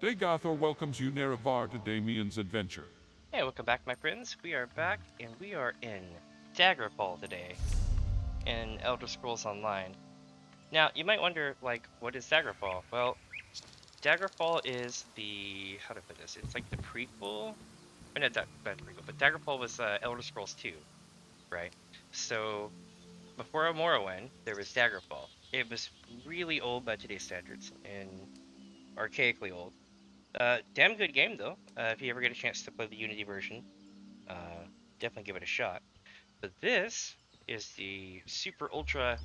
Daggerfall welcomes you Nerevar to DamiensAdventure. Hey, welcome back, my friends. We are back, and we are in Daggerfall today, in Elder Scrolls Online. Now, you might wonder, like, what is Daggerfall? Well, Daggerfall is the, how to put this, it's like the prequel, or not prequel, but Daggerfall was Elder Scrolls 2, right? So, before Morrowind, there was Daggerfall. It was really old by today's standards, and archaically old. Damn good game though. If you ever get a chance to play the Unity version, definitely give it a shot. But this is the super ultra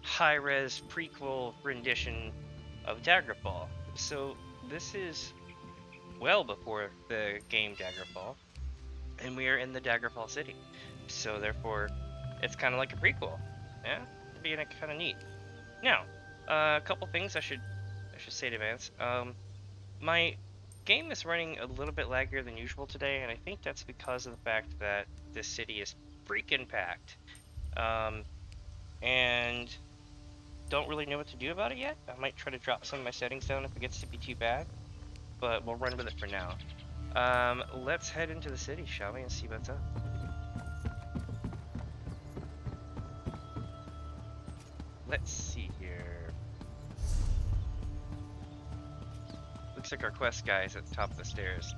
high res prequel rendition of Daggerfall. So this is well before the game Daggerfall, and we are in the Daggerfall city. So therefore, it's kind of like a prequel. Yeah, being kind of neat. Now, a couple things I should say in advance. My game is running a little bit laggier than usual today, and I think that's because of the fact that this city is freaking packed. And don't really know what to do about it yet. I might try to drop some of my settings down if it gets to be too bad, but we'll run with it for now. Let's head into the city, shall we, and see what's up. Let's see here. Looks like our quest guy is at the top of the stairs.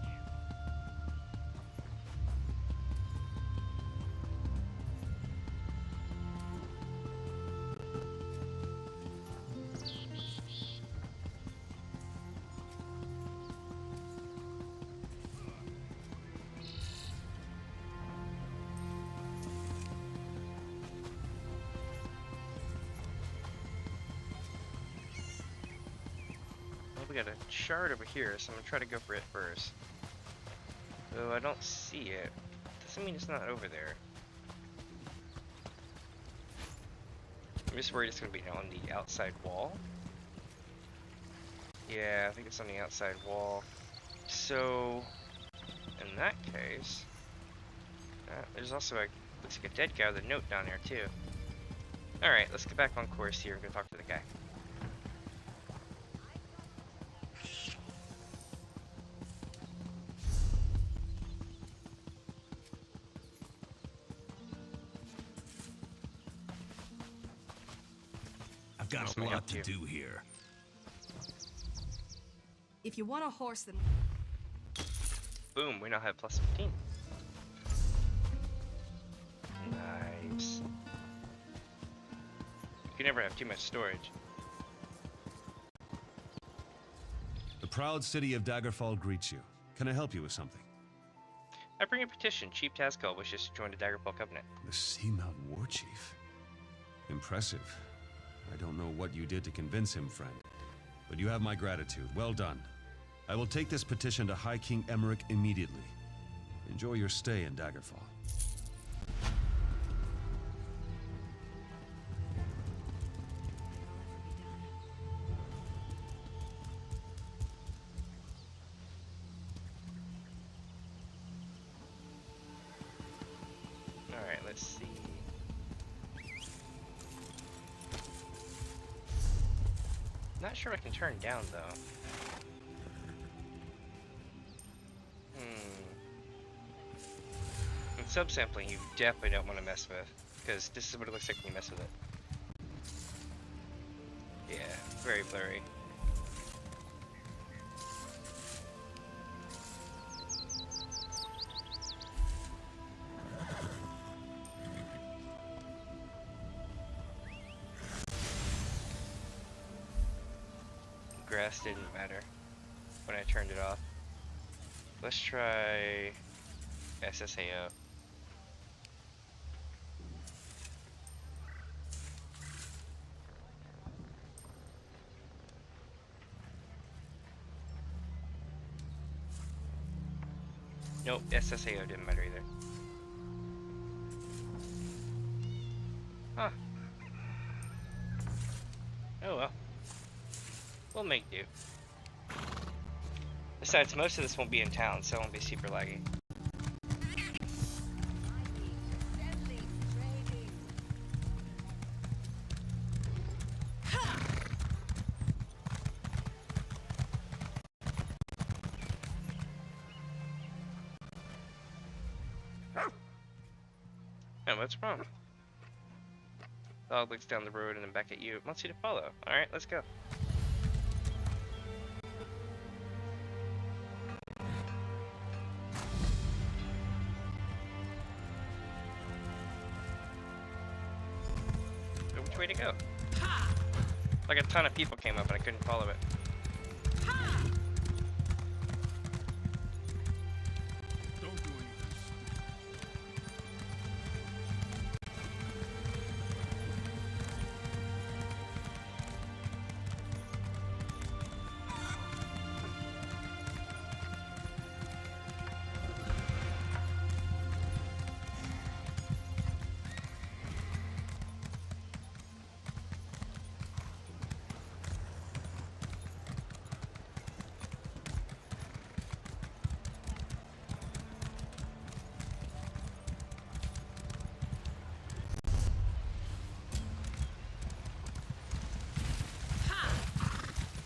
We got a shard over here, so I'm gonna try to go for it first. Though I don't see it. Doesn't mean it's not over there. I'm just worried it's gonna be on the outside wall. Yeah, I think it's on the outside wall. So, in that case, there's also looks like a dead guy with a note down there too. Alright, let's get back on course here and go talk to the guy. I've got a lot to do here. If you want a horse, then... Boom, we now have plus 15. Nice. You can never have too much storage. The proud city of Daggerfall greets you. Can I help you with something? I bring a petition. Chief Tazkal wishes to join the Daggerfall Covenant. The Seamount War Chief. Impressive. I don't know what you did to convince him, friend. But you have my gratitude. Well done. I will take this petition to High King Emmerich immediately. Enjoy your stay in Daggerfall. Alright, let's see. Not sure I can turn down though. And subsampling you definitely don't want to mess with, because this is what it looks like when you mess with it. Yeah, very blurry. Grass didn't matter when I turned it off. Let's try SSAO. Nope, SSAO didn't matter either. Huh. Oh well. We'll make do. Besides, most of this won't be in town, so it won't be super laggy. what's wrong? Dog looks down the road and then back at you. Wants you to follow. Alright, let's go. So which way to go? Like a ton of people came up and I couldn't follow it. Don't do anything.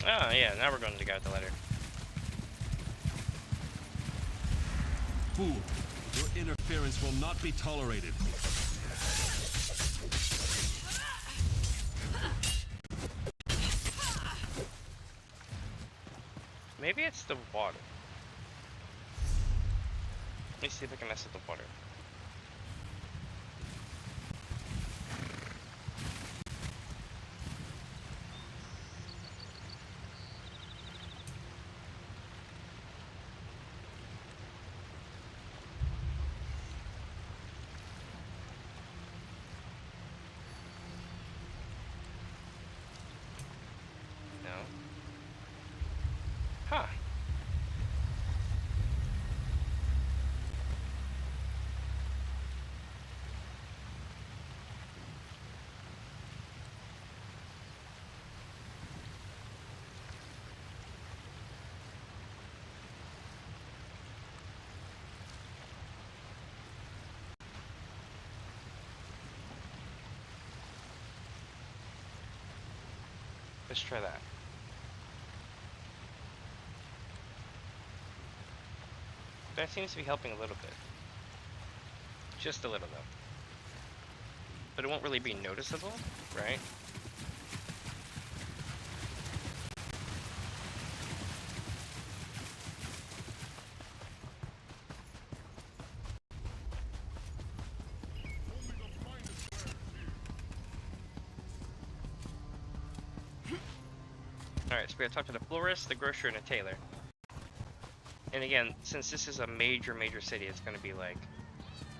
Oh yeah, now we're going to the guy with the letter. Fool, your interference will not be tolerated. Maybe it's the water. Let me see if I can mess with the water. Huh. Let's try that. That seems to be helping a little bit. Just a little though. But it won't really be noticeable, right? Alright, so we gotta talk to the florist, the grocer, and a tailor. And again, since this is a major city, it's gonna be like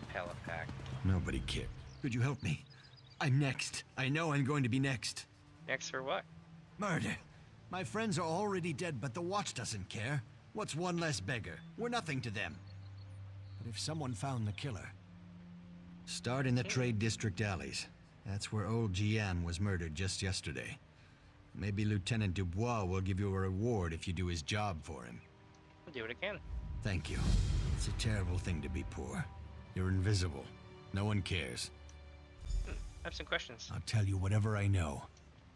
hella packed. Nobody cared. Could you help me? I'm next. I know I'm going to be next. Next for what? Murder. My friends are already dead, but the Watch doesn't care. What's one less beggar? We're nothing to them. But if someone found the killer... Start in the trade district alleys. That's where old Gian was murdered just yesterday. Maybe Lieutenant Dubois will give you a reward if you do his job for him. I'll do what I can. Thank you. It's a terrible thing to be poor. You're invisible. No one cares. I have some questions. I'll tell you whatever I know.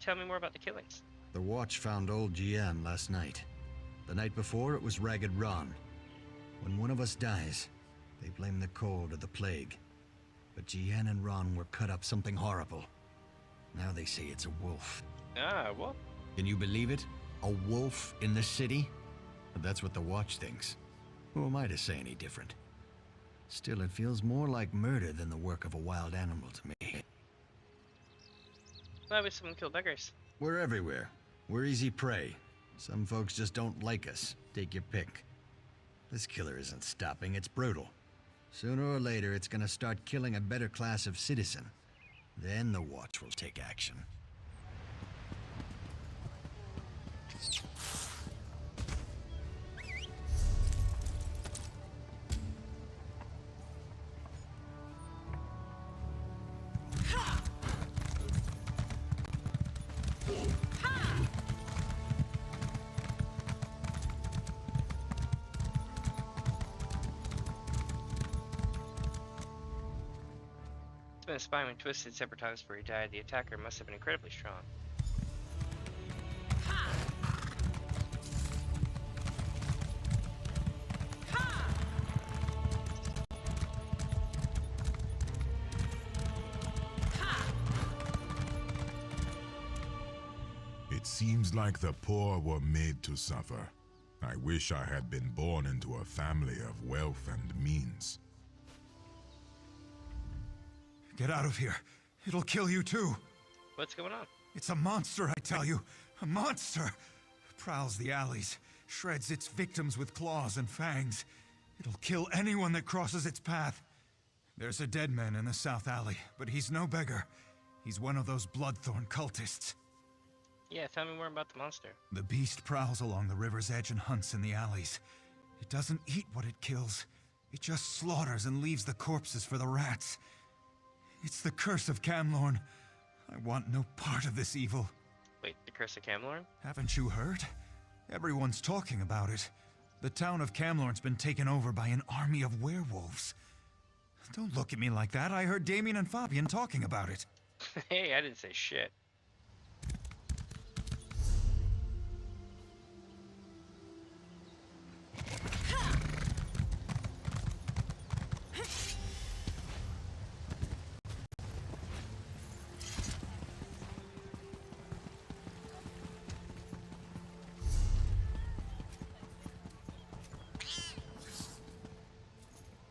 Tell me more about the killings. The Watch found old Gian last night. The night before, it was Ragged Ron. When one of us dies, they blame the cold or the plague. But Gian and Ron were cut up something horrible. Now they say it's a wolf. Ah, well. Can you believe it? A wolf in the city? But that's what the Watch thinks. Who am I to say any different? Still, it feels more like murder than the work of a wild animal to me. Why would someone kill beggars? We're everywhere. We're easy prey. Some folks just don't like us. Take your pick. This killer isn't stopping, it's brutal. Sooner or later, it's gonna start killing a better class of citizen. Then the Watch will take action. His spine when twisted several times before he died. The attacker must have been incredibly strong. seems like the poor were made to suffer. I wish I had been born into a family of wealth and means. Get out of here. It'll kill you too. What's going on? It's a monster, I tell you. A monster! Prowls the alleys, shreds its victims with claws and fangs. It'll kill anyone that crosses its path. There's a dead man in the south alley, but he's no beggar. He's one of those Bloodthorn cultists. Yeah, tell me more about the monster. The beast prowls along the river's edge and hunts in the alleys. It doesn't eat what it kills. It just slaughters and leaves the corpses for the rats. It's the curse of Camlorn. I want no part of this evil. Wait, the Curse of Camlorn? Haven't you heard? Everyone's talking about it. The town of Camlorn's been taken over by an army of werewolves. Don't look at me like that. I heard Damien and Fabian talking about it. Hey, I didn't say shit.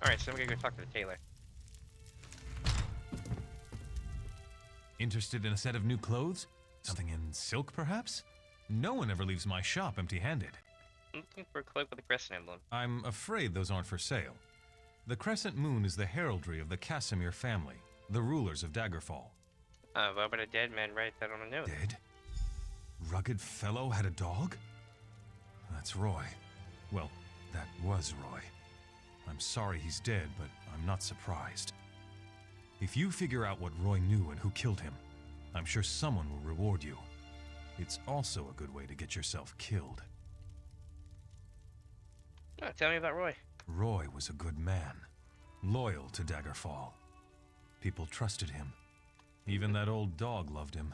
Alright, so I'm gonna go talk to the tailor. Interested in a set of new clothes? Something in silk, perhaps? No one ever leaves my shop empty-handed. I'm looking for a cloak with a crescent emblem. I'm afraid those aren't for sale. The crescent moon is the heraldry of the Casimir family, the rulers of Daggerfall. Why would a dead man write that on a note? Dead? Rugged fellow had a dog? That's Roy. Well, that was Roy. I'm sorry he's dead, but I'm not surprised. If you figure out what Roy knew and who killed him, I'm sure someone will reward you. It's also a good way to get yourself killed. Oh, tell me about Roy. Roy was a good man, loyal to Daggerfall. People trusted him. Even that old dog loved him.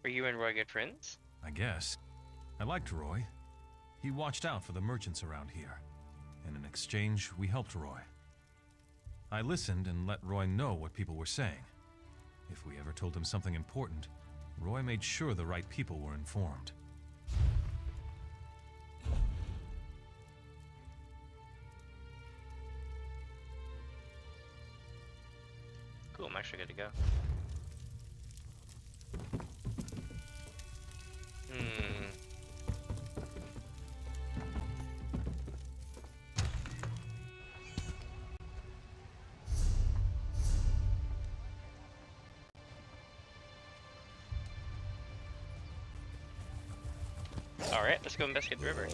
Were you and Roy good friends? I guess. I liked Roy. He watched out for the merchants around here, and in exchange, we helped Roy. I listened and let Roy know what people were saying. If we ever told him something important, Roy made sure the right people were informed. Cool, I'm actually good to go. Alright, let's go investigate the river.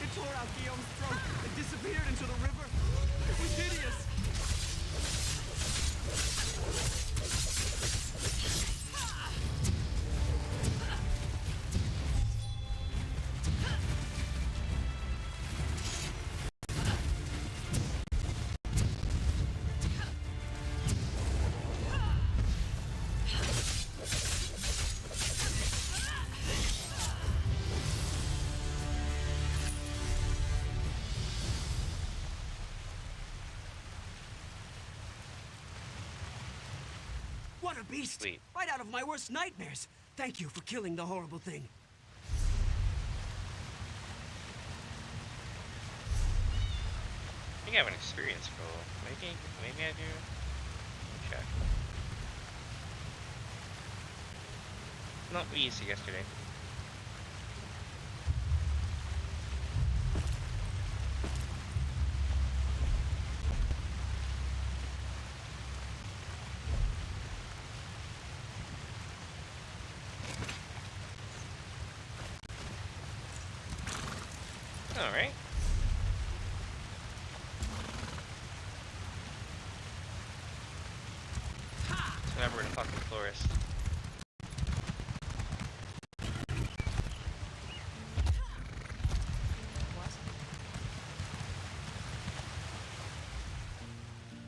It tore out Guillaume's throat and disappeared into the river. It was hideous. What a beast! Sweet. Right out of my worst nightmares. Thank you for killing the horrible thing. I think I have an experience roll. Maybe I do. Check. No, we used it yesterday. Alright. So now we're in a fucking florist.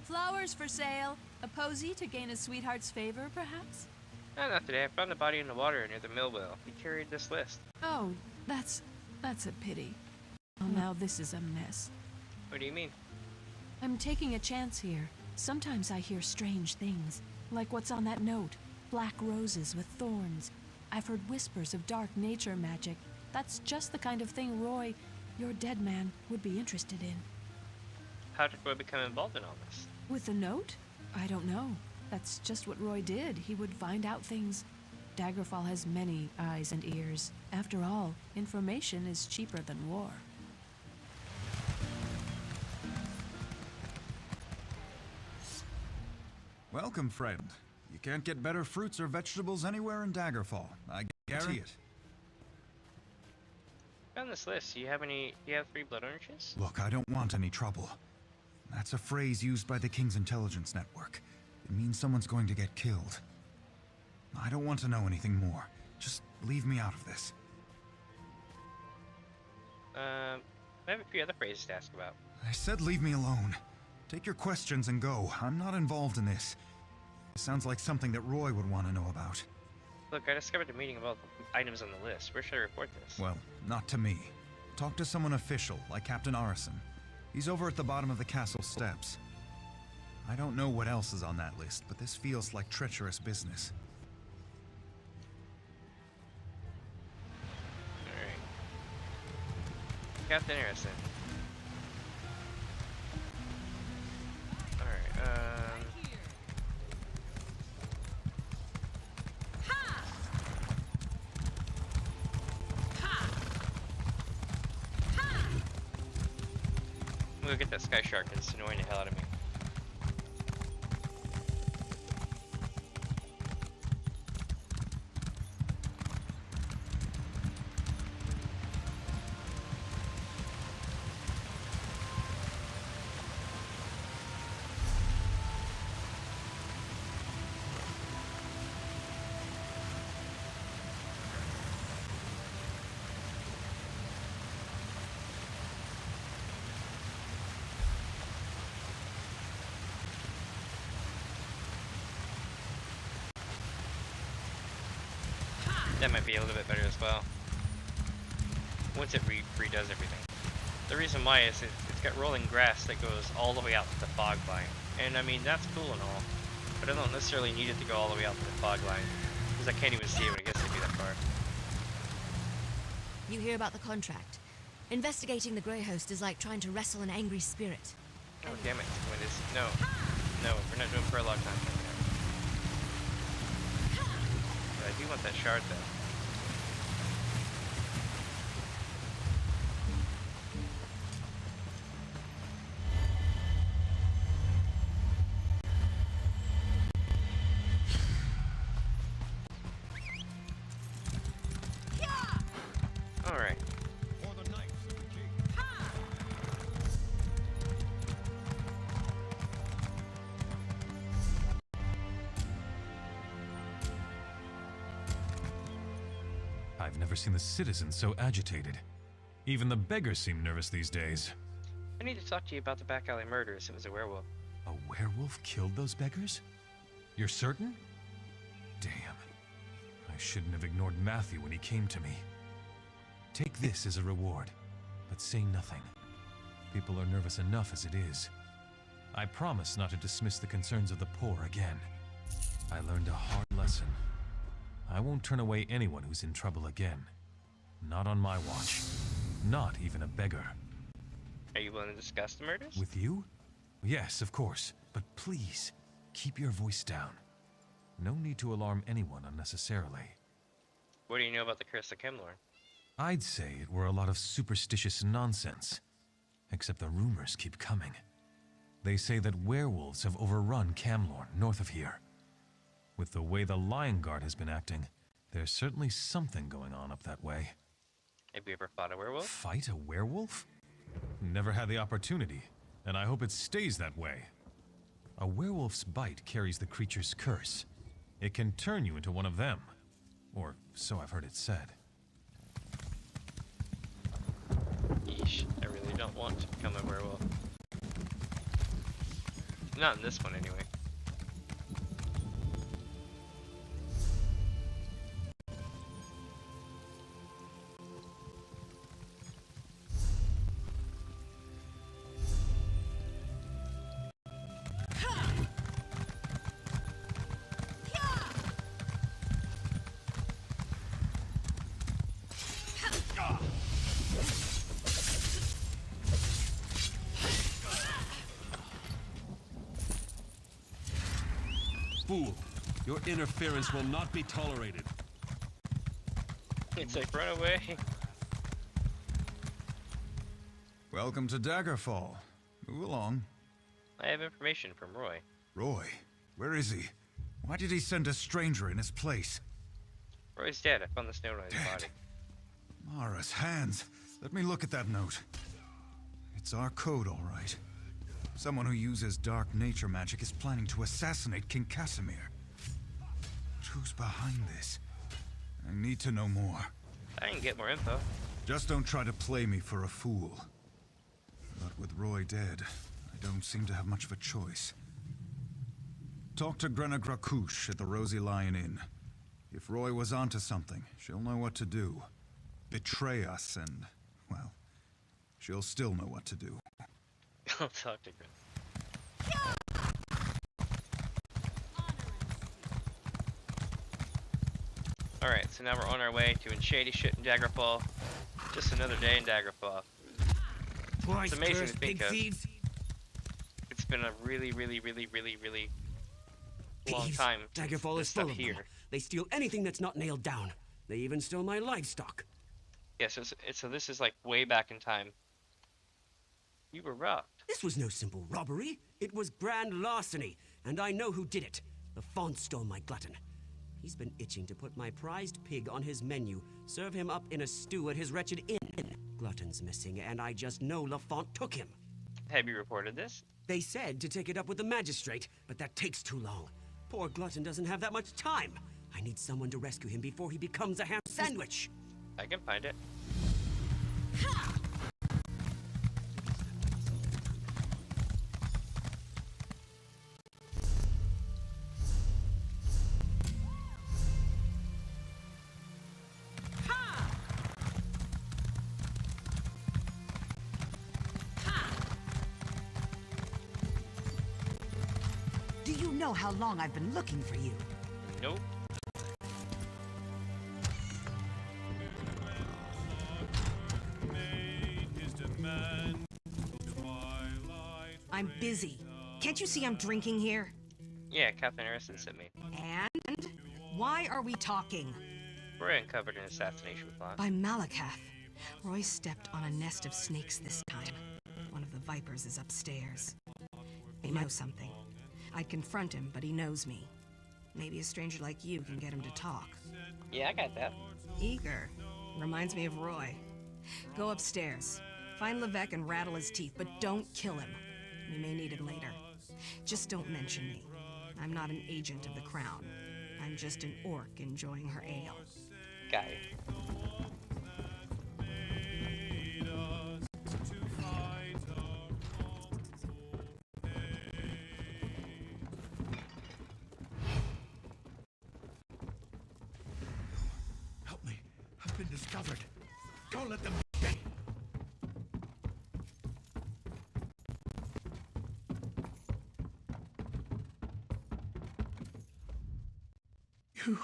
Flowers for sale. A posy to gain a sweetheart's favor, perhaps? No, not today. I found a body in the water near the mill wheel. He carried this list. Oh, that's a pity. Well, now this is a mess. What do you mean? I'm taking a chance here. Sometimes I hear strange things, like what's on that note. Black roses with thorns. I've heard whispers of dark nature magic. That's just the kind of thing Roy, your dead man, would be interested in. How did Roy become involved in all this? With the note? I don't know. That's just what Roy did. He would find out things. Daggerfall has many eyes and ears. After all, information is cheaper than war. Welcome, friend. You can't get better fruits or vegetables anywhere in Daggerfall. I guarantee it. On this list, do you have 3 blood oranges? Look, I don't want any trouble. That's a phrase used by the King's intelligence network. It means someone's going to get killed. I don't want to know anything more. Just leave me out of this. I have a few other phrases to ask about. I said leave me alone. Take your questions and go. I'm not involved in this. It sounds like something that Roy would want to know about. Look, I discovered a meeting about the items on the list. Where should I report this? Well, not to me. Talk to someone official, like Captain Arison. He's over at the bottom of the castle steps. I don't know what else is on that list, but this feels like treacherous business. Alright. Captain Arison. Alright, I'm gonna go get that sky shark, it's annoying the hell out of me. That might be a little bit better as well. Once it redoes everything. The reason why is it's got rolling grass that goes all the way out to the fog line. And I mean, that's cool and all, but I don't necessarily need it to go all the way out to the fog line, because I can't even see it when it gets to be that far. You hear about the contract. Investigating the Grey Host is like trying to wrestle an angry spirit. Oh, damn it. No, we're not doing prologue content yet. But I do want that shard though. Alright. I've never seen the citizens so agitated. Even the beggars seem nervous these days. I need to talk to you about the back alley murders. It was a werewolf. A werewolf killed those beggars? You're certain? Damn. I shouldn't have ignored Matthew when he came to me. Take this as a reward, but say nothing. People are nervous enough as it is. I promise not to dismiss the concerns of the poor again. I learned a hard lesson. I won't turn away anyone who's in trouble again. Not on my watch. Not even a beggar. Are you willing to discuss the murders? With you? Yes, of course. But please, keep your voice down. No need to alarm anyone unnecessarily. What do you know about the Curse of Kemlorn? I'd say it were a lot of superstitious nonsense. Except the rumors keep coming. They say that werewolves have overrun Camlorn, north of here. With the way the Lion Guard has been acting, there's certainly something going on up that way. Have you ever fought a werewolf? Fight a werewolf? Never had the opportunity, and I hope it stays that way. A werewolf's bite carries the creature's curse. It can turn you into one of them. Or so I've heard it said. Yeesh, I really don't want to become a werewolf. Not in this one, anyway. Fool! Your interference will not be tolerated. It's like, run away. Welcome to Daggerfall. Move along. I have information from Roy. Roy, where is he? Why did he send a stranger in his place? Roy's dead. I found the snow on his Dead? body. Mara's hands. Let me look at that note. It's our code, all right. Someone who uses dark nature magic is planning to assassinate King Casimir. But who's behind this? I need to know more. I can get more info. Just don't try to play me for a fool. But with Roy dead, I don't seem to have much of a choice. Talk to Grenna Grakush at the Rosy Lion Inn. If Roy was onto something, she'll know what to do. Betray us and, well, she'll still know what to do. I'll talk to Grim. Alright, so now we're on our way to shady shit in Daggerfall. Just another day in Daggerfall. It's amazing to think of. It's been a really long time since Daggerfall this is full stuff of here. them. They steal anything that's not nailed down. They even stole my livestock. Yeah, so this is like way back in time. You were robbed. This was no simple robbery. It was grand larceny, and I know who did it. The Font stole my glutton. He's been itching to put my prized pig on his menu, serve him up in a stew at his wretched inn. Glutton's missing, and I just know Lafont took him. Have you reported this? They said to take it up with the magistrate, but that takes too long. Poor Glutton doesn't have that much time. I need someone to rescue him before he becomes a ham sandwich. I can find it. Do you know how long I've been looking for you? Nope. I'm busy. Can't you see I'm drinking here? Yeah, Captain Harrison sent me. And why are we talking? Roy uncovered an assassination plot. By Malakath. Roy stepped on a nest of snakes this time. One of the vipers is upstairs. He knows something. I'd confront him, but he knows me. Maybe a stranger like you can get him to talk. Yeah, I got that. Eager. Reminds me of Roy. Go upstairs. Find Levesque and rattle his teeth, but don't kill him. We may need him later. Just don't mention me. I'm not an agent of the Crown. I'm just an orc enjoying her ale. Got it. Help me. I've been discovered. Don't let them get. You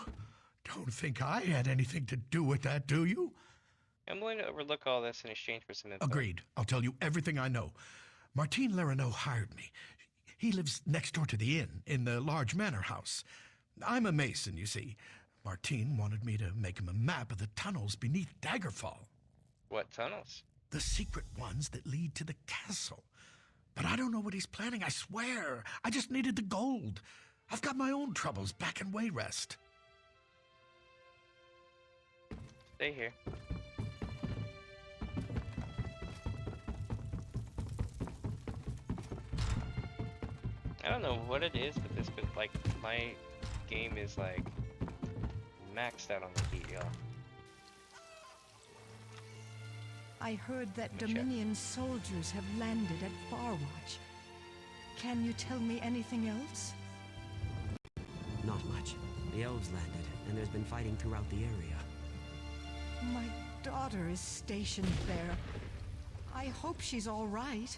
don't think I had anything to do with that, do you? I'm willing to overlook all this in exchange for some info. Agreed. I'll tell you everything I know. Martine Lerino hired me. He lives next door to the inn, in the large manor house. I'm a mason, you see. Martine wanted me to make him a map of the tunnels beneath Daggerfall. What tunnels? The secret ones that lead to the castle. But I don't know what he's planning, I swear. I just needed the gold. I've got my own troubles back in Wayrest. Stay here. I don't know what it is with this, but like my game is like maxed out on the heat, y'all. I heard that Let me check. Dominion soldiers have landed at Farwatch. Can you tell me anything else? Not much. The elves landed, and there's been fighting throughout the area. My daughter is stationed there. I hope she's all right.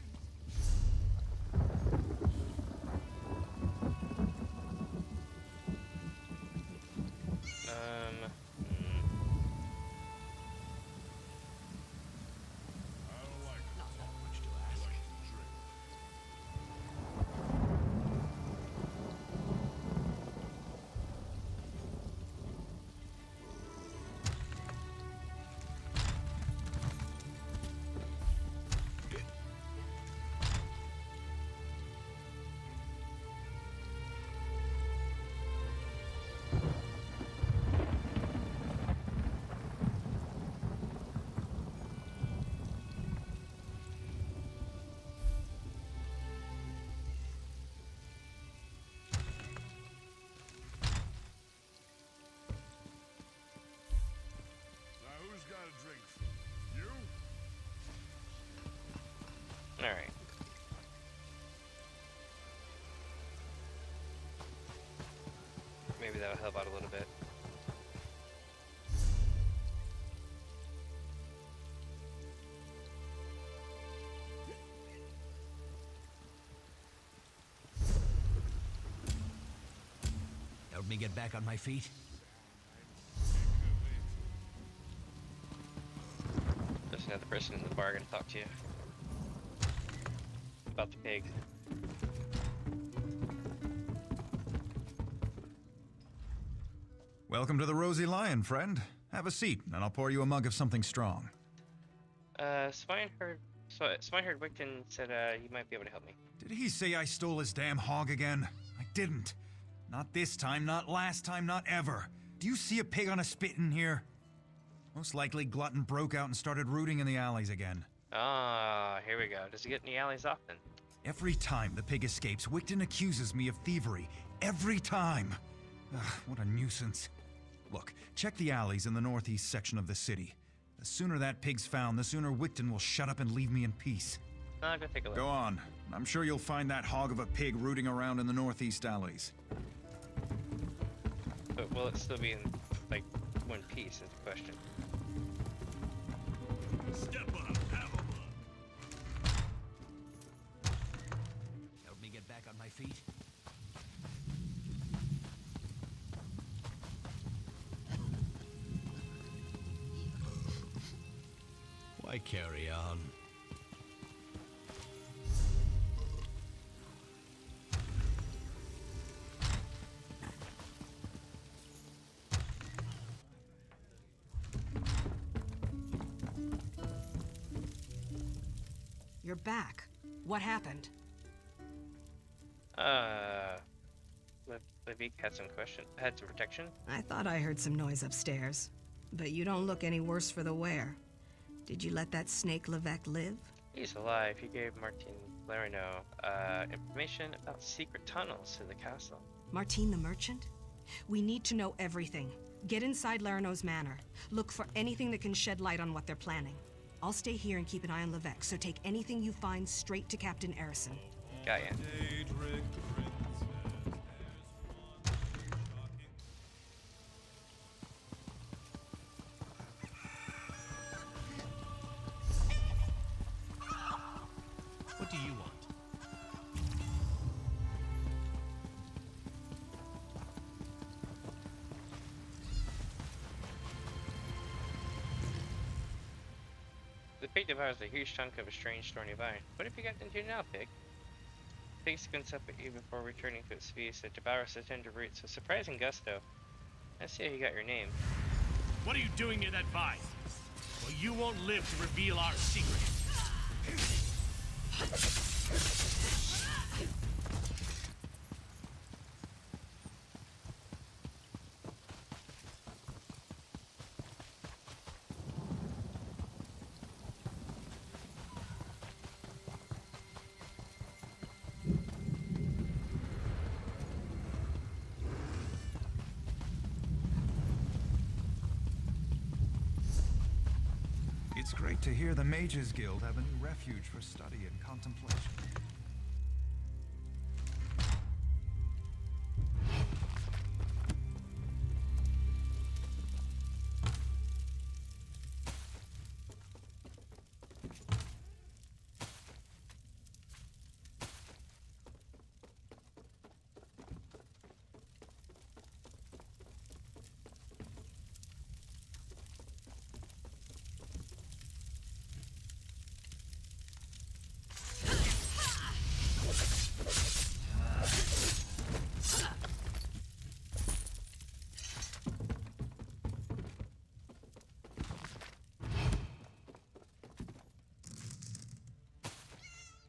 Alright. Maybe that'll help out a little bit. Help me get back on my feet. There's another person in the bar gonna talk to you. About the pig. Welcome to the Rosy Lion, friend. Have a seat, and I'll pour you a mug of something strong. Swineherd Wigton said he might be able to help me. Did he say I stole his damn hog again? I didn't. Not this time, not last time, not ever. Do you see a pig on a spit in here? Most likely Glutton broke out and started rooting in the alleys again. Ah, here we go. Does he get in the alleys often? Every time the pig escapes, Wigton accuses me of thievery. Every time! Ugh, what a nuisance. Look, check the alleys in the northeast section of the city. The sooner that pig's found, the sooner Wigton will shut up and leave me in peace. I'll go take a look. Go on. I'm sure you'll find that hog of a pig rooting around in the northeast alleys. But will it still be in, like, one piece is the question. Step up, have a look. Help me get back on my feet. Why carry on? You're back. What happened? Levik had some protection. I thought I heard some noise upstairs. But you don't look any worse for the wear. Did you let that snake Levek live? He's alive. He gave Martin Larino information about secret tunnels to the castle. Martine the merchant? We need to know everything. Get inside Larino's manor. Look for anything that can shed light on what they're planning. I'll stay here and keep an eye on Levek, so take anything you find straight to Captain Arison. Got ya. What do you want? The pig devours a huge chunk of a strange thorny vine. What have you got into now, pig? Pig squints up at you before returning to its feast. It devours the tender roots with surprising gusto. I see how you got your name. What are you doing near that vine? Well, you won't live to reveal our secret. It's great to hear the Mages Guild have a new refuge for study and contemplation.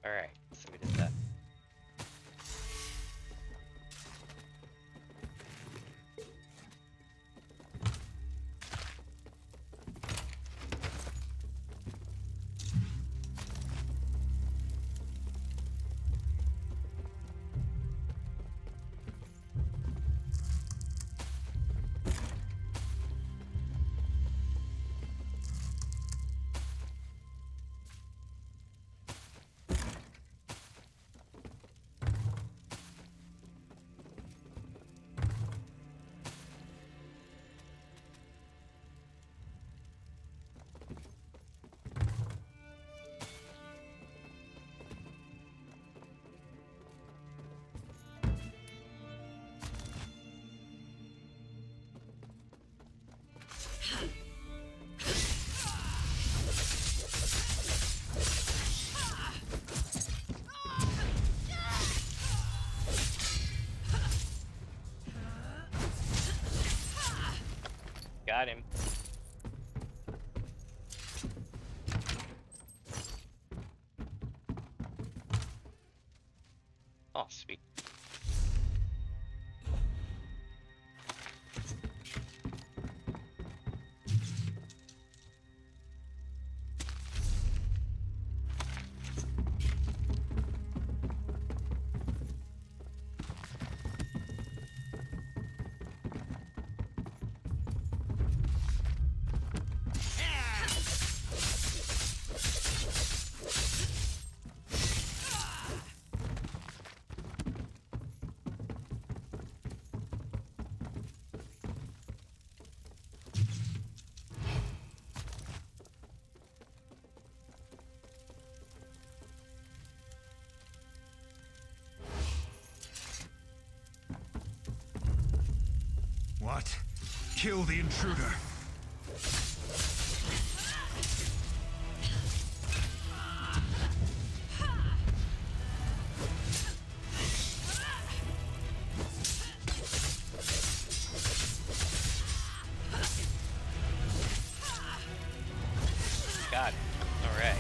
Alright, so we did that. Got him. Oh, sweet. What? Kill the intruder. Got it. Alright.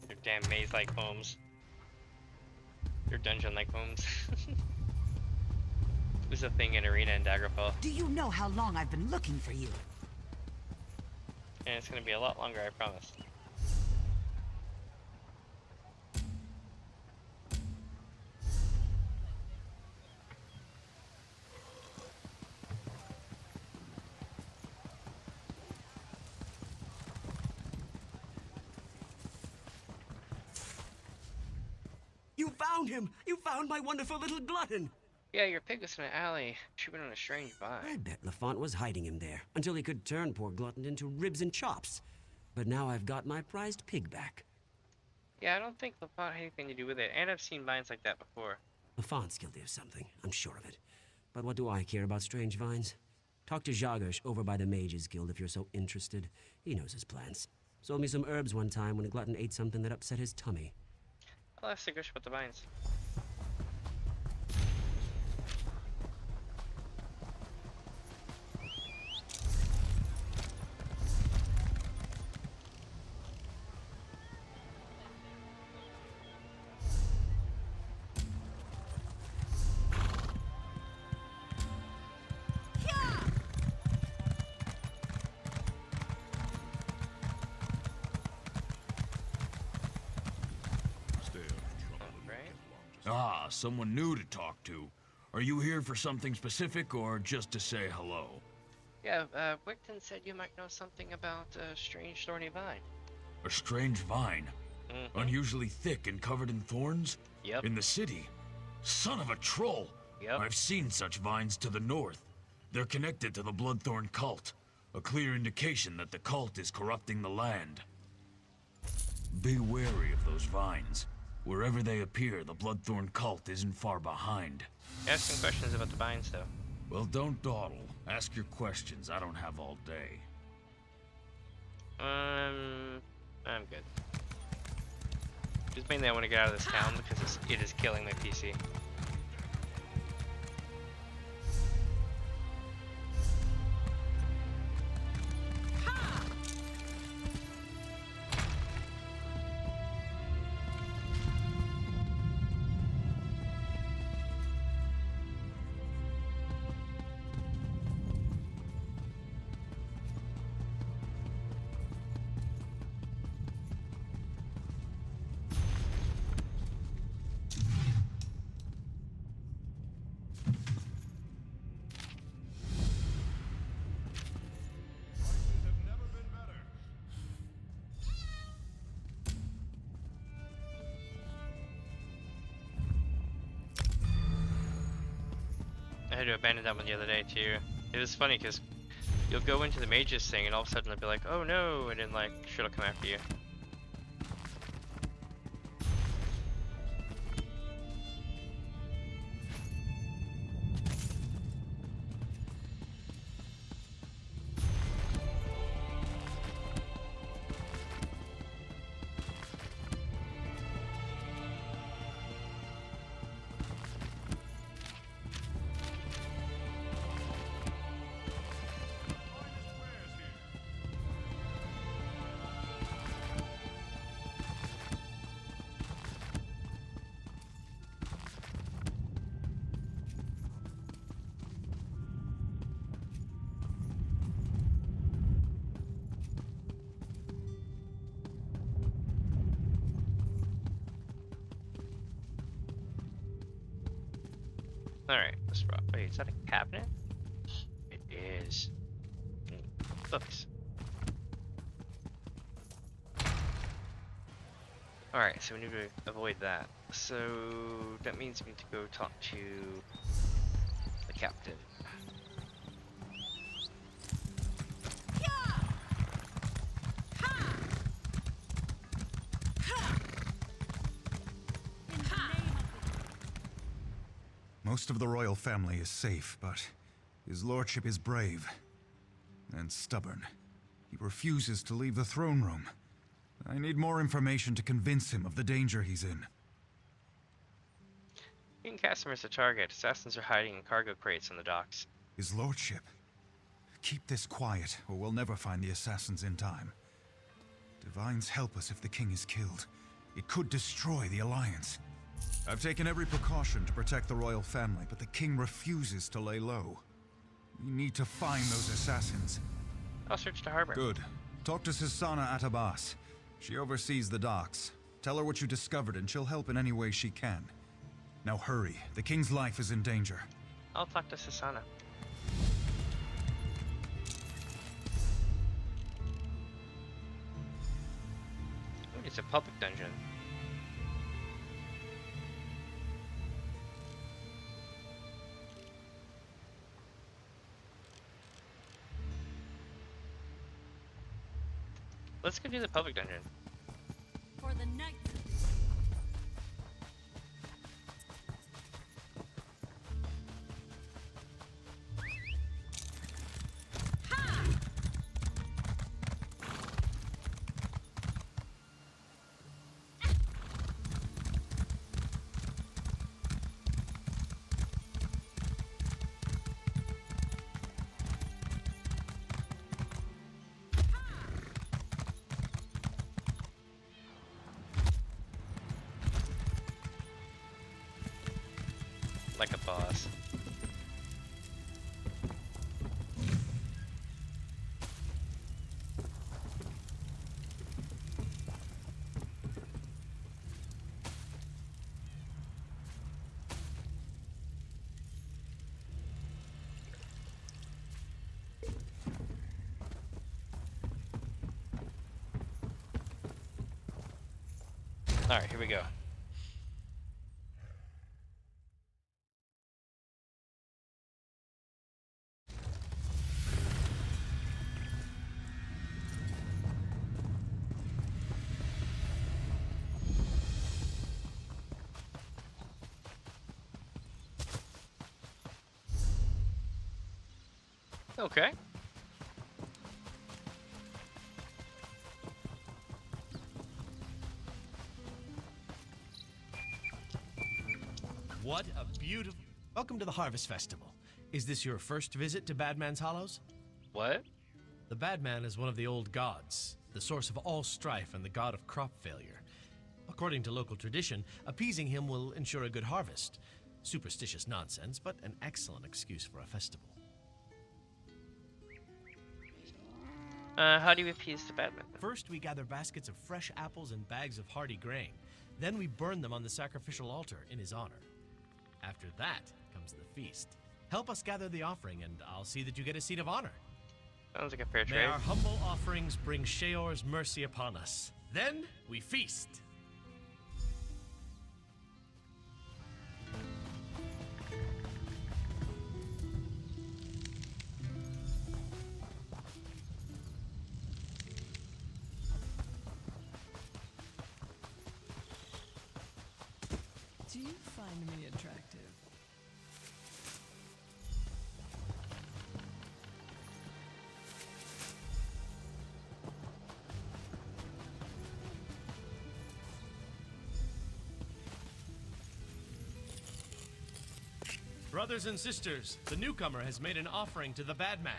Your damn maze-like homes. Your dungeon-like homes. It was a thing in Arena and Daggerfall. Do you know how long I've been looking for you? And it's gonna be a lot longer, I promise. You found him! You found my wonderful little glutton! Yeah, your pig was in an alley. She went on a strange I vibe. bet Lafont was hiding him there, until he could turn poor Glutton into ribs and chops. But now I've got my prized pig back. Yeah, I don't think Lafont had anything to do with it, and I've seen vines like that before. Lafont's guilty of something, I'm sure of it. But what do I care about strange vines? Talk to Jagesh over by the Mages Guild if you're so interested. He knows his plans. Sold me some herbs one time when Glutton ate something that upset his tummy. I'll ask Sigosh about the vines. Ah, someone new to talk to. Are you here for something specific or just to say hello? Yeah, Wickton said you might know something about a strange thorny vine. A strange vine? Unusually thick and covered in thorns? Yep. In the city? Son of a troll! Yep. I've seen such vines to the north. They're connected to the Bloodthorn cult. A clear indication that the cult is corrupting the land. Be wary of those vines. Wherever they appear, the Bloodthorn cult isn't far behind. Ask some questions about the vines, though. Well, don't dawdle. Ask your questions. I don't have all day. I'm good. Just mainly I want to get out of this town because it is killing my PC. I had to abandon that one the other day too. It was funny because you'll go into the mages thing and all of a sudden they'll be like, oh no, and then like shit'll come after you. Alright, let's rock. Wait, is that a cabinet? It is. Books. Alright, so we need to avoid that. So that means we need to go talk to the captain. Most of the royal family is safe, but his lordship is brave and stubborn. He refuses to leave the throne room. I need more information to convince him of the danger he's in. You can cast him as a target. Assassins are hiding in cargo crates on the docks. His lordship. Keep this quiet, or we'll never find the assassins in time. Divines help us if the king is killed. It could destroy the Alliance. I've taken every precaution to protect the royal family, but the king refuses to lay low. We need to find those assassins. I'll search the harbor. Good. Talk to Sisana Atabas. She oversees the docks. Tell her what you discovered and she'll help in any way she can. Now hurry. The king's life is in danger. I'll talk to Sisana. Ooh, it's a public dungeon. Let's go do the public dungeon. For the night. Like a boss. Alright, here we go. Okay. What a beautiful... Welcome to the Harvest Festival. Is this your first visit to Badman's Hollows? What? The Badman is one of the old gods, the source of all strife and the god of crop failure. According to local tradition, appeasing him will ensure a good harvest. Superstitious nonsense, but an excellent excuse for a festival. How do you appease the Badman? First, we gather baskets of fresh apples and bags of hardy grain. Then we burn them on the sacrificial altar in his honor. After that comes the feast. Help us gather the offering, and I'll see that you get a seat of honor. Sounds like a fair May trade. our humble offerings bring Sheor's mercy upon us. Then we feast. Do you find me attractive? Brothers and sisters, the newcomer has made an offering to the Badman.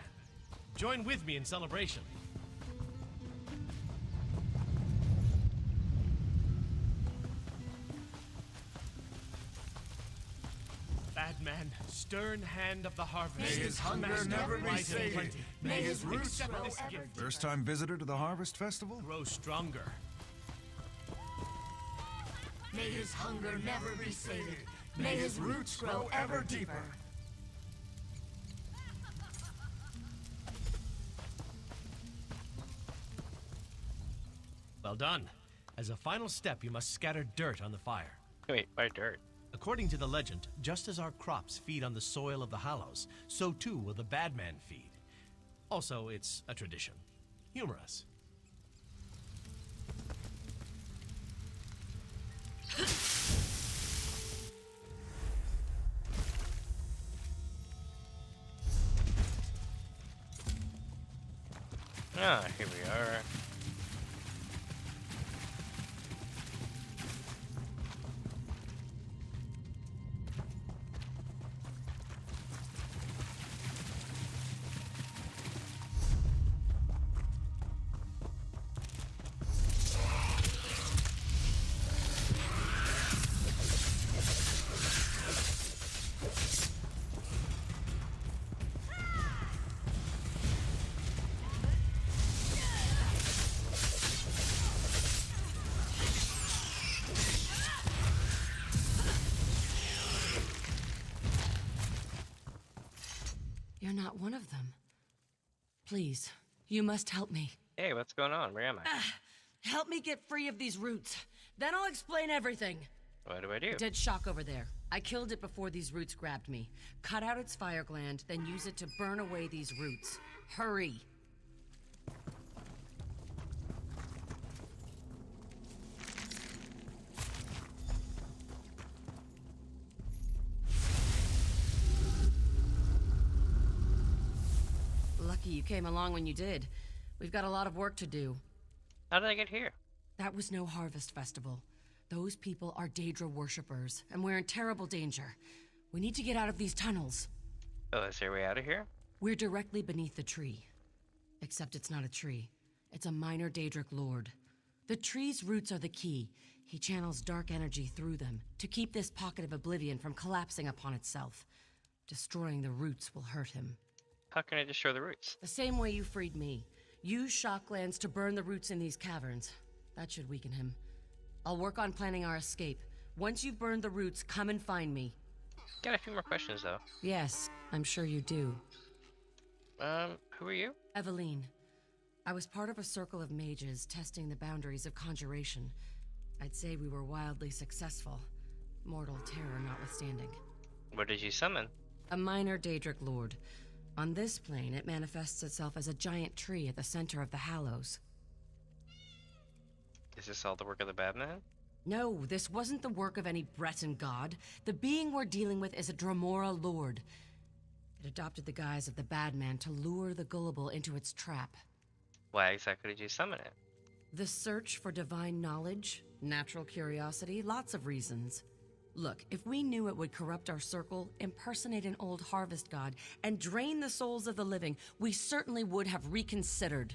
Join with me in celebration. Badman, stern hand of the harvest. May his hunger Master never of be light and sated. plenty. May his roots Accept grow this ever gift. First time visitor to the Harvest Festival? Grow stronger. May his hunger never be sated. May his roots grow ever deeper. Well done. As a final step, you must scatter dirt on the fire. Wait, why dirt? According to the legend, just as our crops feed on the soil of the Hallows, so too will the Badman feed. Also, it's a tradition. Humorous. Ah, here we are. You're not one of them. Please, you must help me. Hey, what's going on? Where am I? Help me get free of these roots. Then I'll explain everything. What do I do? Dead shock over there. I killed it before these roots grabbed me. Cut out its fire gland, then use it to burn away these roots. Hurry. Lucky you came along when you did. We've got a lot of work to do. How did I get here? That was no harvest festival. Those people are Daedra worshippers, and we're in terrible danger. We need to get out of these tunnels. Oh, is there a way out of here? We're directly beneath the tree. Except it's not a tree. It's a minor Daedric lord. The tree's roots are the key. He channels dark energy through them to keep this pocket of oblivion from collapsing upon itself. Destroying the roots will hurt him. How can I destroy the roots? The same way you freed me. Use shock glands to burn the roots in these caverns. That should weaken him. I'll work on planning our escape. Once you've burned the roots, come and find me. Got a few more questions, though. Yes, I'm sure you do. Who are you? Eveline. I was part of a circle of mages testing the boundaries of conjuration. I'd say we were wildly successful, mortal terror notwithstanding. What did you summon? A minor Daedric Lord. On this plane, it manifests itself as a giant tree at the center of the Hallows. Is this all the work of the bad man? No, this wasn't the work of any Breton god. The being we're dealing with is a Dremora Lord. It adopted the guise of the bad man to lure the gullible into its trap. Why exactly did you summon it? The search for divine knowledge, natural curiosity, lots of reasons. Look, if we knew it would corrupt our circle, impersonate an old harvest god, and drain the souls of the living, we certainly would have reconsidered.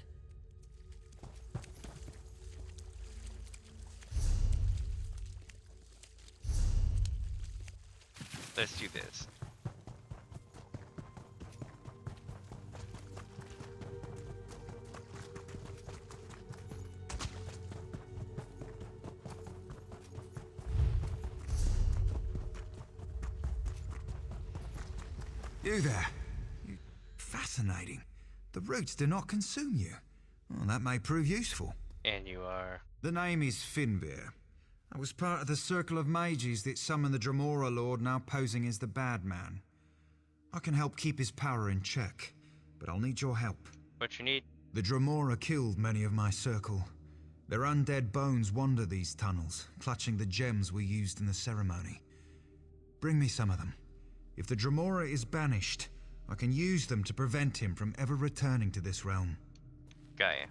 Let's do this. You there. Fascinating. The roots do not consume you. Well, that may prove useful. And you are? The name is Finbear. I was part of the circle of mages that summoned the Dremora Lord, now posing as the bad man. I can help keep his power in check, but I'll need your help. What you need? The Dremora killed many of my circle. Their undead bones wander these tunnels, clutching the gems we used in the ceremony. Bring me some of them. If the Dremora is banished, I can use them to prevent him from ever returning to this realm. Gaia.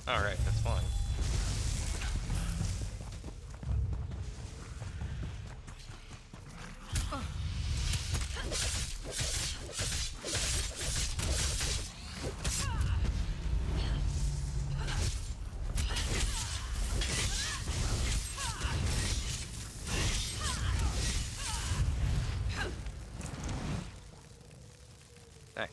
Alright, that's fine. Nice.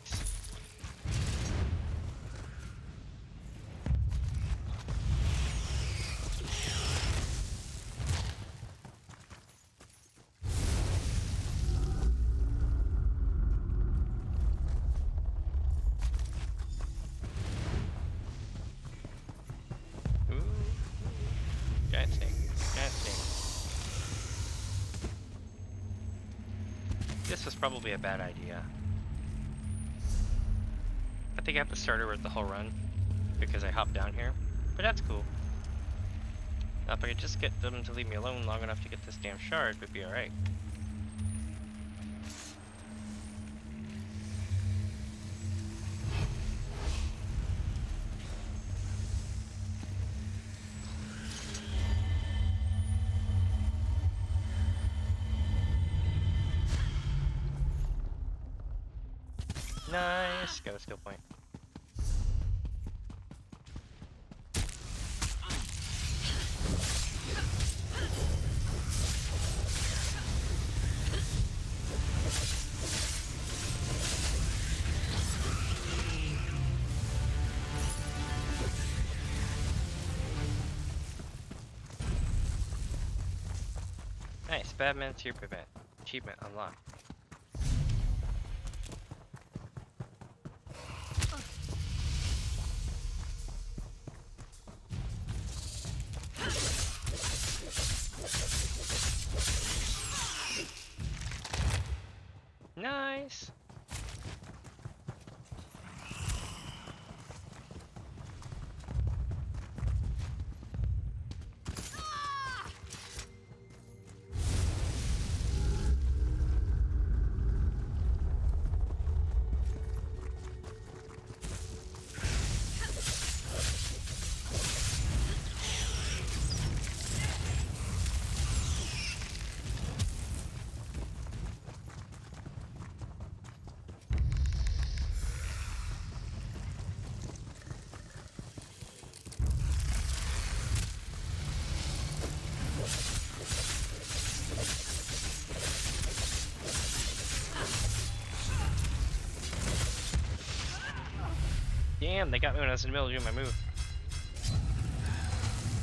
Giant snake. Giant snake. This was probably a bad idea. I think I have to start over with the whole run because I hopped down here, but that's cool. Now if I could just get them to leave me alone long enough to get this damn shard, would be alright. Nice, got a skill point. Nice, Batman tier prevent. Achievement unlocked. Nice. Damn, they got me when I was in the middle of doing my move.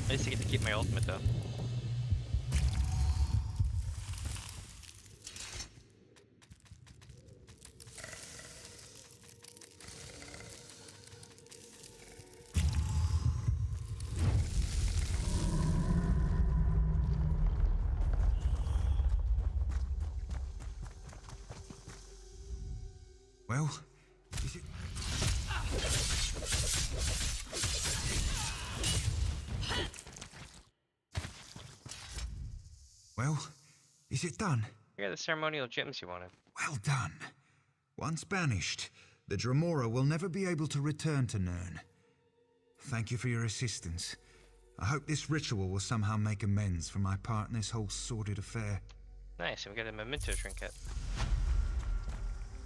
At least I get to keep my ultimate though. Well, is it... Well, is it done? Here are the ceremonial gems you wanted. Well done. Once banished, the Dremora will never be able to return to Nirn. Thank you for your assistance. I hope this ritual will somehow make amends for my part in this whole sordid affair. Nice, and we got a memento trinket.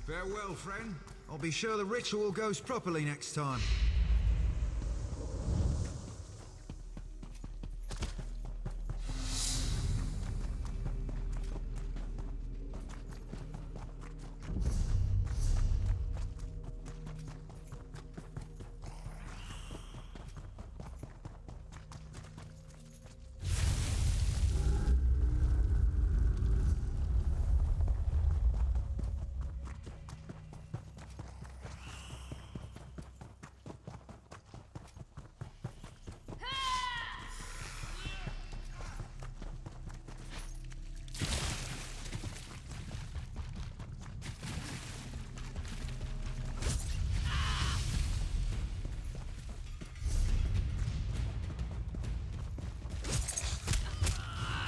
Farewell, friend. I'll be sure the ritual goes properly next time.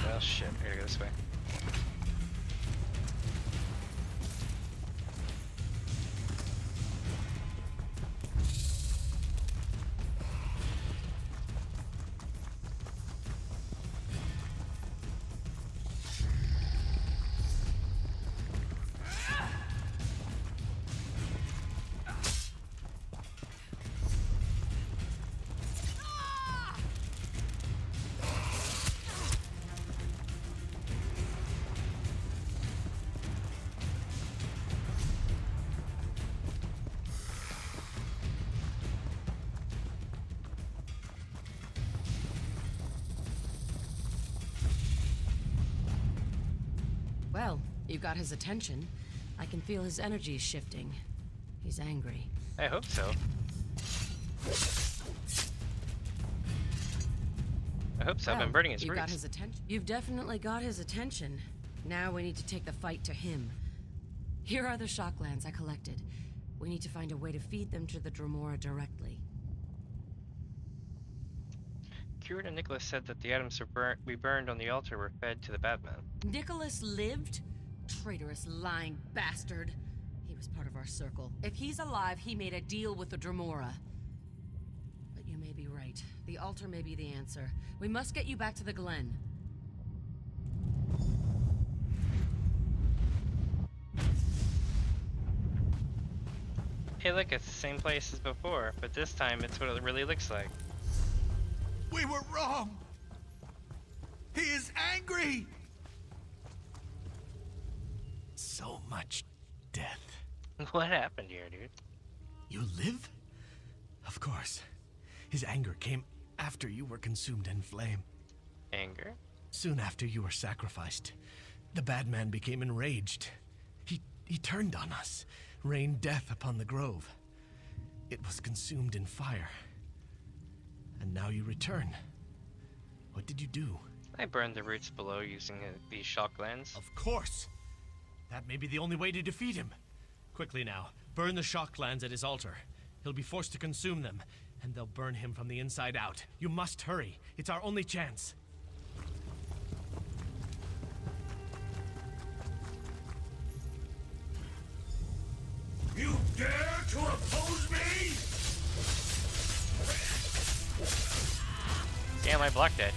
Well, shit. I gotta go this way. Well, you got his attention. I can feel his energy shifting. He's angry. I hope so. I hope so. I've been burning his roots. Got his attention. You've definitely got his attention. Now we need to take the fight to him. Here are the shocklands I collected. We need to find a way to feed them to the Dremora directly. Kieran and Nicholas said that the items we burned on the altar were fed to the Batman. Nicholas lived? Traitorous, lying bastard. He was part of our circle. If he's alive, he made a deal with the Dremora. But you may be right. The altar may be the answer. We must get you back to the Glen. Hey look, it's the same place as before, but this time it's what it really looks like. We were wrong! He is angry! So much death. What happened here, dude? You live? Of course. His anger came after you were consumed in flame. Anger? Soon after you were sacrificed, the bad man became enraged. He turned on us, rained death upon the grove. It was consumed in fire. And now you return. What did you do? I burned the roots below using these shocklands. Of course! That may be the only way to defeat him. Quickly now, burn the shocklands at his altar. He'll be forced to consume them, and they'll burn him from the inside out. You must hurry. It's our only chance. You dare to oppose me? Damn, I blocked it.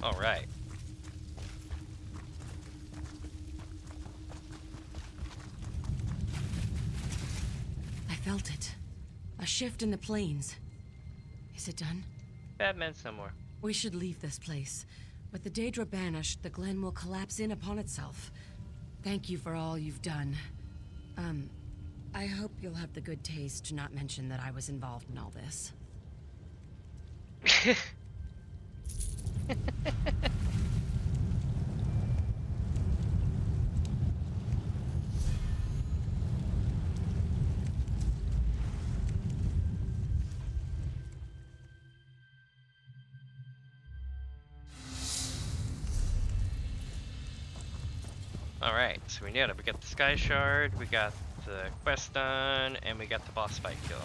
All right. I felt it. A shift in the plains. Is it done? Bad men somewhere. We should leave this place. With the Daedra banished, the glen will collapse in upon itself. Thank you for all you've done. I hope you'll have the good taste to not mention that I was involved in all this. Alright, so we nailed it. We got the Sky Shard, we got the quest done, and we got the boss fight kill.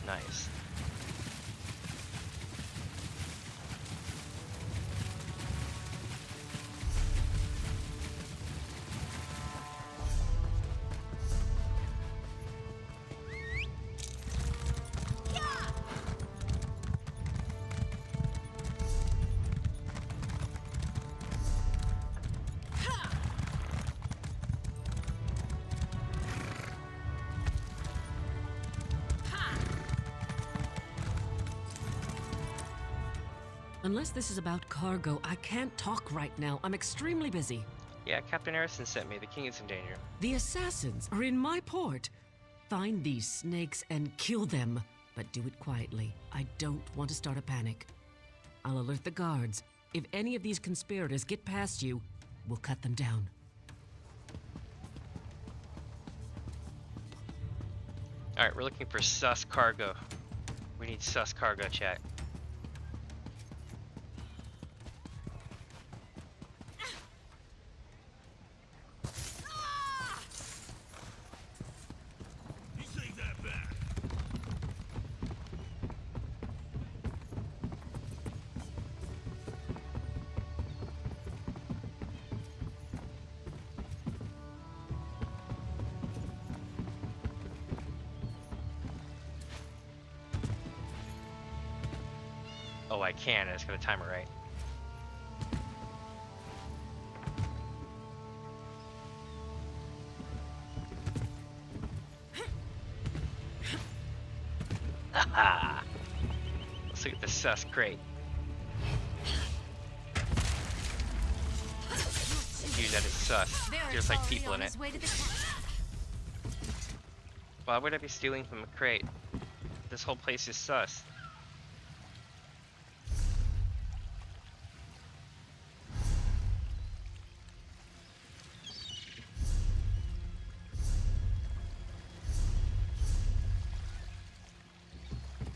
Nice. Unless this is about cargo, I can't talk right now. I'm extremely busy. Yeah, Captain Harrison sent me. The king is in danger. The assassins are in my port. Find these snakes and kill them, but do it quietly. I don't want to start a panic. I'll alert the guards. If any of these conspirators get past you, we'll cut them down. Alright, we're looking for sus cargo. We need sus cargo, chat. Oh, I can. I just gotta time it right. Haha! Let's look at the sus crate. Dude, that is sus. There's like people in it. Why would I be stealing from a crate? This whole place is sus.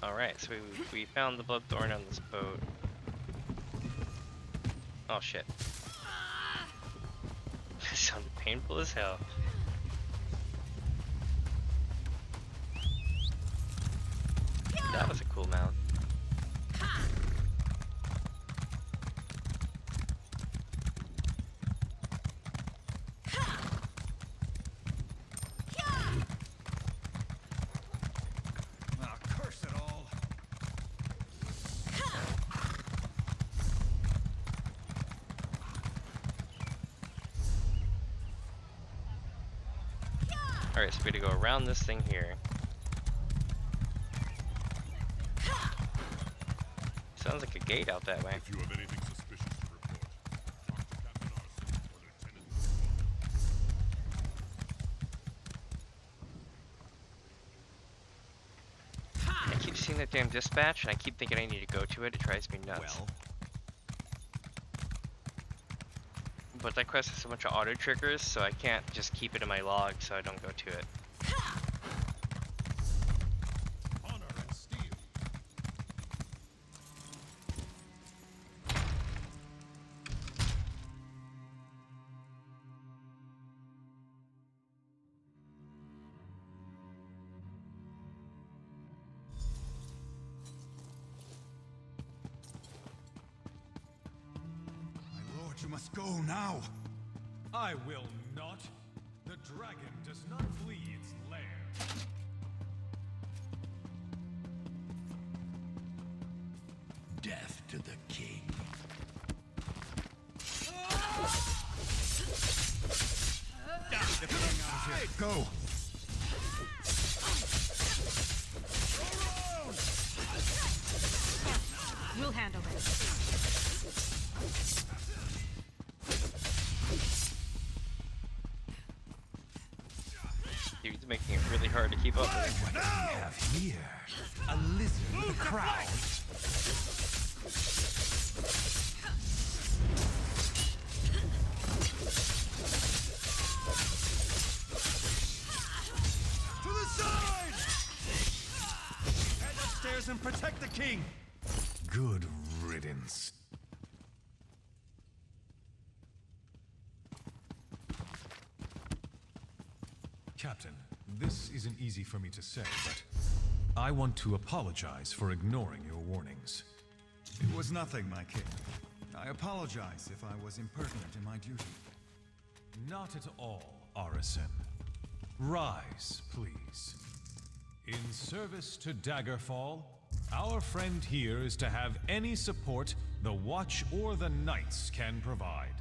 Alright, so we found the Bloodthorn on this boat. Oh shit. That sounded painful as hell. That was a cool mount. Alright, so we gotta go around this thing here. Sounds like a gate out that way. If you have anything suspicious to report, talk to Captain Arson or Lieutenant. I keep seeing that damn dispatch, and I keep thinking I need to go to it. It drives me nuts. Well, but that quest has a bunch of auto triggers, so I can't just keep it in my log so I don't go to it. Honor and steel. My lord, you must go now. I will not. The dragon does not flee its lair. death to the king. Go! We'll handle this. Dude's making it really hard to keep up with. What do we have here? A lizard with a crown? To the side! Head upstairs and protect the king! Good riddance. Captain, this isn't easy for me to say, but I want to apologize for ignoring your warnings. It was nothing, my king. I apologize if I was impertinent in my duty. Not at all, Arisen. Rise, please. In service to Daggerfall, our friend here is to have any support the Watch or the Knights can provide.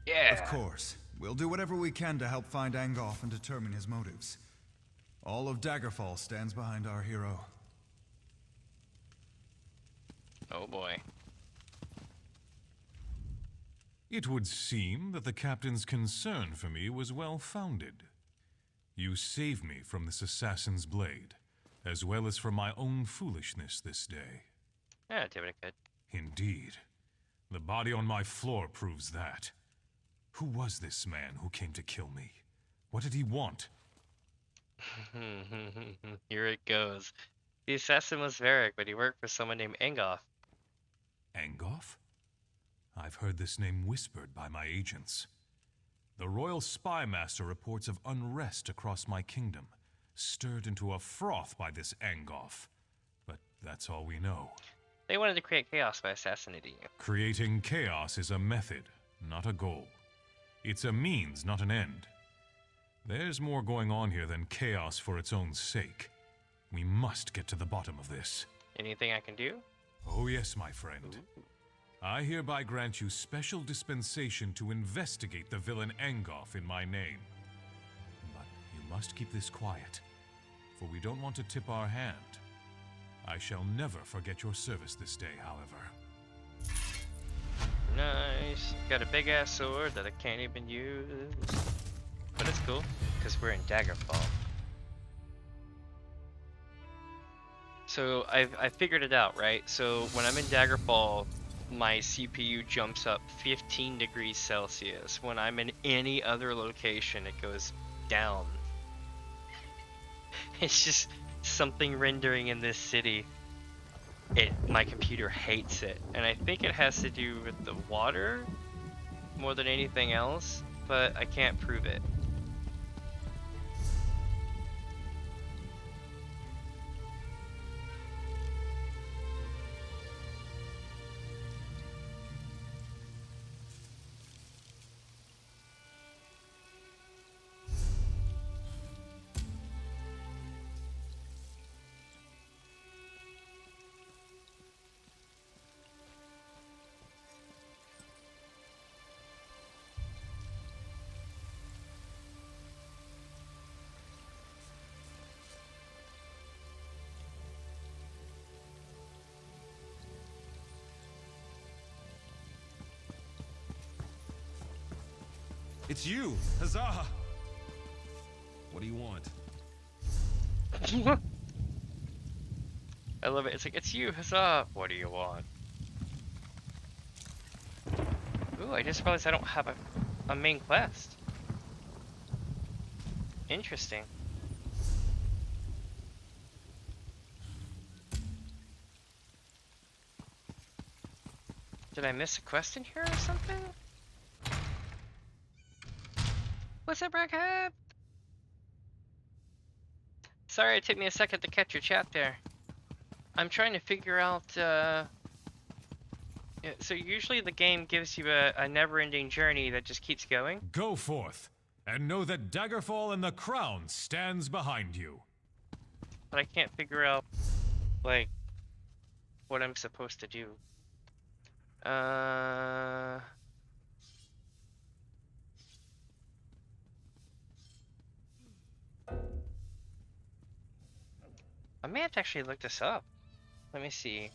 Yeah. Of course. We'll do whatever we can to help find Angoff and determine his motives. All of Daggerfall stands behind our hero. Oh boy. It would seem that the captain's concern for me was well-founded. You saved me from this assassin's blade, as well as from my own foolishness this day. Yeah, did what I could. Indeed. The body on my floor proves that. Who was this man who came to kill me? What did he want? Here it goes. The assassin was Varric, but he worked for someone named Angoff. Angoff? I've heard this name whispered by my agents. The royal spy master reports of unrest across my kingdom, stirred into a froth by this Angoff. But that's all we know. They wanted to create chaos by assassinating you. Creating chaos is a method, not a goal. It's a means, not an end. There's more going on here than chaos for its own sake. We must get to the bottom of this. Anything I can do? Oh yes, my friend. Ooh. I hereby grant you special dispensation to investigate the villain Angoff in my name. But you must keep this quiet, for we don't want to tip our hand. I shall never forget your service this day, however. Nice. Got a big ass sword that I can't even use. But it's cool, because we're in Daggerfall. So I figured it out, right? So when I'm in Daggerfall, my CPU jumps up 15 degrees Celsius. When I'm in any other location, it goes down. It's just something rendering in this city. My computer hates it, and I think it has to do with the water more than anything else, but I can't prove it. It's you! Huzzah! What do you want? I love it. It's like, it's you, huzzah! What do you want? Ooh, I just realized I don't have a main quest. Interesting. Did I miss a quest in here or something? What's up, Rackhead? Sorry it took me a second to catch your chat there. I'm trying to figure out, so usually the game gives you a never-ending journey that just keeps going. Go forth, and know that Daggerfall and the Crown stands behind you. But I can't figure out, like, what I'm supposed to do. I may have to actually look this up. Let me see.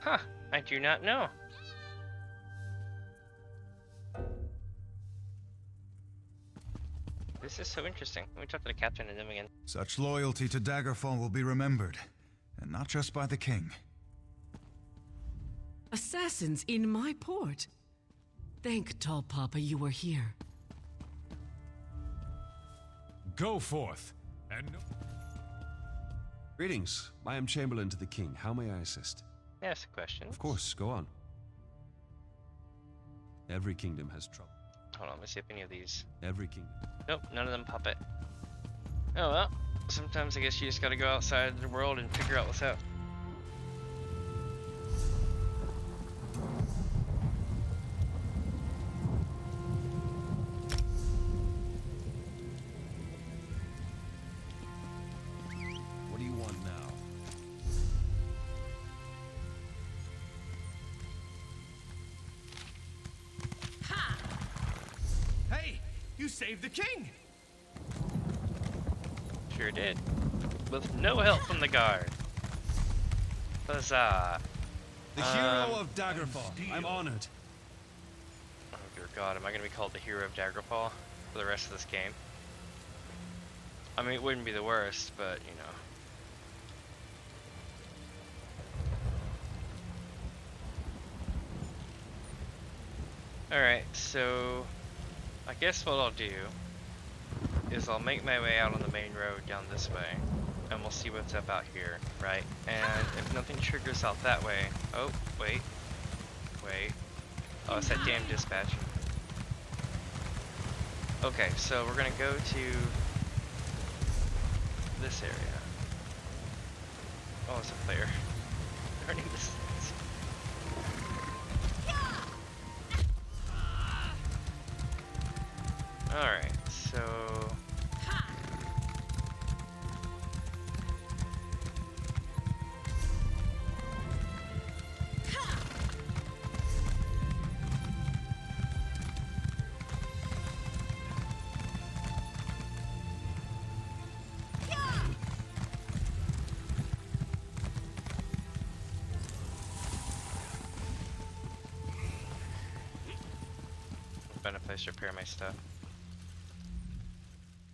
Huh, I do not know. This is so interesting. Let me talk to the captain and them again. Such loyalty to Daggerfall will be remembered, and not just by the king. Assassins in my port. Thank Tall Papa you were here. Go forth, and no... Greetings. I am Chamberlain to the king. How may I assist? That's a question. Of course, go on. Every kingdom has trouble. Hold on, let me see if any of these. Every kingdom. Nope, none of them pop it. Oh well, sometimes I guess you just gotta go outside the world and figure out what's up. What do you want now? Hey, you saved the king! Sure did. With no help from the guard. Huzzah. The hero of Daggerfall. I'm honored. Oh dear god, am I gonna be called the hero of Daggerfall for the rest of this game? I mean, it wouldn't be the worst, but you know. Alright, so I guess what I'll do is I'll make my way out on the main road down this way, and we'll see what's up out here, right? And if nothing triggers out that way... Oh, wait. Oh, it's that damn dispatch. Okay, so we're gonna go to this area. Oh, it's a player. Learning this. Alright, so... Find a place to repair my stuff.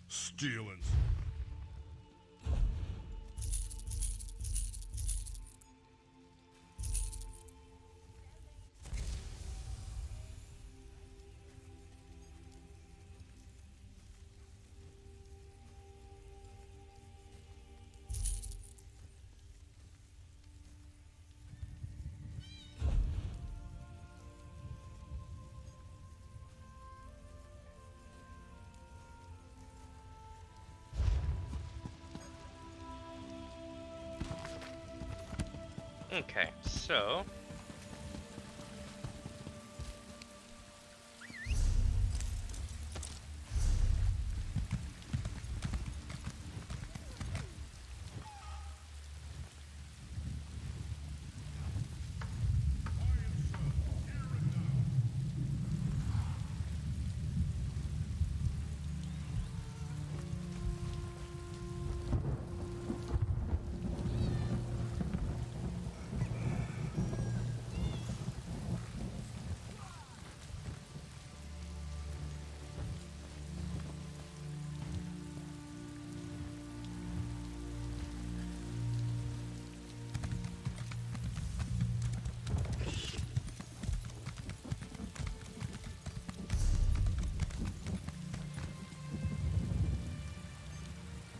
Stealing. Okay, so...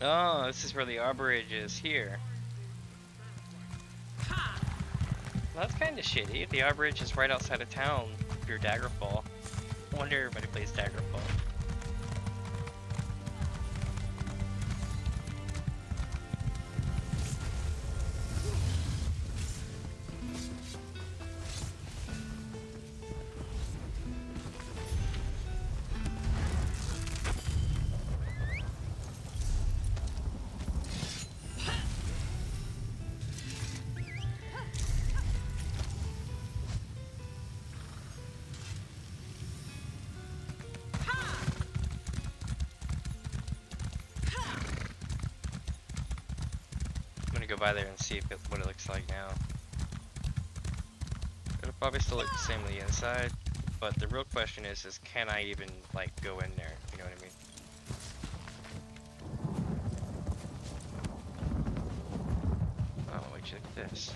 Oh, this is where the arborage is here. Well, that's kind of shitty. The arborage is right outside of town if you're Daggerfall. I wonder everybody plays Daggerfall. Go by there and see what it looks like now. It'll probably still look the same on the inside, but the real question is can I even like go in there? You know what I mean? Oh, wait, check this.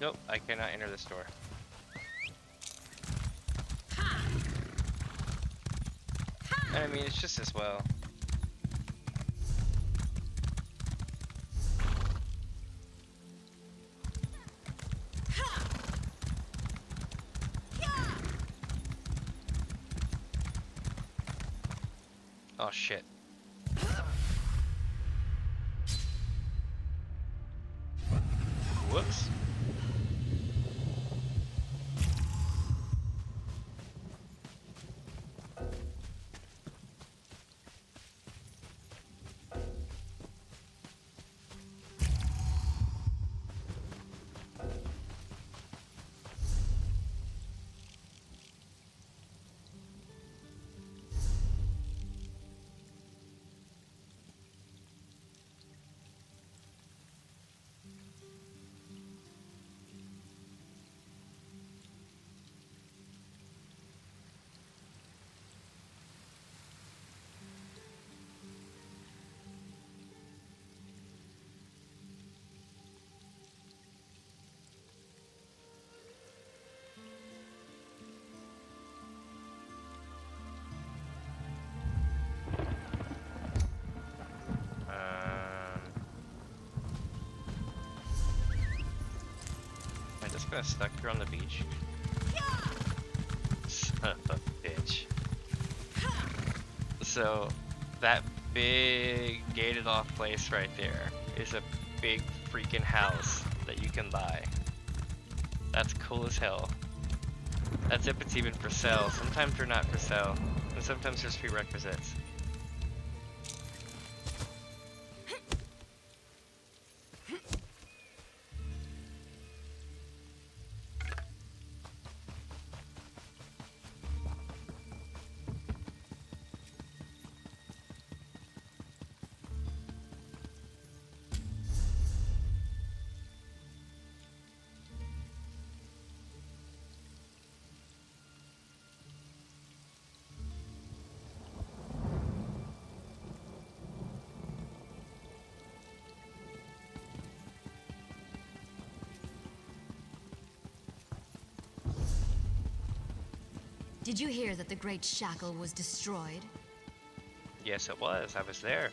Nope, I cannot enter this door. I mean, it's just as well. Oh shit. Whoops. Stuck here on the beach. Son of a bitch. So that big gated off place right there is a big freaking house that you can buy. That's cool as hell. That's if it's even for sale. Sometimes they're not for sale, and sometimes there's prerequisites. Did you hear that the Great Shackle was destroyed? Yes, it was. I was there.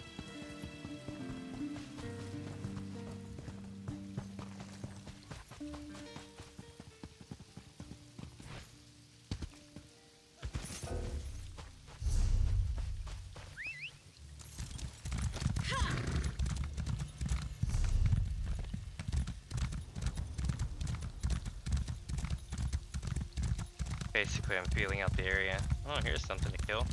Basically, I'm feeling out the area. Oh, here's something to kill.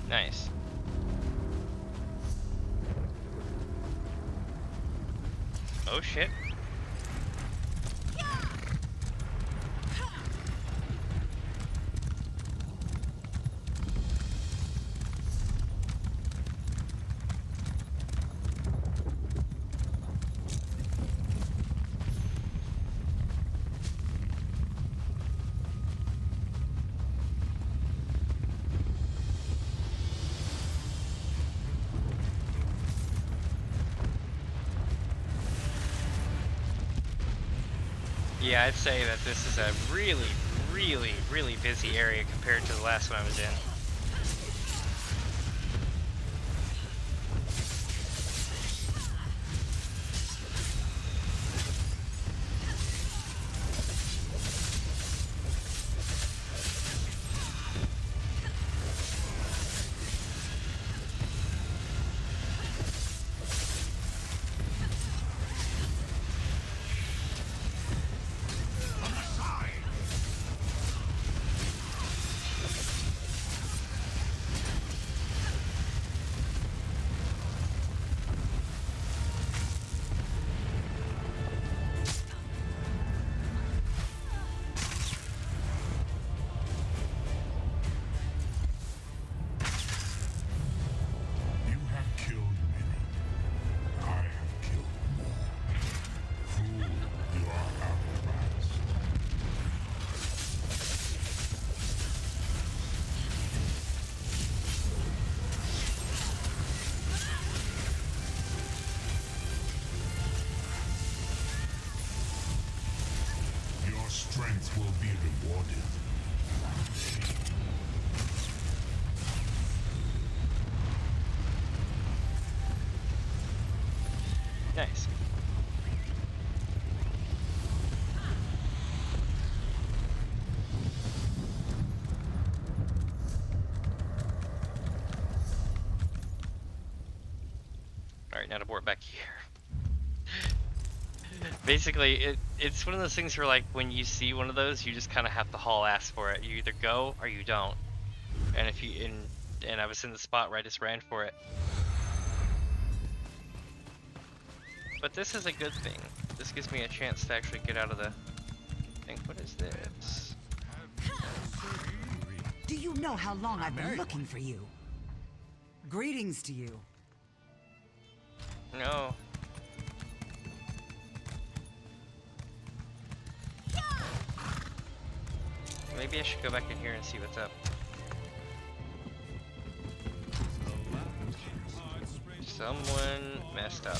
Nice. Oh shit. Yeah, I'd say that this is a really busy area compared to the last one I was in. Strength will be rewarded. Nice. Alright, now to board back here. Basically, it's one of those things where, like, when you see one of those, you just kind of have to haul ass for it. You either go or you don't. And if you and I was in the spot where I just ran for it. But this is a good thing. This gives me a chance to actually get out of the thing. What is this? Do you know how long I've been looking for you? Greetings to you. No. Maybe I should go back in here and see what's up. Someone messed up.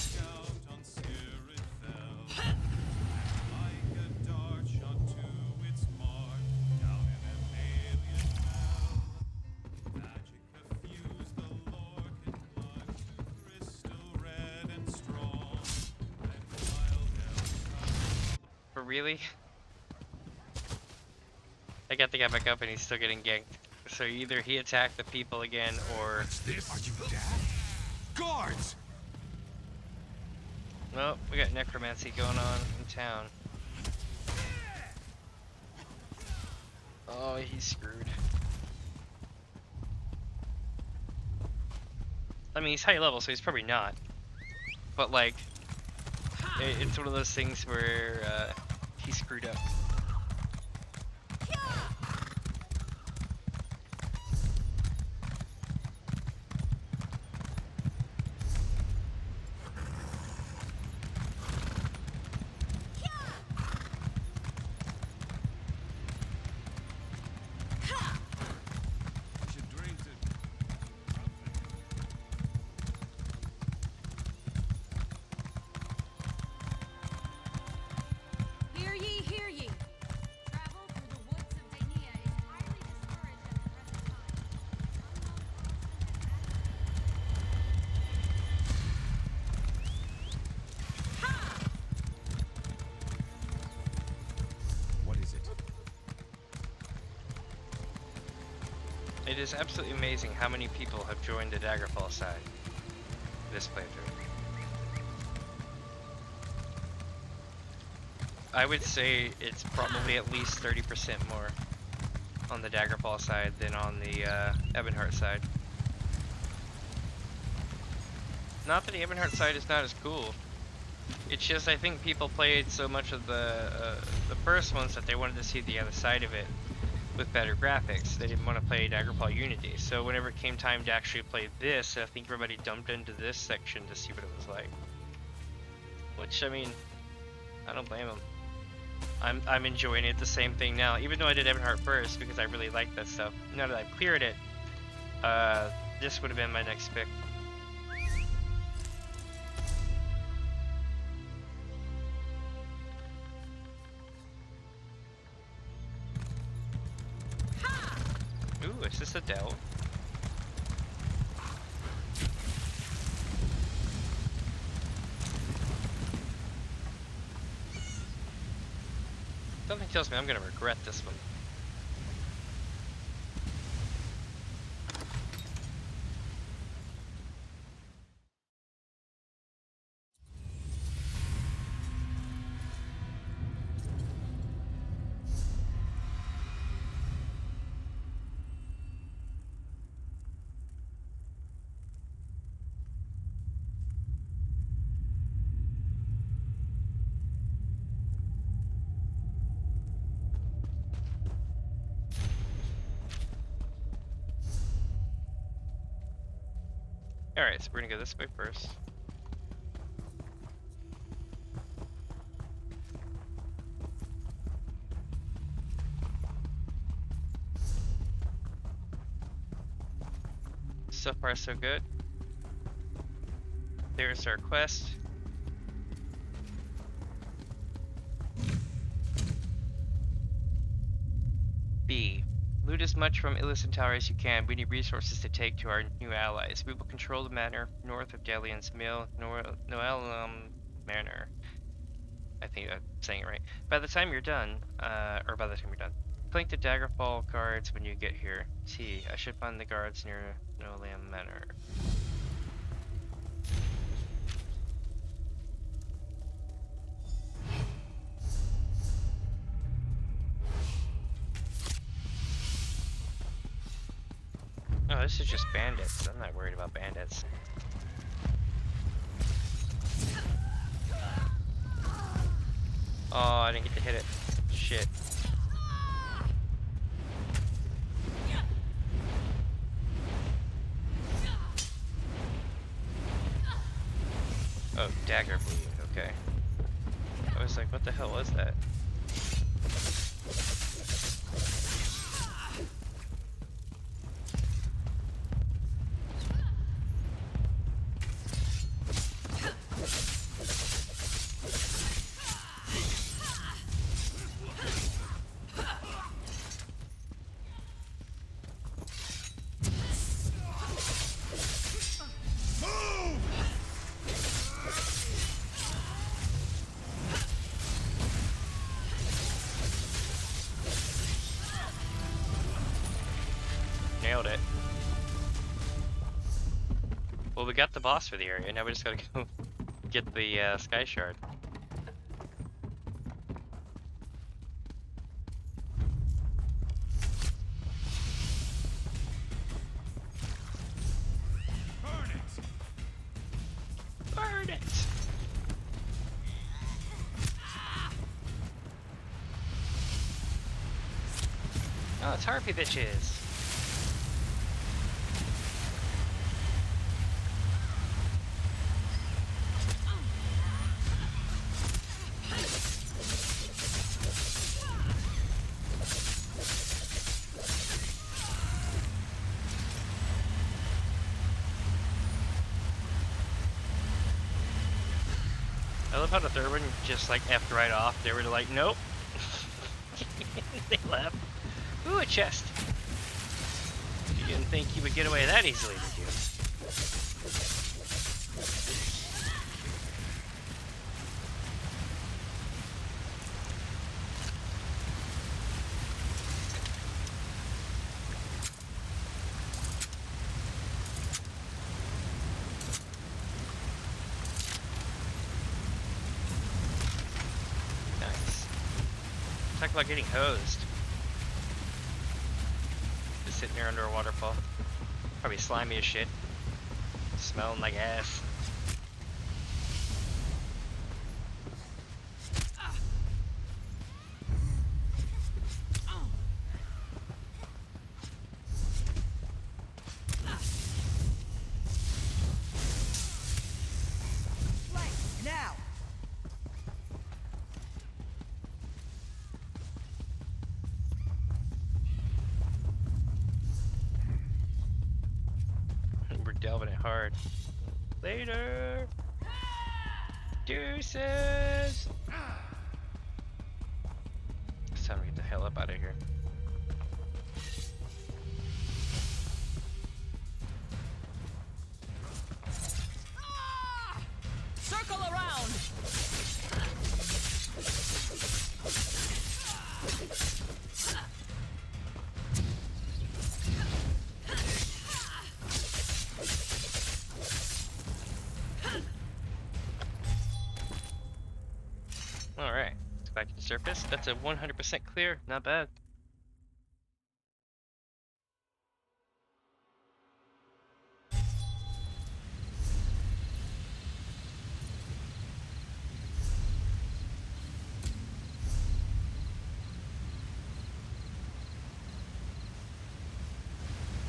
For really? I got the guy back up and he's still getting ganked. So either he attacked the people again or... What's this? Are you dead? Guards! Well, we got necromancy going on in town. Oh, he's screwed. I mean, he's high level, so he's probably not. But like, it's one of those things where he screwed up. It is absolutely amazing how many people have joined the Daggerfall side this playthrough. I would say it's probably at least 30% more on the Daggerfall side than on the Ebonheart side. Not that the Ebonheart side is not as cool. It's just I think people played so much of the first ones that they wanted to see the other side of it with better graphics. They didn't want to play Daggerfall Unity. So whenever it came time to actually play this, I think everybody dumped into this section to see what it was like. Which, I mean, I don't blame them. I'm enjoying it the same thing now, even though I did Ebonheart first because I really like that stuff. Now that I've cleared it, this would have been my next pick. Ooh, is this a delve? Something tells me I'm gonna regret this one. Alright, so we're gonna go this way first. So far so good. There's our quest. B. Loot as much from Illicit Tower as you can. We need resources to take to our new allies. We will control the manor north of Dalian's Mill, Noel Manor. I think I'm saying it right. By the time you're done, flank the Daggerfall guards when you get here. T. I should find the guards near Noel Manor. Oh, this is just bandits. I'm not worried about bandits. Oh, I didn't get to hit it. Shit. Oh, dagger bleed. Okay. I was like, what the hell was that? Nailed it. Well, we got the boss for the area. Now we just gotta go get the Sky Shard. Burn it! Oh, it's harpy bitches. I love how the third one just like effed right off. They were like, nope. They left. Ooh, a chest. You didn't think you would get away that easily, did you? Talk about getting hosed. Just sitting there under a waterfall. Probably slimy as shit. Smelling like ass. delving it hard. Later! Deuces! It's time to get the hell up out of here. Circle around! Alright, let's go back to the surface. That's a 100% clear, not bad.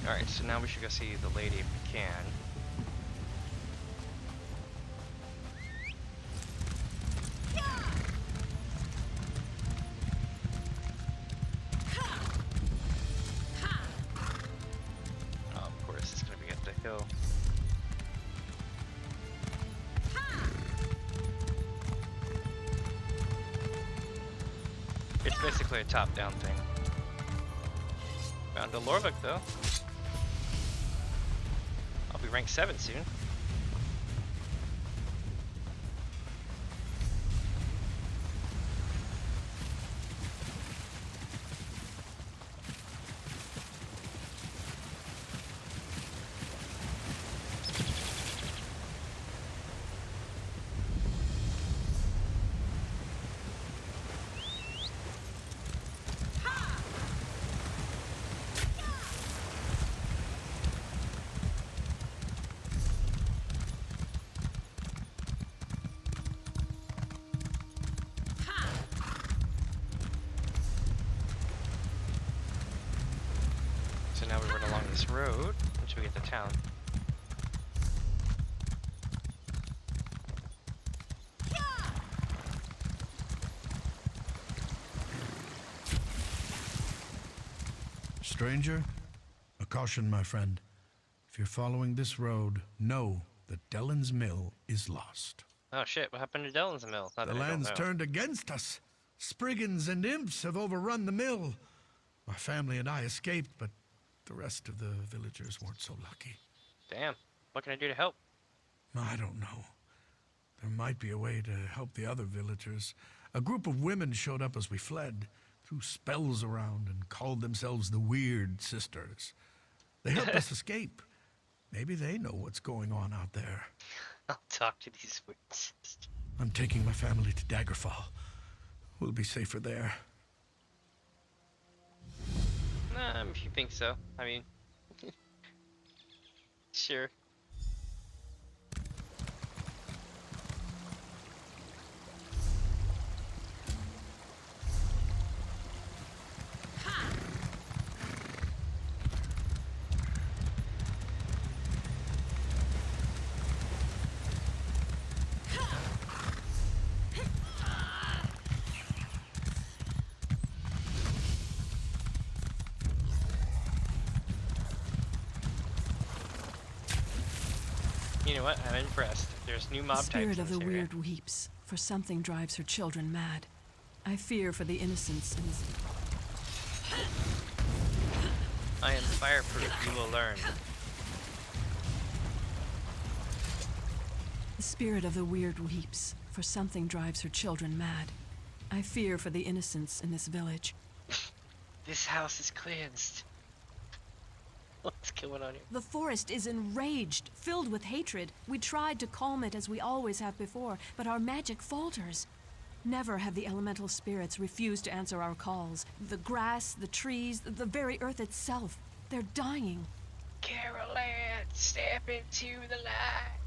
Alright, so now we should go see the lady if we can. Oh, of course, it's gonna be up the hill. It's basically a top-down thing. Found a Lorvik though. I'll be ranked 7 soon. So now we run along this road until we get to town. Stranger, a caution, my friend. If you're following this road, know that Dellen's Mill is lost. Oh shit, what happened to Dellen's Mill? Not The that I don't land's know. turned against us. Spriggans and imps have overrun the mill. My family and I escaped, but the rest of the villagers weren't so lucky. Damn, what can I do to help? I don't know. There might be a way to help the other villagers. A group of women showed up as we fled, threw spells around, and called themselves the Weird Sisters. They helped us escape. Maybe they know what's going on out there. I'll talk to these weird sisters. I'm taking my family to Daggerfall. We'll be safer there. Nah, if you think so. I mean, sure. You know what? I'm impressed. There's new mob The types spirit in of this the area. weird weeps, for something drives her children mad. I fear for the innocents and I am fireproof, you will learn. the spirit of the weird weeps, for something drives her children mad. I fear for the innocents in this village. This house is cleansed. What's going on here? The forest is enraged, filled with hatred. We tried to calm it as we always have before, but our magic falters. Never have the elemental spirits refused to answer our calls. The grass, the trees, the very earth itself. They're dying. Carol Ann, step into the light.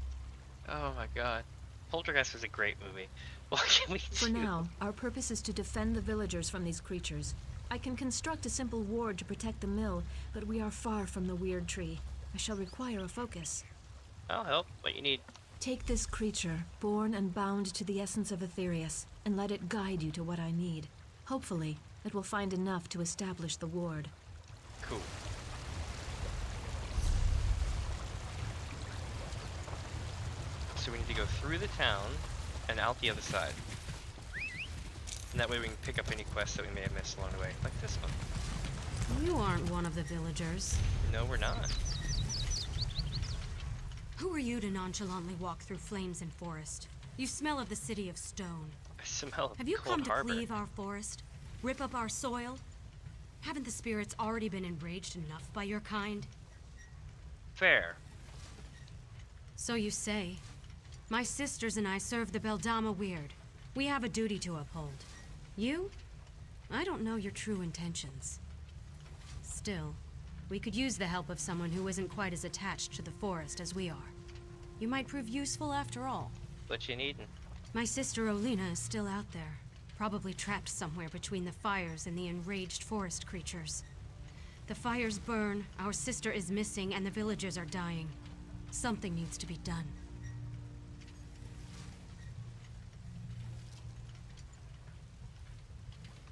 Oh my god. Poltergeist was a great movie. What can we do? For now, our purpose is to defend the villagers from these creatures. I can construct a simple ward to protect the mill, but we are far from the weird tree. I shall require a focus. I'll help. What you need? Take this creature, born and bound to the essence of Aetherius, and let it guide you to what I need. Hopefully, it will find enough to establish the ward. Cool. So we need to go through the town and out the other side. And that way we can pick up any quests that we may have missed along the way, like this one. You aren't one of the villagers. No, we're not. Who are you to nonchalantly walk through flames and forest? You smell of the city of stone. I smell Have you cold come to harbor. cleave our forest? Rip up our soil? Haven't the spirits already been enraged enough by your kind? Fair. So you say. My sisters and I serve the Beldama Weird. We have a duty to uphold. You? I don't know your true intentions. Still, we could use the help of someone who isn't quite as attached to the forest as we are. You might prove useful after all. What you needin'? My sister Olina is still out there, probably trapped somewhere between the fires and the enraged forest creatures. The fires burn, our sister is missing, and the villagers are dying. Something needs to be done.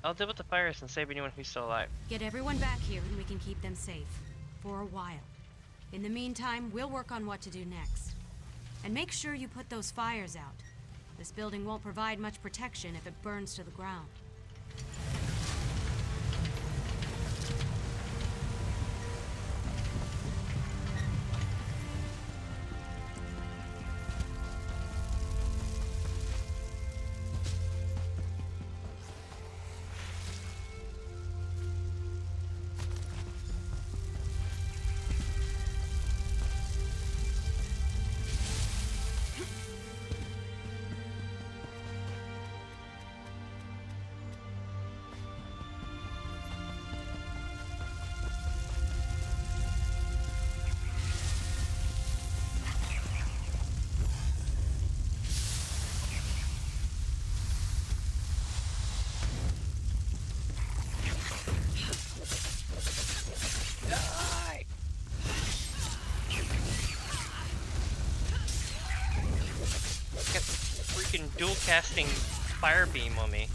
I'll deal with the fires and save anyone who's still alive. Get everyone back here and we can keep them safe. For a while. In the meantime, we'll work on what to do next. And make sure you put those fires out. This building won't provide much protection if it burns to the ground. Dual casting fire beam on me.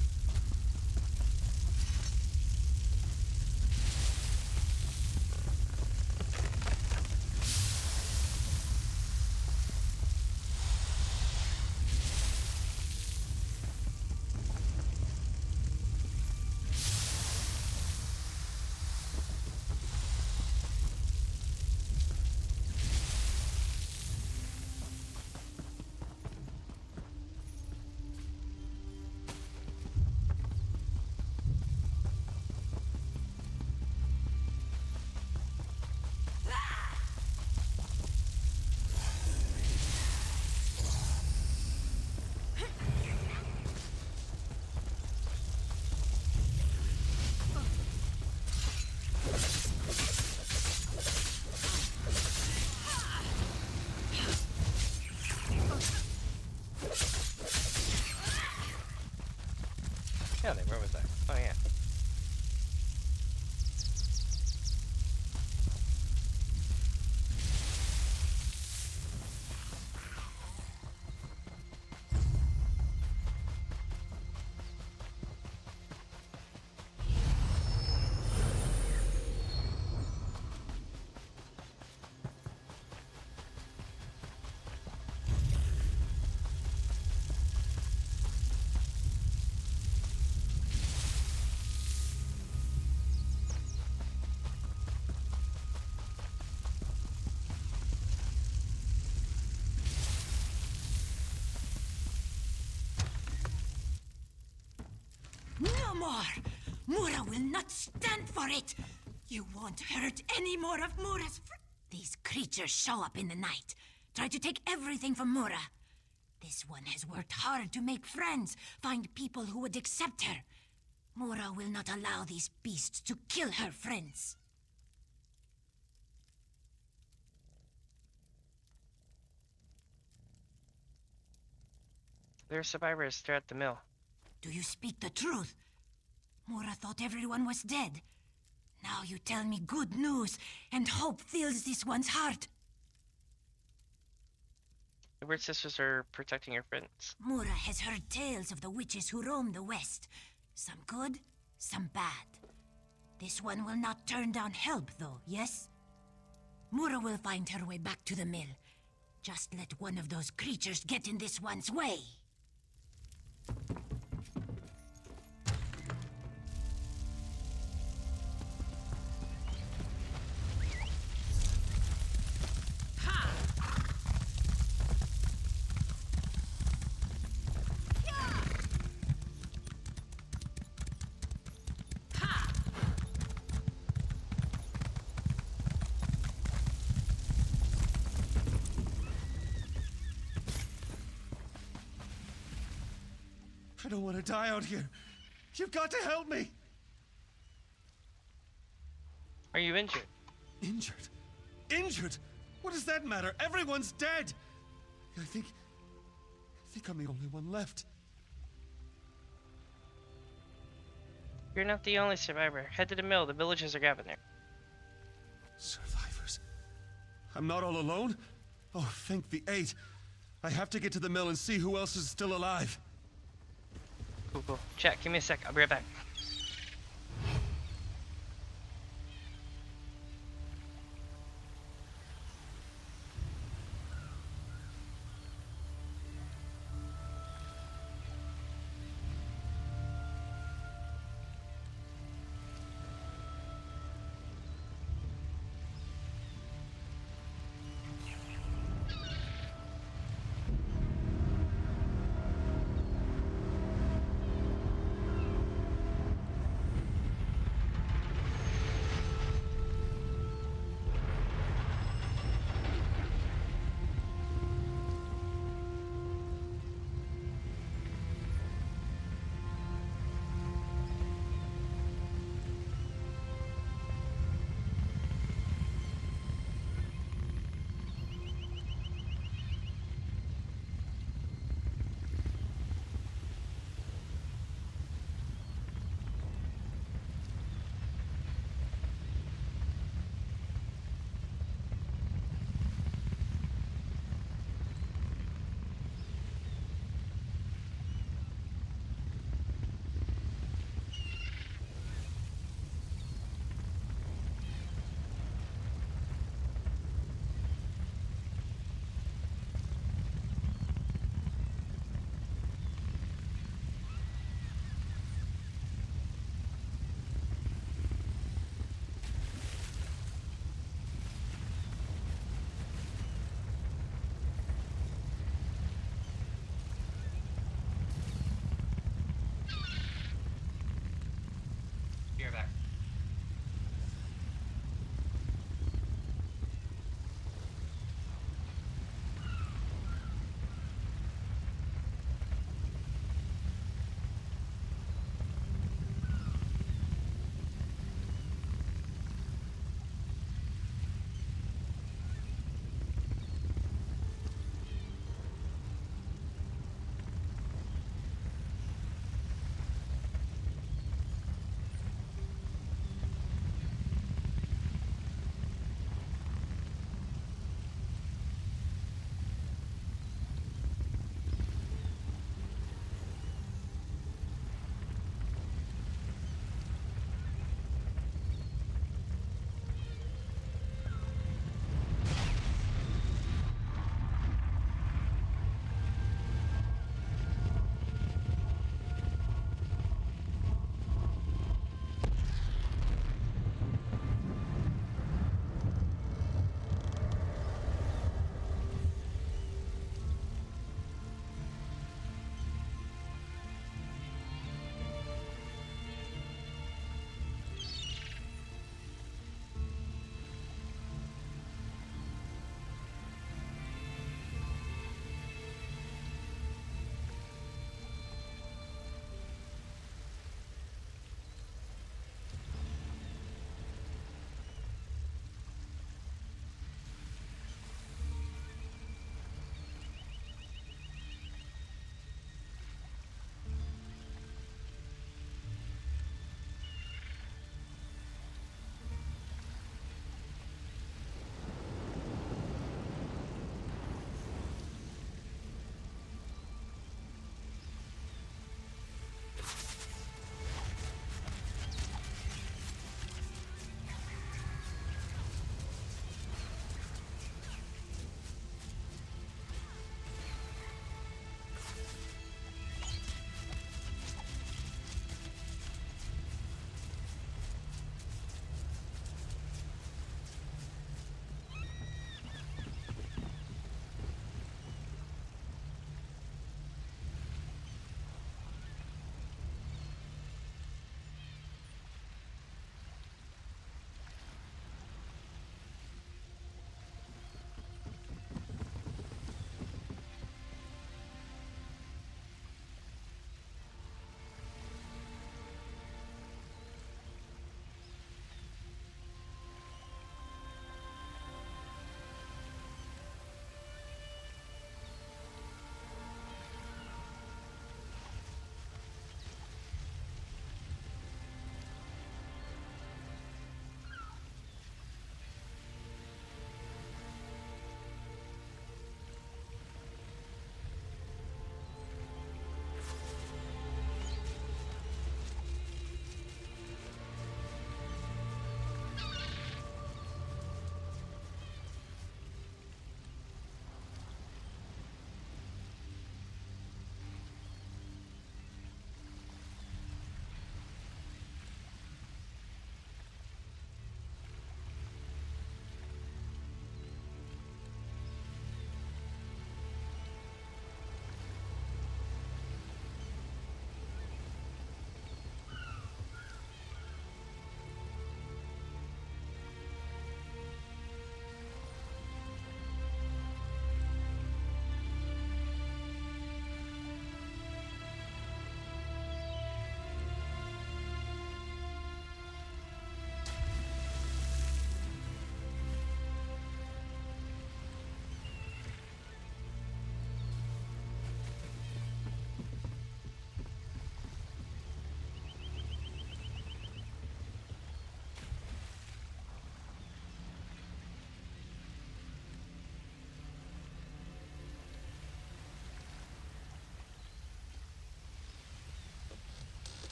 Yeah, where was that? Oh yeah. No more! Mura will not stand for it! You won't hurt any more of Mura's These creatures show up in the night, try to take everything from Mura. This one has worked hard to make friends, find people who would accept her. Mura will not allow these beasts to kill her friends. There are survivors. They're at the mill. Do you speak the truth? Mura thought everyone was dead. Now you tell me good news, and hope fills this one's heart. The Weird Sisters are protecting your friends. Mura has heard tales of the witches who roam the west. Some good, some bad. This one will not turn down help, though, yes? Mura will find her way back to the mill. Just let one of those creatures get in this one's way. I don't want to die out here. You've got to help me. Are you injured? Injured? Injured? What does that matter? Everyone's dead. I think I'm the only one left. You're not the only survivor. Head to the mill. The villagers are gathered there. Survivors? I'm not all alone? Oh, thank the 8. I have to get to the mill and see who else is still alive. Cool. Chat, give me a sec. I'll be right back.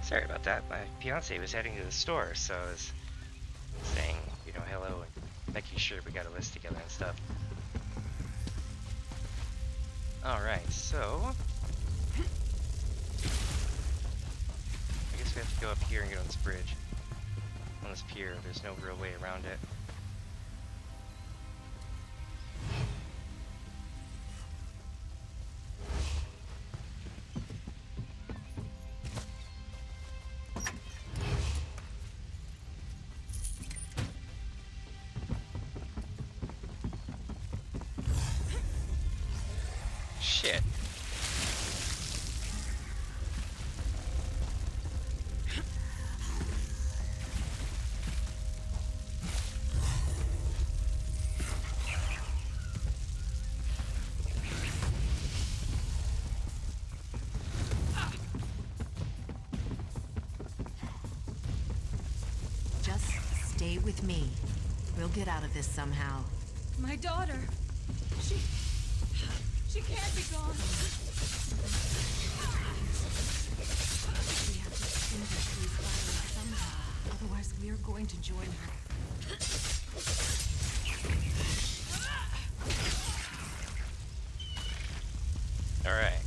Sorry about that. My fiance was heading to the store, so I was saying, you know, hello and making sure we got a list together and stuff. Alright, so I guess we have to go up here and get on this bridge. On this pier, there's no real way around it. Shit. Just stay with me. We'll get out of this somehow. My daughter. She can't be gone. We have to extinguish these fires somehow. Otherwise, we're going to join her. Alright.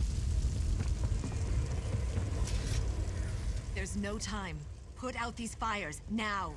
There's no time. Put out these fires, now.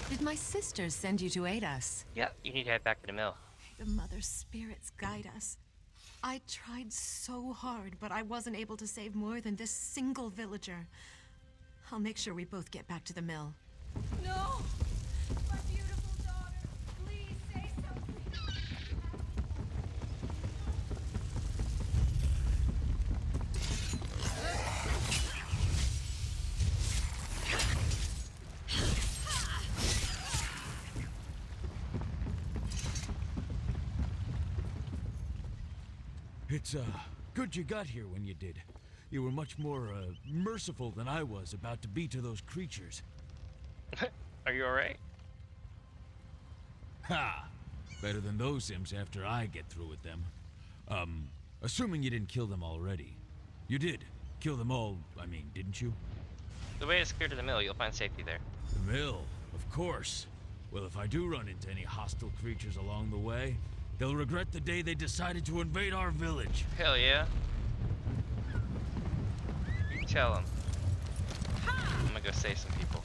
Did my sisters send you to aid us? Yep, you need to head back to the mill. The mother spirits guide us. I tried so hard, but I wasn't able to save more than this single villager. I'll make sure we both get back to the mill. No! My beautiful daughter! Please say something! It's, good you got here when you did. You were much more, merciful than I was about to be to those creatures. Are you alright? Ha! Better than those Sims after I get through with them. Assuming you didn't kill them already. You did. Kill them all, I mean, didn't you? The way is clear to the mill. You'll find safety there. The mill, of course. Well, if I do run into any hostile creatures along the way, they'll regret the day they decided to invade our village. Hell yeah. You tell them. I'm gonna go save some people.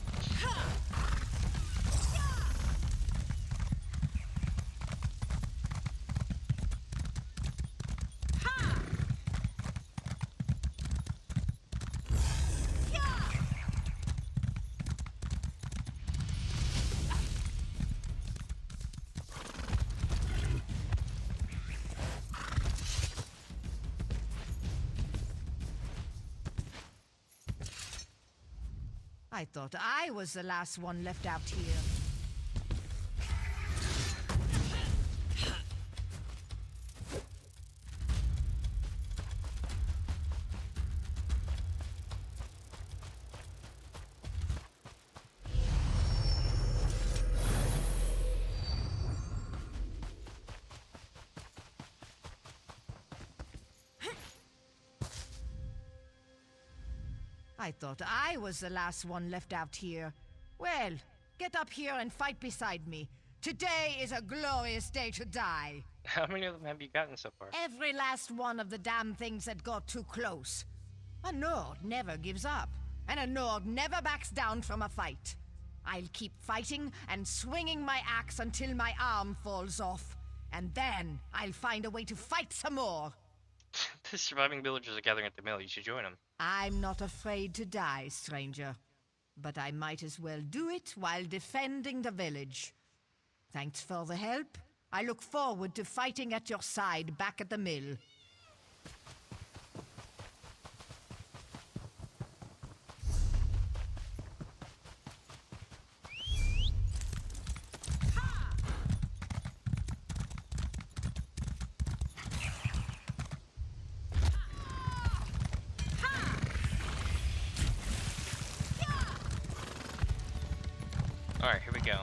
I thought I was the last one left out here. I thought I was the last one left out here. Well, get up here and fight beside me. Today is a glorious day to die. How many of them have you gotten so far? Every last one of the damn things that got too close. A Nord never gives up, and a Nord never backs down from a fight. I'll keep fighting and swinging my axe until my arm falls off. And then I'll find a way to fight some more. The surviving villagers are gathering at the mill. You should join them. I'm not afraid to die, stranger. but I might as well do it while defending the village. Thanks for the help. I look forward to fighting at your side back at the mill. Alright, here we go.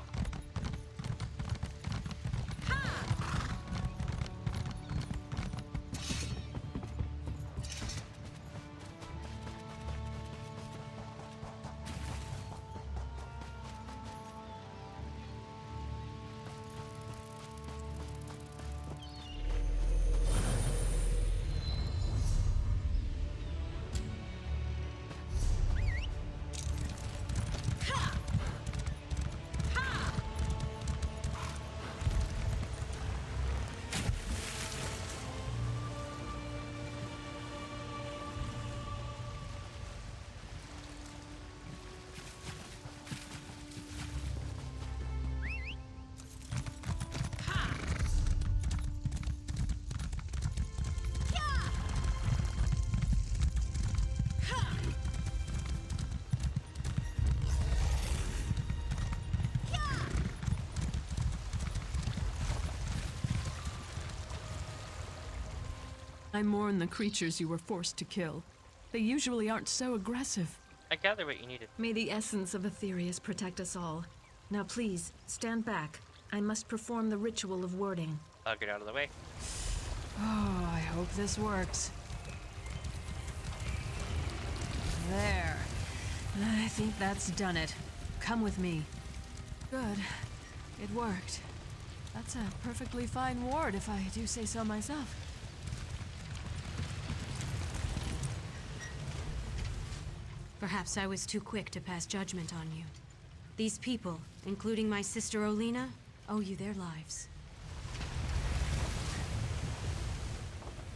I mourn the creatures you were forced to kill. They usually aren't so aggressive. I gather what you needed. May the essence of Aetherius protect us all. Now please, stand back. I must perform the ritual of wording. I'll get out of the way. Oh, I hope this works. There. I think that's done it. Come with me. Good. It worked. That's a perfectly fine ward, if I do say so myself. Perhaps I was too quick to pass judgment on you. These people, including my sister Olina, owe you their lives.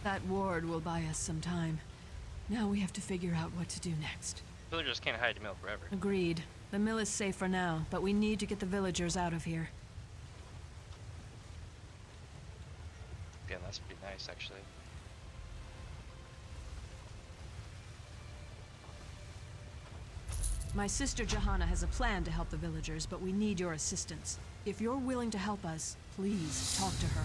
That ward will buy us some time. Now we have to figure out what to do next. Villagers can't hide the mill forever. Agreed. The mill is safe for now, but we need to get the villagers out of here. Yeah, that's pretty nice, actually. My sister Johanna has a plan to help the villagers, but we need your assistance. If you're willing to help us, please talk to her.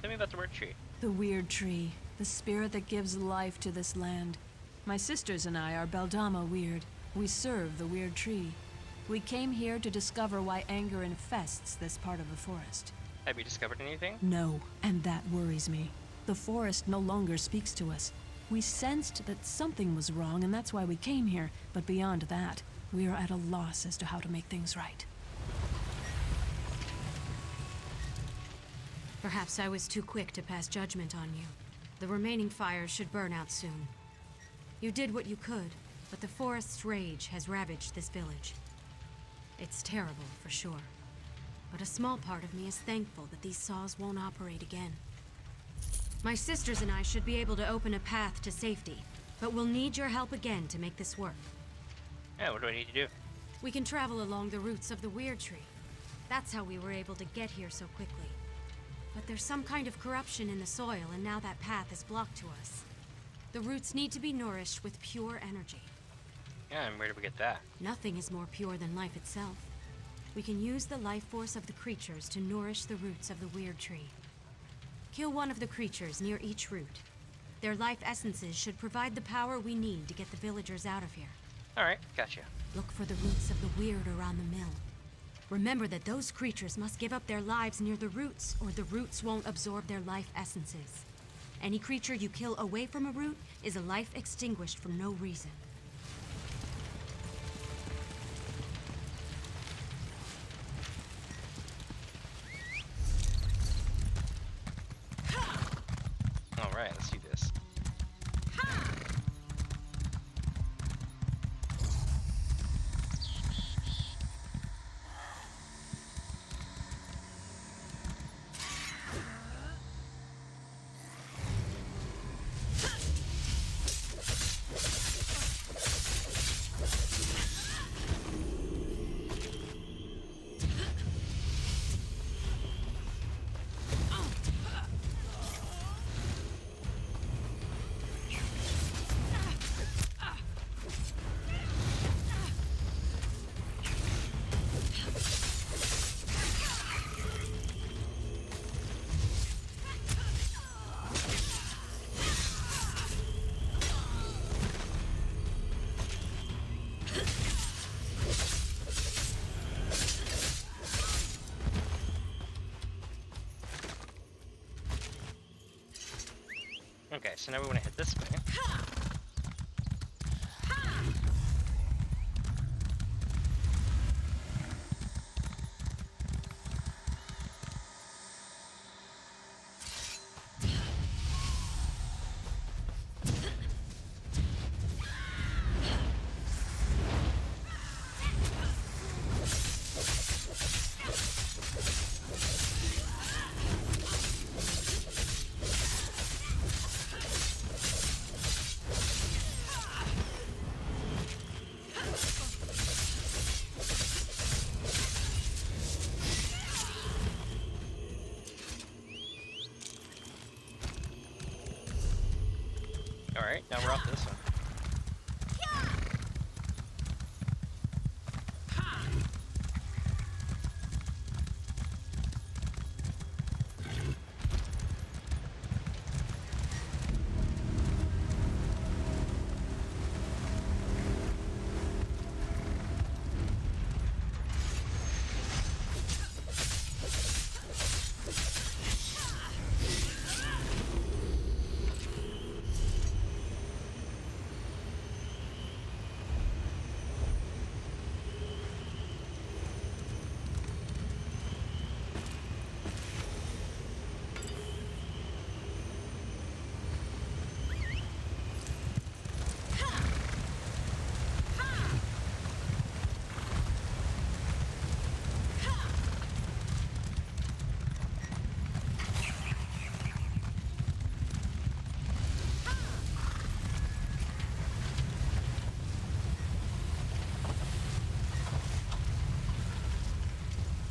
Tell me about the word tree. The weird tree, the spirit that gives life to this land. My sisters and I are Beldama Weird. We serve the weird tree. We came here to discover why anger infests this part of the forest. Have you discovered anything? No, and that worries me. The forest no longer speaks to us. We sensed that something was wrong, and that's why we came here. But beyond that, we are at a loss as to how to make things right. Perhaps I was too quick to pass judgment on you. The remaining fires should burn out soon. You did what you could, but the forest's rage has ravaged this village. It's terrible, for sure. But a small part of me is thankful that these saws won't operate again. My sisters and I should be able to open a path to safety, but we'll need your help again to make this work. Yeah, what do I need to do? We can travel along the roots of the weird tree. That's how we were able to get here so quickly. But there's some kind of corruption in the soil, and now that path is blocked to us. The roots need to be nourished with pure energy. Yeah, and where do we get that? Nothing is more pure than life itself. We can use the life force of the creatures to nourish the roots of the weird tree. Kill one of the creatures near each root. Their life essences should provide the power we need to get the villagers out of here. Alright, gotcha. Look for the roots of the weird around the mill. Remember that those creatures must give up their lives near the roots, or the roots won't absorb their life essences. Any creature you kill away from a root is a life extinguished for no reason. Alright, let's do this. Okay, so now we want to head this way. Alright, now we're off this one.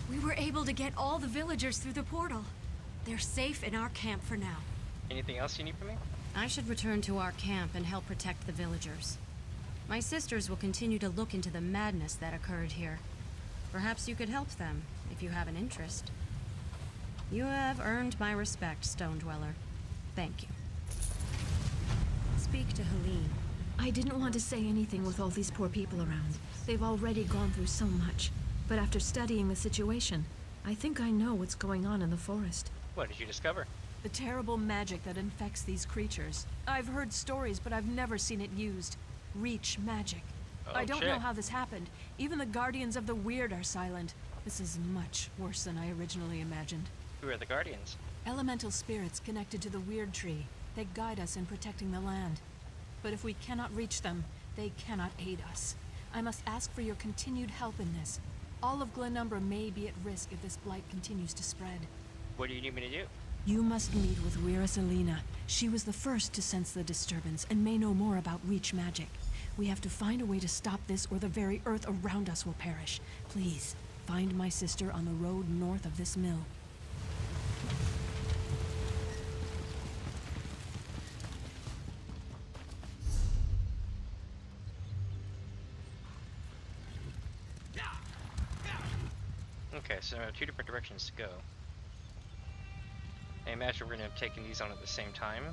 We were able to get all the villagers through the portal. They're safe in our camp for now. Anything else you need from me? I should return to our camp and help protect the villagers. My sisters will continue to look into the madness that occurred here. Perhaps you could help them, if you have an interest. You have earned my respect, Stone Dweller. Thank you. Speak to Helene. I didn't want to say anything with all these poor people around. They've already gone through so much. But after studying the situation, I think I know what's going on in the forest. What did you discover? The terrible magic that infects these creatures. I've heard stories, but I've never seen it used. Reach magic. Oh, I don't shit. know how this happened. Even the Guardians of the Weird are silent. This is much worse than I originally imagined. Who are the Guardians? Elemental spirits connected to the Weird Tree. They guide us in protecting the land. But if we cannot reach them, they cannot aid us. I must ask for your continued help in this. All of Glenumbra may be at risk if this blight continues to spread. What do you need me to do? You must meet with Wira Selena. She was the first to sense the disturbance and may know more about Reach magic. We have to find a way to stop this or the very earth around us will perish. Please, find my sister on the road north of this mill. Okay, so there are two different directions to go. I imagine we're going to have taken these on at the same time.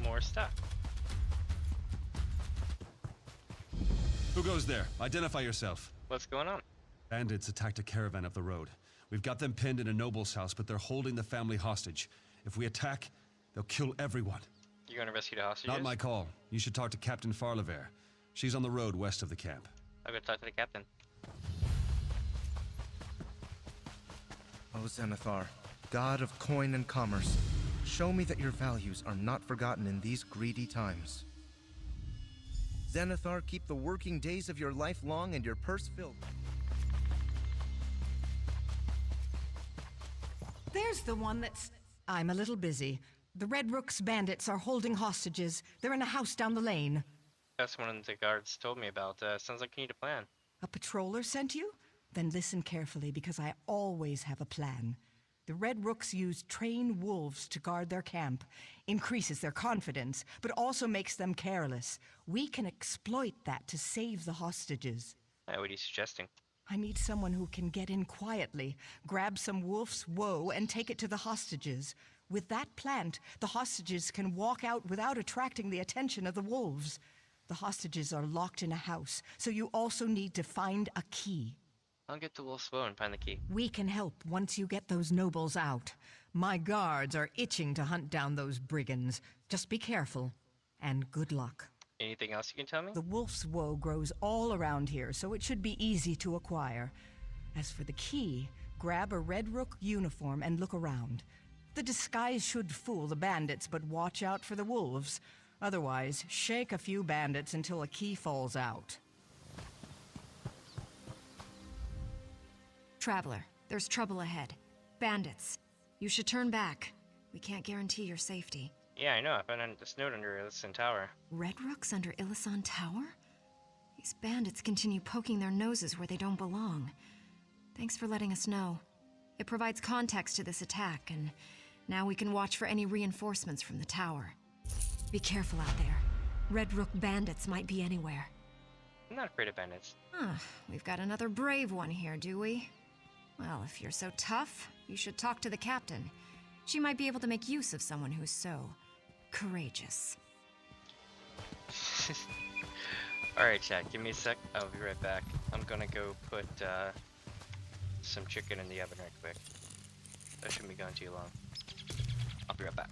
More stuff. Who goes there? Identify yourself. What's going on? Bandits attacked a caravan up the road. We've got them pinned in a noble's house, but they're holding the family hostage. If we attack, they'll kill everyone. You're going to rescue the hostages? Not my call. You should talk to Captain Farlever. She's on the road west of the camp. I'll go talk to the captain. O Zenithar, god of coin and commerce, show me that your values are not forgotten in these greedy times. Zenithar, keep the working days of your life long and your purse filled. There's the one that's... I'm a little busy. The Red Rook's bandits are holding hostages. They're in a house down the lane. That's one of the guards told me about. Sounds like you need a plan. A patroller sent you? Then listen carefully, because I always have a plan. The Red Rooks use trained wolves to guard their camp. Increases their confidence, but also makes them careless. We can exploit that to save the hostages. What are you suggesting? I need someone who can get in quietly, grab some wolf's woe, and take it to the hostages. With that plant, the hostages can walk out without attracting the attention of the wolves. The hostages are locked in a house, so you also need to find a key. I'll get to wolf's woe and find the key. We can help once you get those nobles out. My guards are itching to hunt down those brigands. Just be careful, and good luck. Anything else you can tell me? The wolf's woe grows all around here, so it should be easy to acquire. As for the key, grab a Red Rook uniform and look around. The disguise should fool the bandits, but watch out for the wolves. Otherwise, shake a few bandits until a key falls out. Traveler, there's trouble ahead. Bandits. You should turn back. We can't guarantee your safety. Yeah, I know. I found this note under Elysian Tower. Red Rooks under Elysian Tower? These bandits continue poking their noses where they don't belong. Thanks for letting us know. It provides context to this attack, and now we can watch for any reinforcements from the tower. Be careful out there. Red Rook bandits might be anywhere. I'm not afraid of bandits. We've got another brave one here, do we? Well, if you're so tough, you should talk to the captain. She might be able to make use of someone who's so courageous. Alright, chat, give me a sec. I'll be right back. I'm gonna go put some chicken in the oven right quick. That shouldn't be gone too long. I'll be right back.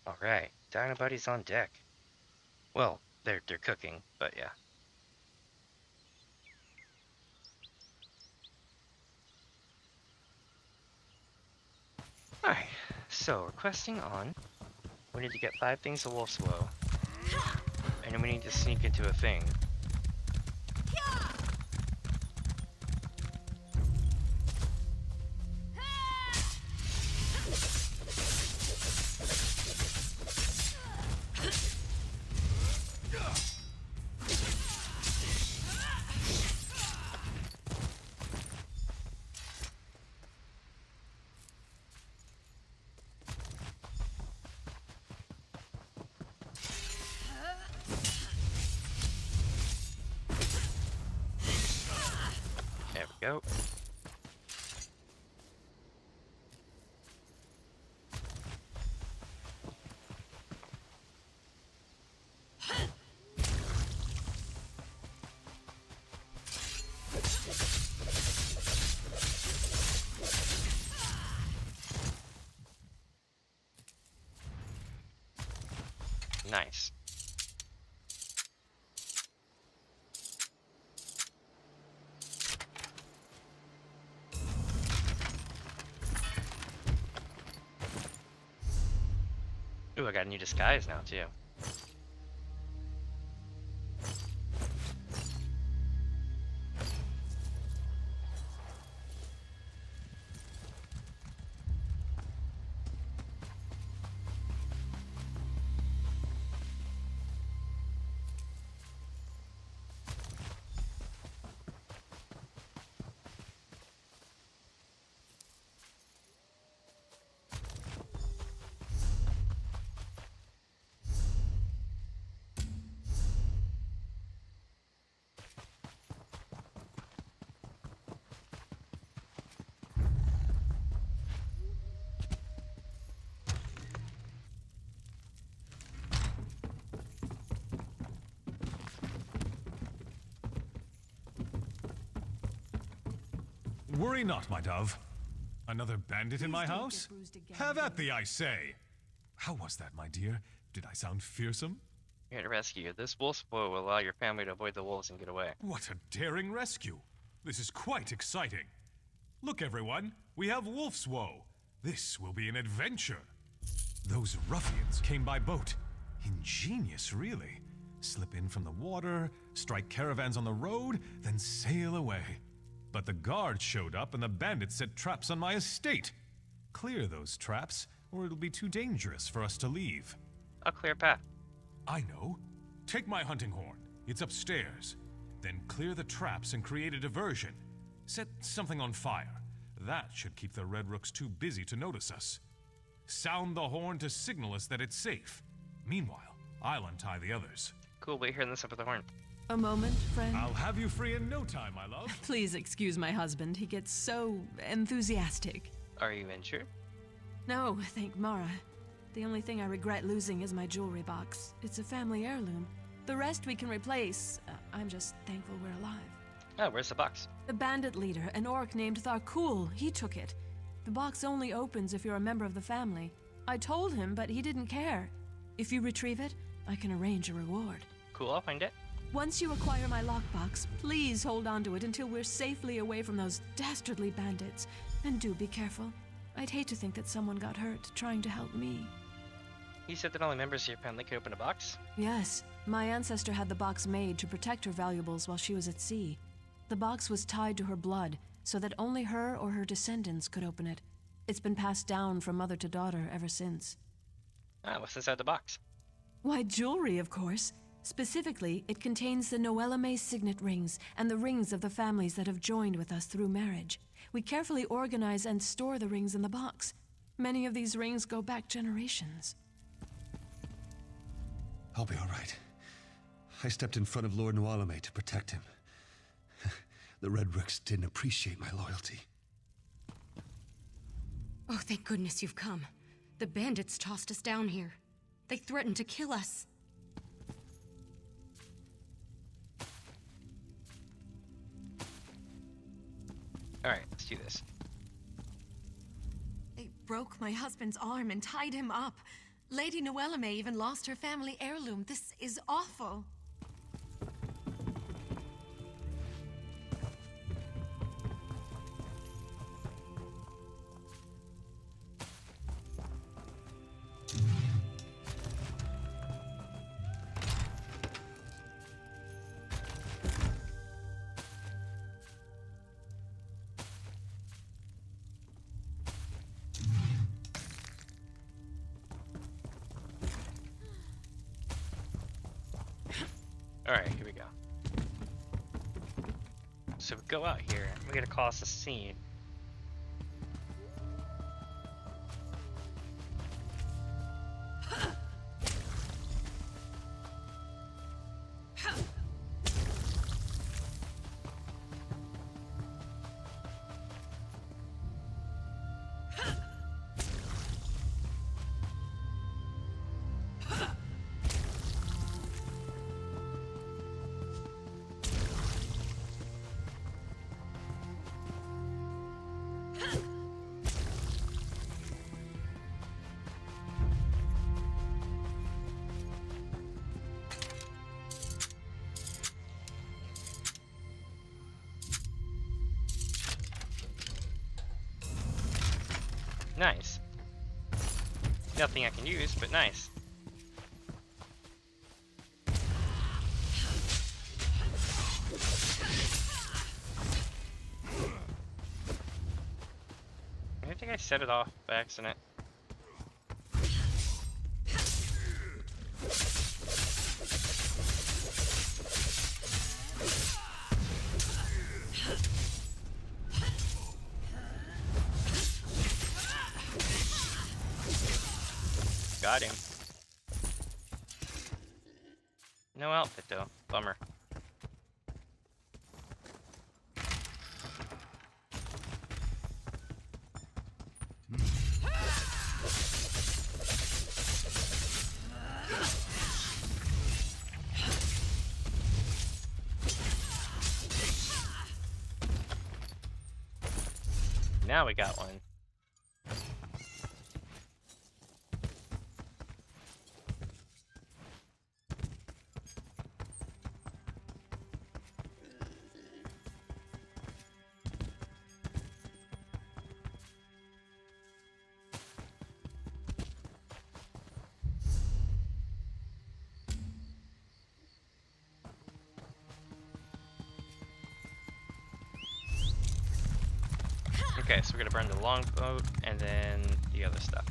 Alright, Dino Buddy's on deck. Well, they're cooking, but yeah. Alright, so requesting on. We need to get 5 things of Wolf's Woe. And then we need to sneak into a thing. There we go. Nice. Ooh, I got a new disguise now, too. Worry not, my dove. Another bandit in my house? Have at thee, I say! How was that, my dear? Did I sound fearsome? Here to rescue you. This wolf's woe will allow your family to avoid the wolves and get away. What a daring rescue! This is quite exciting. Look, everyone, we have wolf's woe. This will be an adventure. Those ruffians came by boat. Ingenious, really. Slip in from the water, strike caravans on the road, then sail away. But the guards showed up and the bandits set traps on my estate. Clear those traps, or it'll be too dangerous for us to leave. I'll clear a path. I know. Take my hunting horn. It's upstairs. Then clear the traps and create a diversion. Set something on fire. That should keep the Red Rooks too busy to notice us. Sound the horn to signal us that it's safe. Meanwhile, I'll untie the others. Cool, wait here and listen for the horn. A moment, friend. I'll have you free in no time, my love. Please excuse my husband. He gets so enthusiastic. Are you injured? No, thank Mara. The only thing I regret losing is my jewelry box. It's a family heirloom. The rest we can replace. I'm just thankful we're alive. Oh, where's the box? The bandit leader, an orc named Tharkul, he took it. The box only opens if you're a member of the family. I told him, but he didn't care. If you retrieve it, I can arrange a reward. Cool, I'll find it. Once you acquire my lockbox, please hold on to it until we're safely away from those dastardly bandits. And do be careful. I'd hate to think that someone got hurt trying to help me. You said that only members of your family could open a box? Yes. My ancestor had the box made to protect her valuables while she was at sea. The box was tied to her blood, so that only her or her descendants could open it. It's been passed down from mother to daughter ever since. Ah, what's inside the box? Why, jewelry, of course. Specifically, it contains the Noelame signet rings and the rings of the families that have joined with us through marriage. We carefully organize and store the rings in the box. Many of these rings go back generations. I'll be all right. I stepped in front of Lord Noelame to protect him. The Red Rooks didn't appreciate my loyalty. Oh, thank goodness you've come. The bandits tossed us down here. They threatened to kill us. Alright, let's do this. They broke my husband's arm and tied him up. Lady Noellame even lost her family heirloom. This is awful. Alright, here we go. So we go out here, we gotta cause a scene. Nice. Nothing I can use, but nice. I think I set it off by accident. Got him. No outfit though. Bummer. Now we got one. Okay, so we're gonna burn the longboat and then the other stuff.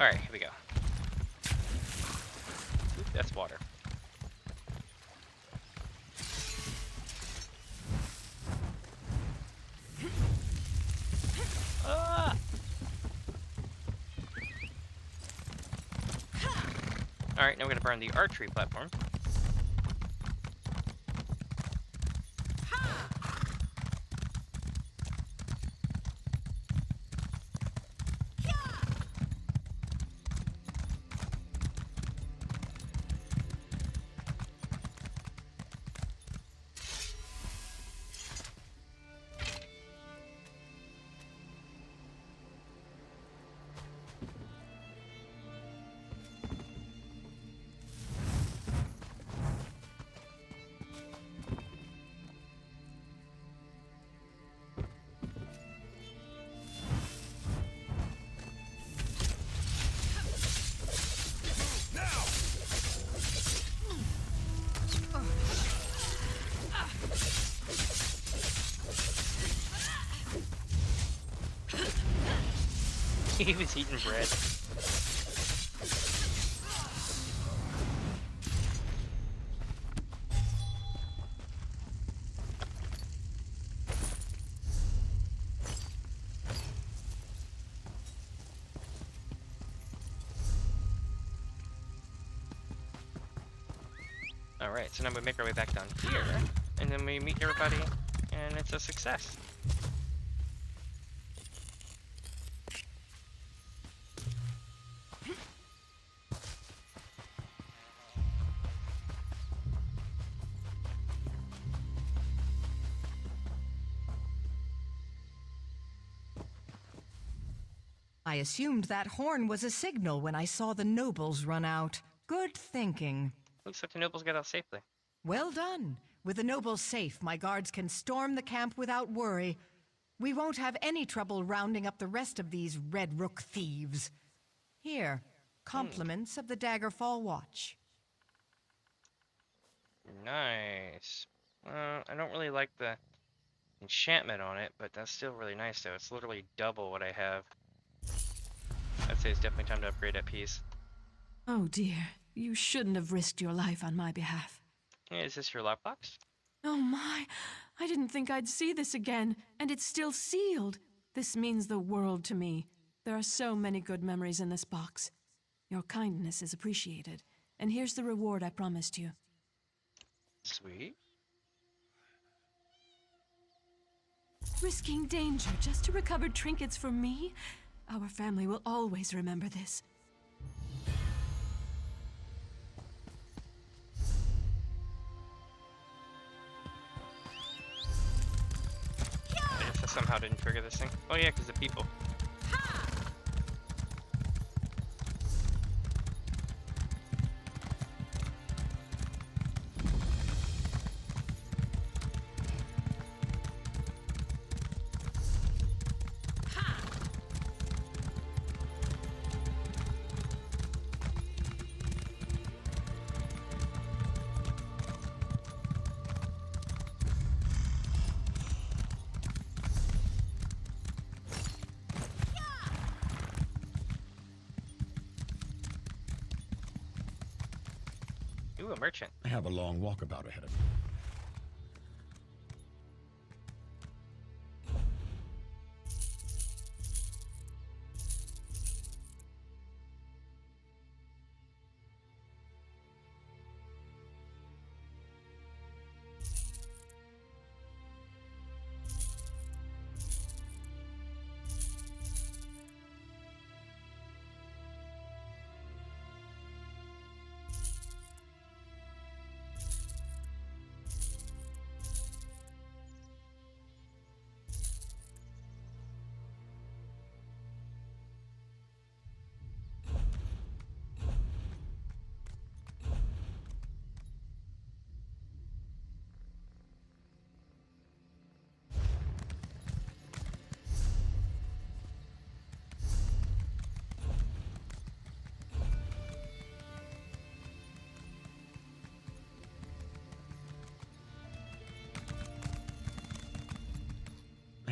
Alright, here we go. Oop, that's water. Ah! Alright, now we're gonna burn the archery platform. He was eating bread. Alright, so now we make our way back down here, and then we meet everybody, and it's a success. I assumed that horn was a signal when I saw the nobles run out. Good thinking. Looks like the nobles got out safely. Well done. With the nobles safe, my guards can storm the camp without worry. We won't have any trouble rounding up the rest of these Red Rook thieves. Here, compliments of the Daggerfall Watch. Nice. I don't really like the enchantment on it, but that's still really nice though. It's literally double what I have. I'd say it's definitely time to upgrade that piece. Oh dear, you shouldn't have risked your life on my behalf. Hey, is this your lockbox? Oh my, I didn't think I'd see this again, and it's still sealed. This means the world to me. There are so many good memories in this box. Your kindness is appreciated, and here's the reward I promised you. Sweet. Risking danger just to recover trinkets for me? Our family will always remember this. I guess I somehow didn't trigger this thing. Oh yeah, because the people. Ooh, a merchant. I have a long walkabout ahead of me.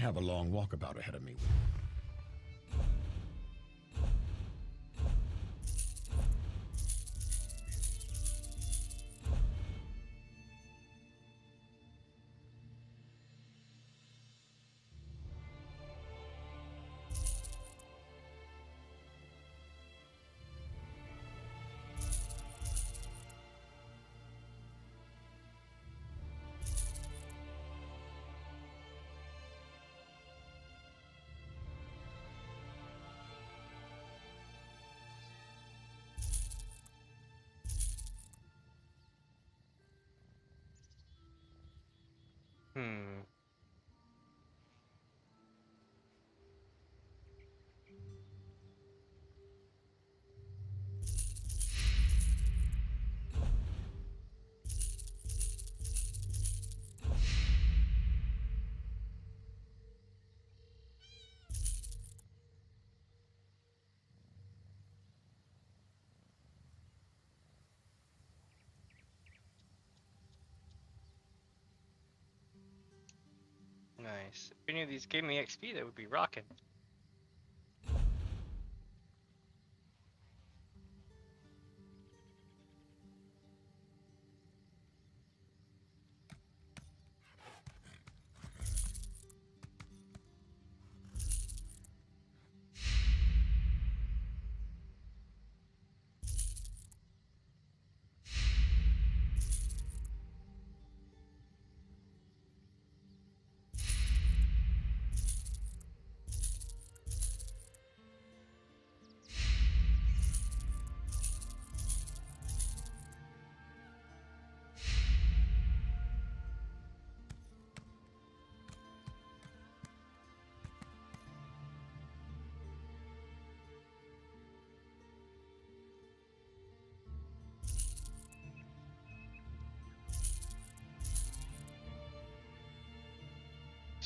I have a long walkabout ahead of me. Hmm. Nice. If any of these gave me XP, that would be rocking.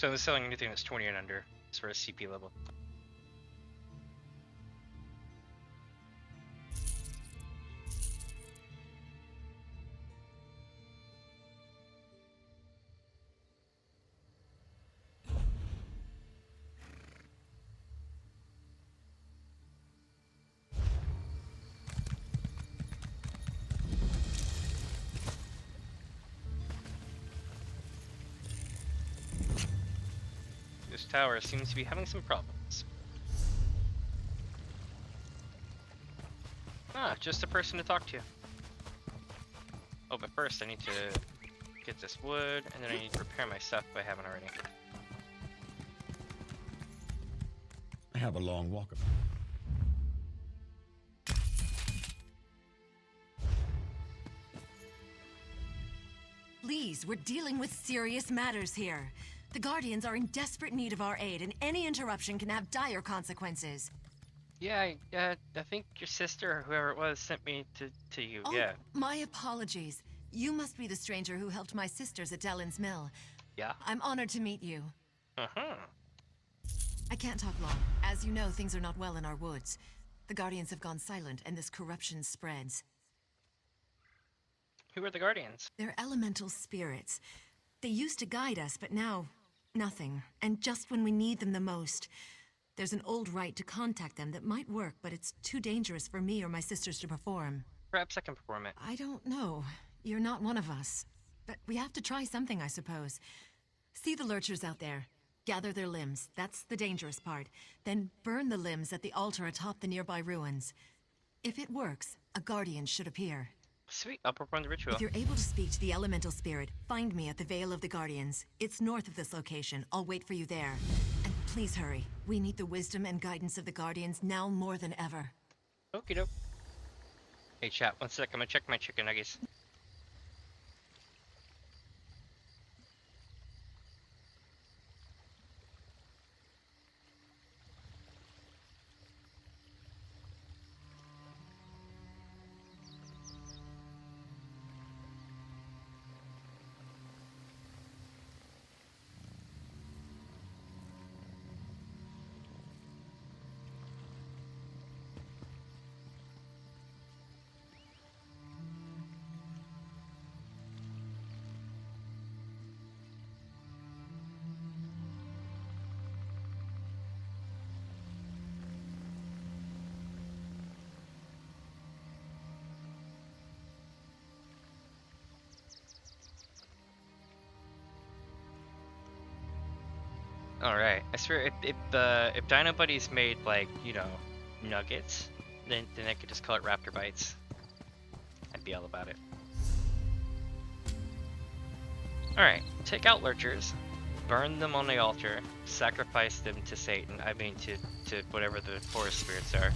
So I'm selling anything that's 20 and under as far as CP level. This tower seems to be having some problems. Ah, just a person to talk to. Oh, but first I need to get this wood, and then I need to repair my stuff if I haven't already. I have a long walk. Please, we're dealing with serious matters here. The Guardians are in desperate need of our aid, and any interruption can have dire consequences. Yeah, I think your sister or whoever it was sent me to you, Oh, yeah. my apologies. You must be the stranger who helped my sisters at Dellin's Mill. Yeah? I'm honored to meet you. Uh-huh. I can't talk long. As you know, things are not well in our woods. The Guardians have gone silent, and this corruption spreads. Who are the Guardians? They're elemental spirits. They used to guide us, but now, nothing. And just when we need them the most. There's an old rite to contact them that might work, but it's too dangerous for me or my sisters to perform. Perhaps I can perform it. I don't know. You're not one of us. But we have to try something, I suppose. See the lurchers out there. Gather their limbs. That's the dangerous part. Then burn the limbs at the altar atop the nearby ruins. If it works, a guardian should appear. Sweet, I'll perform the ritual. If you're able to speak to the elemental spirit, find me at the Vale of the Guardians. It's north of this location. I'll wait for you there. And please hurry. We need the wisdom and guidance of the Guardians now more than ever. Okie doke. Hey chat, one sec, I'm gonna check my chicken nuggets. Alright, I swear if Dino Buddies made, like, you know, nuggets, then I could just call it Raptor Bites. I'd be all about it. Alright, take out lurchers, burn them on the altar, sacrifice them to Satan, I mean to whatever the forest spirits are.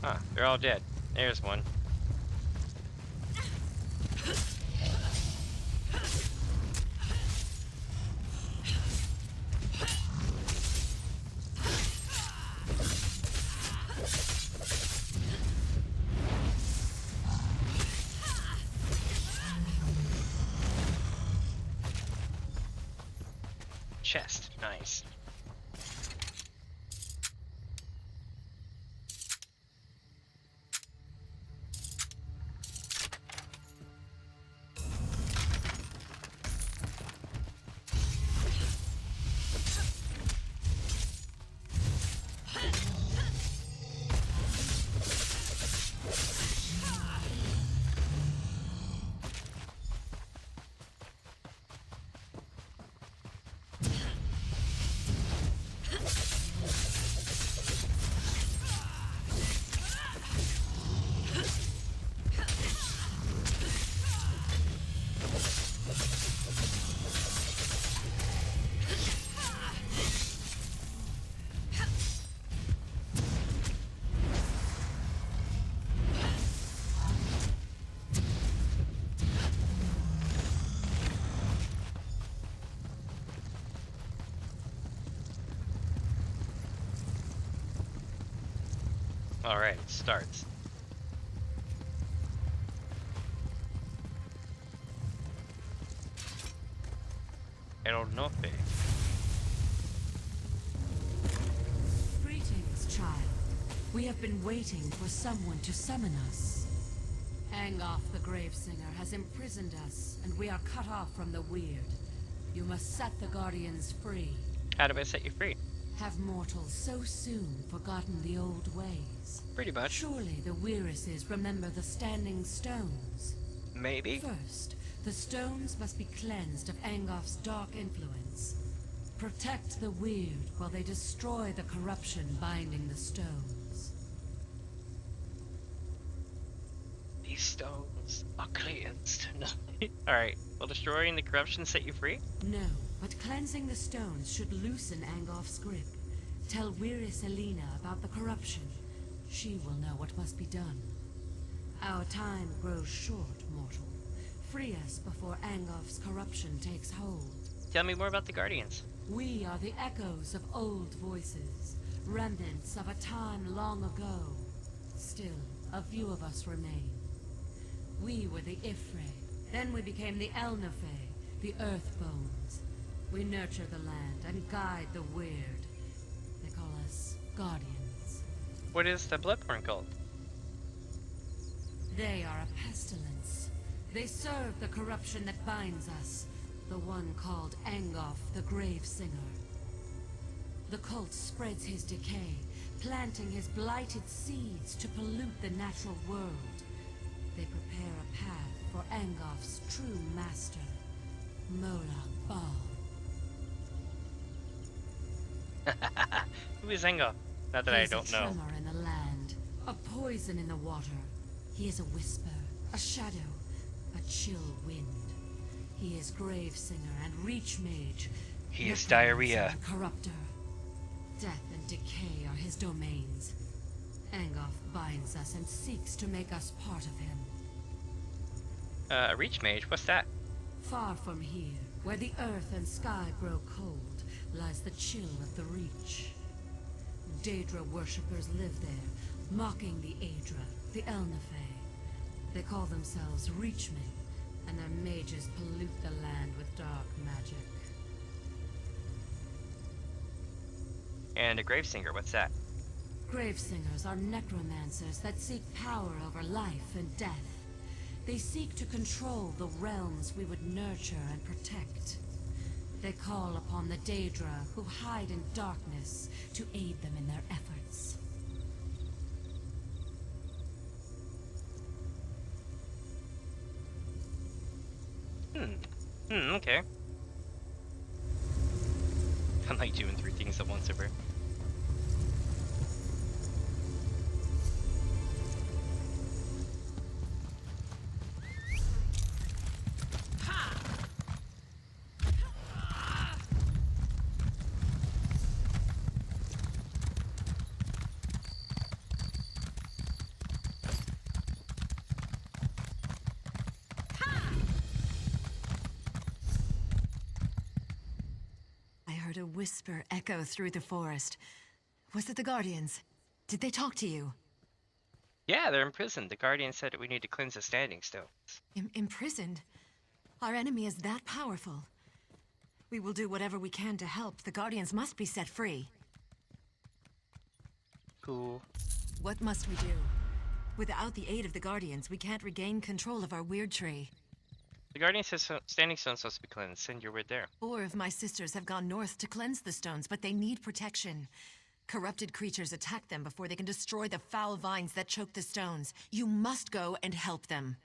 Huh, they're all dead. There's one. Chest, nice. Alright, it starts. El Norte. Greetings, child. We have been waiting for someone to summon us. Angoff the Gravesinger has imprisoned us, and we are cut off from the Weird. You must set the Guardians free. How do I set you free? Have mortals so soon forgotten the old ways? Pretty much. Surely the Weirises remember the Standing Stones. Maybe? First, the stones must be cleansed of Angoff's dark influence. Protect the Weird while they destroy the corruption binding the stones. These stones are cleansed. Alright, will destroying the corruption set you free? No, but cleansing the stones should loosen Angoff's grip. Tell Weiris Elena about the corruption. She will know what must be done. Our time grows short, mortal. Free us before Angoff's corruption takes hold. Tell me more about the Guardians. We are the echoes of old voices, remnants of a time long ago. Still, a few of us remain. We were the Ifre, then we became the Elnefe, the Earthbones. We nurture the land and guide the Weird. They call us Guardians. What is the Bloodborne called? They are a pestilence. They serve the corruption that binds us, the one called Angoff the Gravesinger. The cult spreads his decay, planting his blighted seeds to pollute the natural world. They prepare a path for Angoff's true master, Molag Bal. Who is Angoff? Not that I don't know. He is a tremor in the land, a poison in the water. He is a whisper, a shadow, a chill wind. He is Gravesinger and Reach Mage. He is diarrhea. And corruptor. Death and decay are his domains. Angoff binds us and seeks to make us part of him. Reach Mage? What's that? Far from here, where the earth and sky grow cold, lies the chill of the Reach. Daedra worshippers live there, mocking the Aedra, the Elnefe. They call themselves Reachmen, and their mages pollute the land with dark magic. And a Gravesinger, what's that? Gravesingers are necromancers that seek power over life and death. They seek to control the realms we would nurture and protect. They call upon the Daedra who hide in darkness to aid them in their efforts. Okay. I'm like doing 3 things at once over. A whisper echo through the forest. Was it the Guardians? Did they talk to you? Yeah, they're imprisoned. The Guardian said we need to cleanse the Standing Stones. Imprisoned? Our enemy is that powerful. We will do whatever we can to help. The Guardians must be set free. Cool. What must we do? Without the aid of the Guardians, we can't regain control of our weird tree. The Guardian says Standing Stones supposed to be cleansed. Send your word there. 4 of my sisters have gone north to cleanse the stones, but they need protection. Corrupted creatures attack them before they can destroy the foul vines that choke the stones. You must go and help them.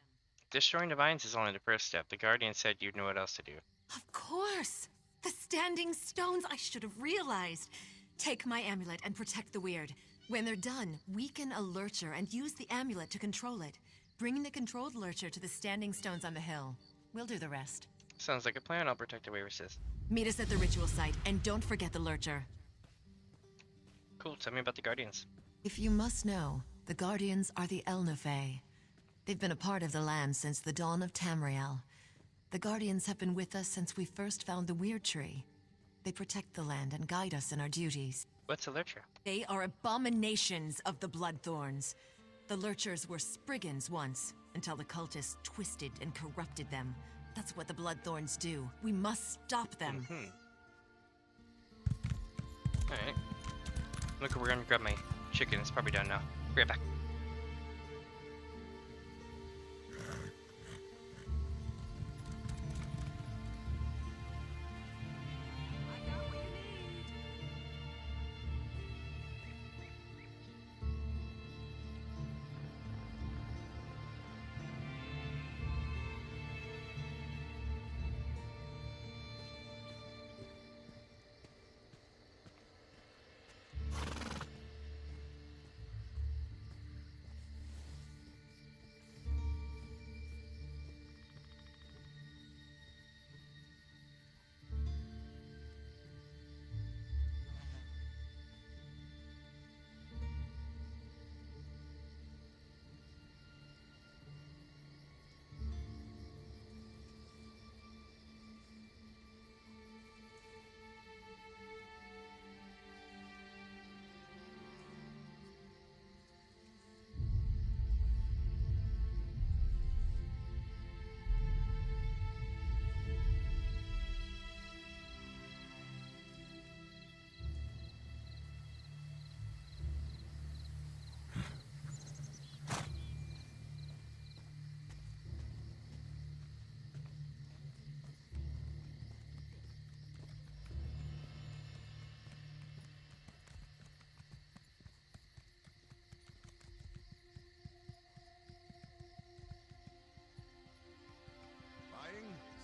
Destroying the vines is only the first step. The Guardian said you'd know what else to do. Of course! The Standing Stones, I should have realized. Take my amulet and protect the weird. When they're done, weaken a lurcher and use the amulet to control it. Bring the controlled lurcher to the Standing Stones on the hill. We'll do the rest. Sounds like a plan. I'll protect the Weiris's. Meet us at the ritual site, and don't forget the lurcher. Cool. Tell me about the Guardians. If you must know, the Guardians are the Elnefe. They've been a part of the land since the dawn of Tamriel. The Guardians have been with us since we first found the Weird Tree. They protect the land and guide us in our duties. What's a lurcher? They are abominations of the Bloodthorns. The Lurchers were Spriggans once, until the cultists twisted and corrupted them. That's what the Bloodthorns do. We must stop them. Alright. Look, we're gonna grab my chicken. It's probably done now. Be right back.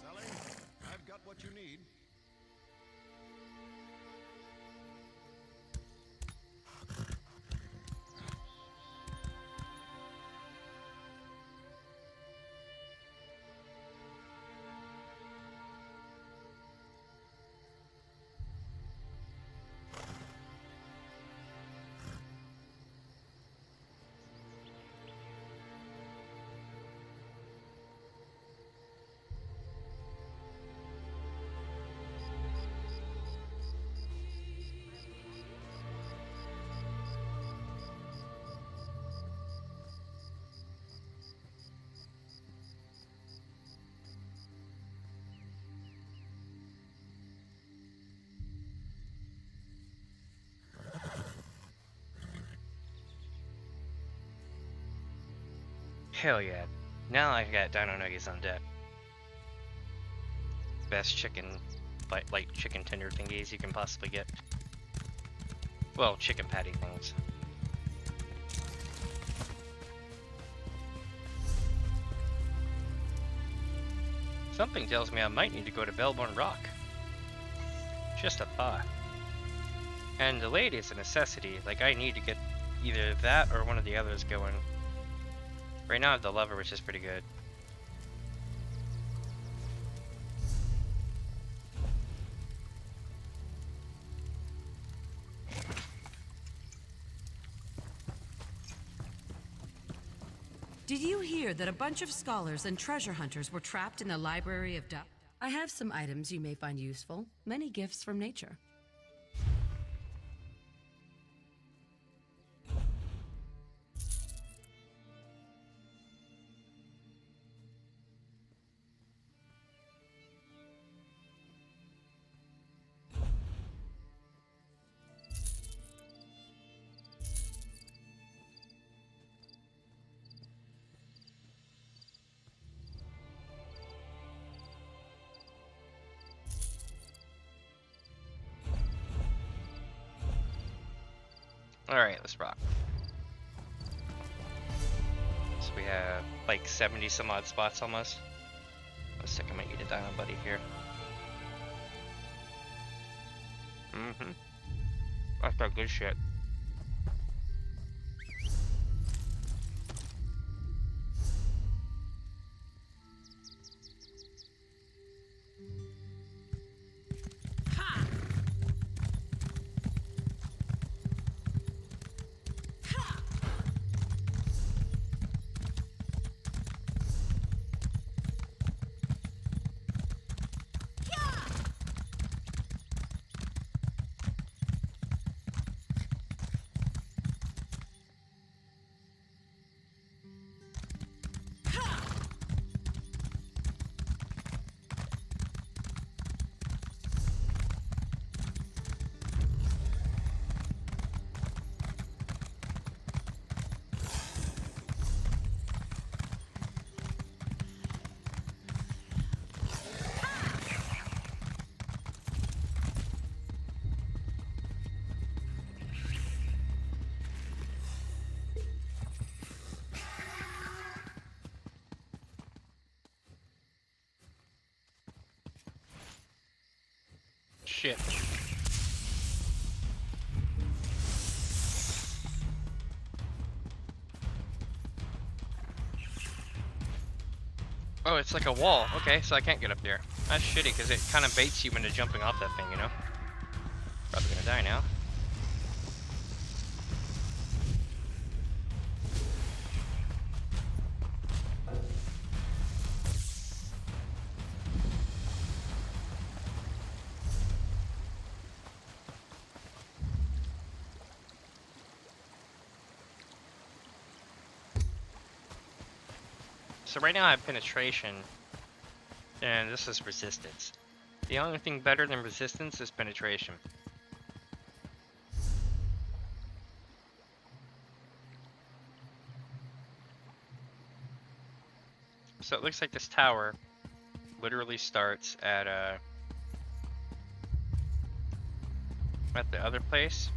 Selling? I've got what you need. Hell yeah. Now I got dino nuggies on deck. Best chicken, like chicken tender thingies you can possibly get. Well, chicken patty things. Something tells me I might need to go to Belborn Rock. Just a thought. And delayed is a necessity, like I need to get either that or one of the others going. Right now I have the lever, which is pretty good. Did you hear that a bunch of scholars and treasure hunters were trapped in the library of Dove? I have some items you may find useful. Many gifts from nature. Alright, let's rock. So we have like 70 some odd spots almost. Let's take a minute to dino buddy here. That's got good shit. shit. Oh, it's like a wall. Okay, so I can't get up there. That's shitty because it kind of baits you into jumping off that thing, you know? Probably gonna die now. So right now I have penetration, and this is resistance. The only thing better than resistance is penetration. So it looks like this tower literally starts at the other place.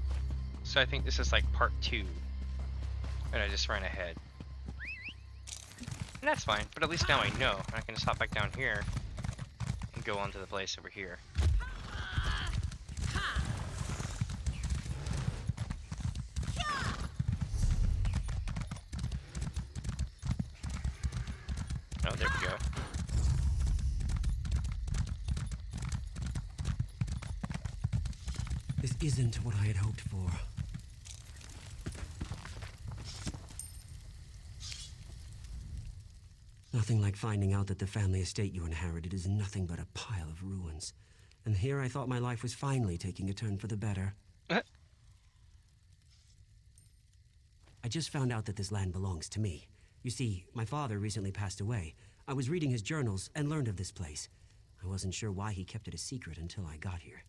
So I think this is like part 2, and I just ran ahead. And that's fine, but at least now I know. I can just hop back down here and go on to the place over here. Oh, there we go. This isn't what I had hoped for. Nothing like finding out that the family estate you inherited is nothing but a pile of ruins. And here I thought my life was finally taking a turn for the better. I just found out that this land belongs to me. You see, my father recently passed away. I was reading his journals and learned of this place. I wasn't sure why he kept it a secret until I got here.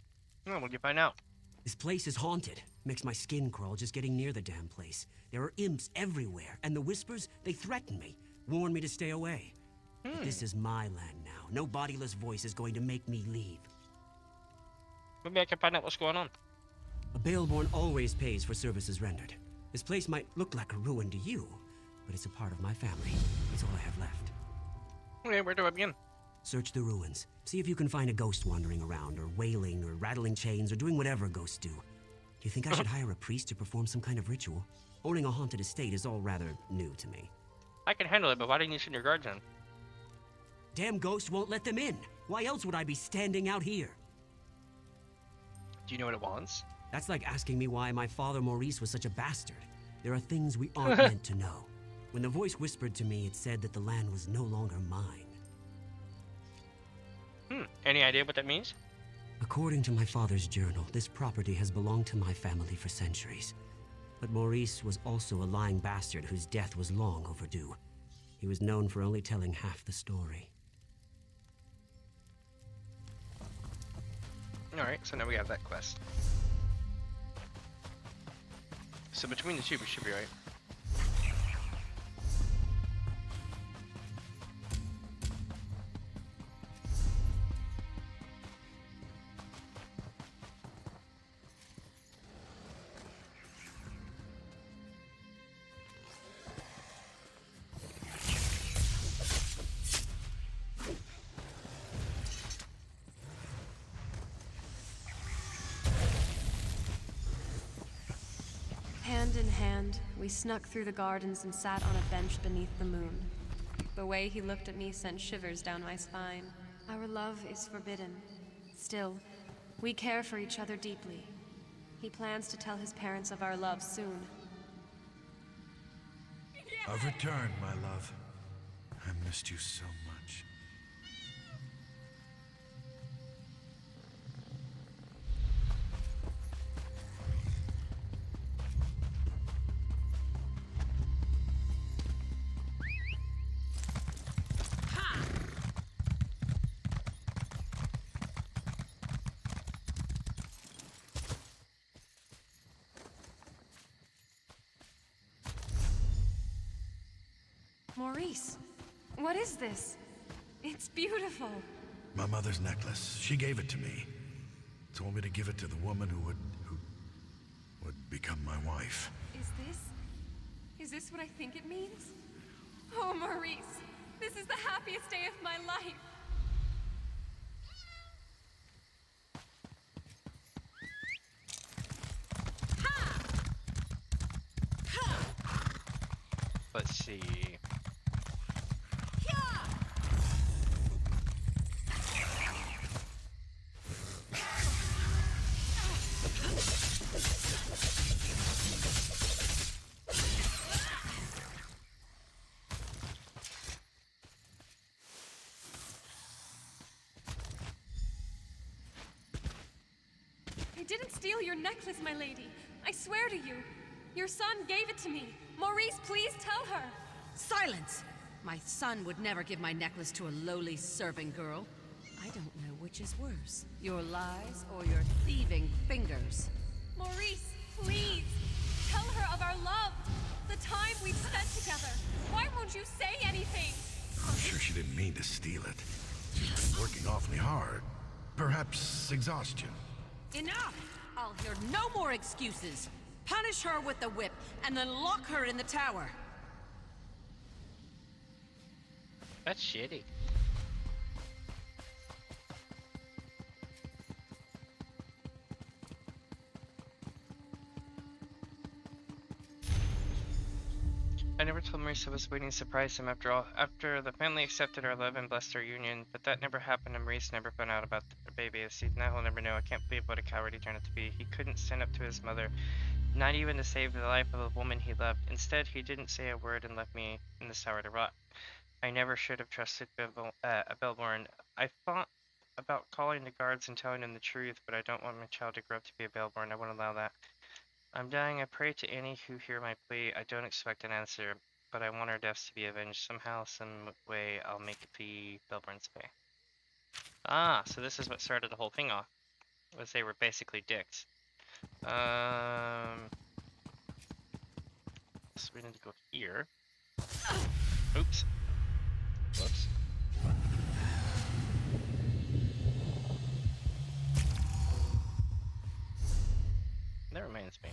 Oh, what'd you find out? This place is haunted. Makes my skin crawl just getting near the damn place. There are imps everywhere, and the whispers, they threaten me. Warn me to stay away. But this is my land now. No bodiless voice is going to make me leave. Maybe I can find out what's going on. A Baelborn always pays for services rendered. This place might look like a ruin to you, but it's a part of my family. It's all I have left. Okay, where do I begin? Search the ruins. See if you can find a ghost wandering around, or wailing, or rattling chains, or doing whatever ghosts do. Do you think I should hire a priest to perform some kind of ritual? Owning a haunted estate is all rather new to me. I can handle it, but why didn't you send your guards in? Damn ghost won't let them in. Why else would I be standing out here? Do you know what it wants? That's like asking me why my father Maurice was such a bastard. There are things we aren't meant to know. When the voice whispered to me, it said that the land was no longer mine. Any idea what that means? According to my father's journal, this property has belonged to my family for centuries. But Maurice was also a lying bastard whose death was long overdue. He was known for only telling half the story. Alright, so now we have that quest. So between the two, we should be right. Hand in hand, we snuck through the gardens and sat on a bench beneath the moon. The way he looked at me sent shivers down my spine. Our love is forbidden. Still, we care for each other deeply. He plans to tell his parents of our love soon. I've returned, my love. I missed you so much. Maurice, what is this? It's beautiful. My mother's necklace. She gave it to me. Told me to give it to the woman who would become my wife. Is this what I think it means? Oh, Maurice, this is the happiest day of my life. Let's see. I didn't steal your necklace, my lady. I swear to you. Your son gave it to me. Maurice, please tell her. Silence! My son would never give my necklace to a lowly serving girl. I don't know which is worse, your lies or your thieving fingers. Maurice, please. Tell her of our love. The time we've spent together. Why won't you say anything? I'm sure she didn't mean to steal it. She's been working awfully hard. Perhaps exhaustion. Enough! I'll hear no more excuses. Punish her with the whip, and then lock her in the tower. That's shitty. I never told Maurice I was waiting to surprise him after all. After the family accepted our love and blessed our union, but that never happened and Maurice never found out about the baby. See, now he'll never know. I can't believe what a coward he turned out to be. He couldn't stand up to his mother, not even to save the life of a woman he loved. Instead, he didn't say a word and left me in this tower to rot. I never should have trusted Bellborn. I thought about calling the guards and telling them the truth, but I don't want my child to grow up to be a Bellborn. I won't allow that. I'm dying. I pray to any who hear my plea. I don't expect an answer, but I want our deaths to be avenged. Somehow, some way, I'll make the Bellborns pay. Ah, so this is what started the whole thing off. Was they were basically dicks. So we need to go here. Oops. Whoops. That reminds me.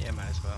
Yeah, might as well.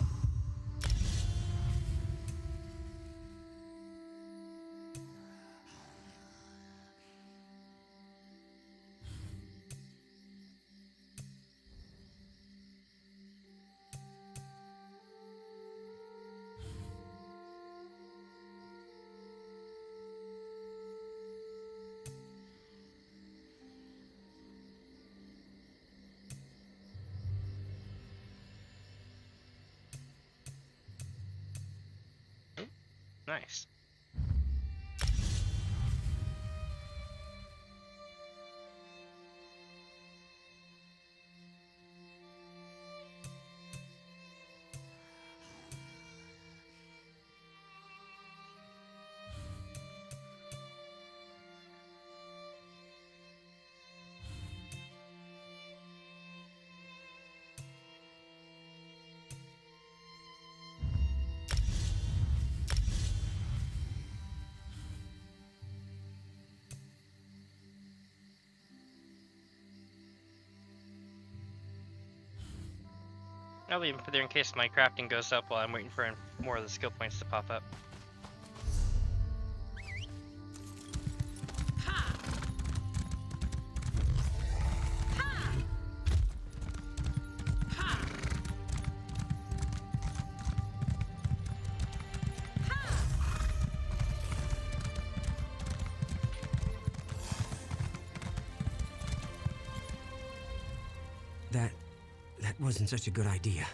Nice. I'll leave them there in case my crafting goes up while I'm waiting for more of the skill points to pop up. That wasn't such a good idea.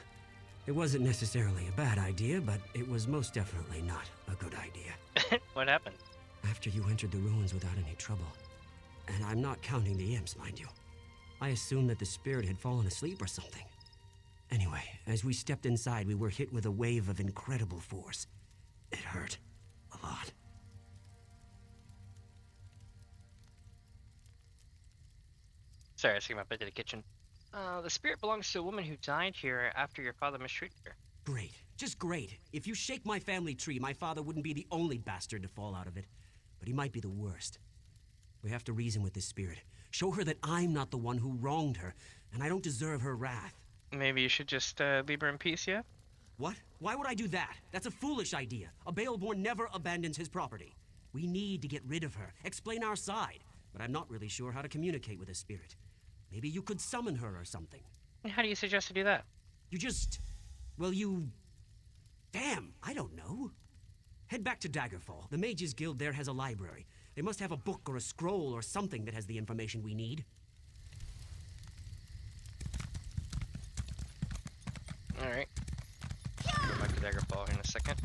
It wasn't necessarily a bad idea, but it was most definitely not a good idea. What happened? After you entered the ruins without any trouble, and I'm not counting the imps, mind you, I assumed that the spirit had fallen asleep or something. Anyway, as we stepped inside, we were hit with a wave of incredible force. It hurt. A lot. Sorry, I came up into the kitchen. The spirit belongs to a woman who died here after your father mistreated her. Great. Just great. If you shake my family tree, my father wouldn't be the only bastard to fall out of it. But he might be the worst. We have to reason with this spirit. Show her that I'm not the one who wronged her, and I don't deserve her wrath. Maybe you should just leave her in peace, yeah? What? Why would I do that? That's a foolish idea. A Baleborn never abandons his property. We need to get rid of her, explain our side, but I'm not really sure how to communicate with the spirit. Maybe you could summon her or something. And how do you suggest to do that? You just... well, you... damn, I don't know. Head back to Daggerfall. The Mages Guild there has a library. They must have a book or a scroll or something that has the information we need. Alright. Go back to Daggerfall here in a second.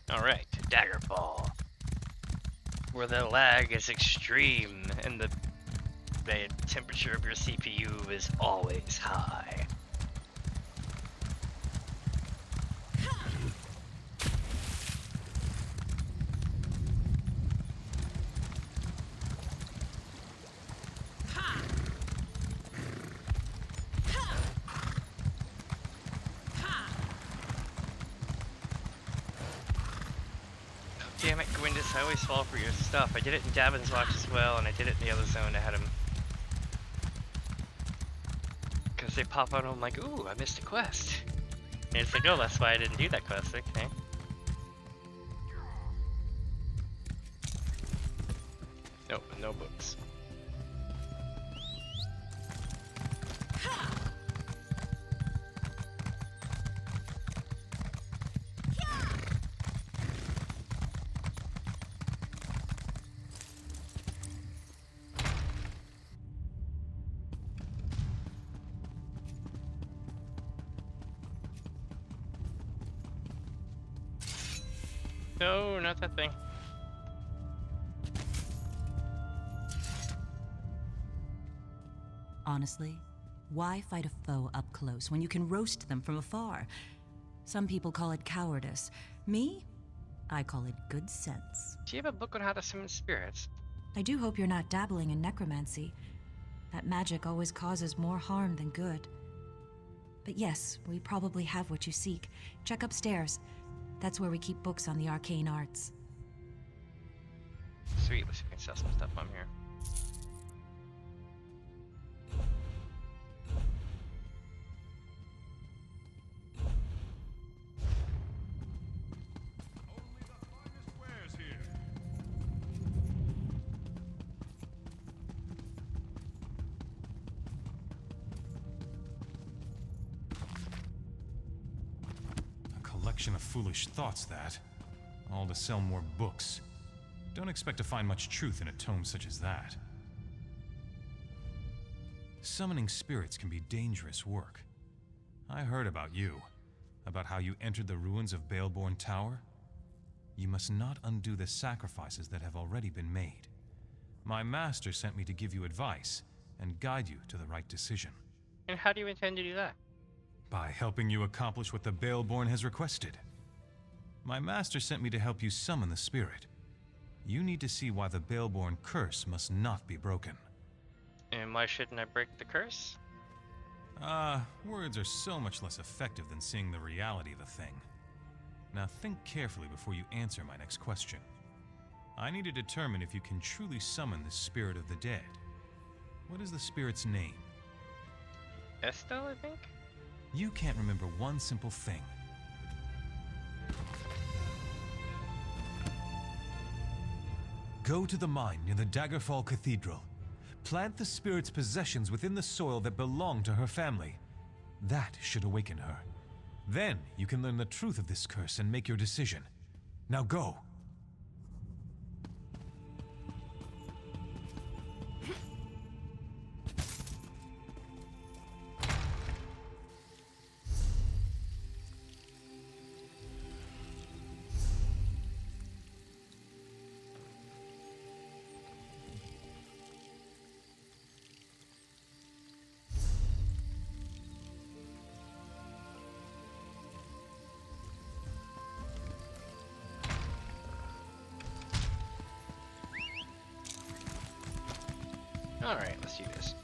Alright, Daggerfall, where the lag is extreme and the temperature of your CPU is always high. Damn it, Gwendis, I always fall for your stuff. I did it in Davin's watch as well, and I did it in the other zone. I had him. Because they pop out and I'm like, ooh, I missed a quest. And it's like, oh, that's why I didn't do that quest, okay. Nope, no books. No, not that thing. Honestly, why fight a foe up close when you can roast them from afar? Some people call it cowardice. Me? I call it good sense. Do you have a book on how to summon spirits? I do hope you're not dabbling in necromancy. That magic always causes more harm than good. But yes, we probably have what you seek. Check upstairs. That's where we keep books on the arcane arts. Sweet, let's see if we can sell some stuff on here. Of foolish thoughts, that. All to sell more books. Don't expect to find much truth in a tome such as that. Summoning spirits can be dangerous work. I heard about you, about how you entered the ruins of Baleborn Tower. You must not undo the sacrifices that have already been made. My master sent me to give you advice and guide you to the right decision. And how do you intend to do that? By helping you accomplish what the Baleborn has requested. My master sent me to help you summon the spirit. You need to see why the Baleborn curse must not be broken. And why shouldn't I break the curse? Words are so much less effective than seeing the reality of the thing. Now think carefully before you answer my next question. I need to determine if you can truly summon the spirit of the dead. What is the spirit's name? Estelle, I think? You can't remember one simple thing. Go to the mine near the Daggerfall Cathedral. Plant the spirit's possessions within the soil that belong to her family. That should awaken her. Then you can learn the truth of this curse and make your decision. Now go. Alright, let's do this.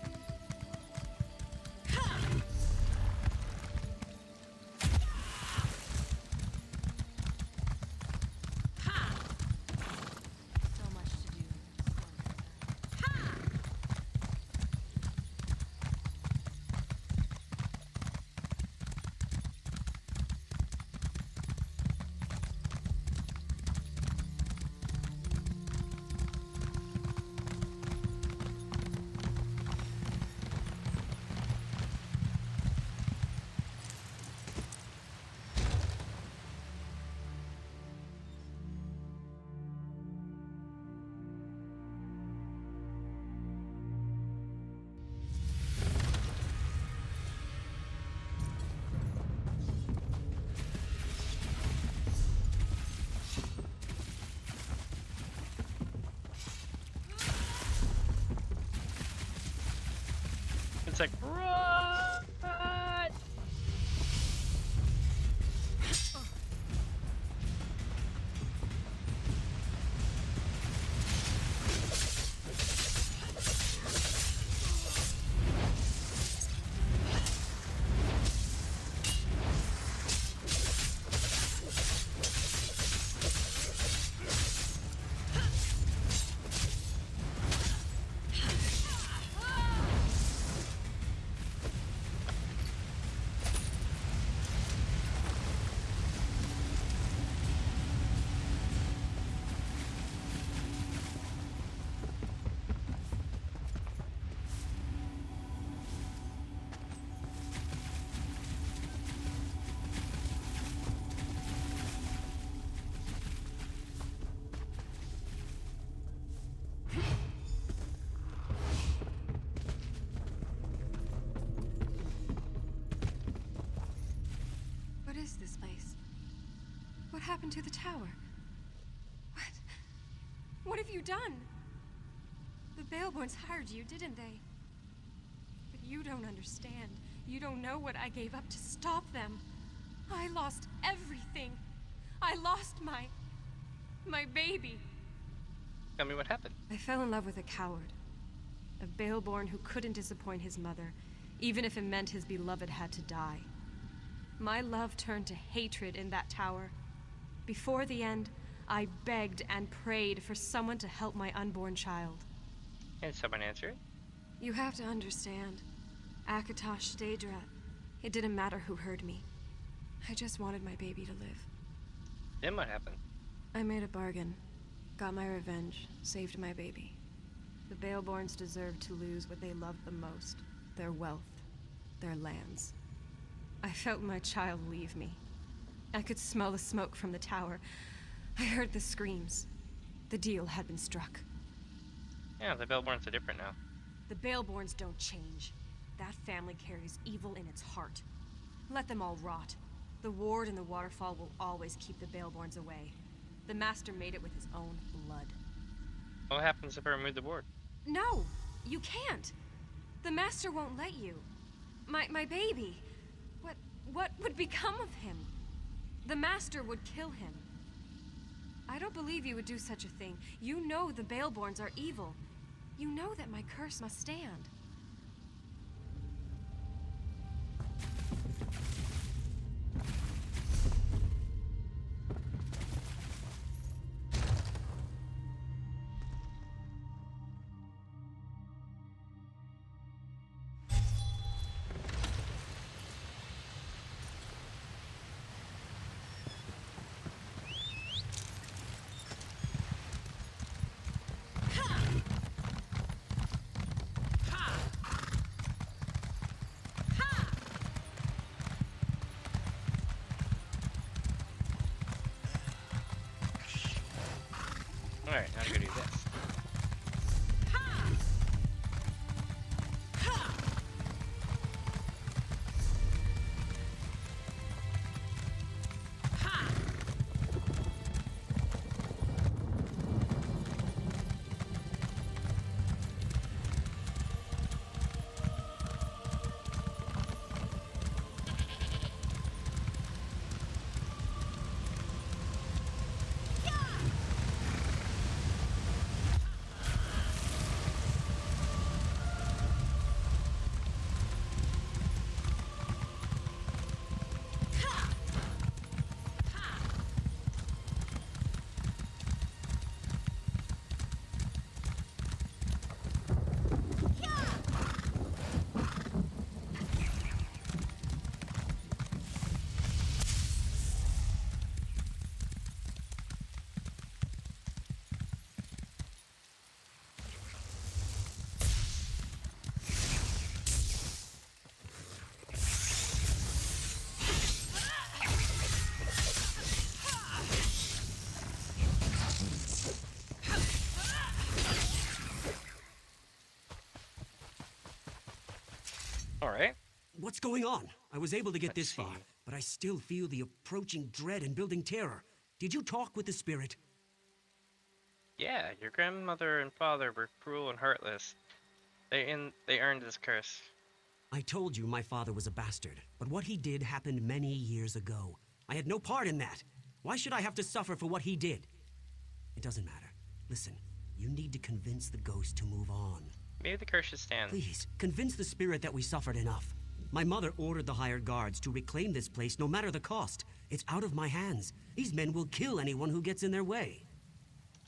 like, run! What is this place? What happened to the tower? What have you done? The Baleborns hired you, didn't they? But you don't understand. You don't know what I gave up to stop them. I lost everything. I lost my baby. Tell me what happened. I fell in love with a coward. A Baleborn who couldn't disappoint his mother, even if it meant his beloved had to die. My love turned to hatred in that tower. Before the end, I begged and prayed for someone to help my unborn child. And someone answered? You have to understand. Akatosh Daedra, it didn't matter who heard me. I just wanted my baby to live. Then what happened? I made a bargain. Got my revenge. Saved my baby. The Baleborns deserved to lose what they loved the most. Their wealth. Their lands. I felt my child leave me. I could smell the smoke from the tower. I heard the screams. The deal had been struck. Yeah, the Baleborns are different now. The Baleborns don't change. That family carries evil in its heart. Let them all rot. The ward and the waterfall will always keep the Baleborns away. The Master made it with his own blood. What happens if I remove the ward? No! You can't! The Master won't let you. My baby. What would become of him? The Master would kill him. I don't believe you would do such a thing. You know the Baleborns are evil. You know that my curse must stand. Alright, now I'm gonna do this. Alright. What's going on? I was able to get this far, but I still feel the approaching dread and building terror. Did you talk with the spirit? Yeah, your grandmother and father were cruel and heartless. They earned this curse. I told you my father was a bastard, but what he did happened many years ago. I had no part in that. Why should I have to suffer for what he did? It doesn't matter. Listen, you need to convince the ghost to move on. Maybe the curse should stand. Please, convince the spirit that we suffered enough. My mother ordered the hired guards to reclaim this place no matter the cost. It's out of my hands. These men will kill anyone who gets in their way.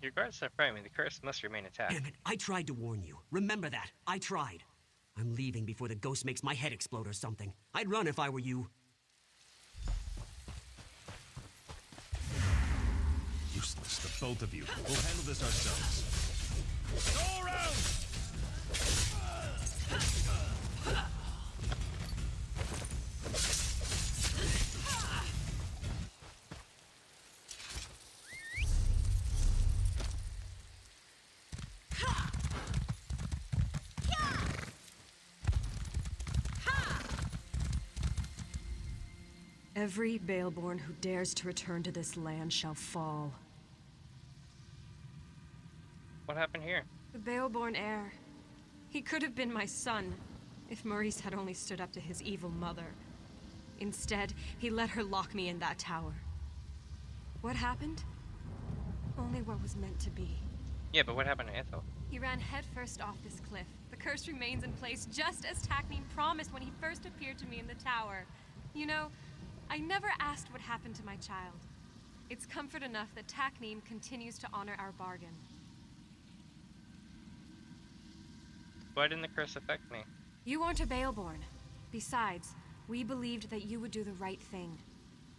Your guards are priming. The curse must remain intact. Damn it, I tried to warn you. Remember that. I tried. I'm leaving before the ghost makes my head explode or something. I'd run if I were you. Useless, the both of you. We'll handle this ourselves. Go around! Every Baleborn who dares to return to this land shall fall. What happened here? The Baleborn heir. He could have been my son, if Maurice had only stood up to his evil mother. Instead, he let her lock me in that tower. What happened? Only what was meant to be. Yeah, but what happened to Ethel? He ran headfirst off this cliff. The curse remains in place, just as Taknim promised when he first appeared to me in the tower. You know, I never asked what happened to my child. It's comfort enough that Taknim continues to honor our bargain. Why didn't the curse affect me? You aren't a Baleborn. Besides, we believed that you would do the right thing.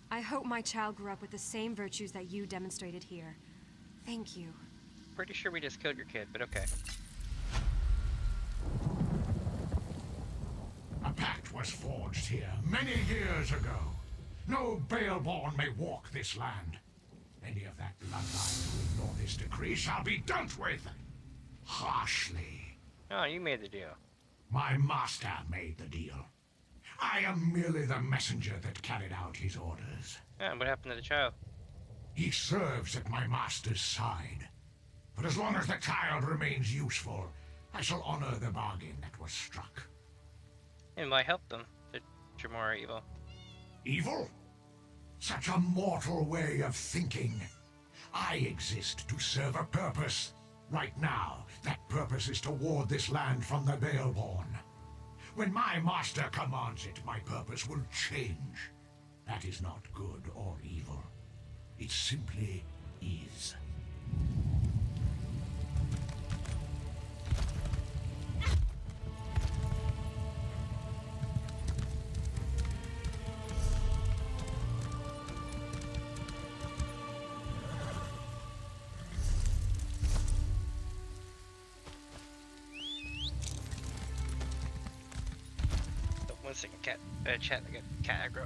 I hope my child grew up with the same virtues that you demonstrated here. Thank you. Pretty sure we just killed your kid, but okay. A pact was forged here many years ago. No Baleborn may walk this land. Any of that bloodline who ignore this decree shall be dealt with harshly. Oh, you made the deal. My master made the deal. I am merely the messenger that carried out his orders. Yeah, what happened to the child? He serves at my master's side. But as long as the child remains useful, I shall honor the bargain that was struck. And why help them? The Tremor evil. Evil? Such a mortal way of thinking. I exist to serve a purpose. Right now, that purpose is to ward this land from the Baleborn. When my master commands it, my purpose will change. That is not good or evil. It simply is. One second, cat. Chat. I got cat aggro.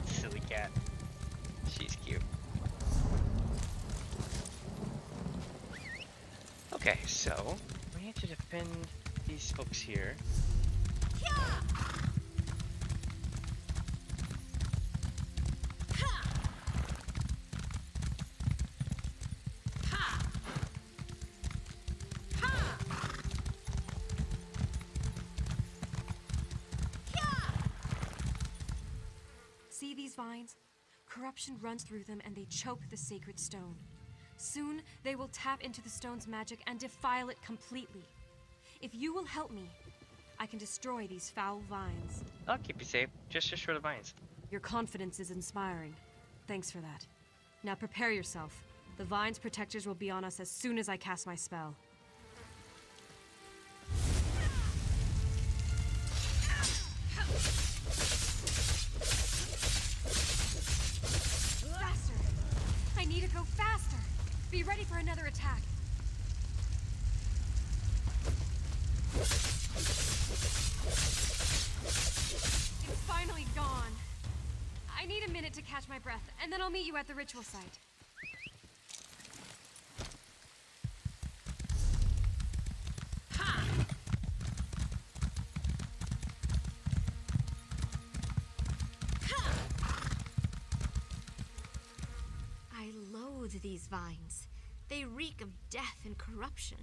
Silly cat. She's cute. Okay, so we need to defend these folks here. See these vines? Corruption runs through them and they choke the sacred stone. Soon, they will tap into the stone's magic and defile it completely. If you will help me, I can destroy these foul vines. I'll keep you safe. Just destroy the vines. Your confidence is inspiring. Thanks for that. Now prepare yourself. The vine's protectors will be on us as soon as I cast my spell. Faster! Be ready for another attack. It's finally gone. I need a minute to catch my breath, and then I'll meet you at the ritual site. I loathe these vines. They reek of death and corruption.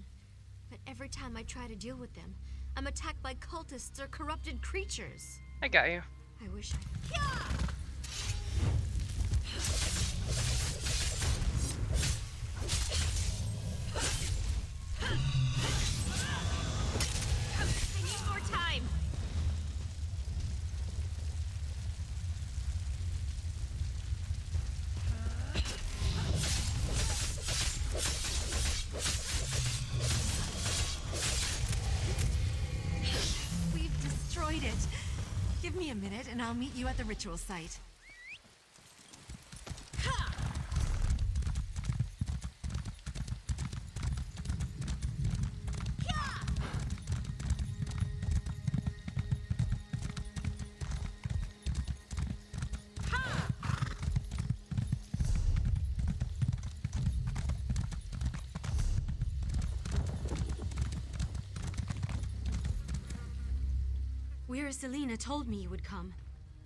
But every time I try to deal with them, I'm attacked by cultists or corrupted creatures. I got you. I wish I... I need more time. We've destroyed it. Give me a minute and I'll meet you at the ritual site. Where Selena told me you would come.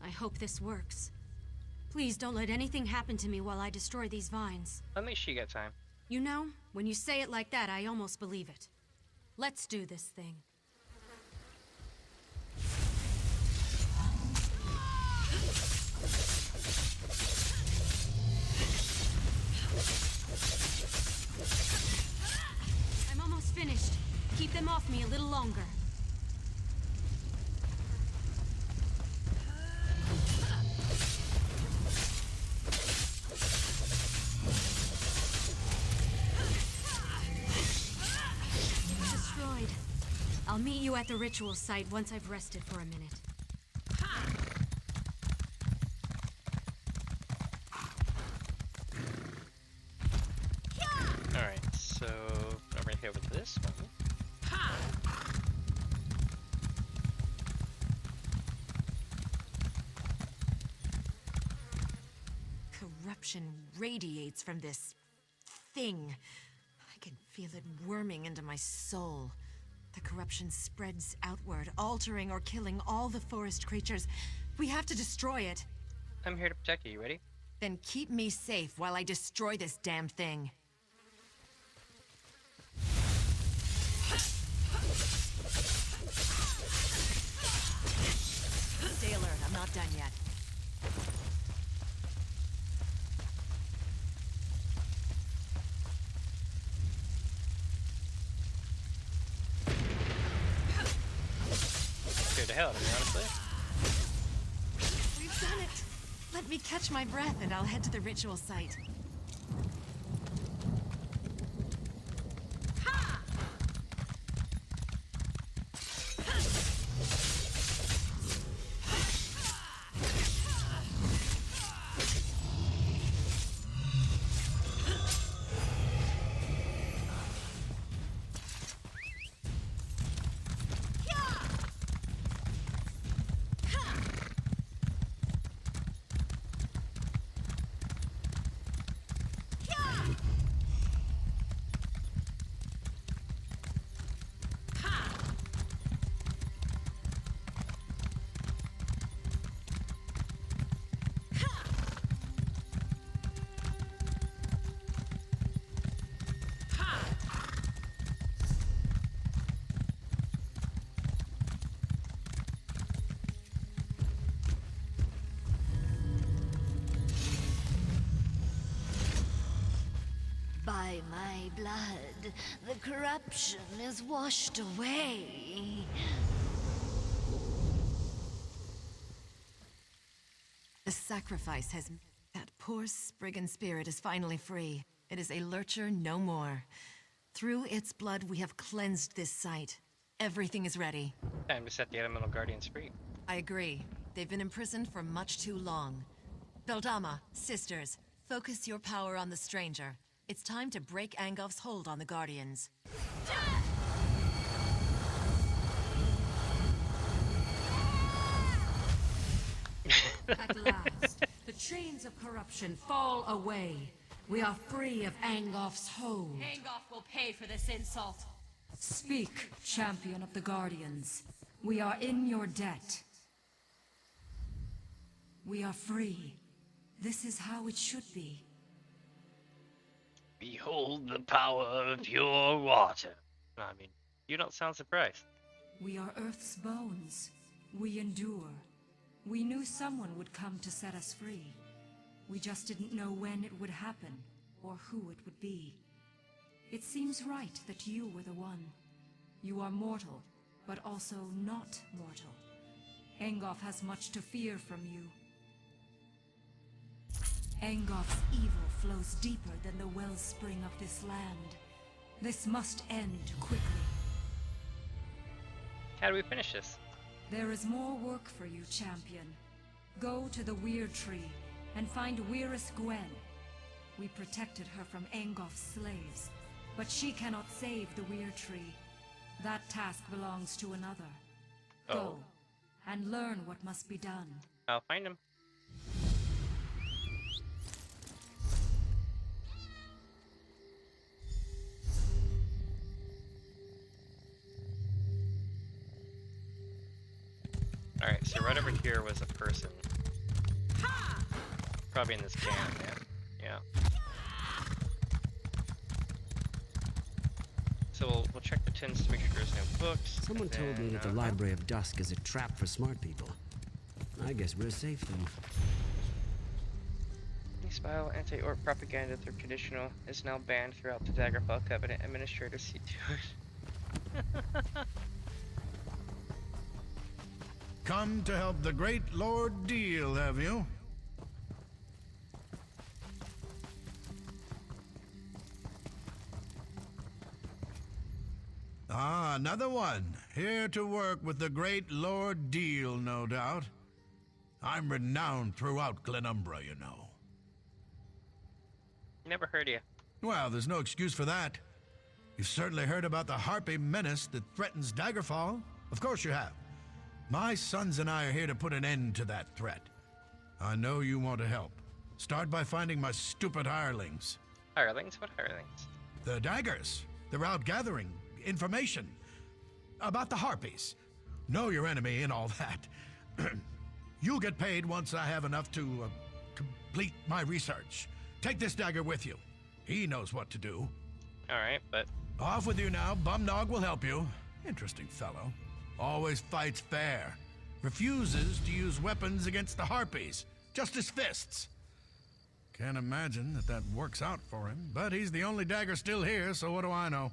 I hope this works. Please don't let anything happen to me while I destroy these vines. Let me sure you got time. You know, when you say it like that, I almost believe it. Let's do this thing. I'm almost finished. Keep them off me a little longer. Destroyed. I'll meet you at the ritual site once I've rested for a minute. Alright, so I'm right here with this one. Corruption radiates from this thing. I can feel it worming into my soul. The corruption spreads outward, altering or killing all the forest creatures. We have to destroy it. I'm here to protect you. You ready? Then keep me safe while I destroy this damn thing. Stay alert, I'm not done yet. Scared the hell out of me, honestly. We've done it! Let me catch my breath and I'll head to the ritual site. By my blood, the corruption is washed away. The sacrifice has... That poor Spriggan spirit is finally free. It is a lurcher no more. Through its blood, we have cleansed this site. Everything is ready. Time to set the elemental guardians free. I agree. They've been imprisoned for much too long. Beldama, sisters, focus your power on the stranger. It's time to break Angolf's hold on the Guardians. At last, the chains of corruption fall away. We are free of Angolf's hold. Angolf will pay for this insult. Speak, champion of the Guardians. We are in your debt. We are free. This is how it should be. Behold the power of your water. I mean, you don't sound surprised. We are Earth's bones. We endure. We knew someone would come to set us free. We just didn't know when it would happen, or who it would be. It seems right that you were the one. You are mortal, but also not mortal. Angolf has much to fear from you. Angolf's evil flows deeper than the wellspring of this land. This must end quickly. How do we finish this? There is more work for you, champion. Go to the Weird Tree and find Weirus Gwen. We protected her from Angolf's slaves, but she cannot save the Weird Tree. That task belongs to another. Go and learn what must be done. I'll find him. Alright, so right over here was a person. Probably in this camp, yeah. So we'll check the tins to make sure there's no books. Someone told me that the Library of Dusk is a trap for smart people. I guess we're safe then. Spile anti-orc propaganda through conditional is now banned throughout the Daggerfall Covenant. Administrators see to it. Come to help the great Lord deal, have you? Ah, another one. Here to work with the great Lord Deal, no doubt. I'm renowned throughout Glenumbra, you know. Never heard of you. Well, there's no excuse for that. You've certainly heard about the Harpy menace that threatens Daggerfall. Of course you have. My sons and I are here to put an end to that threat. I know you want to help. Start by finding my stupid hirelings. Hirelings? What hirelings? The daggers. They're out gathering information about the Harpies. Know your enemy and all that. You'll get paid once I have enough to complete my research. Take this dagger with you. He knows what to do. Alright, but... Off with you now. Bumnog will help you. Interesting fellow. Always fights fair. Refuses to use weapons against the Harpies. Just his fists. Can't imagine that works out for him. But he's the only dagger still here, so what do I know?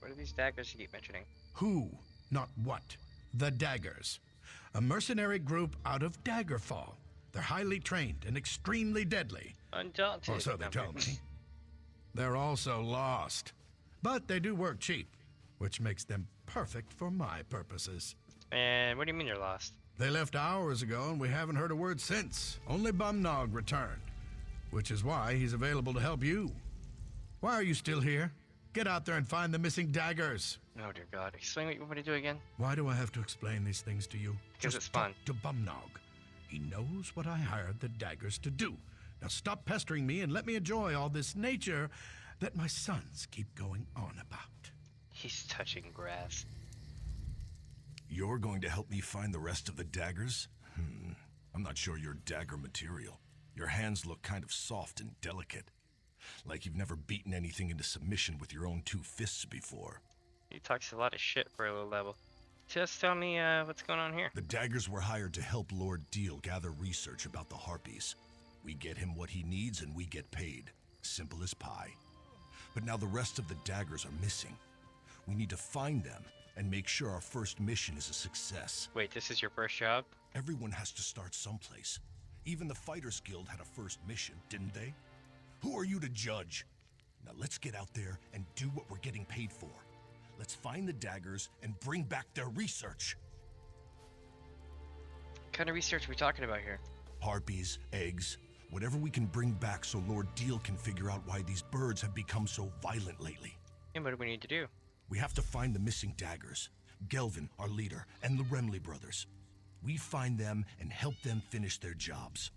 What are these daggers you keep mentioning? Who, not what. The Daggers. A mercenary group out of Daggerfall. They're highly trained and extremely deadly. Undaunted. Or so they tell me. They're also lost. But they do work cheap, which makes them perfect for my purposes. And what do you mean you're lost? They left hours ago and we haven't heard a word since. Only Bumnog returned, which is why he's available to help you. Why are you still here? Get out there and find the missing daggers. Oh dear God, explain what you want me to do again. Why do I have to explain these things to you? Because it's fun. Talk to Bumnog. He knows what I hired the daggers to do. Now stop pestering me and let me enjoy all this nature that my sons keep going on about. He's touching grass. You're going to help me find the rest of the daggers? I'm not sure you're dagger material. Your hands look kind of soft and delicate. Like you've never beaten anything into submission with your own 2 fists before. He talks a lot of shit for a low level. Just tell me what's going on here. The daggers were hired to help Lord Deal gather research about the Harpies. We get him what he needs and we get paid. Simple as pie. But now the rest of the daggers are missing. We need to find them and make sure our first mission is a success. Wait, this is your first job? Everyone has to start someplace. Even the Fighters Guild had a first mission, didn't they? Who are you to judge? Now let's get out there and do what we're getting paid for. Let's find the daggers and bring back their research. What kind of research are we talking about here? Harpies, eggs, Whatever we can bring back so Lord Deal can figure out why these birds have become so violent lately. And what do we need to do? We have to find the missing daggers. Gelvin, our leader, and the Remley brothers. We find them and help them finish their jobs.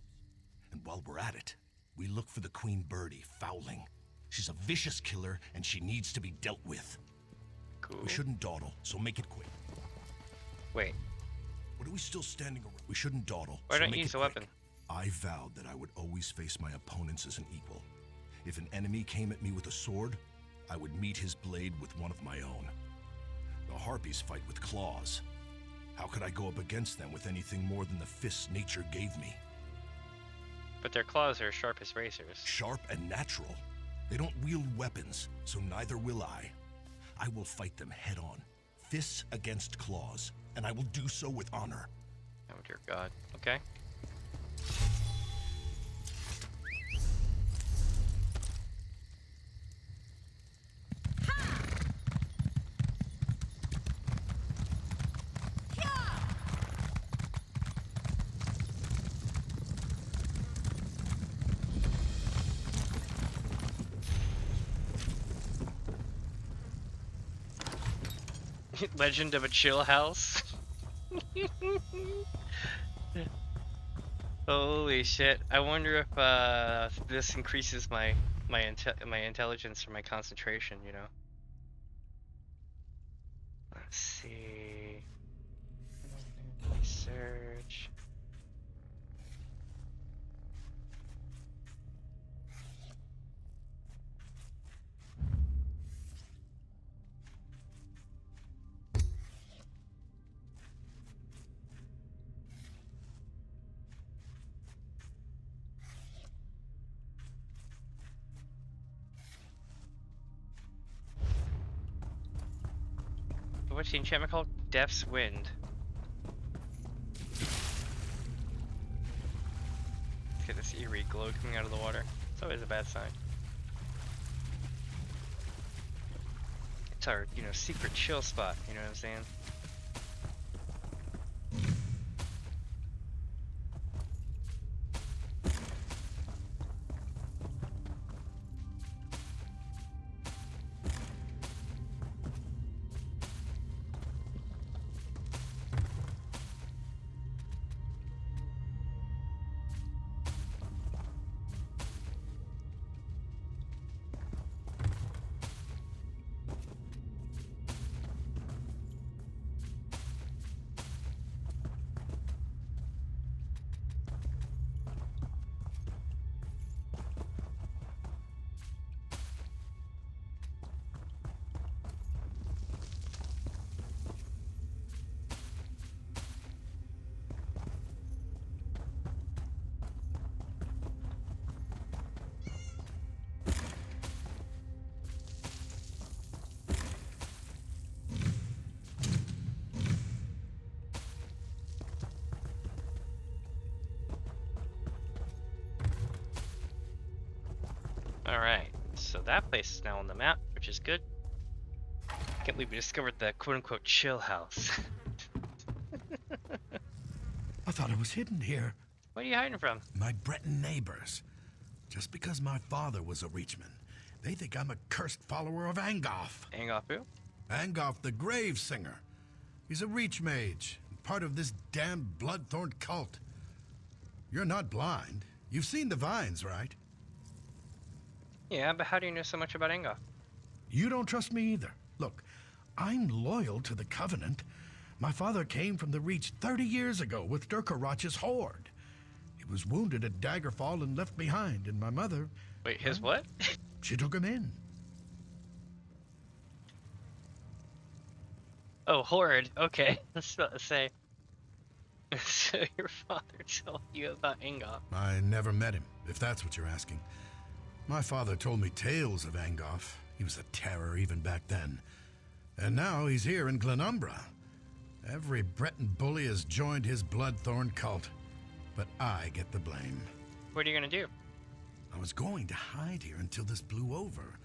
And while we're at it, we look for the Queen Birdie, Fowling. She's a vicious killer, and she needs to be dealt with. Cool. We shouldn't dawdle, so make it quick. Wait. What are we still standing around? We shouldn't dawdle. Why so don't make you use it a quick. weapon? I vowed that I would always face my opponents as an equal. If an enemy came at me with a sword, I would meet his blade with one of my own. The Harpies fight with claws. How could I go up against them with anything more than the fists nature gave me? But their claws are sharp as razors. Sharp and natural. They don't wield weapons, so neither will I. I will fight them head on, fists against claws, and I will do so with honor. Oh dear God. Okay. Legend of a Chill House. Holy shit! I wonder if this increases my intelligence or my concentration. You know. Let's see. Research. What's the enchantment called? Death's Wind. Let's get this eerie glow coming out of the water. It's always a bad sign. It's our, secret chill spot, you know what I'm saying? Alright, so that place is now on the map, which is good. Can't believe we discovered the quote-unquote chill house. I thought it was hidden here. What are you hiding from? My Breton neighbors. Just because my father was a Reachman, they think I'm a cursed follower of Angoff. Angoff who? Angoff the Grave Singer. He's a Reach Mage, part of this damn Bloodthorn cult. You're not blind. You've seen the vines, right? Yeah, but how do you know so much about Angoff? You don't trust me either. Look, I'm loyal to the Covenant. My father came from the Reach 30 years ago with Durkarach's horde. He was wounded at Daggerfall and left behind, and my mother... Wait, his what? She took him in. Oh, horde. Okay, let's say. So your father told you about Angoff. I never met him, if that's what you're asking. My father told me tales of Angoff. He was a terror even back then. And now he's here in Glenumbra. Every Breton bully has joined his Bloodthorn cult. But I get the blame. What are you gonna do? I was going to hide here until this blew over.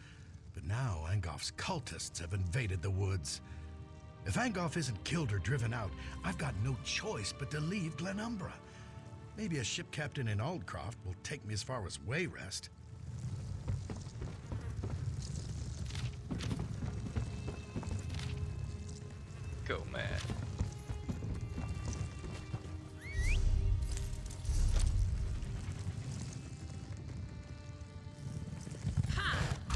But now Angoff's cultists have invaded the woods. If Angoff isn't killed or driven out, I've got no choice but to leave Glenumbra. Maybe a ship captain in Aldcroft will take me as far as Wayrest. Go, man.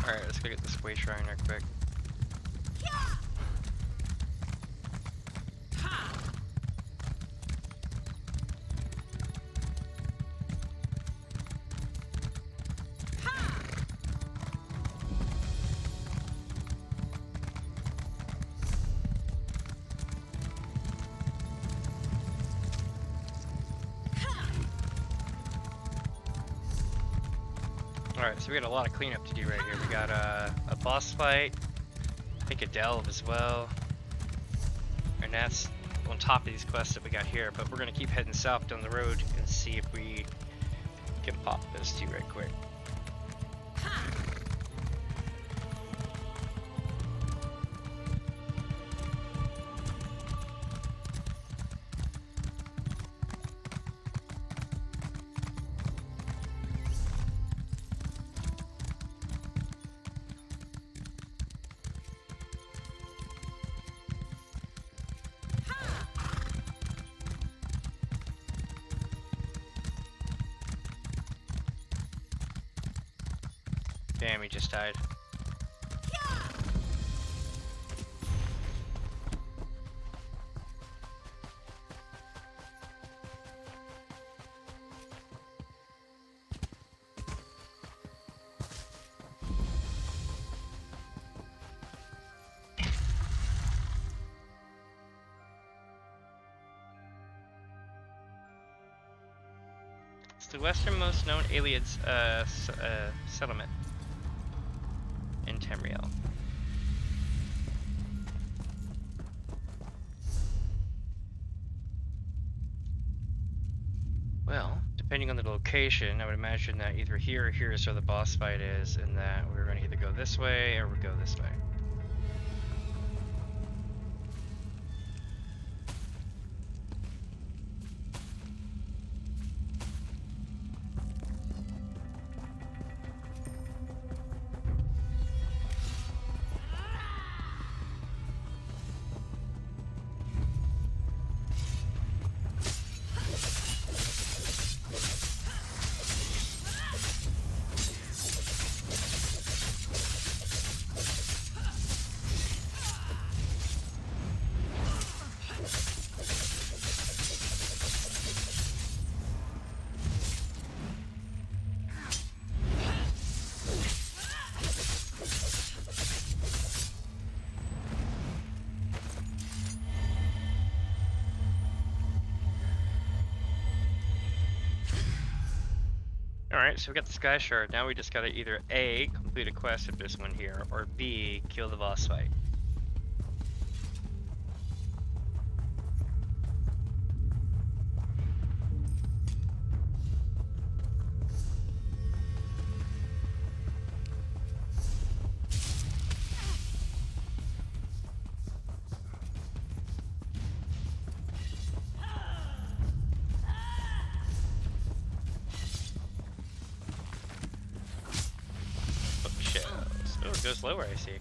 Alright, let's go get this way shrine real quick. Alright, so we got a lot of cleanup to do right here. We got a boss fight, I think a delve as well, and that's on top of these quests that we got here, but we're going to keep heading south down the road and see if we can pop those two right quick. Damn, he just died. It's the westernmost known aliens settlement in Tamriel. Well, depending on the location, I would imagine that either here or here is where the boss fight is, and that we're going to either go this way or we go this way. Alright, so we got the Sky Shard. Now we just gotta either A, complete a quest of this one here, or B, kill the boss fight. It goes lower, I see.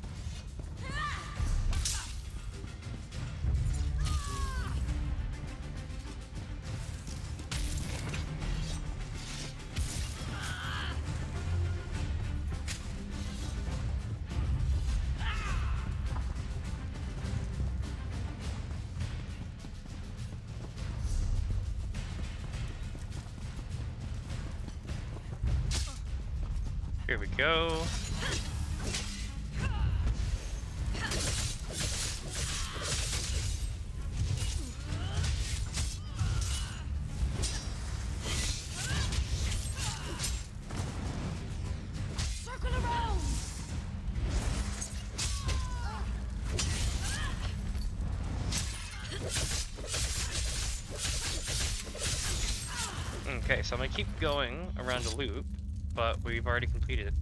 Here we go. Okay, so I'm gonna keep going around a loop, but we've already completed it.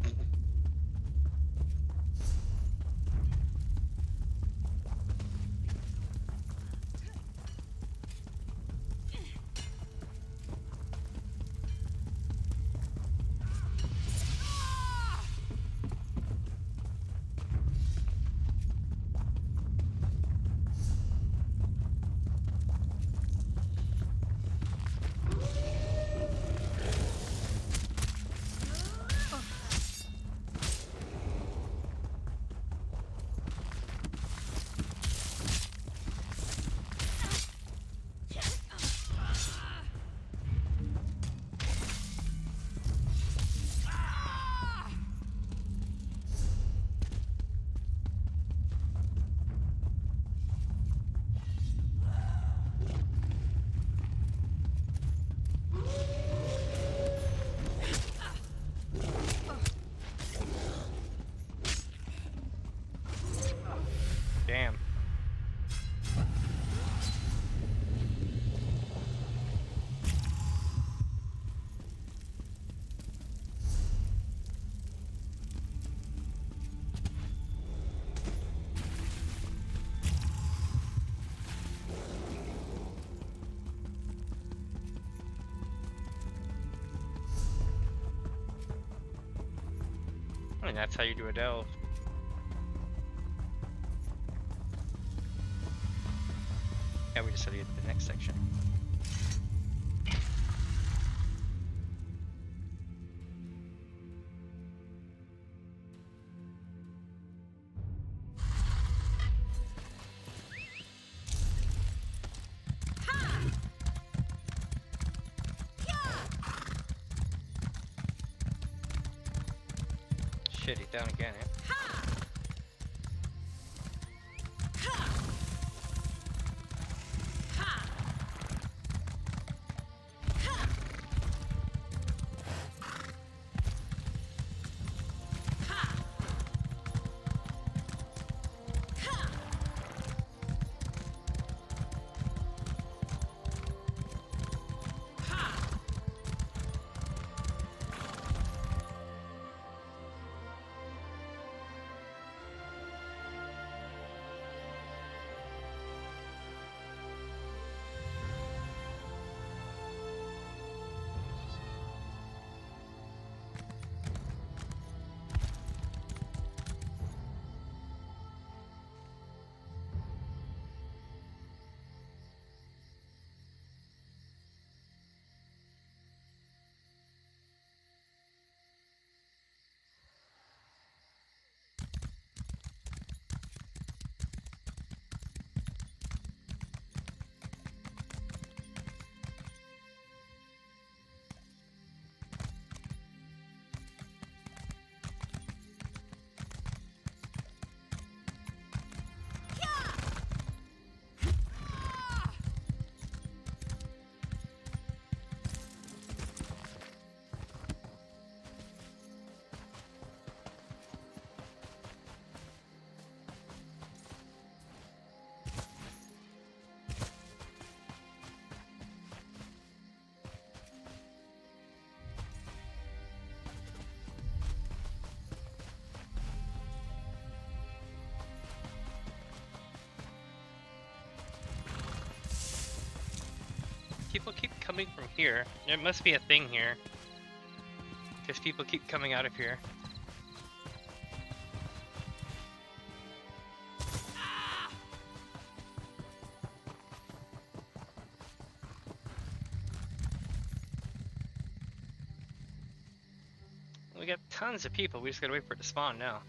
Damn. And that's how you do a delve. Yeah, we just had to get to the next section. Shit, he's down again, eh? People keep coming from here. There must be a thing here. Because people keep coming out of here. We got tons of people. We just gotta wait for it to spawn now.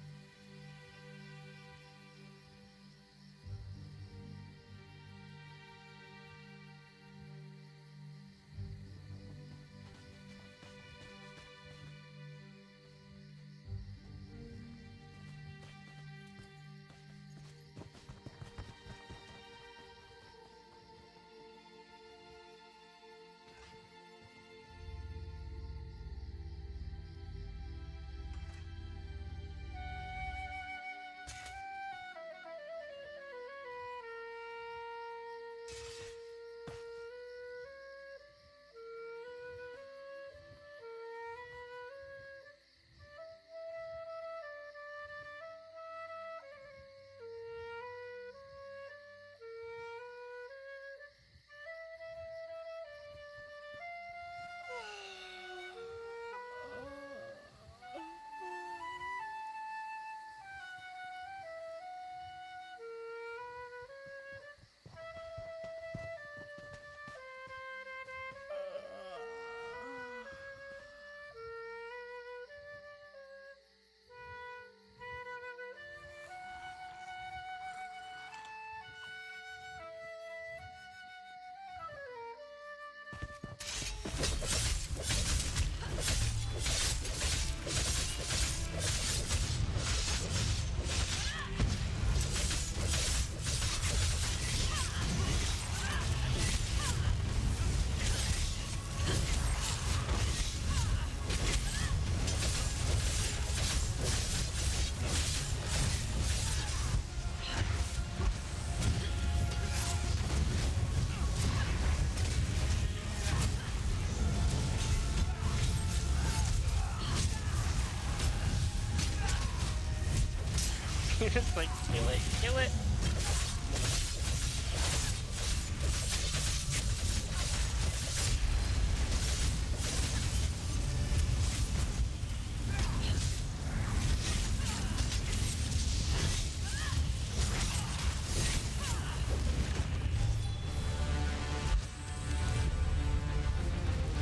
It's like, kill it, kill it.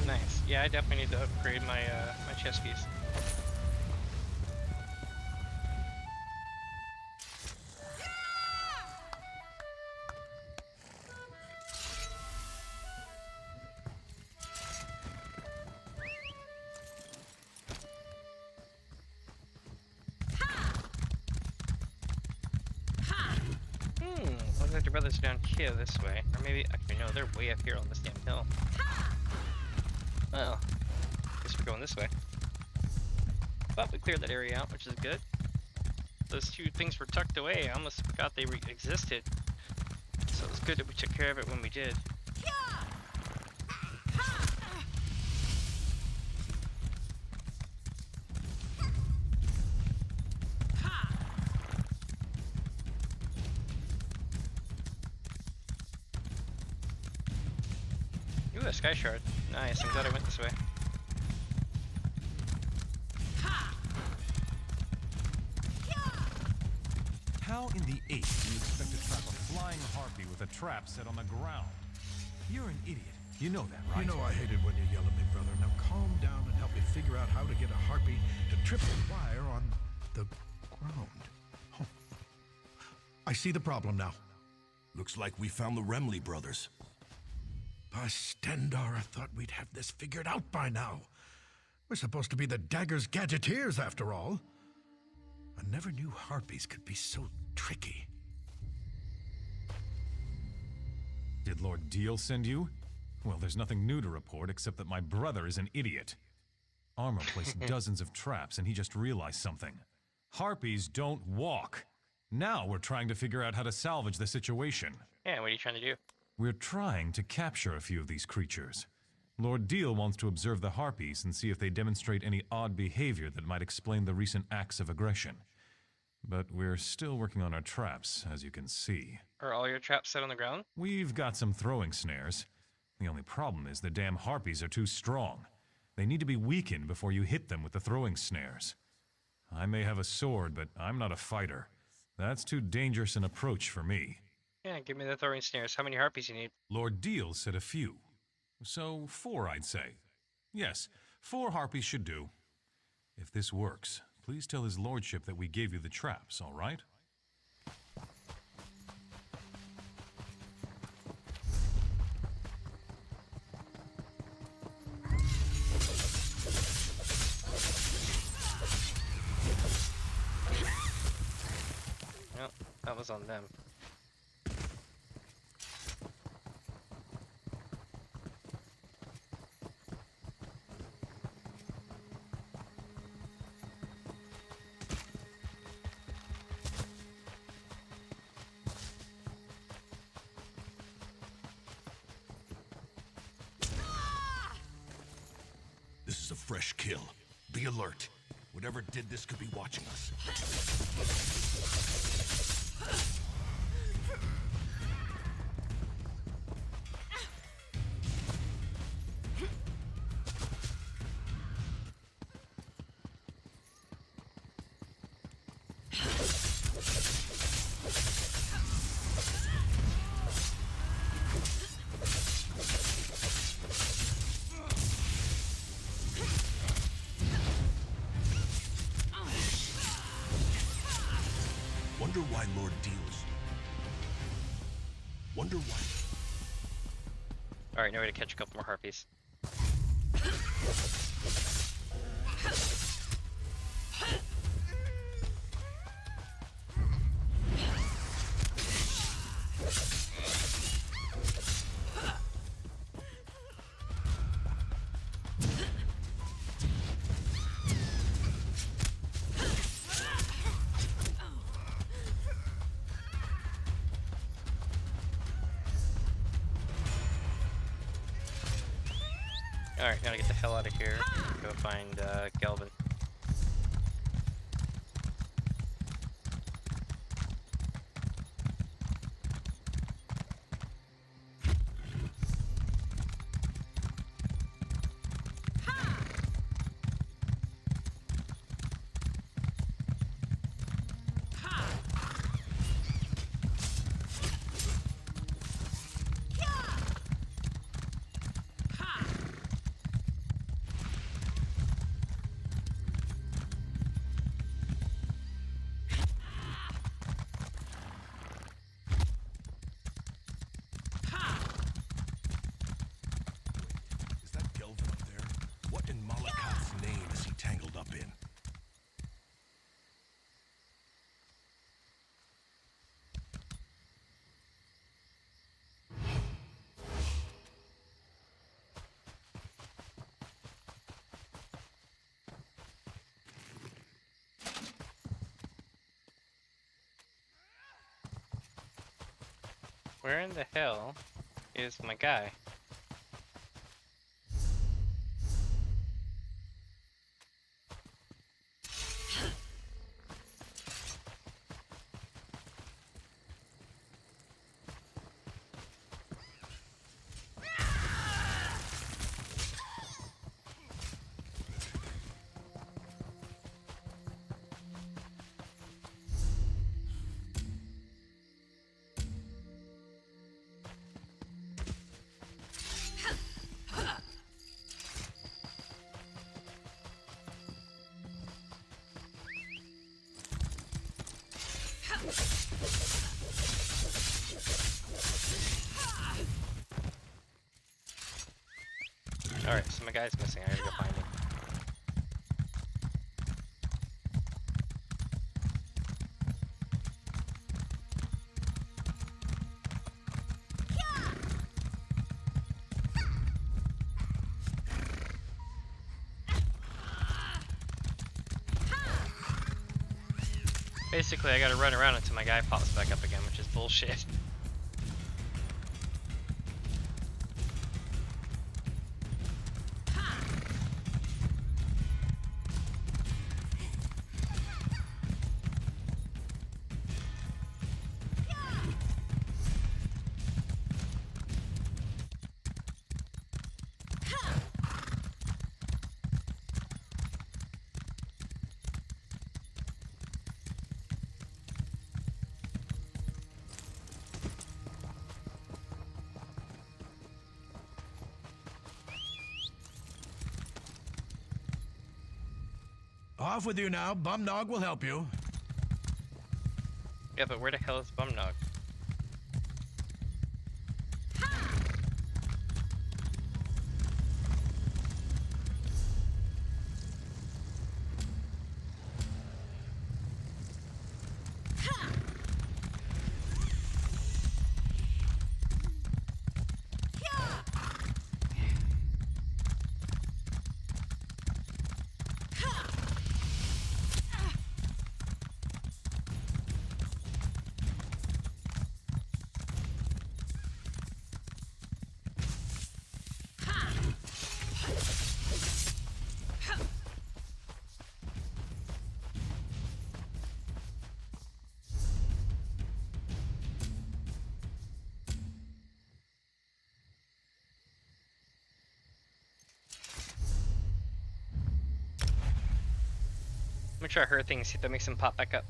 Nice. Yeah, I definitely need to upgrade my my chest piece. Looks like your brothers are down here this way. Or maybe, actually no, they're way up here on this damn hill. Well, guess we're going this way. But we cleared that area out, which is good. Those two things were tucked away. I almost forgot they existed. So it's good that we took care of it when we did. Ooh, a sky shard. Nice, I'm glad I went this way. How in the 8th do you expect to trap a flying harpy with a trap set on the ground? You're an idiot. You know that, right? You know I hated when you yell at me, brother. Now calm down and help me figure out how to get a harpy to trip a wire on the ground. Oh. I see the problem now. Looks like we found the Remley brothers. By Stendar, I thought we'd have this figured out by now. We're supposed to be the Dagger's gadgeteers, after all. I never knew harpies could be so tricky. Did Lord Deal send you? Well, there's nothing new to report except that my brother is an idiot. Armor placed dozens of traps and he just realized something. Harpies don't walk. Now we're trying to figure out how to salvage the situation. Yeah, what are you trying to do? We're trying to capture a few of these creatures. Lord Deal wants to observe the harpies and see if they demonstrate any odd behavior that might explain the recent acts of aggression. But we're still working on our traps, as you can see. Are all your traps set on the ground? We've got some throwing snares. The only problem is the damn harpies are too strong. They need to be weakened before you hit them with the throwing snares. I may have a sword, but I'm not a fighter. That's too dangerous an approach for me. Yeah, give me the throwing snares. How many harpies you need? Lord Deal said a few. So 4, I'd say. Yes, 4 harpies should do. If this works, please tell his lordship that we gave you the traps, all right? Well, that was on them. This is a fresh kill. Be alert. Whatever did this could be watching us. Wonder why Lord Deals. Wonder why. Alright, now we gotta catch a couple more harpies. Alright, gotta get the hell out of here. Go find Gelvin. Where in the hell is my guy? Alright, so my guy's missing. I gotta go find him. Basically, I gotta run around until my guy pops back up again, which is bullshit. Off with you now. Bumnog will help you. Yeah, but where the hell is Bumnog? I'm gonna try her thing, see if that makes him pop back up.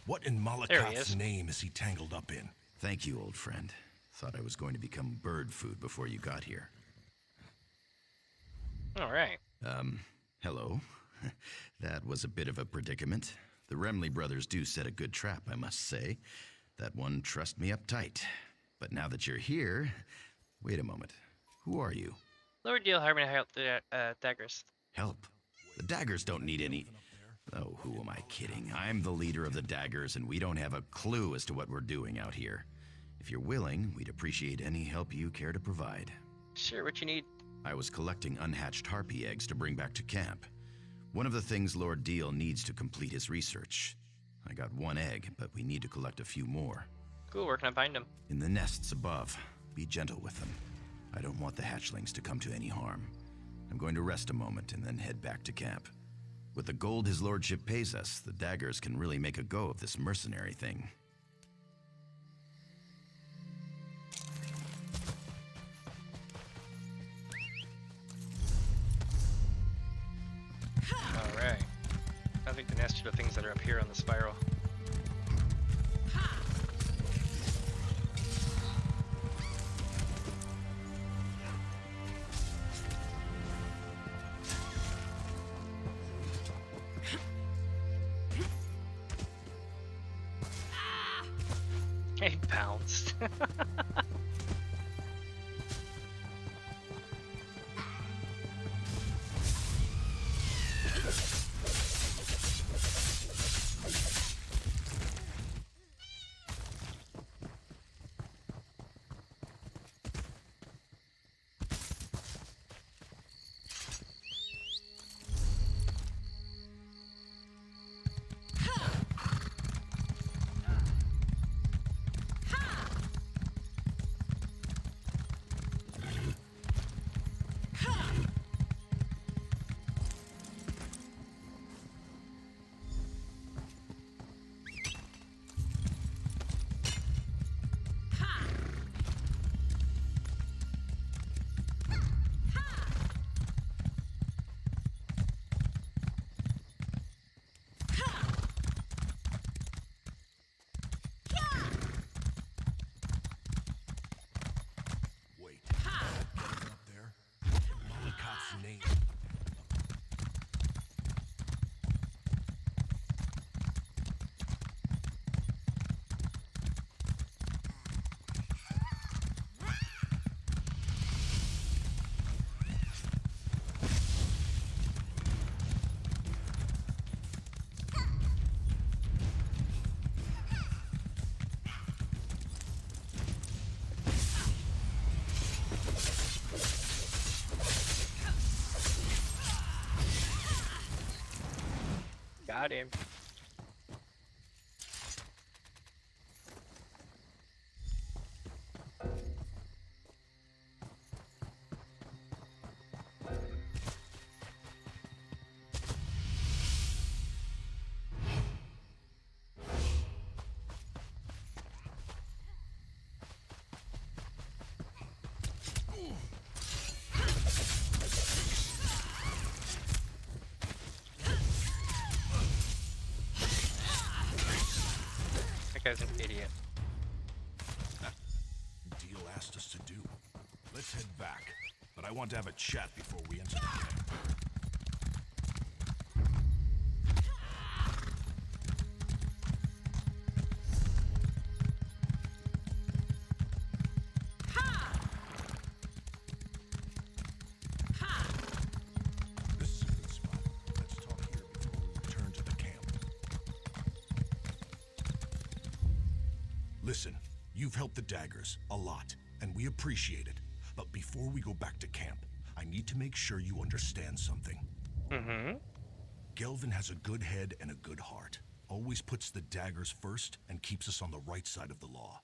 What in Malakat's name is he tangled up in? Thank you, old friend. Thought I was going to become bird food before you got here. Alright. Hello. That was a bit of a predicament. The Remley brothers do set a good trap, I must say. That one trussed me up tight. But now that you're here... Wait a moment. Who are you? Lower deal, hiring to help the daggers. Help? The daggers don't need any... Oh, who am I kidding? I'm the leader of the daggers, and we don't have a clue as to what we're doing out here. If you're willing, we'd appreciate any help you care to provide. Sure, what you need? I was collecting unhatched harpy eggs to bring back to camp. One of the things Lord Deal needs to complete his research. I got one egg, but we need to collect a few more. Cool, where can I find them? In the nests above. Be gentle with them. I don't want the hatchlings to come to any harm. I'm going to rest a moment and then head back to camp. With the gold his lordship pays us, the daggers can really make a go of this mercenary thing. Alright. I think the nest are the things that are up here on the spiral. Got him. Guy's an idiot. Deal asked us to do. Let's head back, but I want to have a chat before we enter the camp. This is a good spot. Let's talk here before we return to the camp. Listen, you've helped the Daggers a lot, and we appreciate it. But before we go back to camp, I need to make sure you understand something. Mm-hmm. Gelvin has a good head and a good heart. Always puts the Daggers first and keeps us on the right side of the law.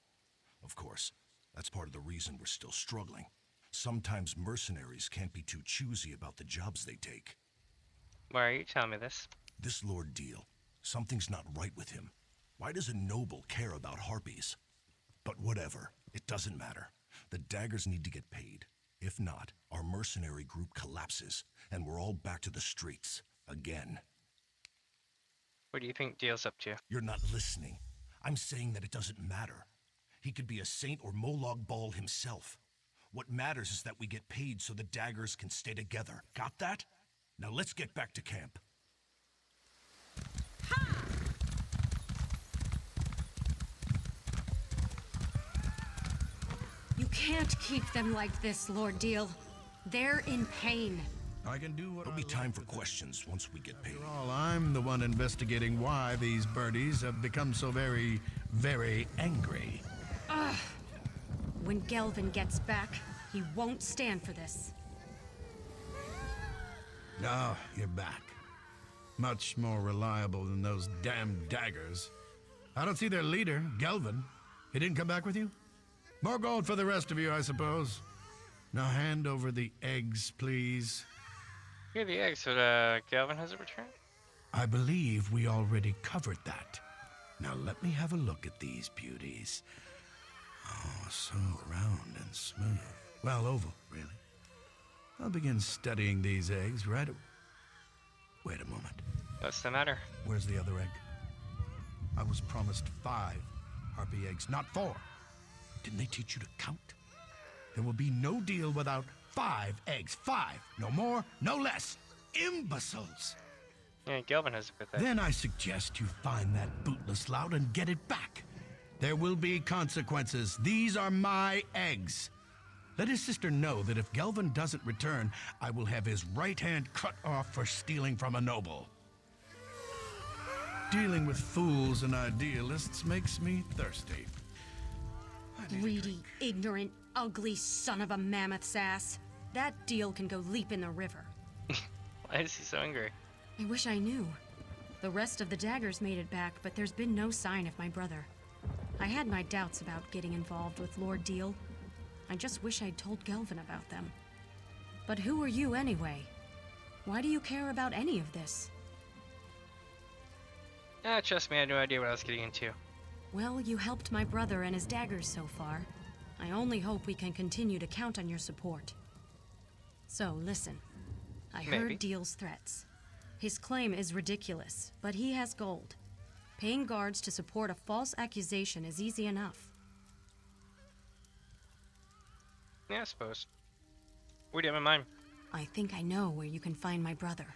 Of course, that's part of the reason we're still struggling. Sometimes mercenaries can't be too choosy about the jobs they take. Why are you telling me this? This Lord Deal, something's not right with him. Why does a noble care about harpies? But whatever, it doesn't matter. The Daggers need to get paid. If not, our mercenary group collapses, and we're all back to the streets, again. What do you think Deal's up to? You're not listening. I'm saying that it doesn't matter. He could be a saint or Molag Bal himself. What matters is that we get paid so the Daggers can stay together. Got that? Now let's get back to camp. You can't keep them like this, Lord Deal. They're in pain. I can do what There'll be time for questions once we get paid. After all, I'm the one investigating why these birdies have become so very, very angry. Ugh. When Gelvin gets back, he won't stand for this. Oh, you're back. Much more reliable than those damn Daggers. I don't see their leader, Gelvin. He didn't come back with you? More gold for the rest of you, I suppose. Now hand over the eggs, please. Here are the eggs, but Gelvin hasn't returned? I believe we already covered that. Now let me have a look at these beauties. Oh, so round and smooth. Well, oval, really. I'll begin studying these eggs right Wait a moment. What's the matter? Where's the other egg? I was promised 5 harpy eggs, not 4. Didn't they teach you to count? There will be no deal without 5 eggs. 5. No more, no less. Imbeciles! Yeah, Gelvin has a good thing. Then I suggest you find that bootless lout and get it back. There will be consequences. These are my eggs. Let his sister know that if Gelvin doesn't return, I will have his right hand cut off for stealing from a noble. Dealing with fools and idealists makes me thirsty. Greedy, ignorant, ugly son of a mammoth's ass. That deal can go leap in the river. Why is he so angry? I wish I knew. The rest of the daggers made it back, but there's been no sign of my brother. I had my doubts about getting involved with Lord Deal. I just wish I'd told Gelvin about them. But who are you anyway? Why do you care about any of this? Trust me, I had no idea what I was getting into. Well, you helped my brother and his daggers so far. I only hope we can continue to count on your support. So, listen. I heard Deal's threats. His claim is ridiculous, but he has gold. Paying guards to support a false accusation is easy enough. Yeah, I suppose. What do you have in mind? I think I know where you can find my brother.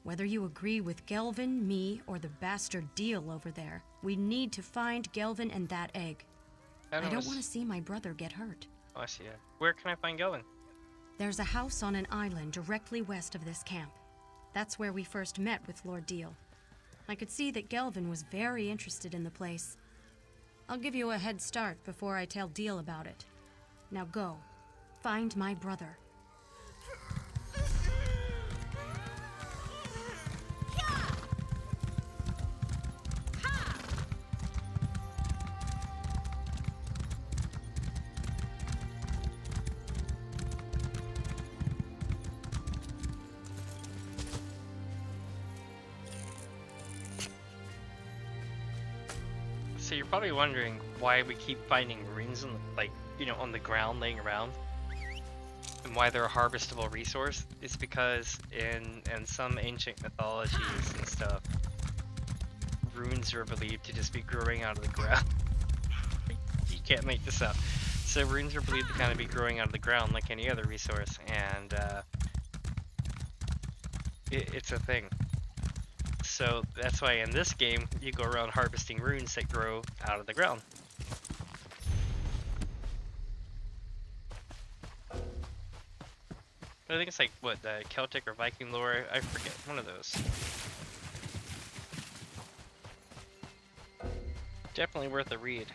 Whether you agree with Gelvin, me, or the bastard Deal over there, we need to find Gelvin and that egg. I don't want to see my brother get hurt. Oh, I see that. Where can I find Gelvin? There's a house on an island directly west of this camp. That's where we first met with Lord Deal. I could see that Gelvin was very interested in the place. I'll give you a head start before I tell Deal about it. Now go. Find my brother. So you're probably wondering why we keep finding runes on, on the ground laying around, and why they're a harvestable resource. It's because in some ancient mythologies and stuff, runes are believed to just be growing out of the ground. You can't make this up. So runes are believed to kind of be growing out of the ground like any other resource, and it's a thing. So that's why in this game, you go around harvesting runes that grow out of the ground. I think it's like, what, the Celtic or Viking lore? I forget, one of those. Definitely worth a read.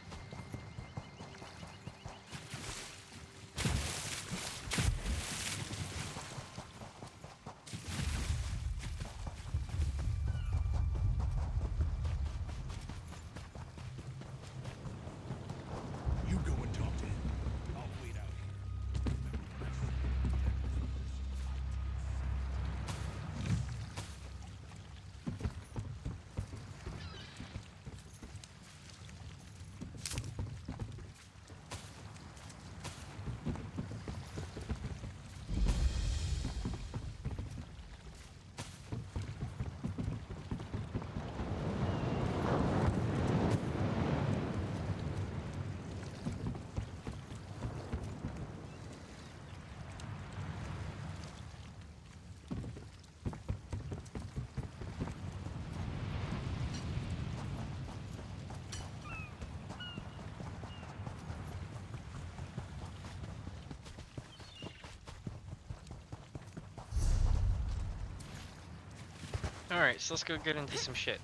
Alright, so let's go get into some shit.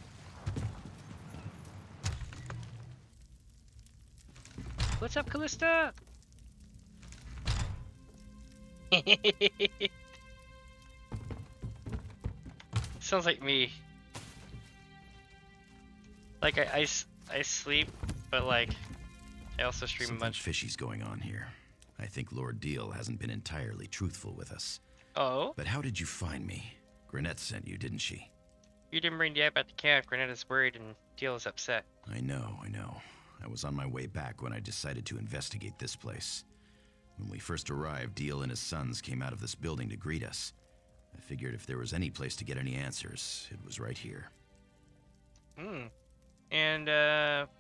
What's up, Callista? Sounds like me. Like, I sleep, but like, I also stream a bunch. Fishy's going on here. I think Lord Deal hasn't been entirely truthful with us. Oh? But how did you find me? Grenette sent you, didn't she? You didn't bring Diab at the camp. Grenette is worried and Deal is upset. I know. I was on my way back when I decided to investigate this place. When we first arrived, Deal and his sons came out of this building to greet us. I figured if there was any place to get any answers, it was right here. And,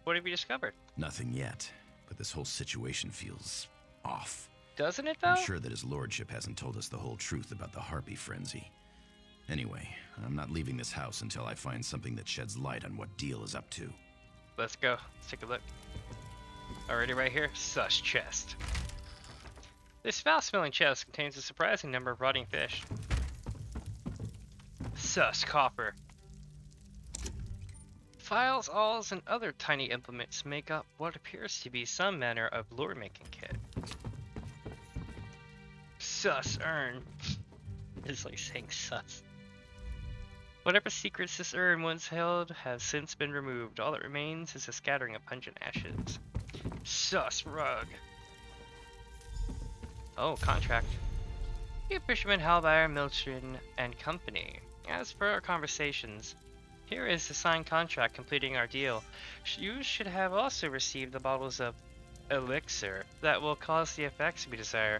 what have you discovered? Nothing yet, but this whole situation feels off. Doesn't it, though? I'm sure that his lordship hasn't told us the whole truth about the Harpy frenzy. Anyway, I'm not leaving this house until I find something that sheds light on what Deal is up to. let's go. Let's take a look. Already right here, sus chest. This foul-smelling chest contains a surprising number of rotting fish. Sus copper. Files, awls, and other tiny implements make up what appears to be some manner of lore-making kit. Sus urn. It's like saying sus. Whatever secrets this urn once held have since been removed. All that remains is a scattering of pungent ashes. Sus rug. Oh, contract. Dear Fisherman Halbyr, Miltrin, and Company. As per our conversations, here is the signed contract completing our deal. You should have also received the bottles of elixir that will cause the effects we desire.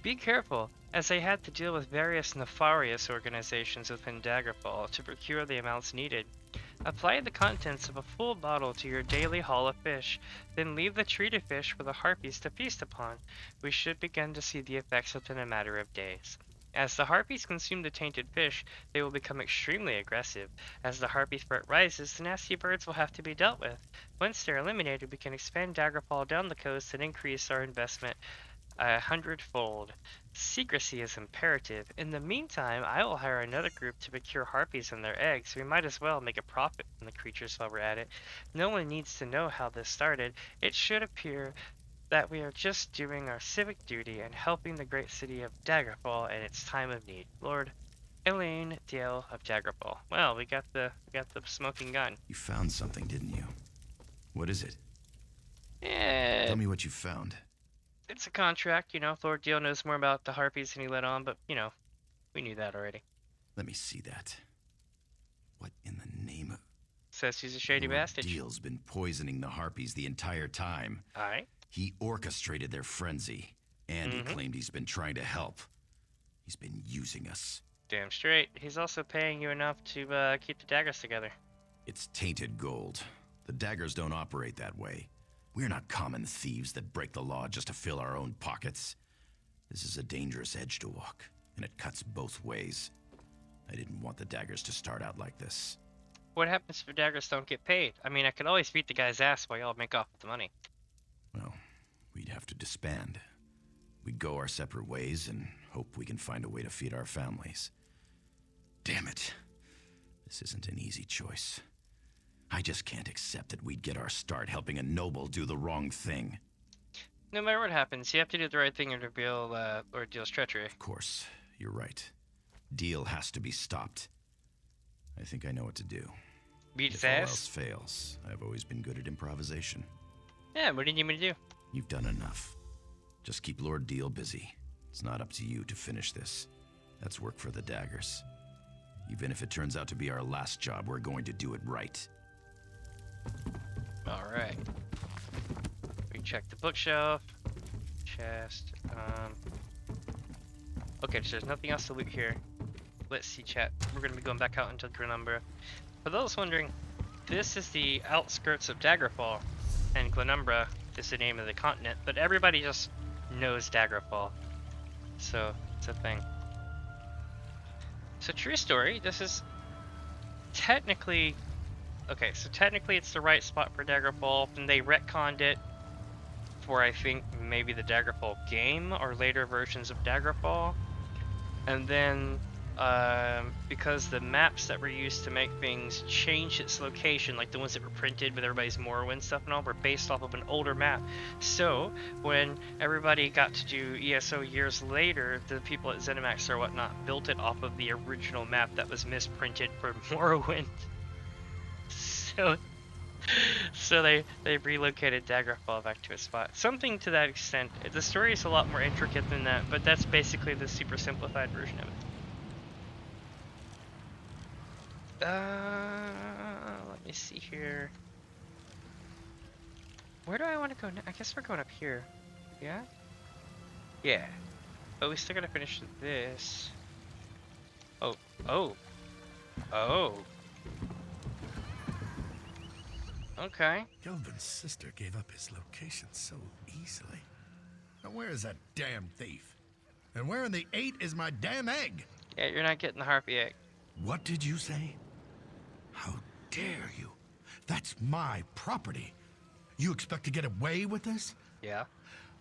Be careful, as I had to deal with various nefarious organizations within Daggerfall to procure the amounts needed. Apply the contents of a full bottle to your daily haul of fish, then leave the treated fish for the harpies to feast upon. We should begin to see the effects within a matter of days. As the harpies consume the tainted fish, they will become extremely aggressive. As the harpy threat rises, the nasty birds will have to be dealt with. Once they're eliminated, we can expand Daggerfall down the coast and increase our investment 100-fold. Secrecy is imperative. In the meantime, I will hire another group to procure harpies and their eggs. We might as well make a profit from the creatures while we're at it. No one needs to know how this started. It should appear that we are just doing our civic duty and helping the great city of Daggerfall in its time of need. Lord Elaine Dale of Daggerfall. Well, we got the smoking gun. You found something, didn't you? What is it? Yeah. Tell me what you found. It's a contract, you know. Lord Deal knows more about the harpies than he let on, but, you know, we knew that already. Let me see that. What in the name of... Says he's a shady Lord bastard. Deal's been poisoning the harpies the entire time. Alright. He orchestrated their frenzy, and he claimed he's been trying to help. He's been using us. Damn straight. He's also paying you enough to keep the daggers together. It's tainted gold. The daggers don't operate that way. We're not common thieves that break the law just to fill our own pockets. This is a dangerous edge to walk, and it cuts both ways. I didn't want the daggers to start out like this. What happens if the daggers don't get paid? I mean, I could always beat the guy's ass while y'all make off with the money. Well, we'd have to disband. We'd go our separate ways and hope we can find a way to feed our families. Damn it. This isn't an easy choice. I just can't accept that we'd get our start helping a noble do the wrong thing. No matter what happens, you have to do the right thing and reveal Lord Deal's treachery. Of course, you're right. Deal has to be stopped. I think I know what to do. Beat his If all ass? else fails, I've always been good at improvisation. Yeah, what do you need me to do? You've done enough. Just keep Lord Deal busy. It's not up to you to finish this. That's work for the daggers. Even if it turns out to be our last job, we're going to do it right. Alright. We check the bookshelf. Chest. Okay, so there's nothing else to loot here. Let's see, chat. We're going to be going back out into Glenumbra. For those wondering, this is the outskirts of Daggerfall, and Glenumbra is the name of the continent, but everybody just knows Daggerfall. So, it's a thing. So, true story, this is technically... Okay, so technically it's the right spot for Daggerfall, and they retconned it for, I think, maybe the Daggerfall game, or later versions of Daggerfall. And then, because the maps that were used to make things changed its location, like the ones that were printed with everybody's Morrowind stuff and all, were based off of an older map. So, when everybody got to do ESO years later, the people at ZeniMax or whatnot built it off of the original map that was misprinted for Morrowind. So they relocated Daggerfall back to its spot. Something to that extent. The story is a lot more intricate than that, but that's basically the super simplified version of it. Let me see here. Where do I want to go next? I guess we're going up here. Yeah? Yeah. But we still gotta finish this. Oh. Okay. Gelvin's sister gave up his location so easily. Now where is that damn thief? And where in the 8 is my damn egg? Yeah, you're not getting the harpy egg. What did you say? How dare you? That's my property. You expect to get away with this? Yeah.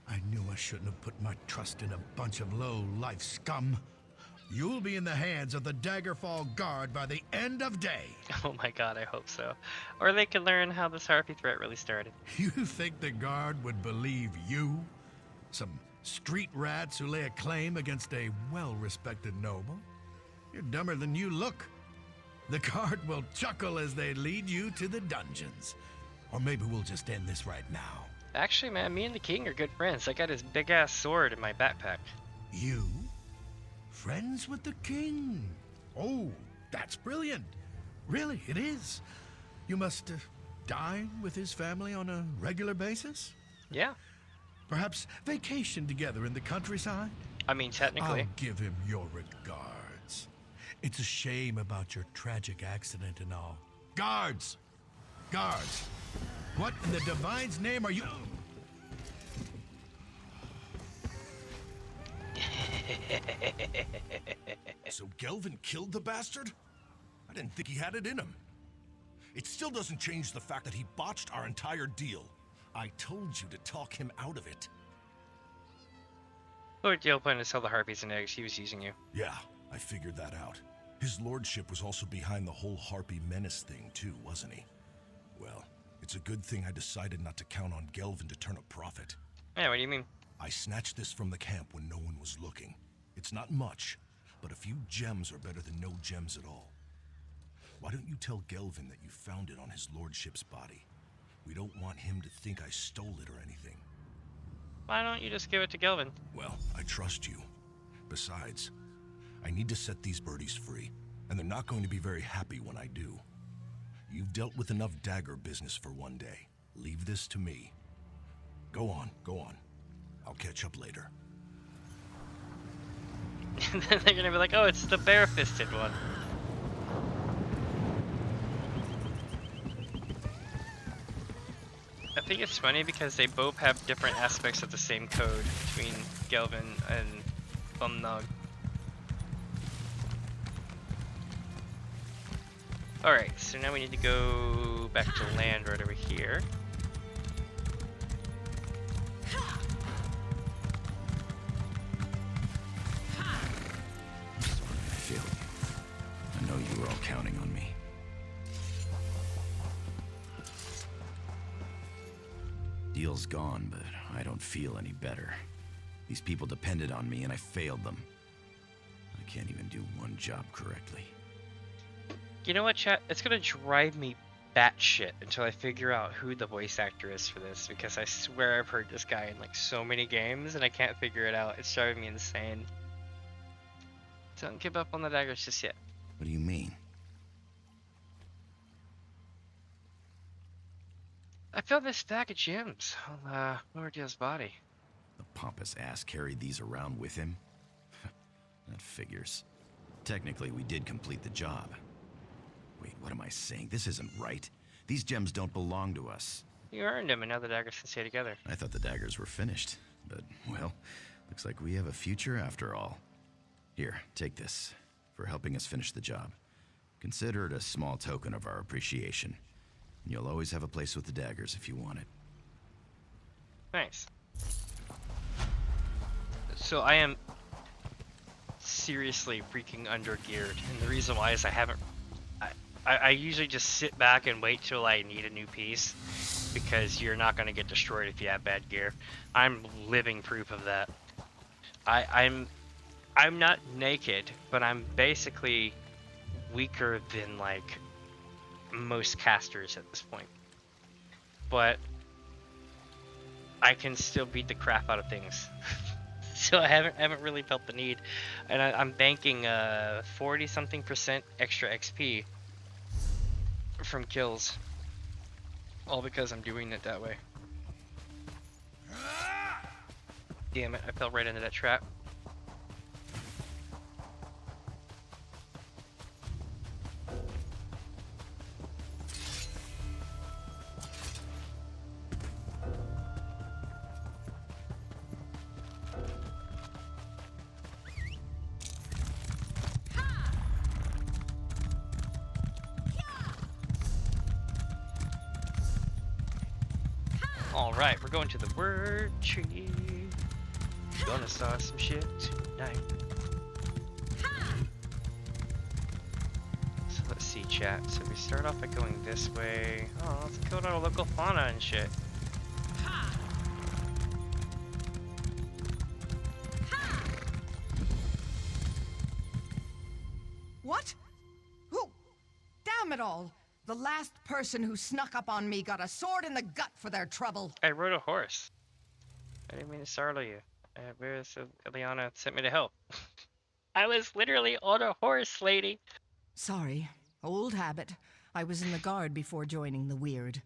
I knew I shouldn't have put my trust in a bunch of low-life scum. You'll be in the hands of the Daggerfall Guard by the end of day. Oh my god, I hope so. Or they could learn how this harpy threat really started. You think the Guard would believe you? Some street rats who lay a claim against a well-respected noble? You're dumber than you look. The Guard will chuckle as they lead you to the dungeons. Or maybe we'll just end this right now. Actually, man, me and the king are good friends. I got his big-ass sword in my backpack. You? Friends with the king? Oh, that's brilliant. Really, it is. You must dine with his family on a regular basis? Yeah. Perhaps vacation together in the countryside? I mean, technically. I'll give him your regards. It's a shame about your tragic accident and all. Guards! Guards! What in the Divine's name are you... So Gelvin killed the bastard? I didn't think he had it in him. It still doesn't change the fact that he botched our entire deal. I told you to talk him out of it. Lord Gilpin to sell the harpies and eggs. He was using you. Yeah, I figured that out. His lordship was also behind the whole harpy menace thing too, wasn't he? Well, it's a good thing I decided not to count on Gelvin to turn a profit. Yeah, what do you mean? I snatched this from the camp when no one was looking. It's not much, but a few gems are better than no gems at all. Why don't you tell Gelvin that you found it on his lordship's body? We don't want him to think I stole it or anything. Why don't you just give it to Gelvin? Well, I trust you. Besides, I need to set these birdies free, and they're not going to be very happy when I do. You've dealt with enough dagger business for one day. Leave this to me. Go on, go on. I'll catch up later. And then they're gonna be like, oh, it's the bare-fisted one. I think it's funny because they both have different aspects of the same code between Gelvin and Bumnog. Alright, so now we need to go back to land right over here. I failed you. I know you were all counting on me. Deal's gone, but I don't feel any better. These people depended on me and I failed them. I can't even do one job correctly. You know what, chat? It's gonna drive me batshit until I figure out who the voice actor is for this, because I swear I've heard this guy in like so many games and I can't figure it out. It's driving me insane. Don't give up on the daggers just yet. What do you mean? I found this stack of gems on Lord Deal's body. The pompous ass carried these around with him? That figures. Technically, we did complete the job. Wait, what am I saying? This isn't right. These gems don't belong to us. You earned them, and now the daggers can stay together. I thought the daggers were finished, but, well, looks like we have a future after all. Here, take this, for helping us finish the job. Consider it a small token of our appreciation. And you'll always have a place with the daggers if you want it. Nice. So I am seriously freaking under-geared, and the reason why is I usually just sit back and wait till I need a new piece, because you're not going to get destroyed if you have bad gear. I'm living proof of that. I'm not naked, but I'm basically weaker than like most casters at this point. But I can still beat the crap out of things. So I haven't really felt the need, and I'm banking 40-something% extra XP from kills, all because I'm doing it that way. Damn it, I fell right into that trap. Alright, we're going to the word tree. Gonna start some shit tonight. So let's see, chat. So we start off by going this way. Oh, let's kill our local fauna and shit. What? Who? Damn it all! The last person who snuck up on me got a sword in the gut for their trouble. I rode a horse. I didn't mean to startle you. Eliana sent me to help. I was literally on a horse, lady. Sorry. Old habit. I was in the guard before joining the Weird.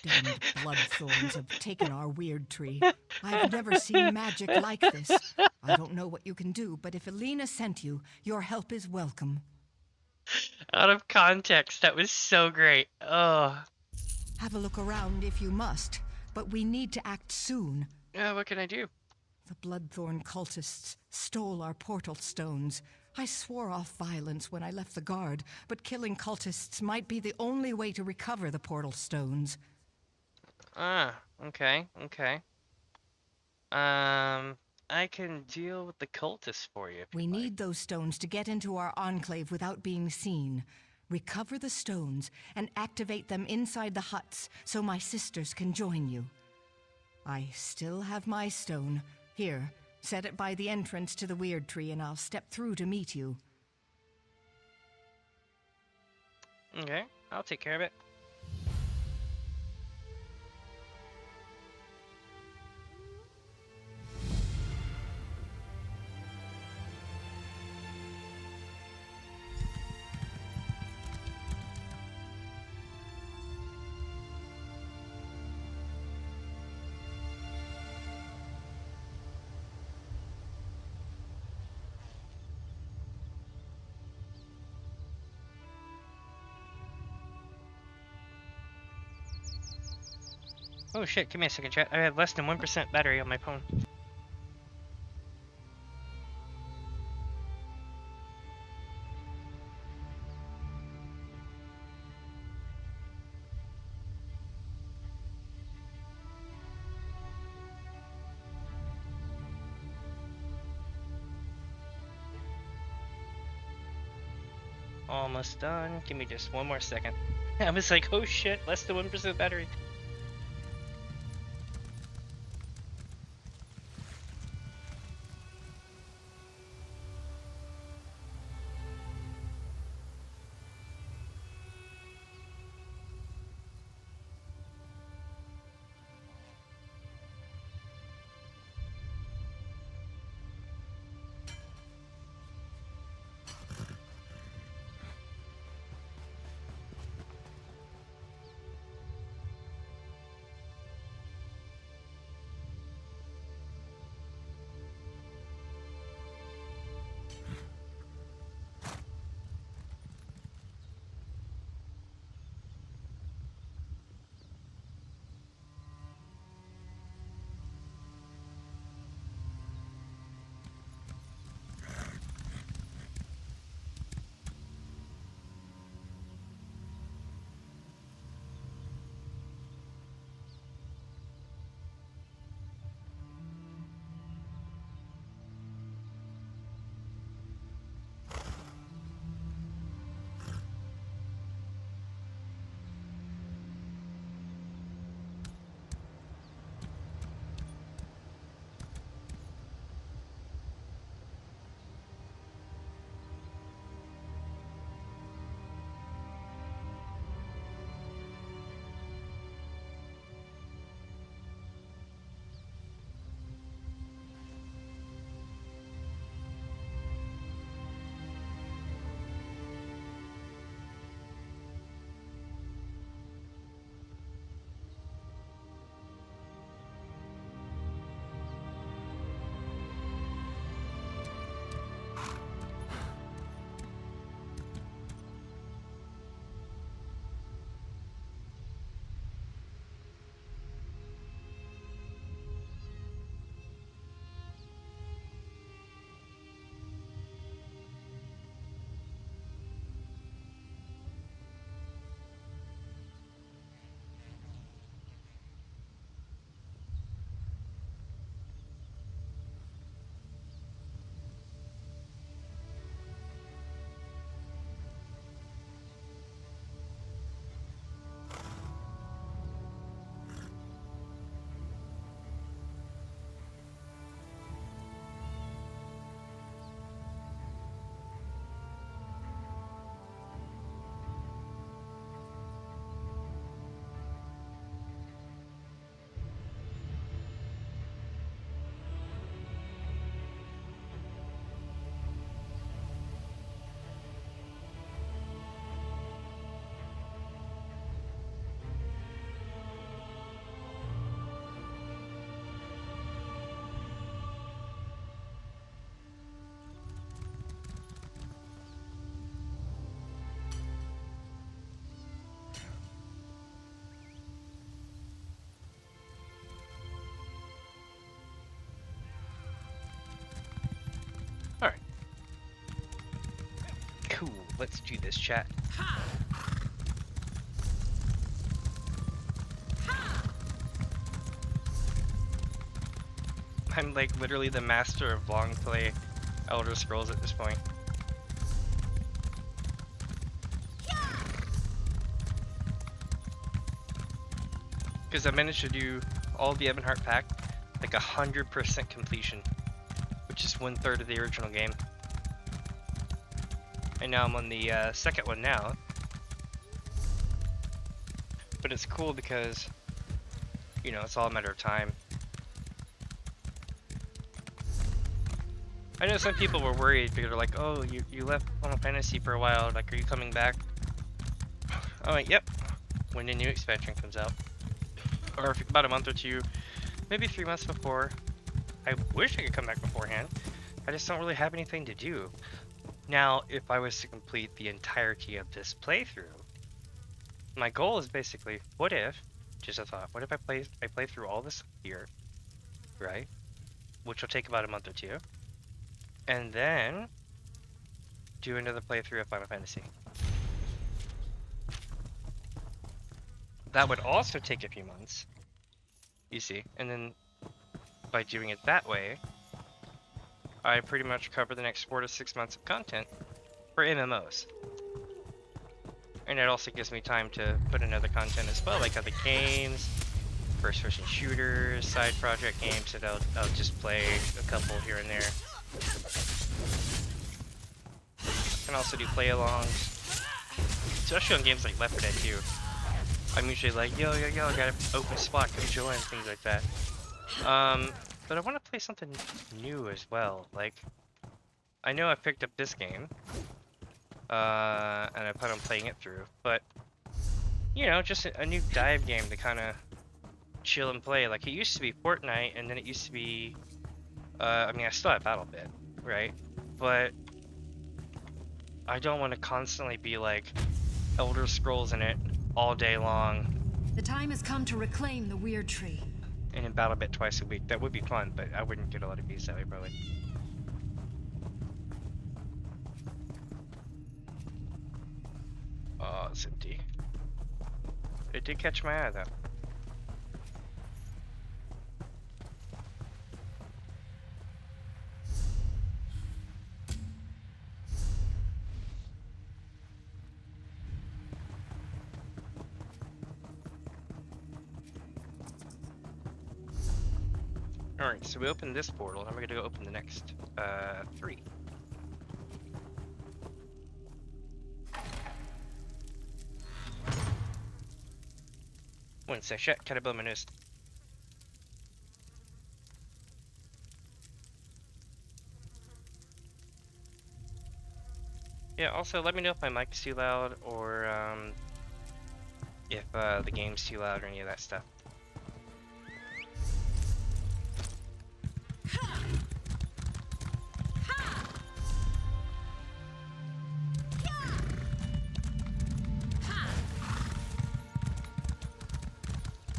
Damned bloodthorns have taken our weird tree. I've never seen magic like this. I don't know what you can do, but if Elena sent you, your help is welcome. Out of context, that was so great. Oh. Have a look around if you must, but we need to act soon. Yeah, what can I do? The Bloodthorn cultists stole our portal stones. I swore off violence when I left the guard, but killing cultists might be the only way to recover the portal stones. Ah, okay. I can deal with the cultists for you. We need those stones to get into our enclave without being seen. Recover the stones and activate them inside the huts so my sisters can join you. I still have my stone. Here, set it by the entrance to the Weird Tree and I'll step through to meet you. Okay, I'll take care of it. Oh shit, give me a second, chat. I have less than 1% battery on my phone. Almost done. Give me just one more second. I was like, oh shit, less than 1% battery. Let's do this, chat. I'm like literally the master of long play Elder Scrolls at this point. Because I managed to do all the Ebonheart Pact, like 100% completion, which is 1/3 of the original game. And now I'm on the second one now. But it's cool because, you know, it's all a matter of time. I know some people were worried because they're like, oh, you left Final Fantasy for a while, like, are you coming back? I'm like, yep, when the new expansion comes out. Or about a month or two, maybe 3 months before. I wish I could come back beforehand. I just don't really have anything to do. Now, if I was to complete the entirety of this playthrough, my goal is basically, what if, just a thought, what if I play through all this here, right? Which will take about a month or two. And then do another playthrough of Final Fantasy. That would also take a few months, you see, and then by doing it that way, I pretty much cover the next 4 to 6 months of content for MMOs. And it also gives me time to put in other content as well, like other games, first-person shooters, side project games that I'll just play a couple here and there. I can also do play-alongs, especially on games like Left 4 Dead 2. I'm usually like, yo, I got an open spot, come join, things like that. But I want to play something new as well. Like, I know I picked up this game, and I plan on playing it through, but, you know, just a new dive game to kind of chill and play. Like, it used to be Fortnite, and then it used to be, I mean, I still have BattleBit, right? But I don't want to constantly be like Elder Scrolls in it all day long. The time has come to reclaim the weird tree. And in BattleBit twice a week. That would be fun, but I wouldn't get a lot of views that way, probably. Oh, it's empty. It did catch my eye, though. Alright, so we opened this portal, and we're gonna go open the next 3. One sec, shit, gotta blow my nose. Yeah, also let me know if my mic's too loud, or if the game's too loud, or any of that stuff.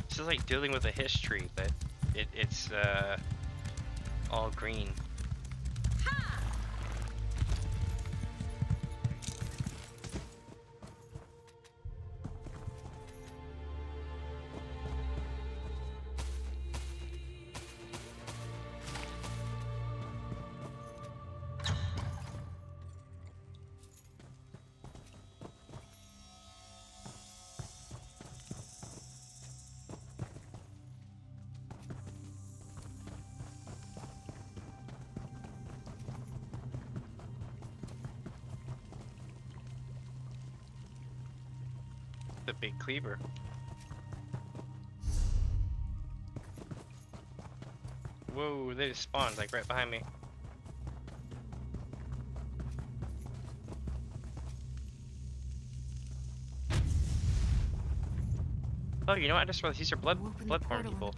This is like dealing with a history, but it's all green. The big cleaver. Whoa, they just spawned like right behind me. Oh, you know what? I just realized these are bloodborne people.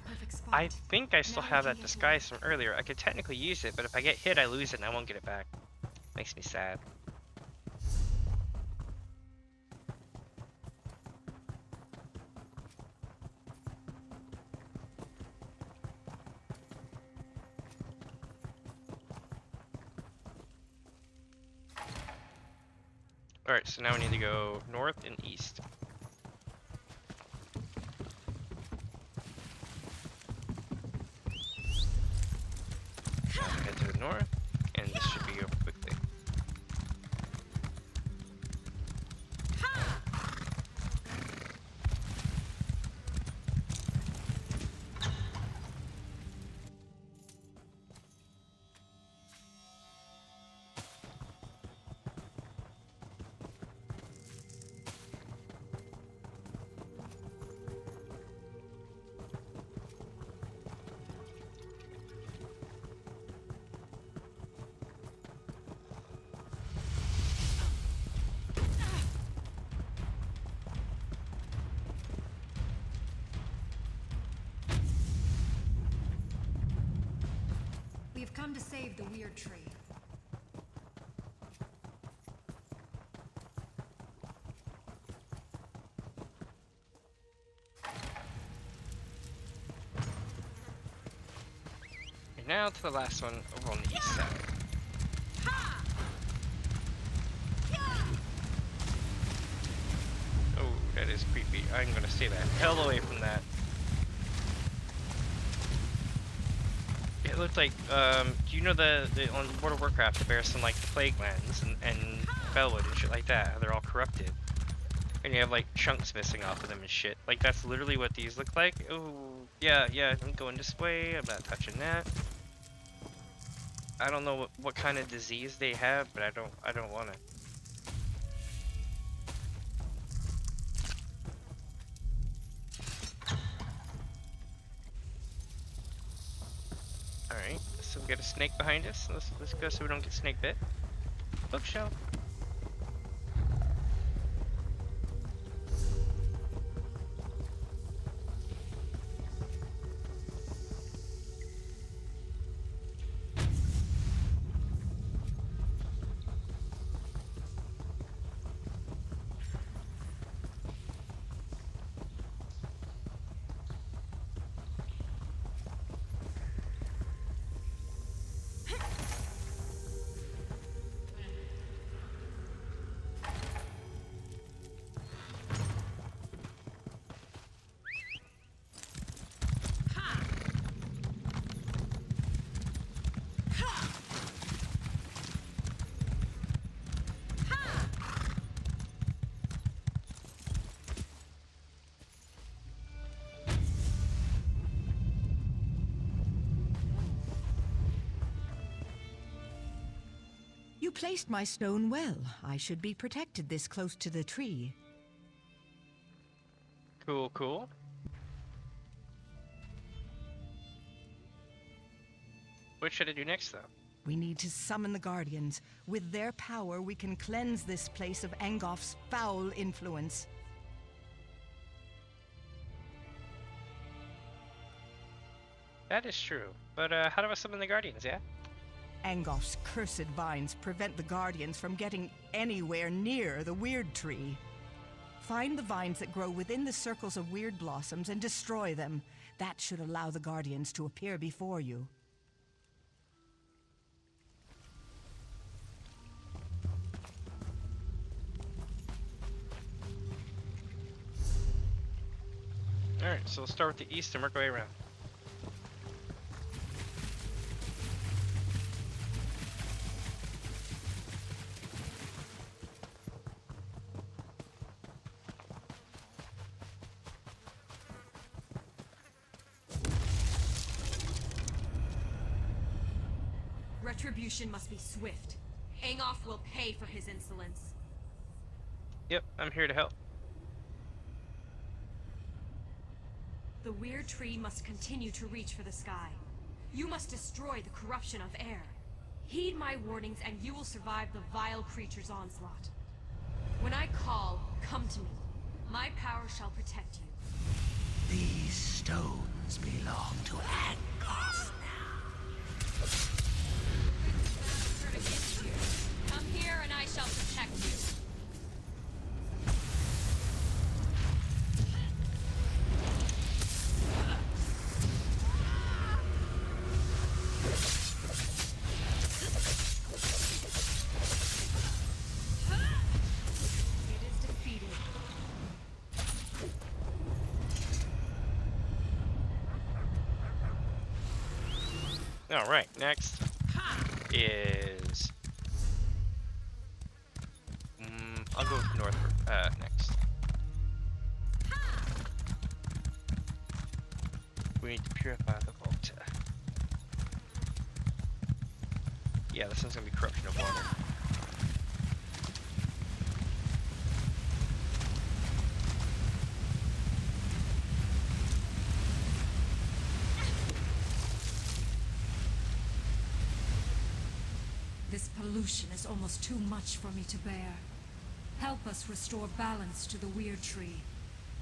I think I still have that disguise from earlier. I could technically use it, but if I get hit, I lose it and I won't get it back. Makes me sad. Alright, so now we need to go north and east. Head to the north, and this should be over quickly. We've come to save the weird tree. And now to the last one over on the east side. Oh, that is creepy. I'm gonna stay the hell away from that. It looked like, do you know the on World of Warcraft, the bears from like the plague lands and Felwood and shit like that, how they're all corrupted. And you have like chunks missing off of them and shit. Like that's literally what these look like. Oh, yeah, I'm going this way, I'm not touching that. I don't know what kind of disease they have, but I don't want to. Alright, so we got a snake behind us. Let's go so we don't get snake bit. Bookshelf. You placed my stone well. I should be protected this close to the tree. Cool. What should I do next, though? We need to summon the Guardians. With their power, we can cleanse this place of Angoff's foul influence. That is true. But how do I summon the Guardians, yeah? Angoff's cursed vines prevent the Guardians from getting anywhere near the Weird Tree. Find the vines that grow within the circles of weird blossoms and destroy them. That should allow the Guardians to appear before you. Alright, so we'll start with the east and work our way around. Retribution must be swift. Angoff will pay for his insolence. Yep, I'm here to help. The weird tree must continue to reach for the sky. You must destroy the corruption of air. Heed my warnings and you will survive the vile creature's onslaught. When I call, come to me. My power shall protect you. These stones belong to Angoff now. Come here and I shall protect you. Alright, next is... I'll go with north next. We need to purify the vault. Yeah, this one's gonna be corruption of water. This pollution is almost too much for me to bear. Help us restore balance to the weird tree.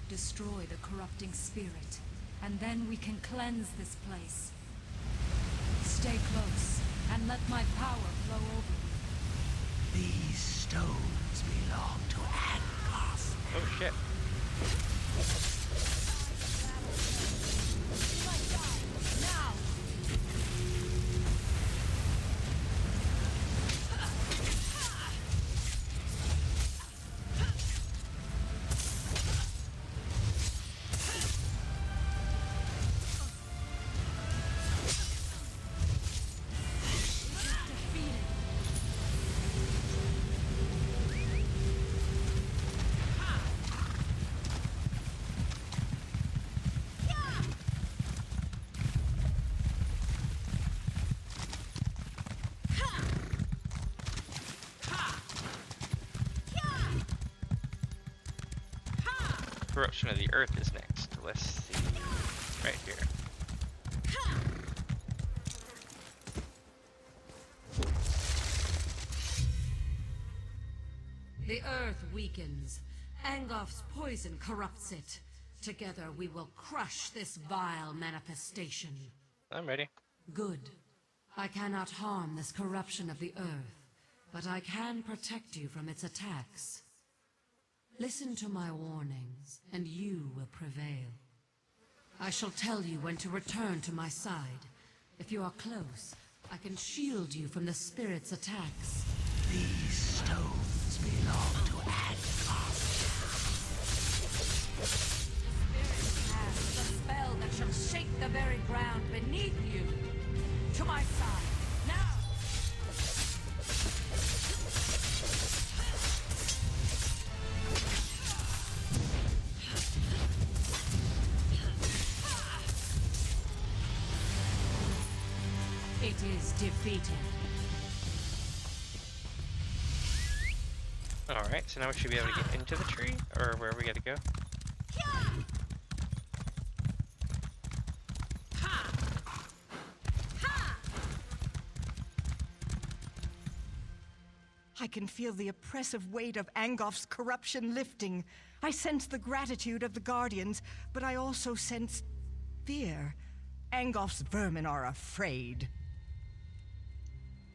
Destroy the corrupting spirit, and then we can cleanse this place. Stay close, and let my power flow over you. These stones belong to Angoth. Oh shit. Corruption of the earth is next. Let's see. Right here. The earth weakens. Angoth's poison corrupts it. Together we will crush this vile manifestation. I'm ready. Good. I cannot harm this corruption of the earth, but I can protect you from its attacks. Listen to my warnings, and you will prevail. I shall tell you when to return to my side. If you are close, I can shield you from the spirit's attacks. These stones belong to Angoth. The spirit casts a spell that shall shake the very ground beneath you. To my side, now! It is defeated. Alright, so now we should be able to get into the tree, or where we gotta go. I can feel the oppressive weight of Angoth's corruption lifting. I sense the gratitude of the Guardians, but I also sense fear. Angoth's vermin are afraid.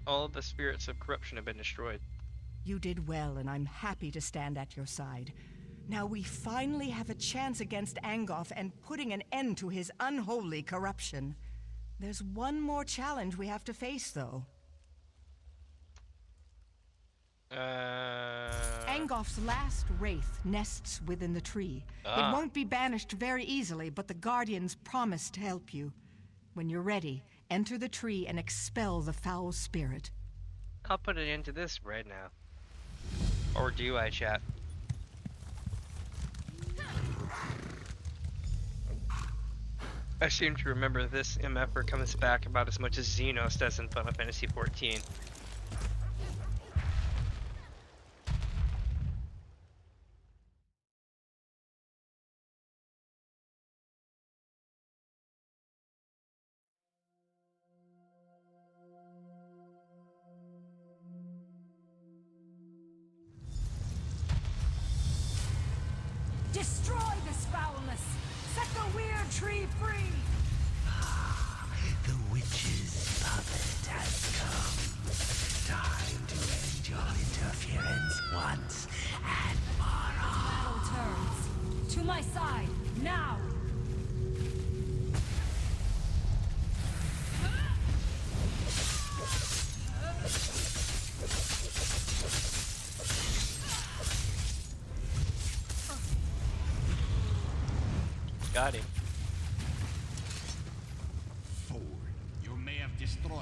All of the spirits of corruption have been destroyed. You did well, and I'm happy to stand at your side. Now we finally have a chance against Angoth and putting an end to his unholy corruption. There's one more challenge we have to face, though. Angoth's last wraith nests within the tree. It won't be banished very easily, but the Guardians promise to help you. When you're ready, enter the tree and expel the foul spirit. I'll put it into this right now. Or do I, chat? I seem to remember this MFer comes back about as much as Xenos does in Final Fantasy XIV. Destroy this foulness! Set the weird tree free! The witch's puppet has come. Time to end your interference once and for all. Battle turns. To my side, now! Got him. You may have destroyed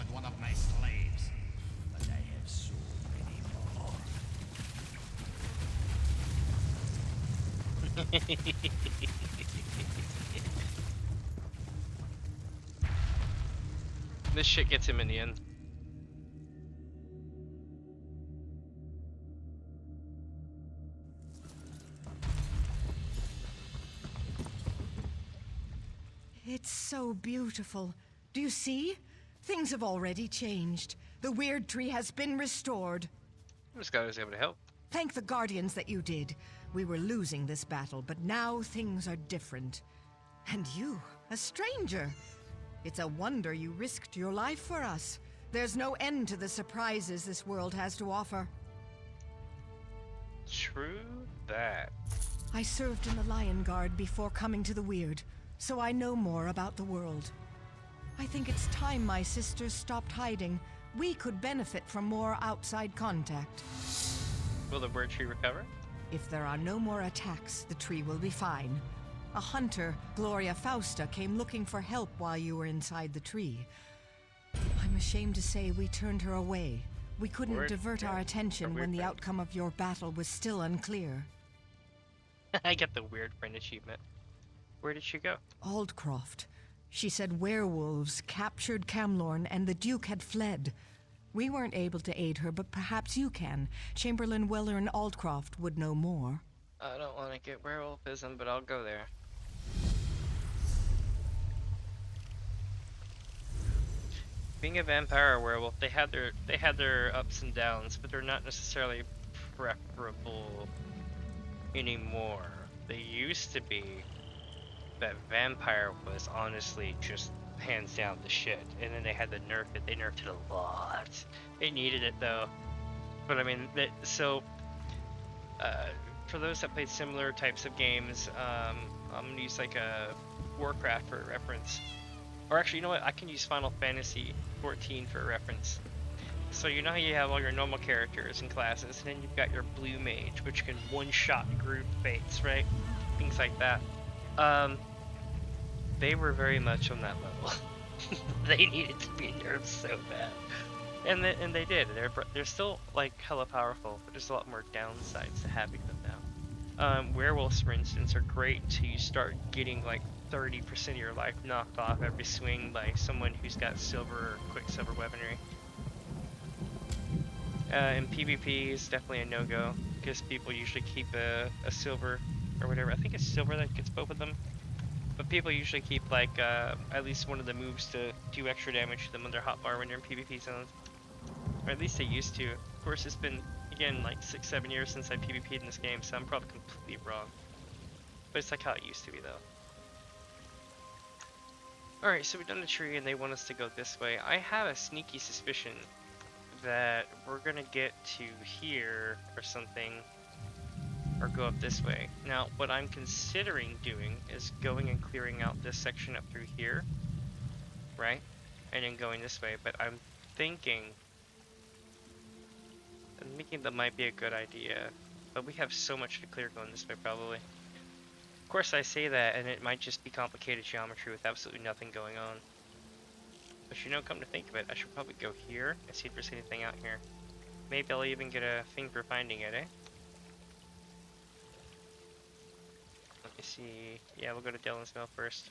This shit gets him in the end. It's so beautiful. Do you see? Things have already changed. The weird tree has been restored. This guy was able to help. Thank the Guardians that you did. We were losing this battle, but now things are different. And you, a stranger. It's a wonder you risked your life for us. There's no end to the surprises this world has to offer. True that. I served in the Lion Guard before coming to the Weird, so I know more about the world. I think it's time my sisters stopped hiding. We could benefit from more outside contact. Will the Weird Tree recover? If there are no more attacks, the tree will be fine. A hunter, Gloria Fausta, came looking for help while you were inside the tree. I'm ashamed to say we turned her away. We couldn't divert our attention when the outcome of your battle was still unclear. I get the Weird Friend achievement. Where did she go? Aldcroft. She said werewolves captured Camlorn and the Duke had fled. We weren't able to aid her, but perhaps you can. Chamberlain Weller and Aldcroft would know more. I don't want to get werewolfism, but I'll go there. Being a vampire or werewolf, they had their ups and downs, but they're not necessarily preferable anymore. They used to be, but vampire was honestly just hands down the shit. And then they had to nerf it. They nerfed it a lot. It needed it though. But I mean, for those that played similar types of games, I'm gonna use like a Warcraft for reference. Or actually, you know what? I can use Final Fantasy 14 for reference. So you know how you have all your normal characters and classes, and then you've got your blue mage, which can one-shot group fates, right? Things like that. They were very much on that level. They needed to be nerfed so bad, and they did. They're still like hella powerful, but there's a lot more downsides to having them now. Werewolves, for instance, are great till you start getting like 30% of your life knocked off every swing by someone who's got silver or quicksilver weaponry. And PvP is definitely a no-go because people usually keep a silver or whatever. I think it's silver that gets both of them. But people usually keep like at least one of the moves to do extra damage to them on their hotbar when they're in PvP zones. Or at least they used to. Of course, it's been, again, like 6-7 years since I PvP'd in this game, so I'm probably completely wrong. But it's like how it used to be though. Alright, so we've done the tree and they want us to go this way. I have a sneaky suspicion that we're gonna get to here or something, or go up this way. Now, what I'm considering doing is going and clearing out this section up through here, right? And then going this way, but I'm thinking that might be a good idea, but we have so much to clear going this way probably. Of course I say that, and it might just be complicated geometry with absolutely nothing going on. But you know, come to think of it, I should probably go here and see if there's anything out here. Maybe I'll even get a thing for finding it, eh? Let me see. Yeah, we'll go to Dylan's Mill first.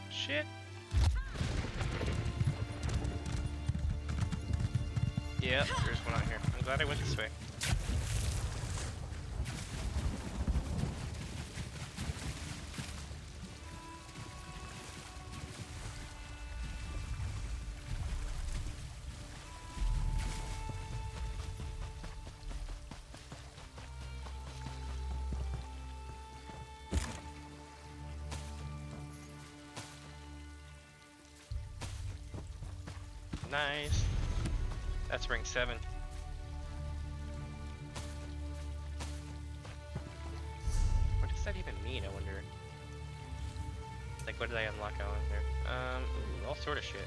Shit. Yep, there's one out here. I'm glad I went this way. Nice. That's ring 7. What does that even mean, I wonder? Like, what did I unlock out there? Ooh, all sort of shit.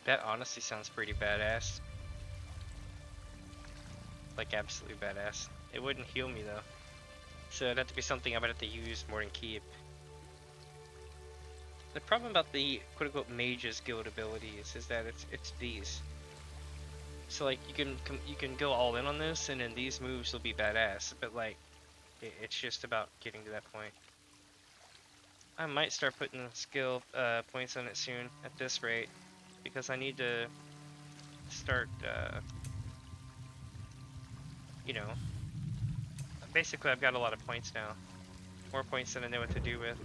That honestly sounds pretty badass. Like, absolutely badass. It wouldn't heal me though. So it'd have to be something I would have to use more than keep. The problem about the quote-unquote mages guild abilities is that it's these. So like you can go all in on this, and then these moves will be badass. But like, it's just about getting to that point. I might start putting skill points on it soon at this rate, because I need to start, you know, basically I've got a lot of points now. More points than I know what to do with.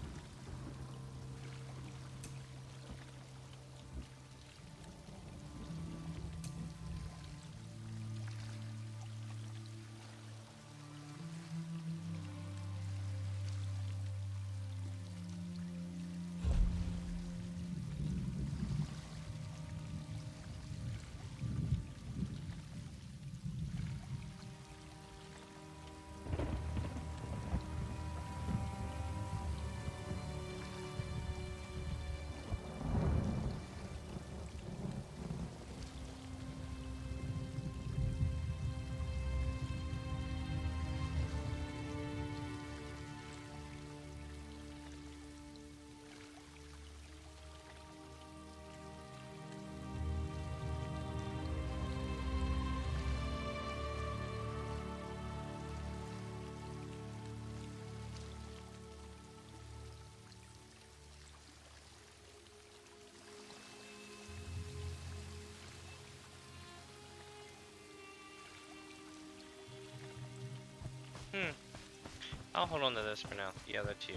I'll hold on to this for now. The other two.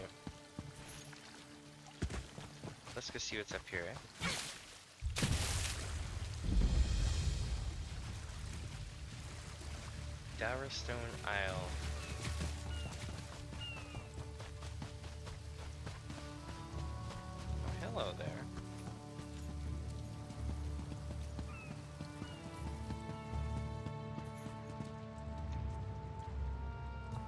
Let's go see what's up here, eh? Dowerstone Isle. Oh, hello there.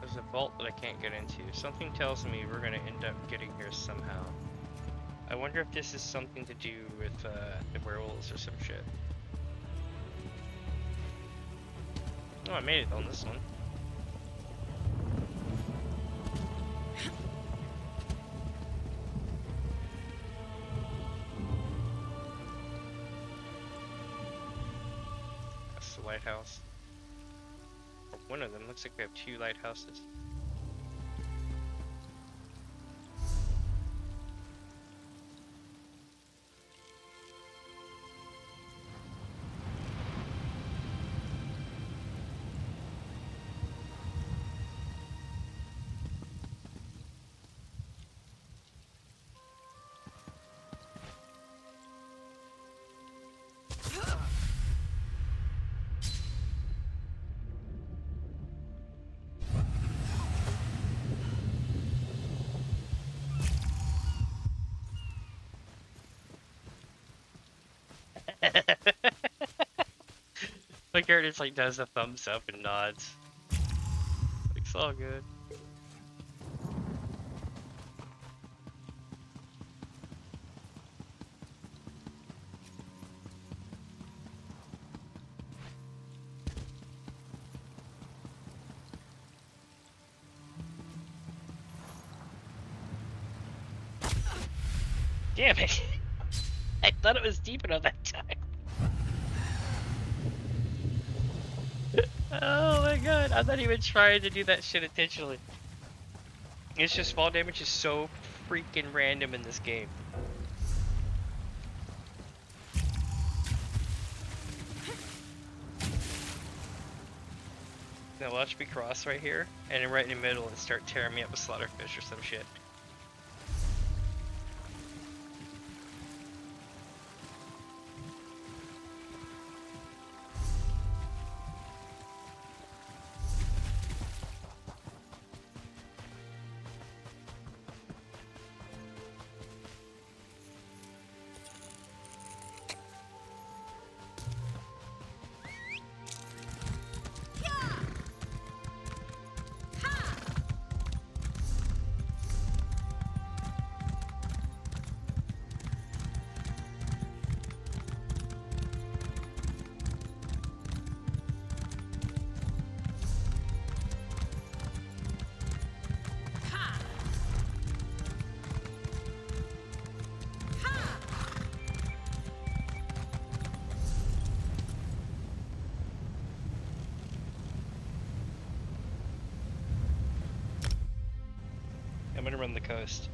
There's a vault that I can't get into. Something tells me we're gonna end up getting here somehow. I wonder if this is something to do with the werewolves or some shit. Oh, I made it on this one. That's the lighthouse. Or one of them. Looks like we have two lighthouses. My character just like does a thumbs up and nods. It's all good. Damn it! I thought it was deep enough that time. Oh my god, I'm not even trying to do that shit intentionally. It's just fall damage is so freaking random in this game. Now watch me cross right here, and then right in the middle and start tearing me up with slaughterfish or some shit. gonna run the coast.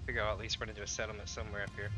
Figure I'll at least run into a settlement somewhere up here.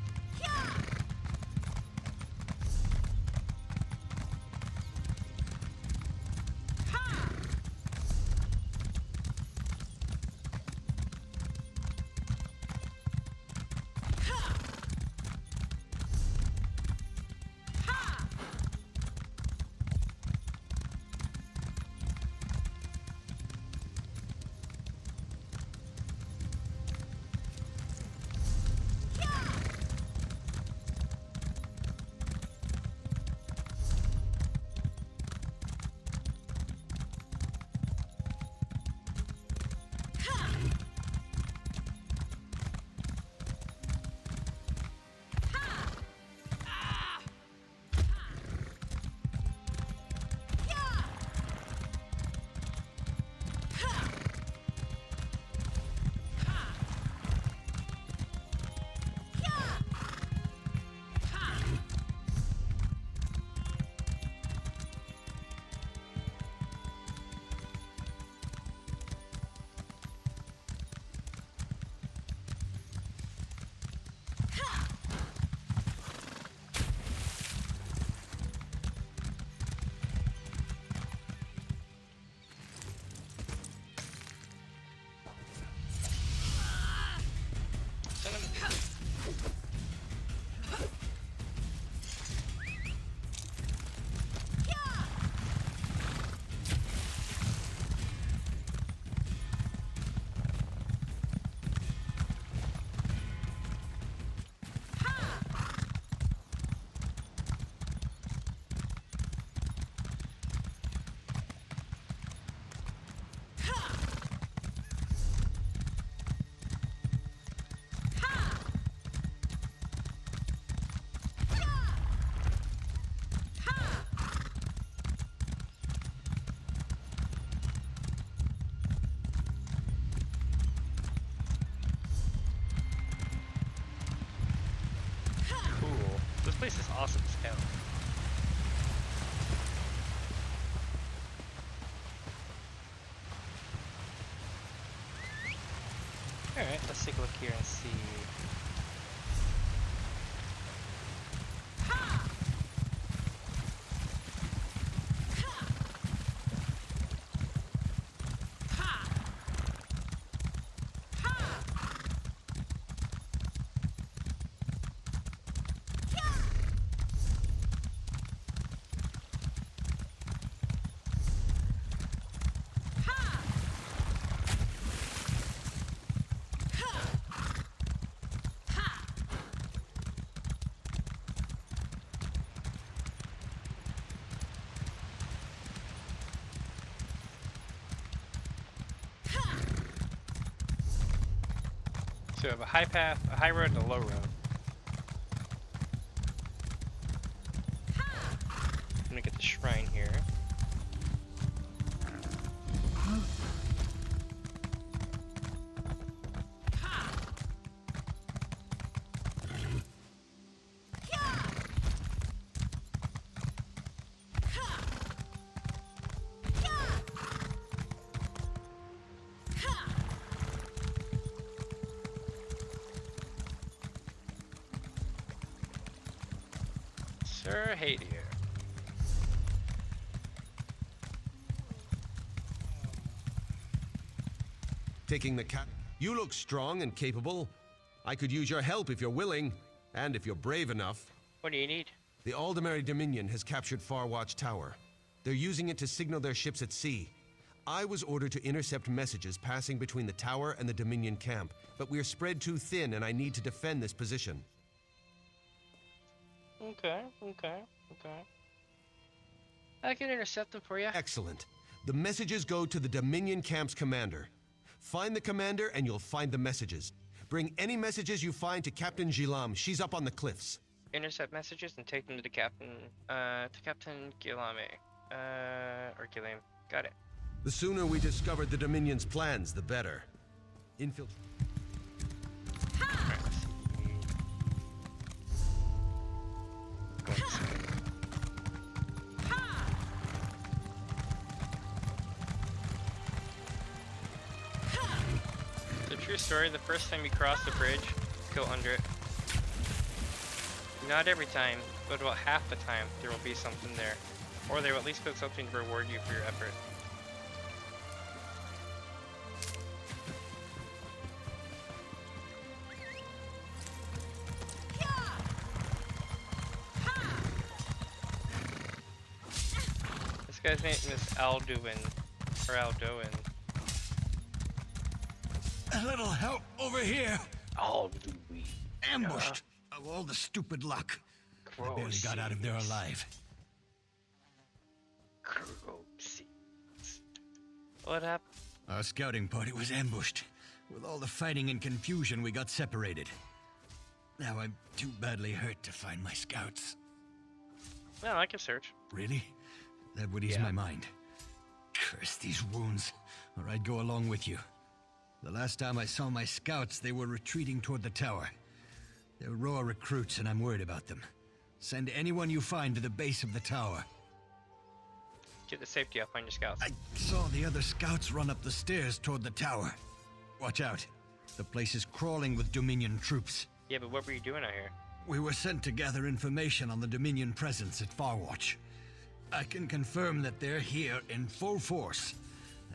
This place is awesome as hell. Alright, let's take a look here and see. So we have a high path, a high road, and a low road. I'm gonna get the shrine here. Sir Hate here. Taking the cat. You look strong and capable. I could use your help if you're willing, and if you're brave enough. What do you need? The Aldemary Dominion has captured Farwatch Tower. They're using it to signal their ships at sea. I was ordered to intercept messages passing between the tower and the Dominion camp, but we're spread too thin and I need to defend this position. Okay. I can intercept them for you. Excellent. The messages go to the Dominion camp's commander. Find the commander and you'll find the messages. Bring any messages you find to Captain Gilam. She's up on the cliffs. Intercept messages and take them to Captain Gilame. Or Gilam. Got it. The sooner we discover the Dominion's plans, the better. Infiltrate. Alright, let's see. Go this way. true story, the first time you cross the bridge, go under it. Not every time, but about half the time there will be something there. Or they will at least put something to reward you for your effort. This guy's name is Alduin, or Aldoin. A little help over here. Alduin. Ambushed. Of all the stupid luck. I barely got out of there alive. What happened? Our scouting party was ambushed. With all the fighting and confusion, we got separated. Now I'm too badly hurt to find my scouts. Well, I can search. Really? That would ease my mind. Curse these wounds, or I'd go along with you. The last time I saw my scouts, they were retreating toward the tower. They're raw recruits, and I'm worried about them. Send anyone you find to the base of the tower. Get the safety up, find your scouts. I saw the other scouts run up the stairs toward the tower. Watch out. The place is crawling with Dominion troops. Yeah, but what were you doing out here? We were sent to gather information on the Dominion presence at Farwatch. I can confirm that they're here in full force,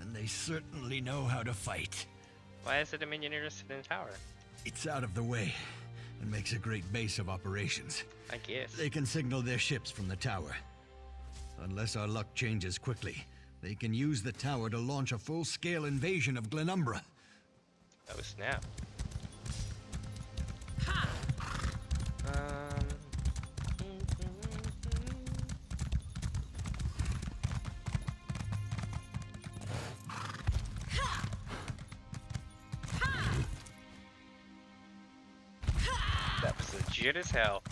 and they certainly know how to fight. Why is the Dominion interested in the tower? It's out of the way, and makes a great base of operations. I guess. They can signal their ships from the tower. Unless our luck changes quickly, they can use the tower to launch a full-scale invasion of Glenumbra. Oh, snap. That was legit as hell.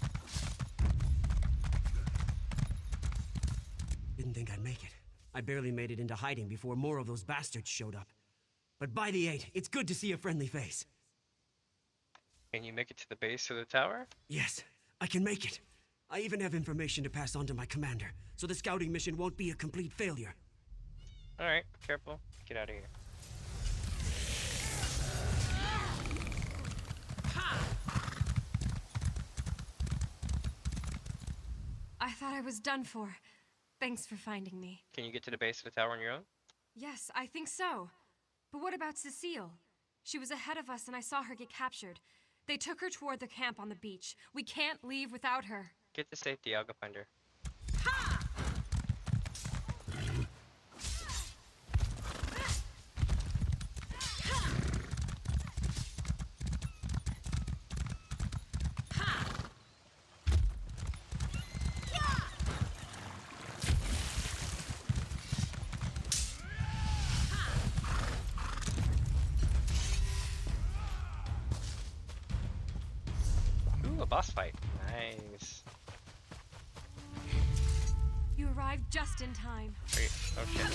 Didn't think I'd make it. I barely made it into hiding before more of those bastards showed up. But by the 8, it's good to see a friendly face. Can you make it to the base of the tower? Yes, I can make it. I even have information to pass on to my commander, so the scouting mission won't be a complete failure. Alright, careful. Get out of here. I thought I was done for. Thanks for finding me. Can you get to the base of the tower on your own? Yes, I think so. But what about Cecile? She was ahead of us and I saw her get captured. They took her toward the camp on the beach. We can't leave without her. Get to safety, I'll go find her. Ooh, a boss fight. Nice. You arrived just in time. Wait, okay.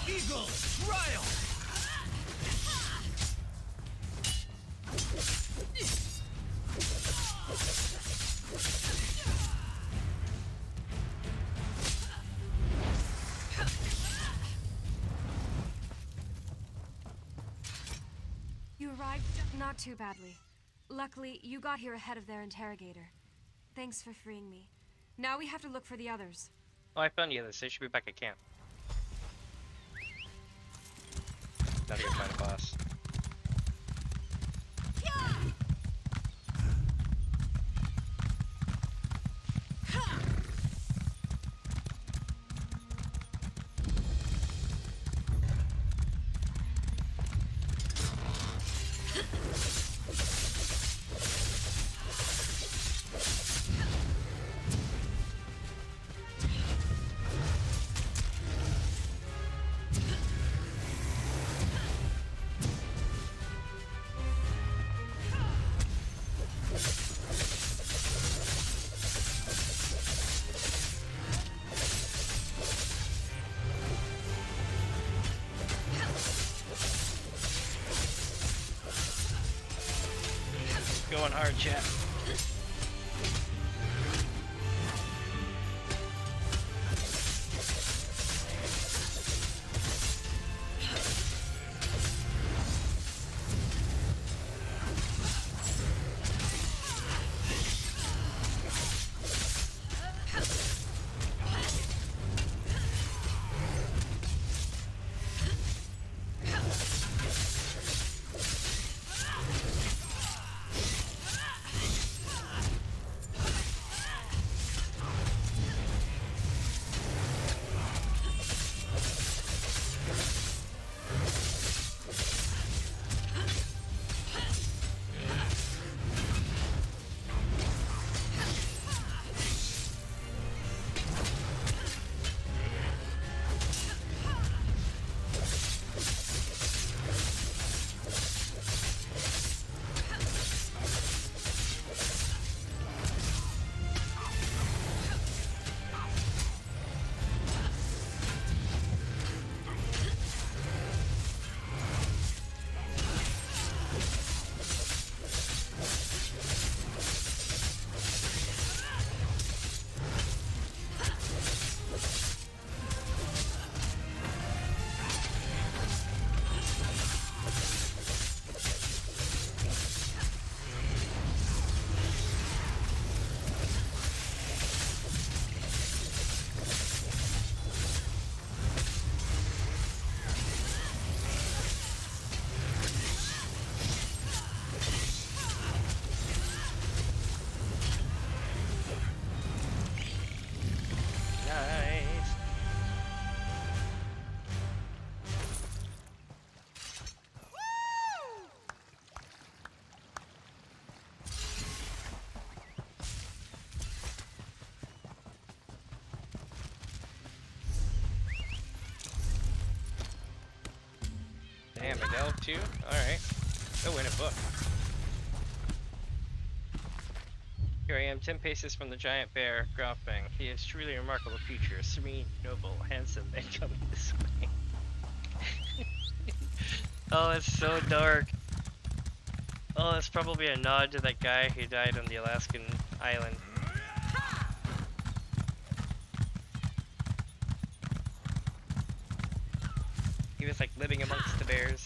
Eagle, trial! You arrived not too badly. Luckily, you got here ahead of their interrogator. Thanks for freeing me. Now we have to look for the others. Oh, I found the others. They should be back at camp. Now to go find a boss. Going hard, chat. Damn, an elf too? Alright. Oh, and a book. Here I am, 10 paces from the giant bear, Grauffang. He has truly a remarkable feature, serene, noble, handsome, and coming this way. Oh, it's so dark. Oh, it's probably a nod to that guy who died on the Alaskan island. He was like living amongst the bears.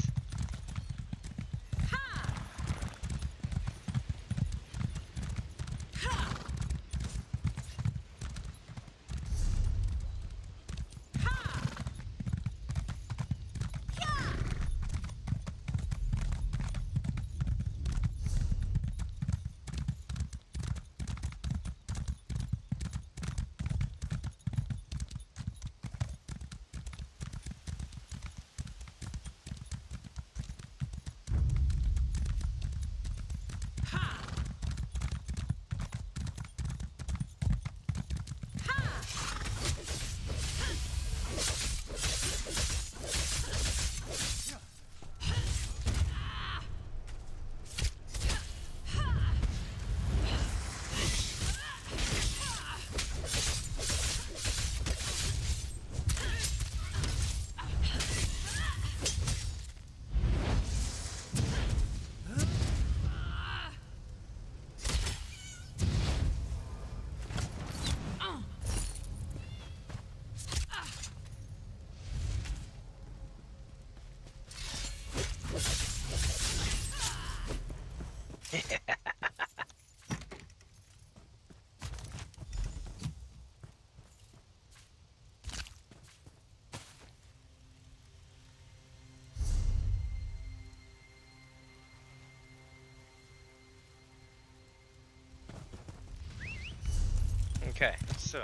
Okay, so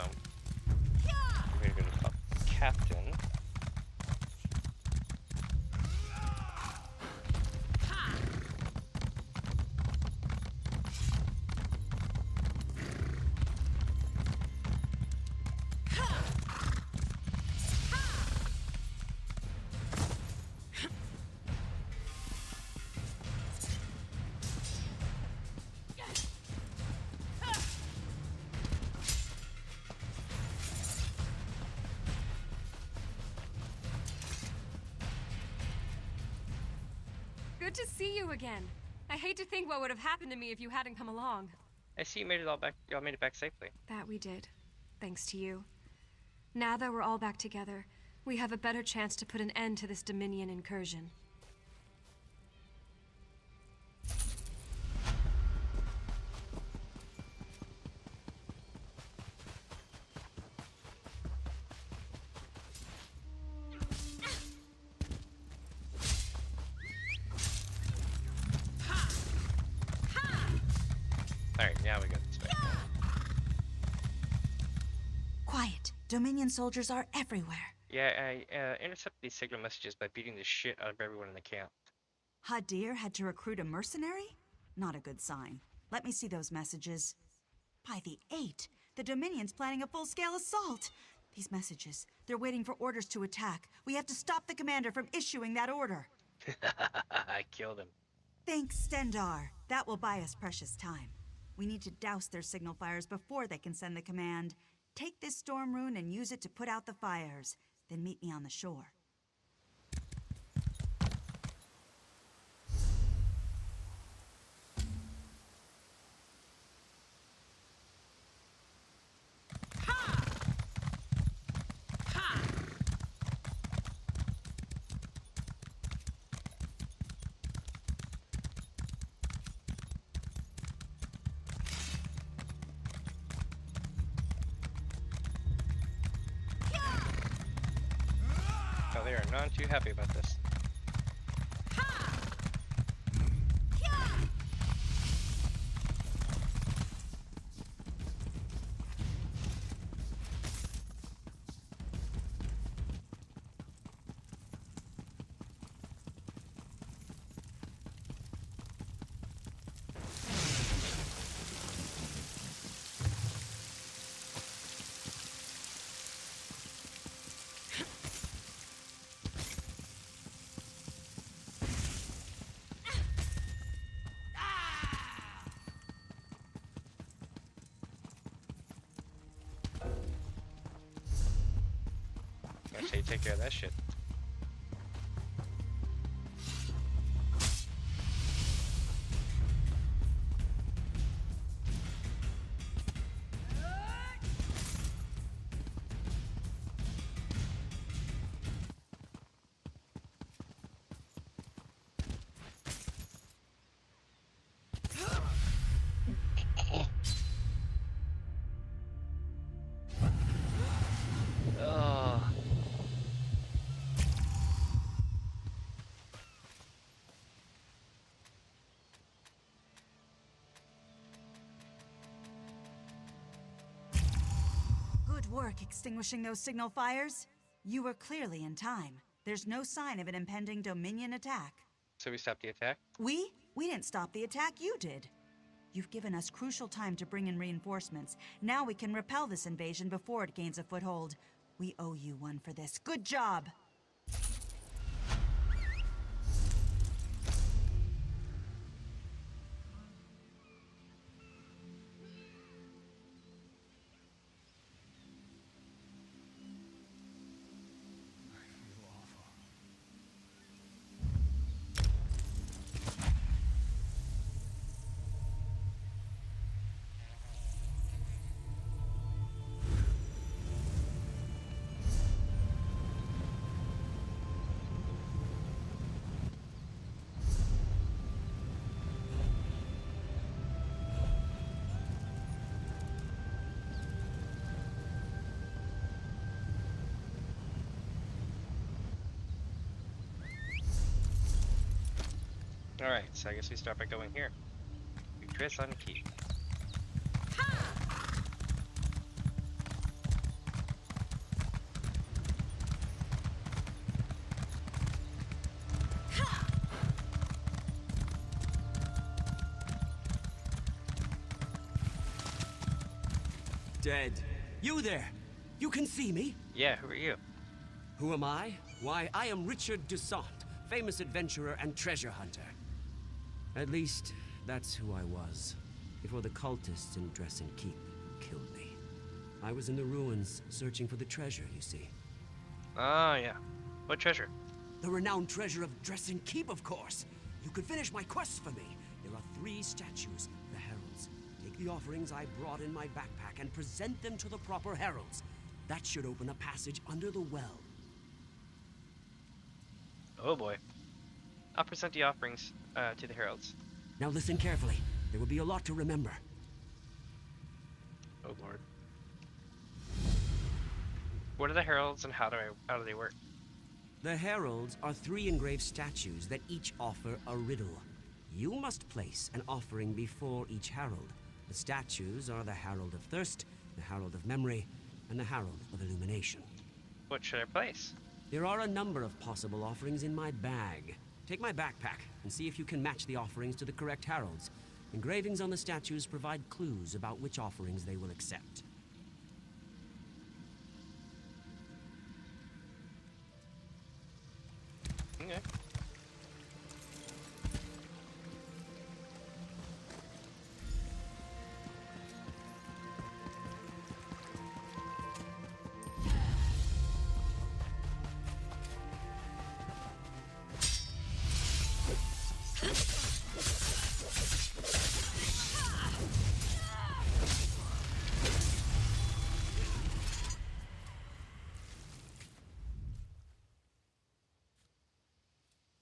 we're gonna go to Captain. Good to see you again. I hate to think what would have happened to me if you hadn't come along. I see you made it all back. Y'all made it back safely. That we did, thanks to you. Now that we're all back together, we have a better chance to put an end to this Dominion incursion. Alright, now we go this way. Quiet. Dominion soldiers are everywhere. Yeah, I intercept these signal messages by beating the shit out of everyone in the camp. Hadir had to recruit a mercenary? Not a good sign. Let me see those messages. By the 8, the Dominion's planning a full-scale assault. These messages, they're waiting for orders to attack. We have to stop the commander from issuing that order. I killed him. Thanks, Stendar. That will buy us precious time. We need to douse their signal fires before they can send the command. Take this storm rune and use it to put out the fires. Then meet me on the shore. Oh, they are not too happy about this. That's how you take care of that shit. Good work extinguishing those signal fires. You were clearly in time. There's no sign of an impending Dominion attack. So we stopped the attack? We? We didn't stop the attack, you did. You've given us crucial time to bring in reinforcements. Now we can repel this invasion before it gains a foothold. We owe you one for this. Good job! Alright, so I guess we start by going here. We press on key. Dead. You there! You can see me? Yeah, who are you? Who am I? Why, I am Richard Dusant, famous adventurer and treasure hunter. At least, that's who I was, before the cultists in Dresden Keep killed me. I was in the ruins, searching for the treasure, you see. Ah, yeah. What treasure? The renowned treasure of Dresden Keep, of course! You could finish my quest for me. There are 3 statues, the heralds. Take the offerings I brought in my backpack and present them to the proper heralds. That should open a passage under the well. Oh boy. I'll present the offerings to the heralds. Now listen carefully. There will be a lot to remember. Oh lord. What are the heralds and how do they work? The heralds are 3 engraved statues that each offer a riddle. You must place an offering before each herald. The statues are the Herald of Thirst, the Herald of Memory, and the Herald of Illumination. What should I place? There are a number of possible offerings in my bag. Take my backpack and see if you can match the offerings to the correct heralds. Engravings on the statues provide clues about which offerings they will accept. Okay.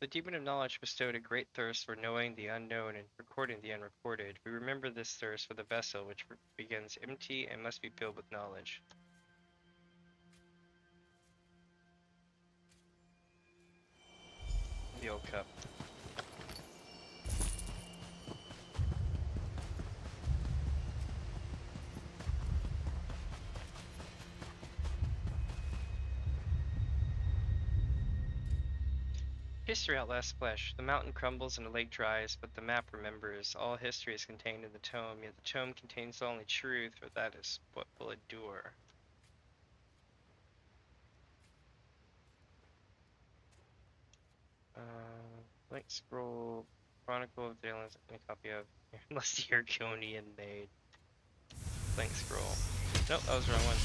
The demon of knowledge bestowed a great thirst for knowing the unknown and recording the unrecorded. We remember this thirst for the vessel which begins empty and must be filled with knowledge. The old cup. History outlasts flesh. The mountain crumbles and the lake dries, but the map remembers. All history is contained in the tome, yet the tome contains only truth, for that is what will endure. Link scroll, Chronicle of Dalamud, any copy of, unless the Argonian made. Link scroll. Nope, that was the wrong one.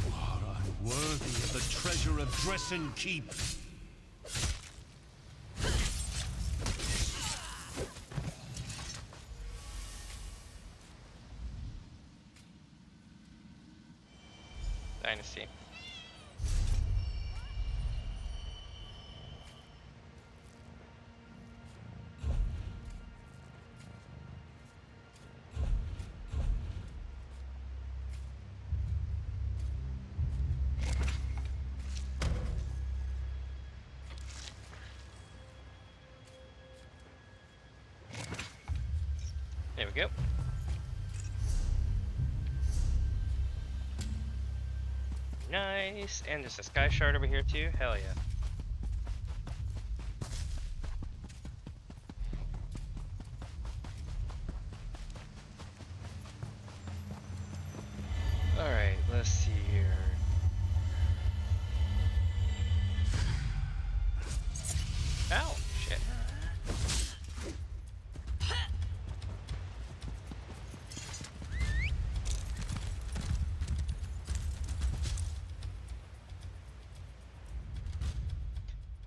You are a Worthy of the treasure of Dresden Keep. Dynasty. There we go. Nice. And there's a sky shard over here too. Hell yeah. Alright, let's see here. Ow, shit.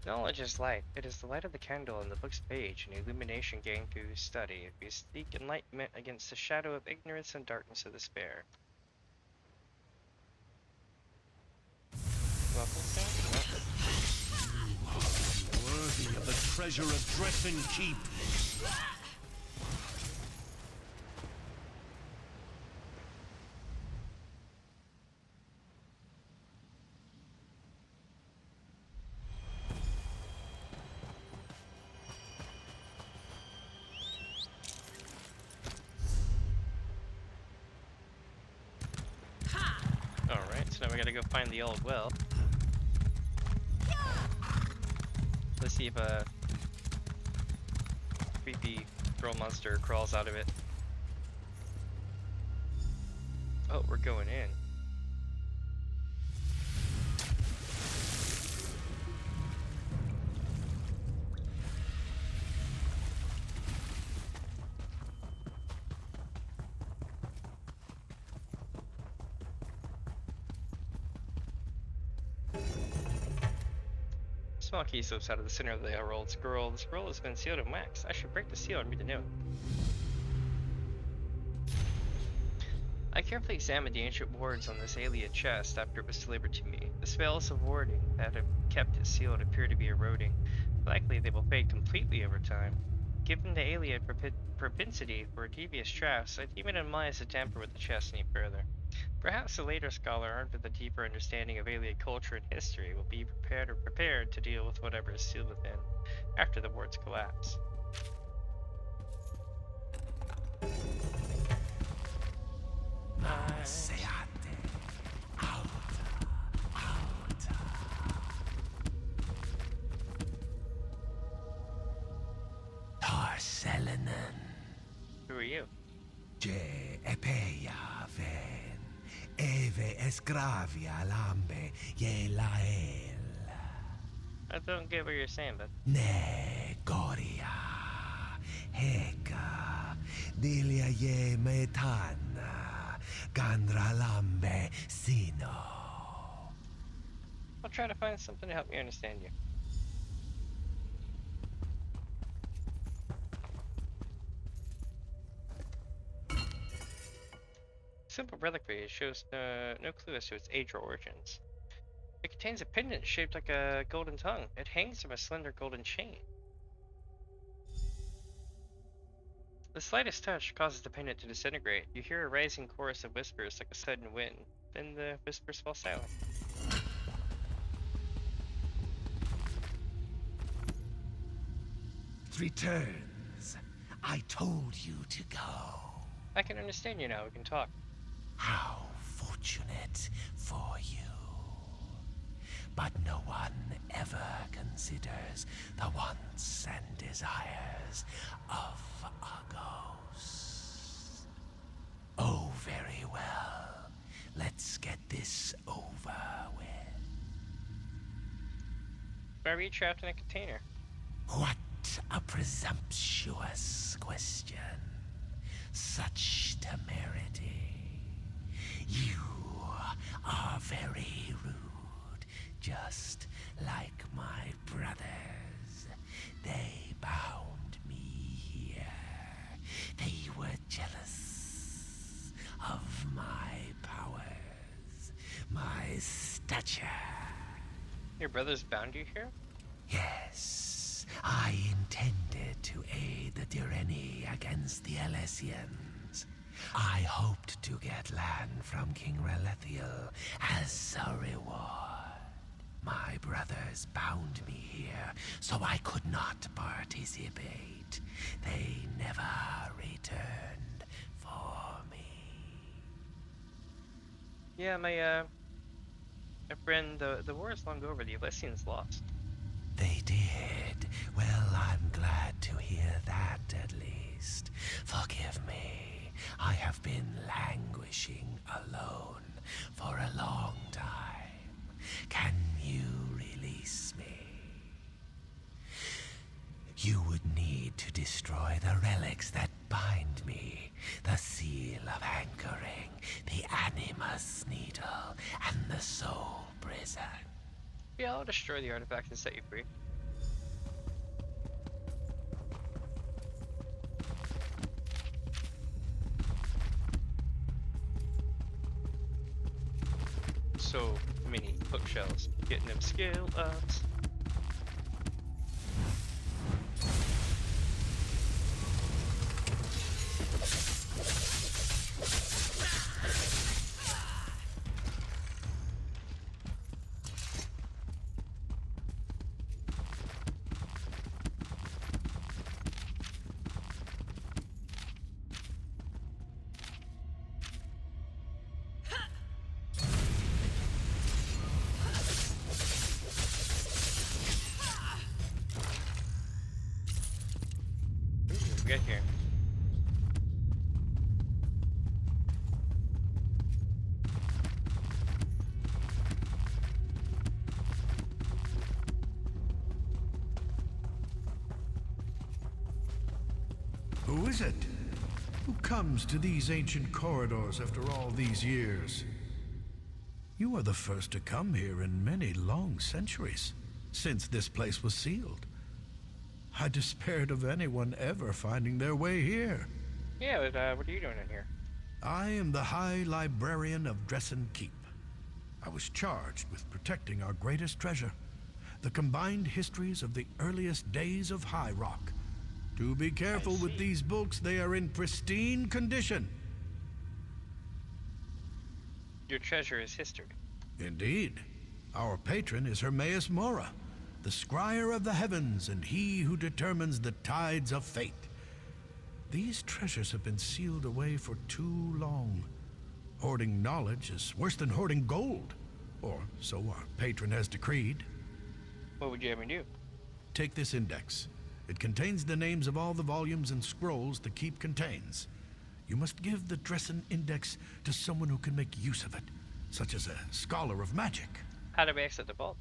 Knowledge is light. It is the light of the candle on the book's page, an illumination gained through study. We seek enlightenment against the shadow of ignorance and darkness of despair. Worthy of the treasure of Dresden Keep. Alright, so now we gotta go find the old well. Let's see if a creepy girl monster crawls out of it. Oh, we're going in. Small key slips out of the center of the rolled scroll. The scroll has been sealed in wax. I should break the seal and read the note. I carefully examined the ancient wards on this alien chest after it was delivered to me. The spells of warding that have kept it sealed appear to be eroding. Likely they will fade completely over time. Given the alien propensity for devious traps, I deem it unwise to tamper with the chest any further. Perhaps a later scholar armed with a deeper understanding of alien culture and history will be prepared to deal with whatever is sealed within after the wards collapse. Who are you? I don't get what you're saying, but Ne Goria Heka Dilia ye metana Gandralambe Sino. I'll try to find something to help me understand you. Simple reliquary shows no clue as to its age or origins. It contains a pendant shaped like a golden tongue. It hangs from a slender golden chain. The slightest touch causes the pendant to disintegrate. You hear a rising chorus of whispers like a sudden wind. Then the whispers fall silent. It returns. I told you to go. I can understand you now. We can talk. How fortunate for you. But no one ever considers the wants and desires of a ghost. Oh, very well. Let's get this over with. Why are you trapped in a container? What a presumptuous question. Such temerity. You are very rude. his stature. Your brothers bound you here? Yes, I intended to aid the Direni against the Alessians. I hoped to get land from King Relethiel as a reward. My brothers bound me here, so I could not participate. They never returned for me. Yeah, my friend, the war is long over. The Alessians lost. They did. Well, I'm glad to hear that, at least. Forgive me. I have been languishing alone for a long time. Can you release me? You would need to destroy the relics that bind me. The seal of anchoring, the animus needle, and the soul prison. Yeah, I'll destroy the artifact and set you free. So many bookshelves, getting them skill ups. Get here. Who is it? Who comes to these ancient corridors after all these years? You are the first to come here in many long centuries, since this place was sealed. I despaired of anyone ever finding their way here. Yeah, but what are you doing in here? I am the High Librarian of Dresden Keep. I was charged with protecting our greatest treasure, the combined histories of the earliest days of High Rock. Do be careful with these books, they are in pristine condition. Your treasure is history. Indeed. Our patron is Hermaeus Mora, the scryer of the heavens and he who determines the tides of fate. These treasures have been sealed away for too long. Hoarding knowledge is worse than hoarding gold, or so our patron has decreed. What would you have me do? Take this index. It contains the names of all the volumes and scrolls the keep contains. You must give the Dresden Index to someone who can make use of it, such as a scholar of magic. How do we exit the vault?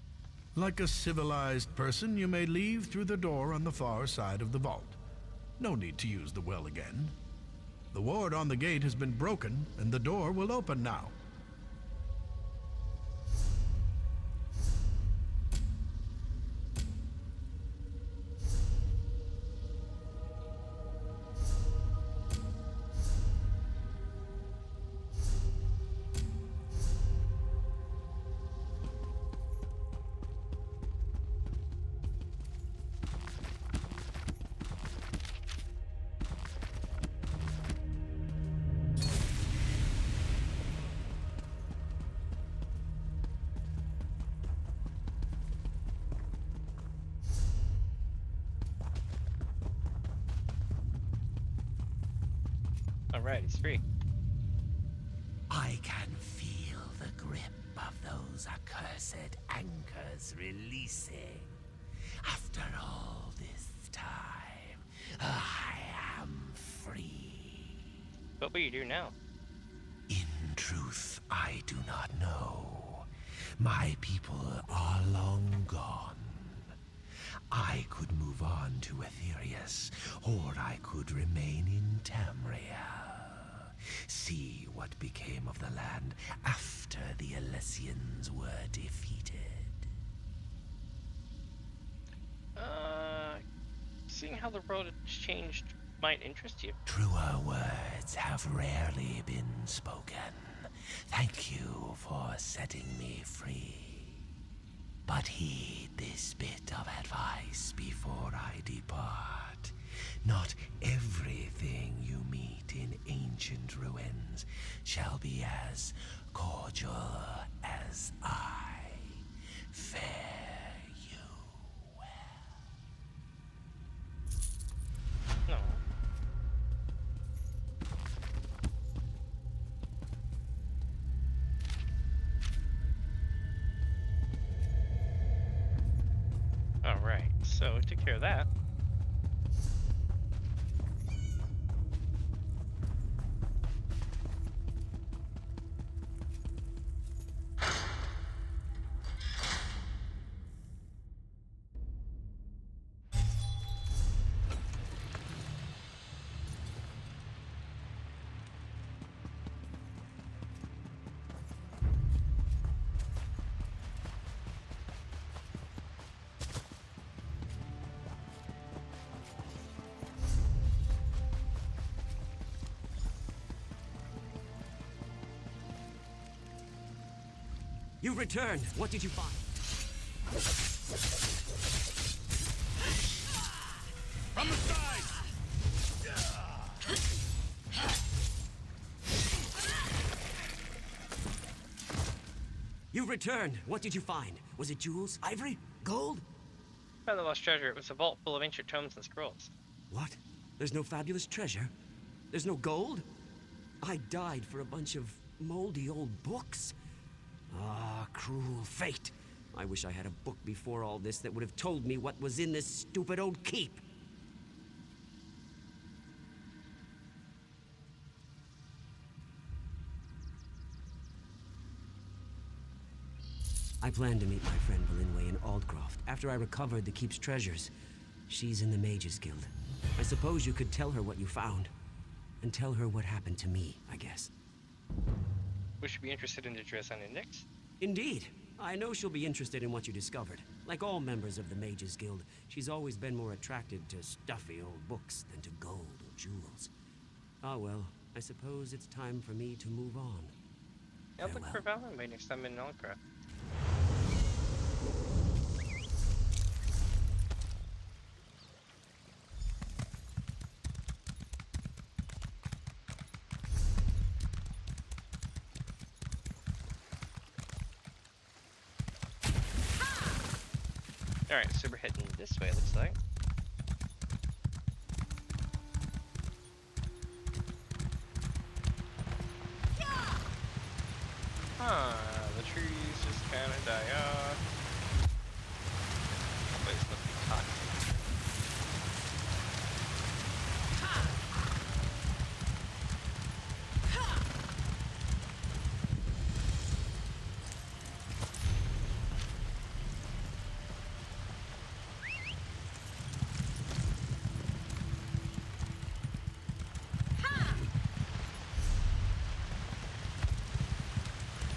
Like a civilized person, you may leave through the door on the far side of the vault. No need to use the well again. The ward on the gate has been broken, and the door will open now. Alright, it's free. I can feel the grip of those accursed anchors releasing. After all this time, I am free. What will you do now? In truth, I do not know. My people are long gone. I could move on to Aetherius, or I could remain in Tamriel. See what became of the land after the Alessians were defeated. Seeing how the world has changed might interest you. Truer words have rarely been spoken. Thank you for setting me free. But heed this bit of advice before I depart. Not everything you meet in ancient ruins shall be as cordial as I. Fare you well. No. Alright, so we took care of that. You returned. What did you find? From the side! You returned. What did you find? Was it jewels, ivory, gold? Found the lost treasure. It was a vault full of ancient tomes and scrolls. What? There's no fabulous treasure? There's no gold? I died for a bunch of moldy old books. Ah, cruel fate. I wish I had a book before all this that would have told me what was in this stupid old keep. I plan to meet my friend Belinway in Aldcroft after I recovered the keep's treasures. She's in the Mages Guild. I suppose you could tell her what you found. And tell her what happened to me, I guess. We should be interested in the dress on Index. Indeed. I know she'll be interested in what you discovered. Like all members of the Mages Guild, she's always been more attracted to stuffy old books than to gold or jewels. Ah well, I suppose it's time for me to move on. I'll look for Valenway next time in Aldcroft. Alright, so we're heading this way, it looks like. Huh, the trees just kind of die off. This place must be toxic.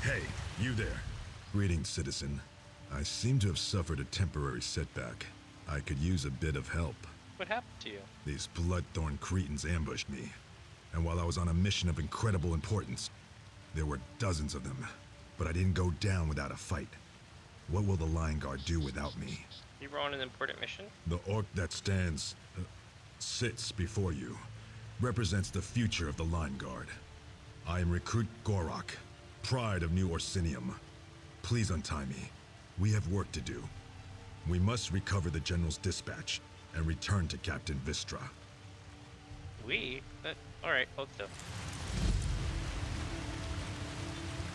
Hey, you there. Greetings, citizen. I seem to have suffered a temporary setback. I could use a bit of help. What happened to you? These Bloodthorn Cretans ambushed me. And while I was on a mission of incredible importance, there were dozens of them. But I didn't go down without a fight. What will the Lion Guard do without me? You were on an important mission? The orc that sits before you, represents the future of the Lion Guard. I am Recruit Gorok, pride of New Orsinium. Please untie me. We have work to do. We must recover the General's dispatch and return to Captain Vistra. We? Alright, hold still.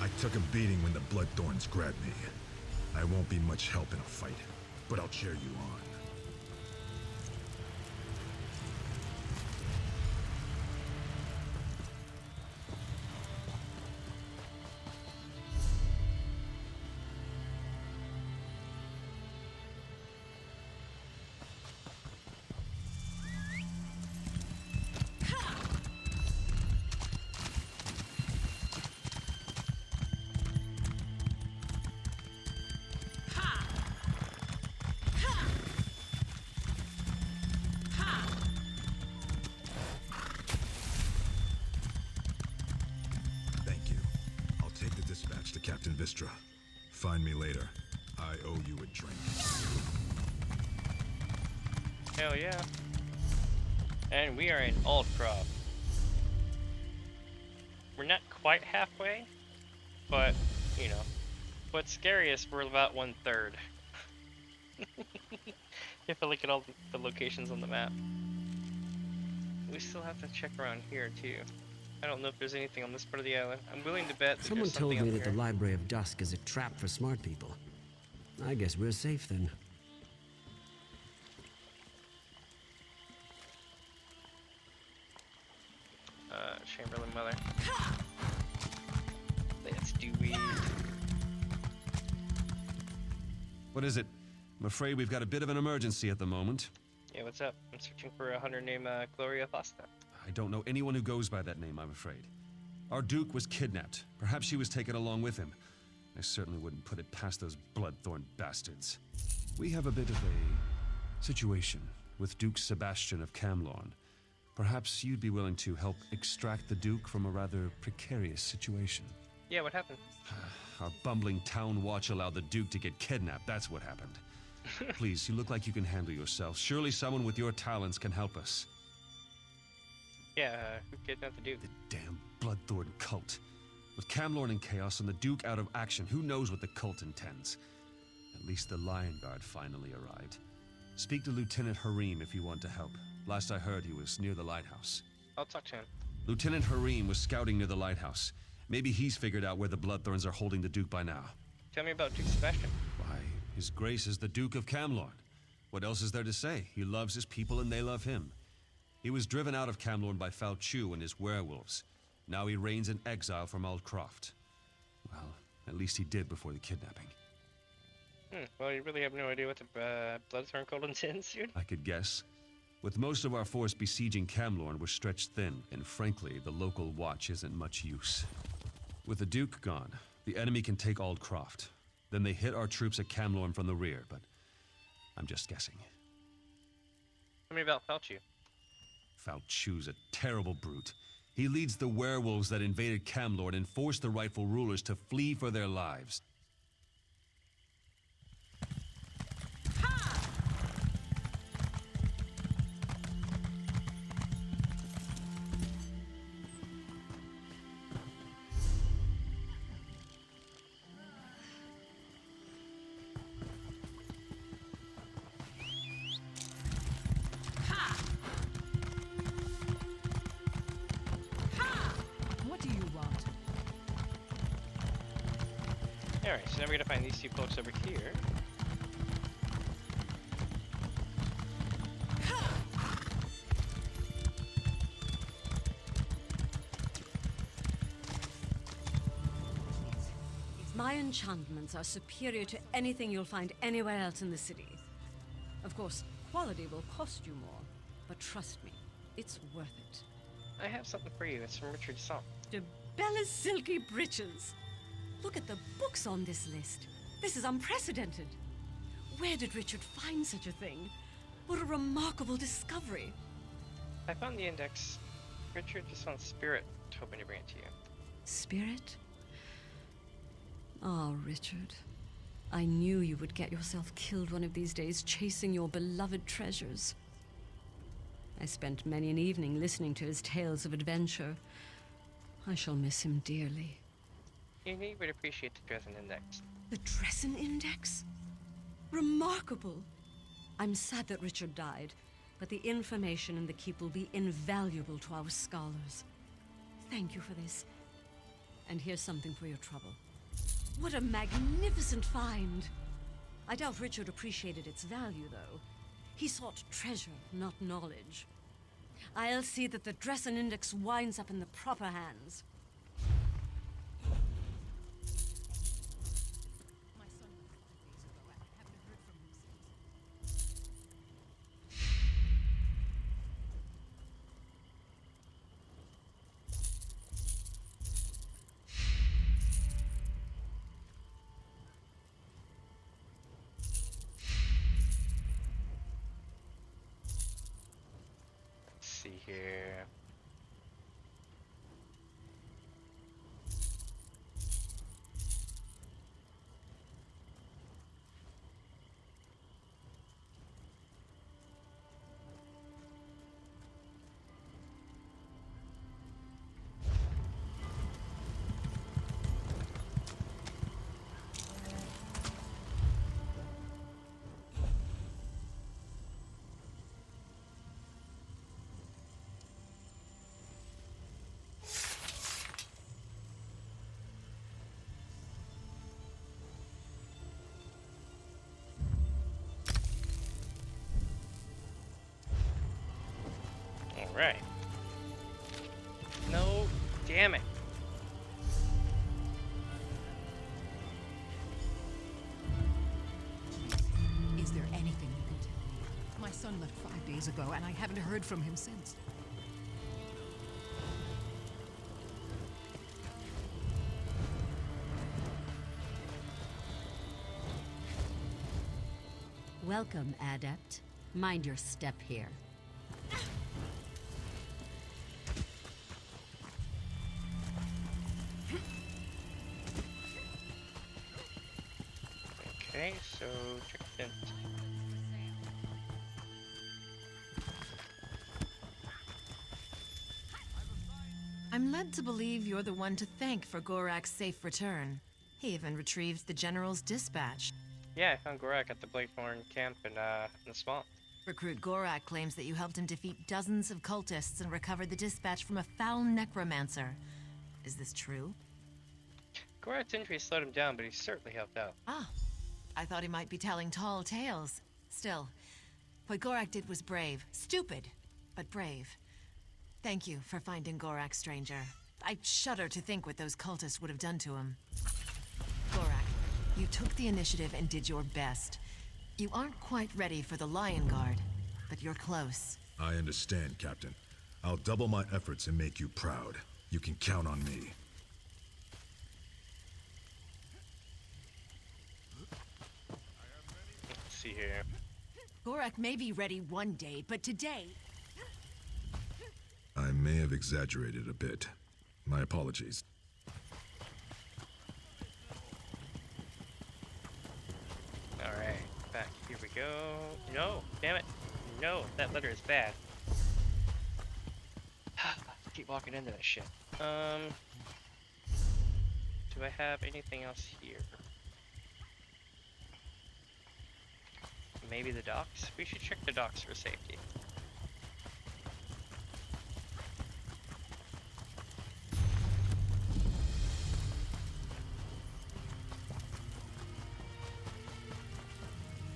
I took a beating when the Bloodthorns grabbed me. I won't be much help in a fight, but I'll cheer you on. Captain Vistra. Find me later. I owe you a drink. Hell yeah. And we are in Aldcroft. We're not quite halfway, but, you know. What's scariest, we're about 1/3. If I look at all the locations on the map. We still have to check around here, too. I don't know if there's anything on this part of the island. I'm willing to bet that Someone there's told something me up that here. the Library of Dusk is a trap for smart people. I guess we're safe then. Chamberlain Mother. Let's do it. What is it? I'm afraid we've got a bit of an emergency at the moment. Yeah, what's up? I'm searching for a hunter named Gloria Fosta. I don't know anyone who goes by that name, I'm afraid. Our Duke was kidnapped. Perhaps she was taken along with him. I certainly wouldn't put it past those bloodthorn bastards. We have a bit of a situation with Duke Sebastian of Camlorn. Perhaps you'd be willing to help extract the Duke from a rather precarious situation. Yeah, what happened? Our bumbling town watch allowed the Duke to get kidnapped. That's what happened. Please, you look like you can handle yourself. Surely someone with your talents can help us. Yeah, who kidnapped the Duke? The damn bloodthorn cult. With Camlorn in chaos and the Duke out of action, who knows what the cult intends? At least the Lion Guard finally arrived. Speak to Lieutenant Harim if you want to help. Last I heard, he was near the lighthouse. I'll talk to him. Lieutenant Harim was scouting near the lighthouse. Maybe he's figured out where the Bloodthorns are holding the Duke by now. Tell me about Duke Sebastian. Why, His Grace is the Duke of Camlorn. What else is there to say? He loves his people and they love him. He was driven out of Camlorn by Falchu and his werewolves. Now he reigns in exile from Aldcroft. Well, at least he did before the kidnapping. Well, you really have no idea what the Bloodthorn cult intends, dude? I could guess. With most of our force besieging Camlorn, we're stretched thin, and frankly, the local watch isn't much use. With the Duke gone, the enemy can take Aldcroft. Then they hit our troops at Camlorn from the rear, but I'm just guessing. Tell me about Falchu. Falchu's a terrible brute. He leads the werewolves that invaded Camlorn and forced the rightful rulers to flee for their lives. Alright, so now we're gonna find these two folks over here. My enchantments are superior to anything you'll find anywhere else in the city. Of course, quality will cost you more, but trust me, it's worth it. I have something for you. It's from Richard Song. De Bella's silky breeches. Look at the books on this list. This is unprecedented. Where did Richard find such a thing? What a remarkable discovery. I found the index. Richard just found Spirit, hoping to bring it to you. Spirit? Ah, Richard. I knew you would get yourself killed one of these days chasing your beloved treasures. I spent many an evening listening to his tales of adventure. I shall miss him dearly. You would appreciate the Dresden Index. The Dresden Index? Remarkable. I'm sad that Richard died, but the information in the keep will be invaluable to our scholars. Thank you for this. And here's something for your trouble. What a magnificent find! I doubt Richard appreciated its value, though. He sought treasure, not knowledge. I'll see that the Dresden Index winds up in the proper hands. See here. Alright. No, damn it. Is there anything you can tell me? My son left 5 days ago, and I haven't heard from him since. Welcome, Adept. Mind your step here. Okay, so check it. I'm led to believe you're the one to thank for Gorak's safe return. He even retrieved the General's dispatch. Yeah, I found Gorak at the Blackthorn camp in the swamp. Recruit Gorak claims that you helped him defeat dozens of cultists and recovered the dispatch from a foul necromancer. Is this true? Gorak's injury slowed him down, but he certainly helped out. Ah, I thought he might be telling tall tales. Still, what Gorak did was brave. Stupid, but brave. Thank you for finding Gorak, stranger. I shudder to think what those cultists would have done to him. Gorak, you took the initiative and did your best. You aren't quite ready for the Lion Guard, but you're close. I understand, Captain. I'll double my efforts and make you proud. You can count on me. Let's see here. Gorak may be ready one day, but today... I may have exaggerated a bit. My apologies. Alright, back. Here we go. No, damn it. No, that letter is bad. Keep walking into that shit. Do I have anything else here? Maybe the docks? We should check the docks for safety.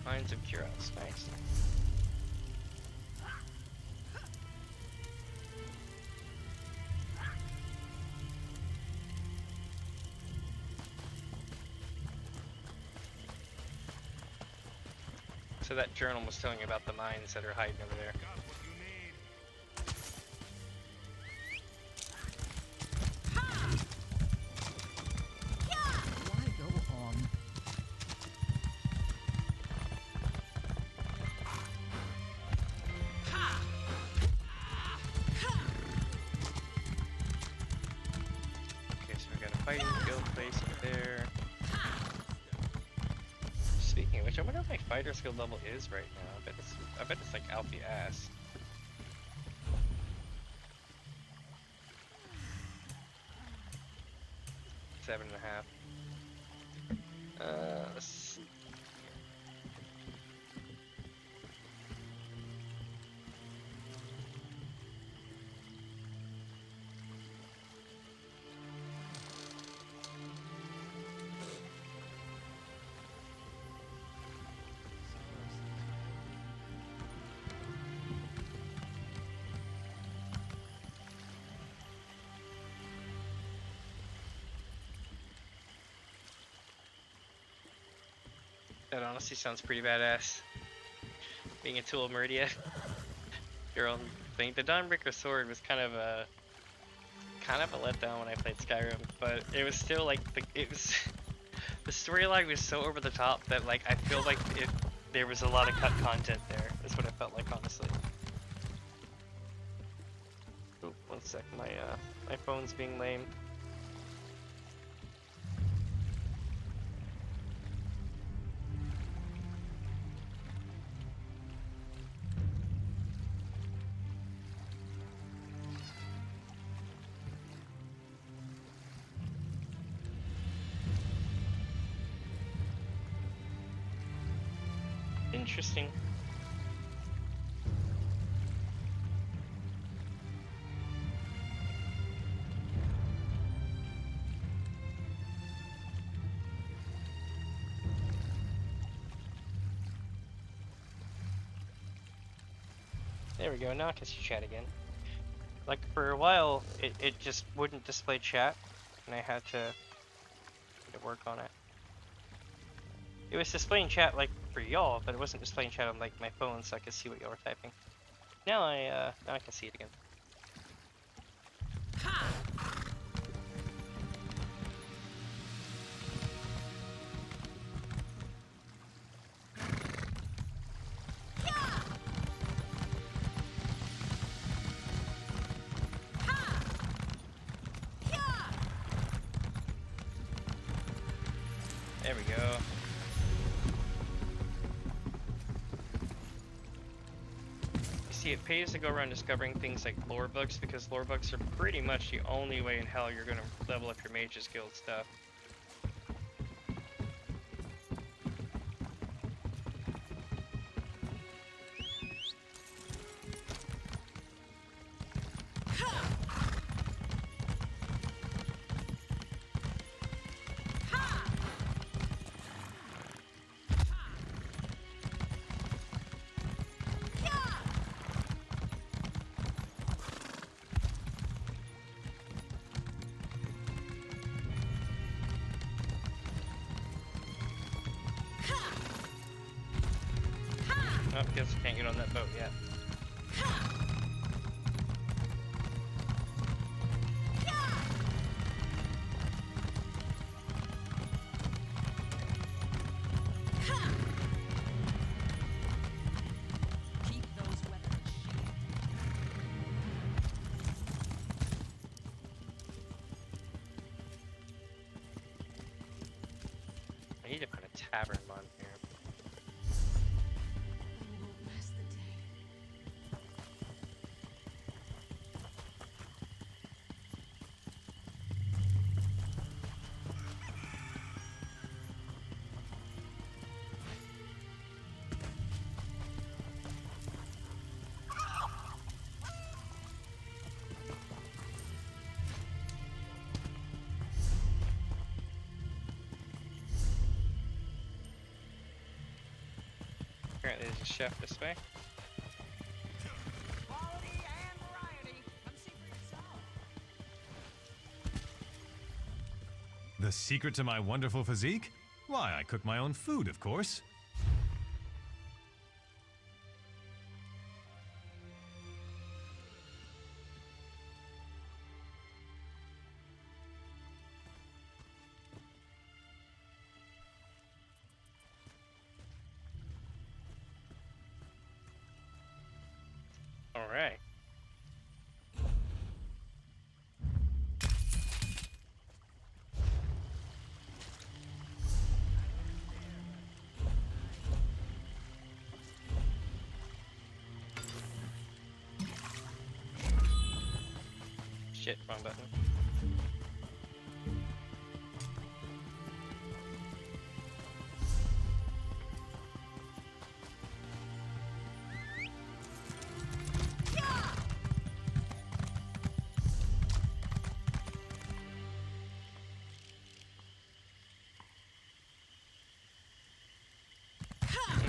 Mines of Kuros, nice. So that journal was telling you about the mines that are hiding over there. Why go on? Okay, so we got a fighting guild place over there. Speaking of which, I wonder what my fighter skill level is right now. I bet it's like out the ass. Seven and a half. Let's see. That honestly sounds pretty badass. Being a tool of Meridia. Your own thing. The Dawnbreaker sword was kind of a letdown when I played Skyrim, but it was still like the storyline was so over the top that like I feel like there was a lot of cut content there. That's what it felt like, honestly. Oh, one sec, my phone's being lame. Interesting. There we go, now I can see chat again. Like for a while, it just wouldn't display chat, and I had to work on it. It was displaying chat like for y'all, but it wasn't displaying chat on like my phone, so I could see what y'all were typing. Now I can see it again. There we go. You see, it pays to go around discovering things like lore books, because lore books are pretty much the only way in hell you're gonna level up your mage's guild stuff. Oh, guess I can't get on that boat yet. I need to put a tavern on here. Apparently there's a chef this way. The secret to my wonderful physique? Why, I cook my own food, of course. All right. Shit, wrong button.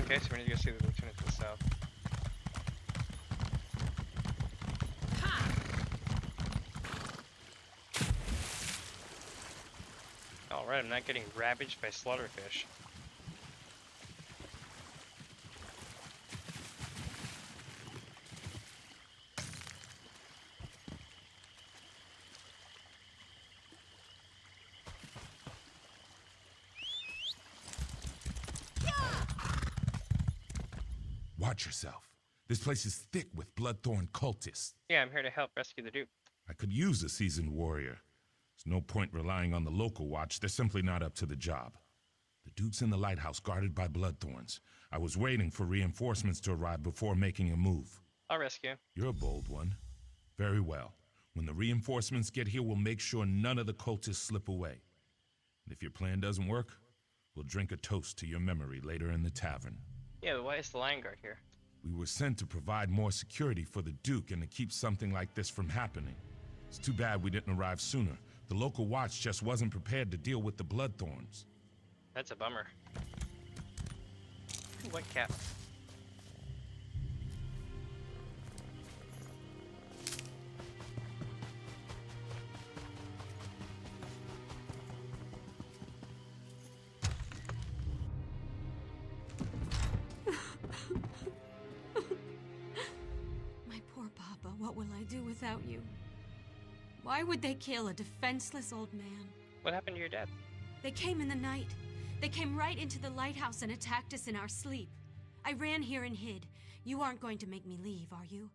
Okay, so we need to go see the lieutenant to the south. Alright, I'm not getting ravaged by slaughterfish. Watch yourself. This place is thick with bloodthorn cultists. Yeah, I'm here to help rescue the Duke. I could use a seasoned warrior. There's no point relying on the local watch. They're simply not up to the job. The Duke's in the lighthouse guarded by bloodthorns. I was waiting for reinforcements to arrive before making a move. I'll rescue. You're a bold one. Very well. When the reinforcements get here, we'll make sure none of the cultists slip away. And if your plan doesn't work, we'll drink a toast to your memory later in the tavern. Yeah, but why is the line guard here? We were sent to provide more security for the Duke and to keep something like this from happening. It's too bad we didn't arrive sooner. The local watch just wasn't prepared to deal with the bloodthorns. That's a bummer. What cap? without you. Why would they kill a defenseless old man? What happened to your dad? They came in the night. They came right into the lighthouse and attacked us in our sleep. I ran here and hid. You aren't going to make me leave, are you?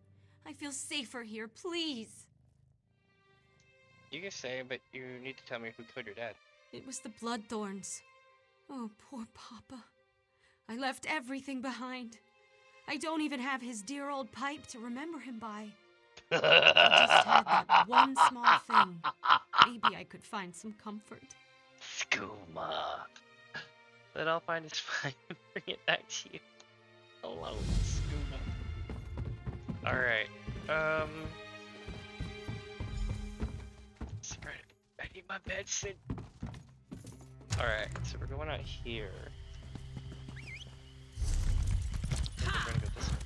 I feel safer here, please. You can say, but you need to tell me who killed your dad. It was the Bloodthorns. Oh, poor Papa. I left everything behind. I don't even have his dear old pipe to remember him by. I just had that one small thing. Maybe I could find some comfort. Skooma. Then I'll find his pipe and bring it back to you. Hello, Skooma. Alright, sorry, I need my medicine. Alright, so we're going out here. We're gonna go this way.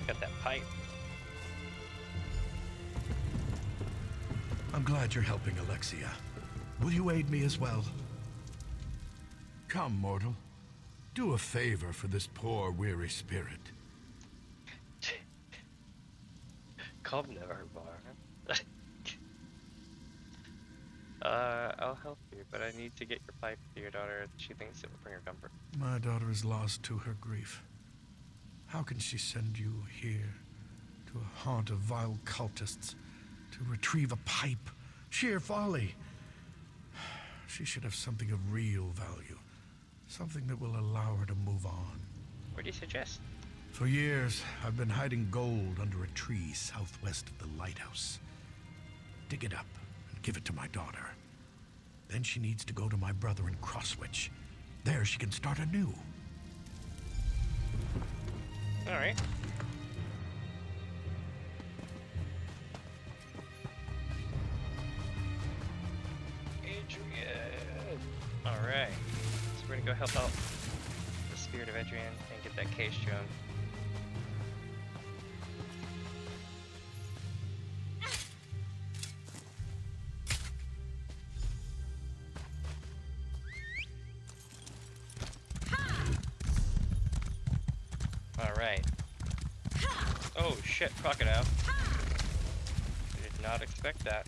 Got that pipe. I'm glad you're helping, Alexia. Will you aid me as well? Come, mortal. Do a favor for this poor, weary spirit. Come never bar. I'll help you, but I need to get your pipe to your daughter. She thinks it will bring her comfort. My daughter is lost to her grief. How can she send you here, to a haunt of vile cultists, to retrieve a pipe? Sheer folly. She should have something of real value, something that will allow her to move on. What do you suggest? For years, I've been hiding gold under a tree southwest of the lighthouse. Dig it up and give it to my daughter. Then she needs to go to my brother in Crosswitch. There she can start anew. Alright. Adrian! Alright. So we're gonna go help out the spirit of Adrian and get that case stone. Alright. Oh shit, crocodile. I did not expect that.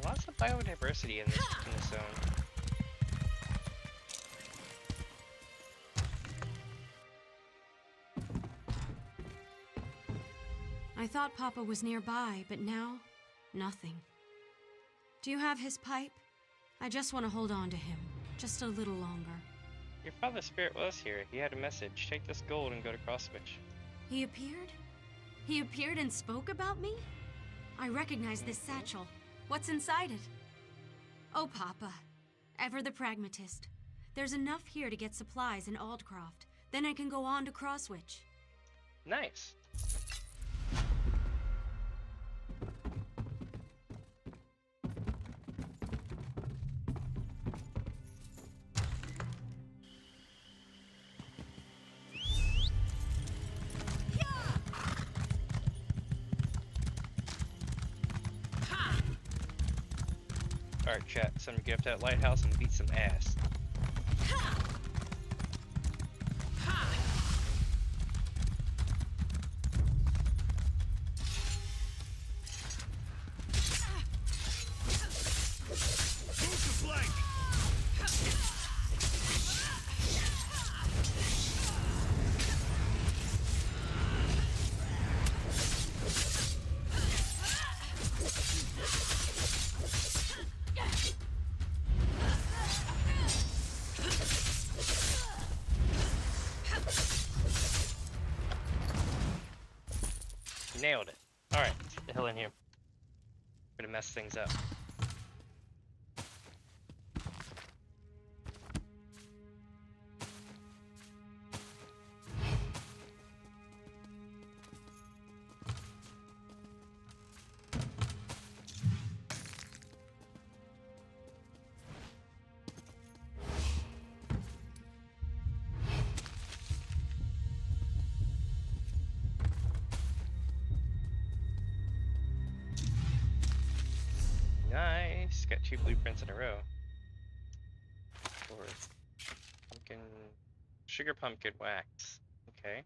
Lots of biodiversity in this zone. I thought Papa was nearby, but now, nothing. Do you have his pipe? I just want to hold on to him, just a little longer. Your father's spirit was here. He had a message. Take this gold and go to Crosswitch. He appeared? He appeared and spoke about me? I recognize this satchel. What's inside it? Oh, Papa. Ever the pragmatist. There's enough here to get supplies in Aldcroft. Then I can go on to Crosswitch. Nice. Alright, chat. It's time to get up to that lighthouse and beat some ass. Nailed it. Alright, let's get the hell in here. I'm gonna mess things up. Nice. Got 2 blueprints in a row. For pumpkin, sugar pumpkin wax. Okay.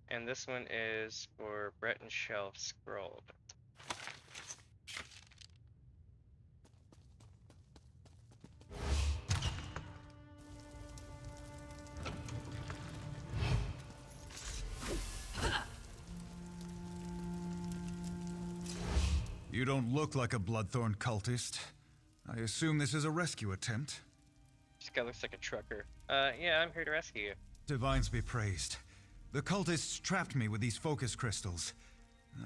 And this one is for Breton Shelf Scrolled. You don't look like a Bloodthorn cultist. I assume this is a rescue attempt? This guy looks like a trucker. Yeah, I'm here to rescue you. Divines be praised. The cultists trapped me with these focus crystals.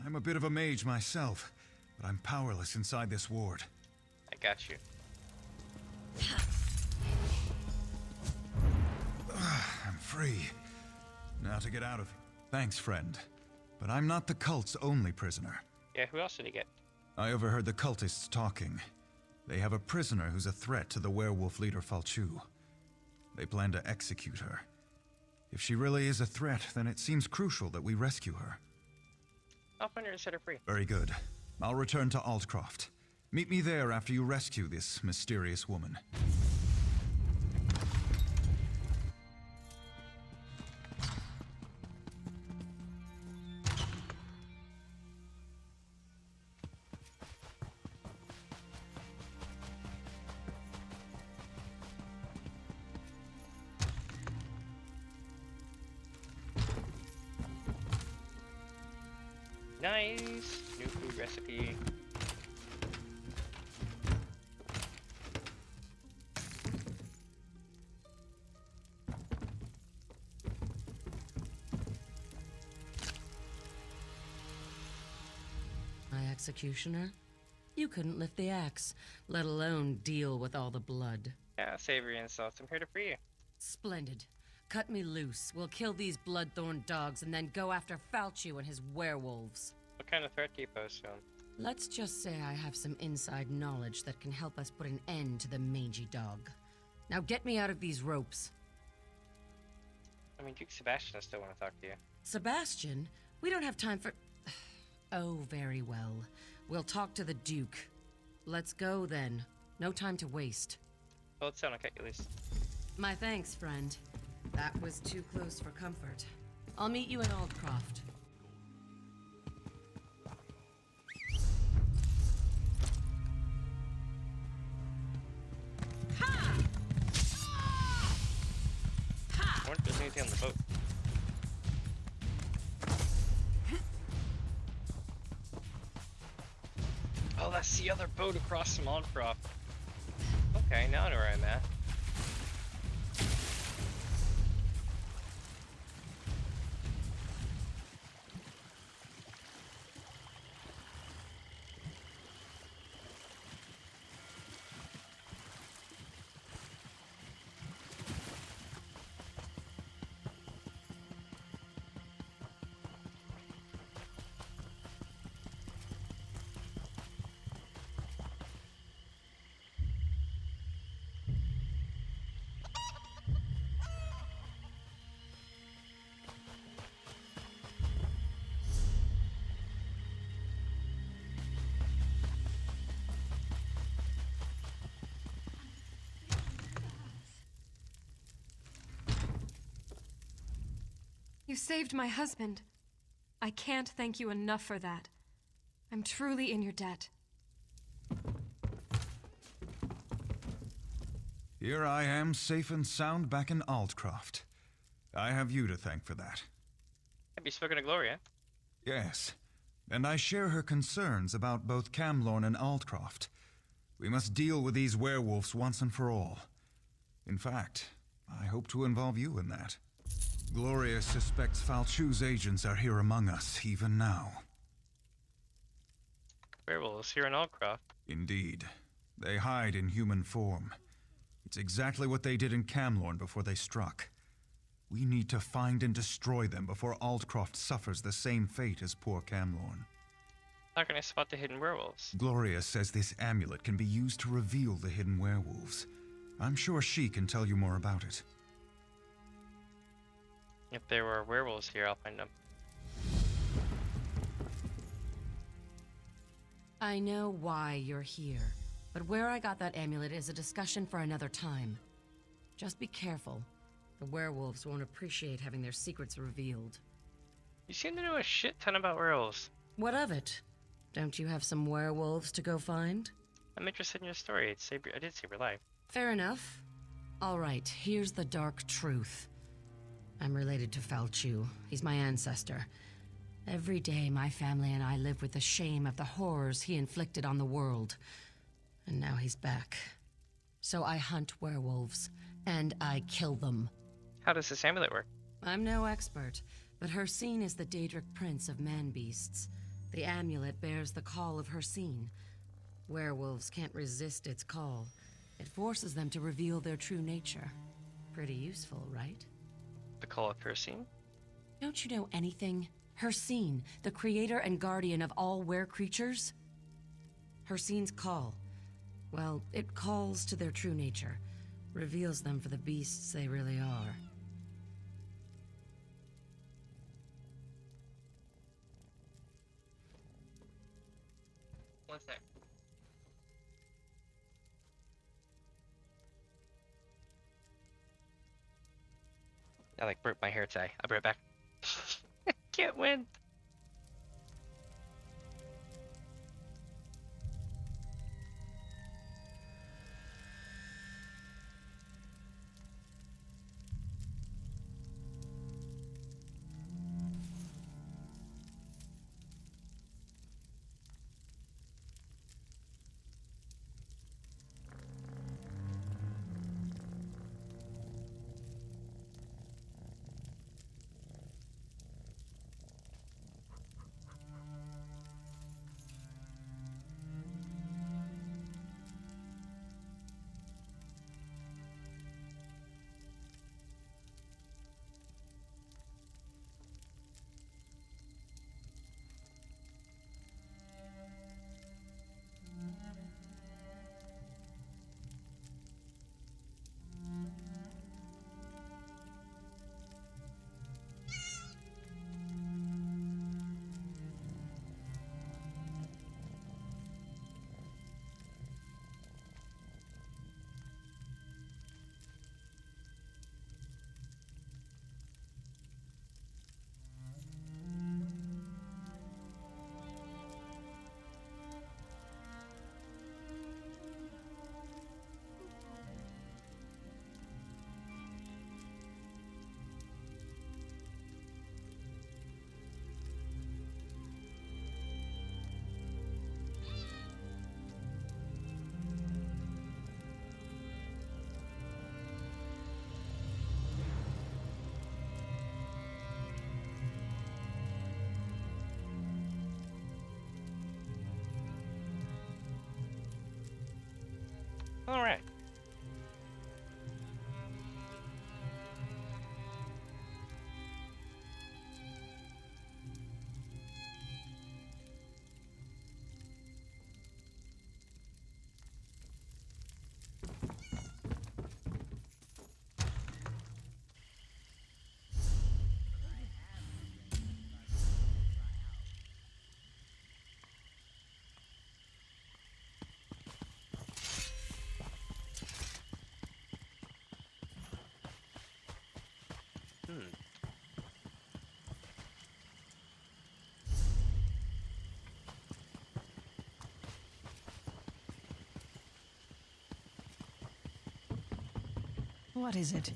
I'm a bit of a mage myself, but I'm powerless inside this ward. I got you. I'm free. Now to get out of here. Thanks, friend. But I'm not the cult's only prisoner. Yeah, who else did he get? I overheard the cultists talking. They have a prisoner who's a threat to the werewolf leader Falchu. They plan to execute her. If she really is a threat, then it seems crucial that we rescue her. I'll find her and set her free. Very good. I'll return to Altcroft. Meet me there after you rescue this mysterious woman. Nice! New food recipe. My executioner? You couldn't lift the axe, let alone deal with all the blood. Yeah, savory insults. I'm here to free you. Splendid. Cut me loose. We'll kill these bloodthorn dogs and then go after Falchu and his werewolves. What kind of threat do you pose to him? Let's just say I have some inside knowledge that can help us put an end to the mangy dog. Now get me out of these ropes. I mean, Duke Sebastian still want to talk to you. Sebastian? We don't have time for... Oh, very well. We'll talk to the Duke. Let's go, then. No time to waste. Hold still, I'll cut you loose. My thanks, friend. That was too close for comfort. I'll meet you in Aldcroft. I wonder if there's anything on the boat. Oh, that's the other boat across from Aldcroft. Okay, now I know where I'm at. You saved my husband. I can't thank you enough for that. I'm truly in your debt. Here I am, safe and sound back in Aldcroft. I have you to thank for that. Have you spoken to Gloria? Yes, and I share her concerns about both Camlorn and Aldcroft. We must deal with these werewolves once and for all. In fact, I hope to involve you in that. Gloria suspects Falchu's agents are here among us, even now. Werewolves here in Aldcroft. Indeed. They hide in human form. It's exactly what they did in Camlorn before they struck. We need to find and destroy them before Aldcroft suffers the same fate as poor Camlorn. How can I spot the hidden werewolves? Gloria says this amulet can be used to reveal the hidden werewolves. I'm sure she can tell you more about it. If there were werewolves here, I'll find them. I know why you're here, but where I got that amulet is a discussion for another time. Just be careful. The werewolves won't appreciate having their secrets revealed. You seem to know a shit ton about werewolves. What of it? Don't you have some werewolves to go find? I'm interested in your story. I did save your life. Fair enough. All right, here's the dark truth. I'm related to Falchu. He's my ancestor. Every day, my family and I live with the shame of the horrors he inflicted on the world. And now he's back. So I hunt werewolves, and I kill them. How does this amulet work? I'm no expert, but Hircine is the Daedric prince of man-beasts. The amulet bears the call of Hircine. Werewolves can't resist its call. It forces them to reveal their true nature. Pretty useful, right? The call of Hircine? Don't you know anything? Hircine, the creator and guardian of all were-creatures? Hircine's call. Well, it calls to their true nature. Reveals them for the beasts they really are. One sec. I like burnt my hair tie. I'll be right back. Can't win. All right. What is it?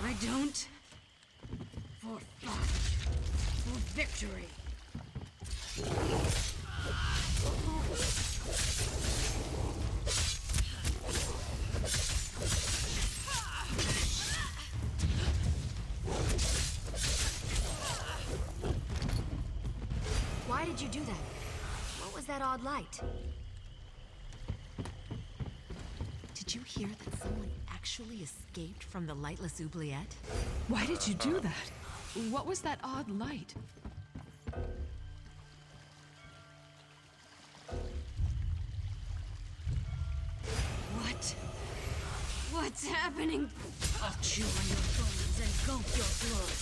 I don't. For fight. For victory. you do that? What was that odd light? Did you hear that someone actually escaped from the lightless oubliette? Why did you do that? What was that odd light? What? What's happening? I'll chew on your bones and gulp your blood.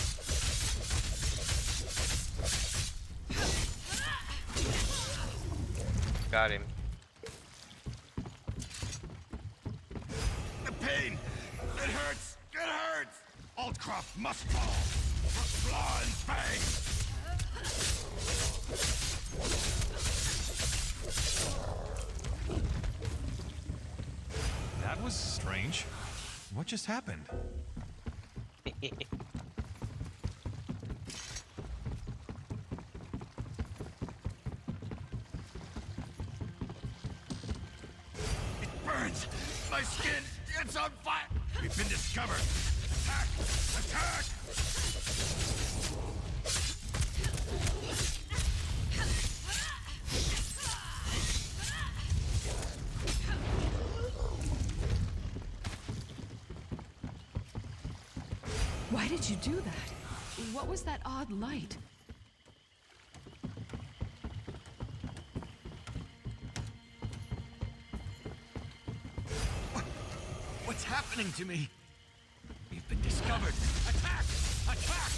Got him. The pain! It hurts! It hurts! Aldcroft must fall! For claw and fang! That was strange. What just happened? Burns! My skin! It's on fire! We've been discovered! Attack! Attack! Why did you do that? What was that odd light? What's happening to me? We've been discovered! Attack! Attack!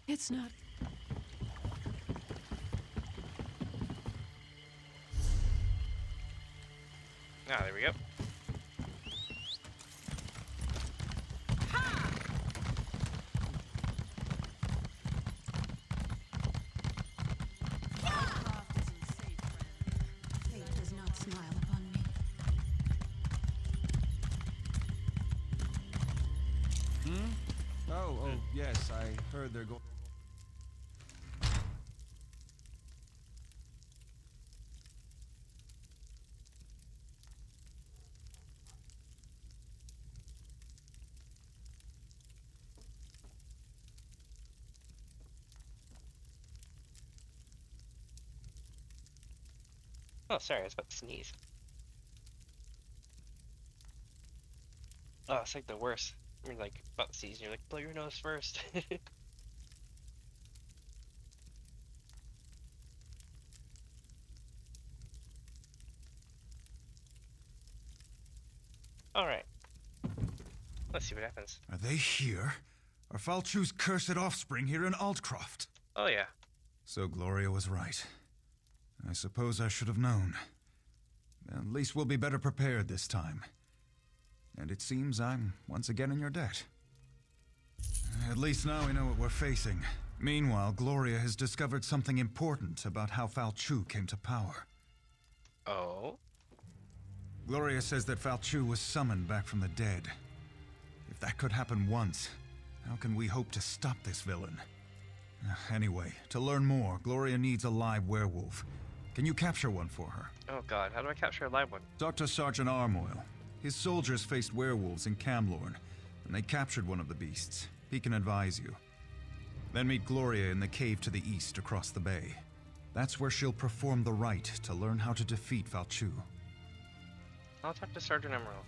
It's not. Ah, there we go. Fate does not smile upon me. Oh, yes, I heard they're going. Oh, sorry, I was about to sneeze. Oh, it's like the worst. You're like about to sneeze and you're like, blow your nose first. Alright. Let's see what happens. Are they here? Are Falchu's cursed offspring here in Aldcroft? Oh yeah. So Gloria was right. I suppose I should have known. At least we'll be better prepared this time. And it seems I'm once again in your debt. At least now we know what we're facing. Meanwhile, Gloria has discovered something important about how Falchu came to power. Oh? Gloria says that Falchu was summoned back from the dead. If that could happen once, how can we hope to stop this villain? Anyway, to learn more, Gloria needs a live werewolf. Can you capture one for her? Oh god, how do I capture a live one? Talk to Sergeant Armoil. His soldiers faced werewolves in Camlorn, and they captured one of the beasts. He can advise you. Then meet Gloria in the cave to the east across the bay. That's where she'll perform the rite to learn how to defeat Falchu. I'll talk to Sergeant Emerald.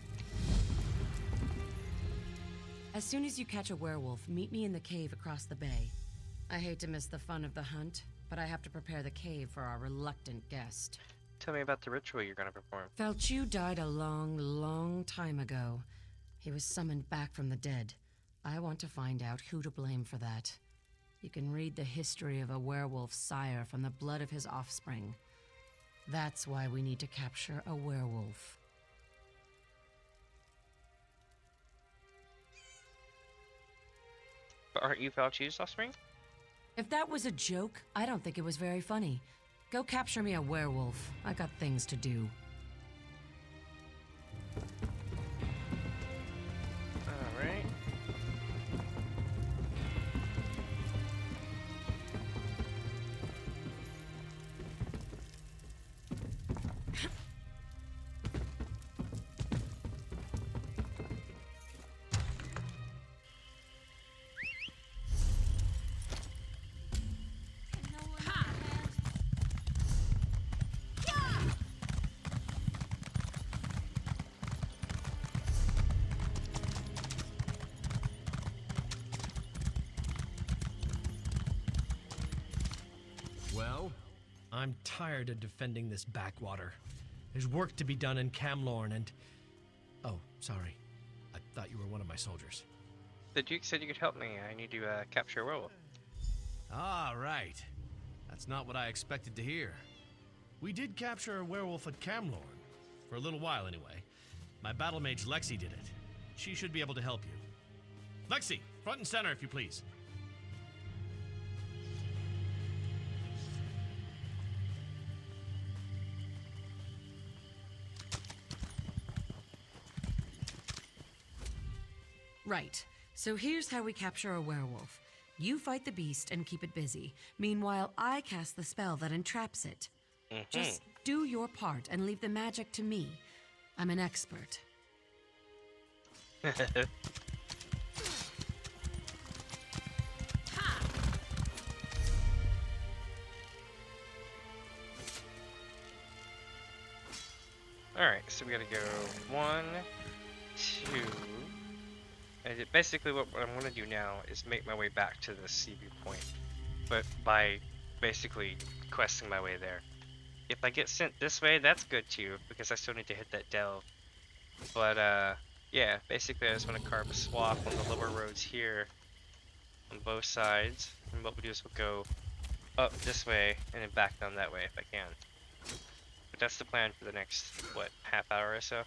As soon as you catch a werewolf, meet me in the cave across the bay. I hate to miss the fun of the hunt, but I have to prepare the cave for our reluctant guest. Tell me about the ritual you're gonna perform. Falchu died a long, long time ago. He was summoned back from the dead. I want to find out who to blame for that. You can read the history of a werewolf sire from the blood of his offspring. That's why we need to capture a werewolf. But aren't you Falchu's offspring? If that was a joke, I don't think it was very funny. Go capture me a werewolf. I got things to do. Alright. I'm tired of defending this backwater. There's work to be done in Camlorn and... Oh, sorry. I thought you were one of my soldiers. The Duke said you could help me. I need to capture a werewolf. Ah, right. That's not what I expected to hear. We did capture a werewolf at Camlorn. For a little while, anyway. My battle mage Lexi did it. She should be able to help you. Lexi, front and center, if you please. Right. So here's how we capture a werewolf. You fight the beast and keep it busy. Meanwhile, I cast the spell that entraps it. Just do your part and leave the magic to me. I'm an expert. Alright, so we gotta go 1, 2... And basically what I'm going to do now is make my way back to the sea view point, but by basically questing my way there. If I get sent this way, that's good too, because I still need to hit that delve. But yeah, basically I just want to carve a swath on the lower roads here on both sides, and what we do is we'll go up this way and then back down that way if I can. But that's the plan for the next, what, half hour or so.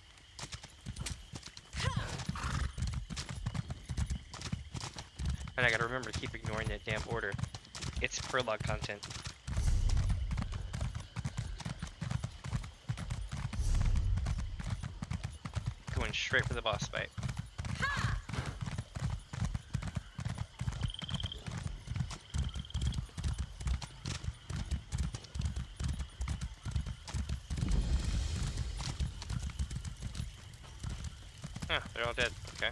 And I gotta remember to keep ignoring that damn order. It's prologue content. Going straight for the boss fight. Huh, they're all dead. Okay.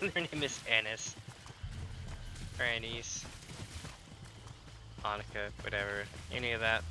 Their name is Annis. Or Anise. Annika, whatever. Any of that.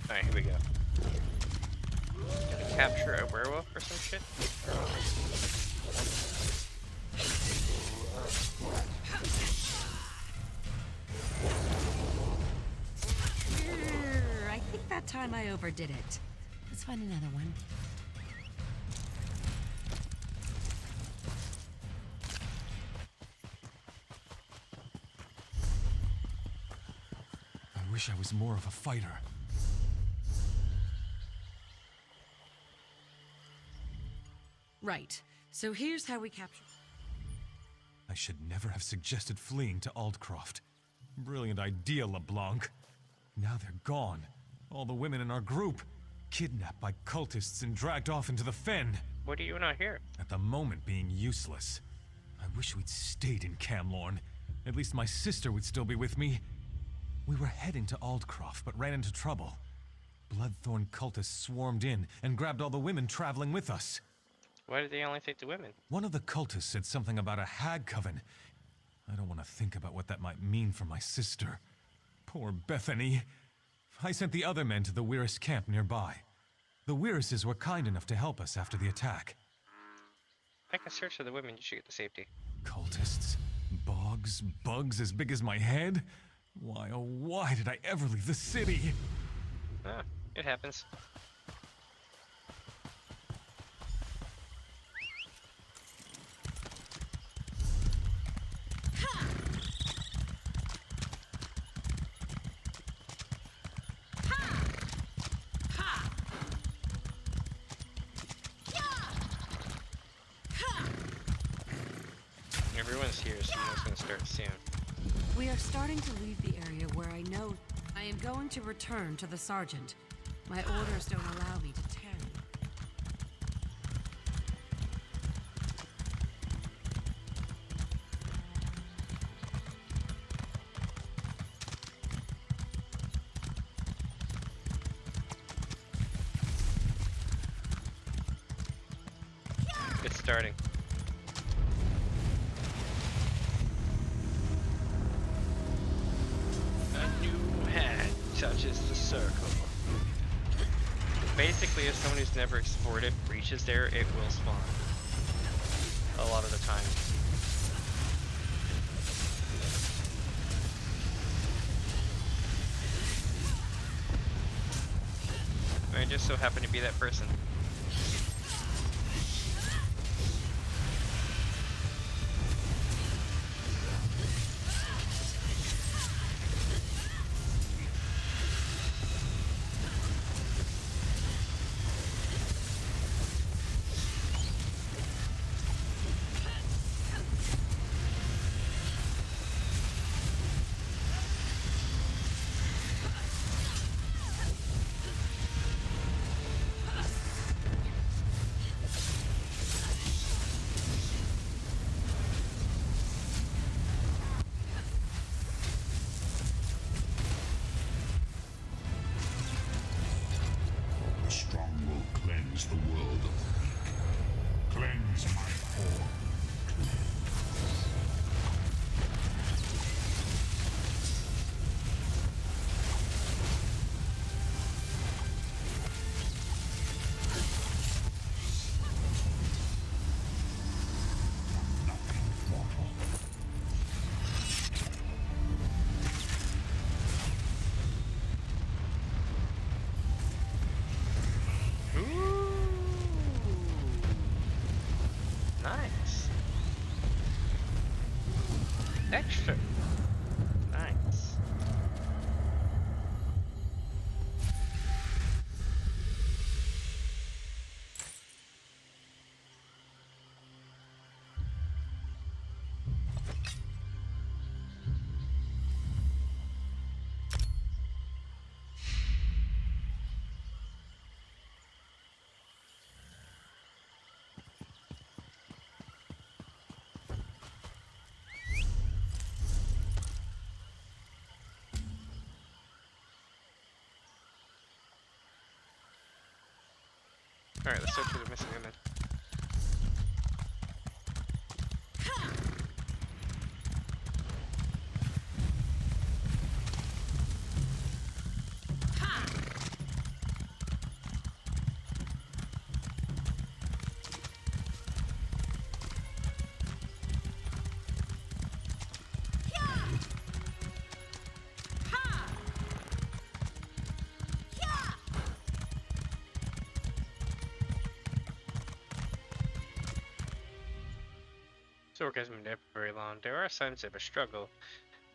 Alright, here we go. Gonna capture a werewolf or some shit? I think that time I overdid it. Let's find another one. I wish I was more of a fighter. Right. So here's how we capture... I should never have suggested fleeing to Aldcroft. Brilliant idea, LeBlanc. Now they're gone. All the women in our group, kidnapped by cultists and dragged off into the fen. What are you not here? At the moment, being useless. I wish we'd stayed in Camlorn. At least my sister would still be with me. We were heading to Aldcroft, but ran into trouble. Bloodthorn cultists swarmed in and grabbed all the women traveling with us. Why did they only take the women? One of the cultists said something about a hag coven. I don't want to think about what that might mean for my sister. Poor Bethany. I sent the other men to the Weiris camp nearby. The Weirises were kind enough to help us after the attack. I can search for the women. You should get to safety. Cultists? Bogs? Bugs as big as my head? Why, oh why did I ever leave the city? Ah, it happens. Everyone's here, so you know it's gonna start soon. We are starting to leave the area where I know I am going to return to the sergeant. My orders don't allow me to tarry. It's starting. Touches the circle. Basically, if someone who's never explored it reaches there, it will spawn. A lot of the time. I just so happen to be that person. The world of the weak. Cleanse my horde. Nice. Extra. Nice. Alright, let's search for the missing women. This orc hasn't been dead for very long. There are signs of a struggle.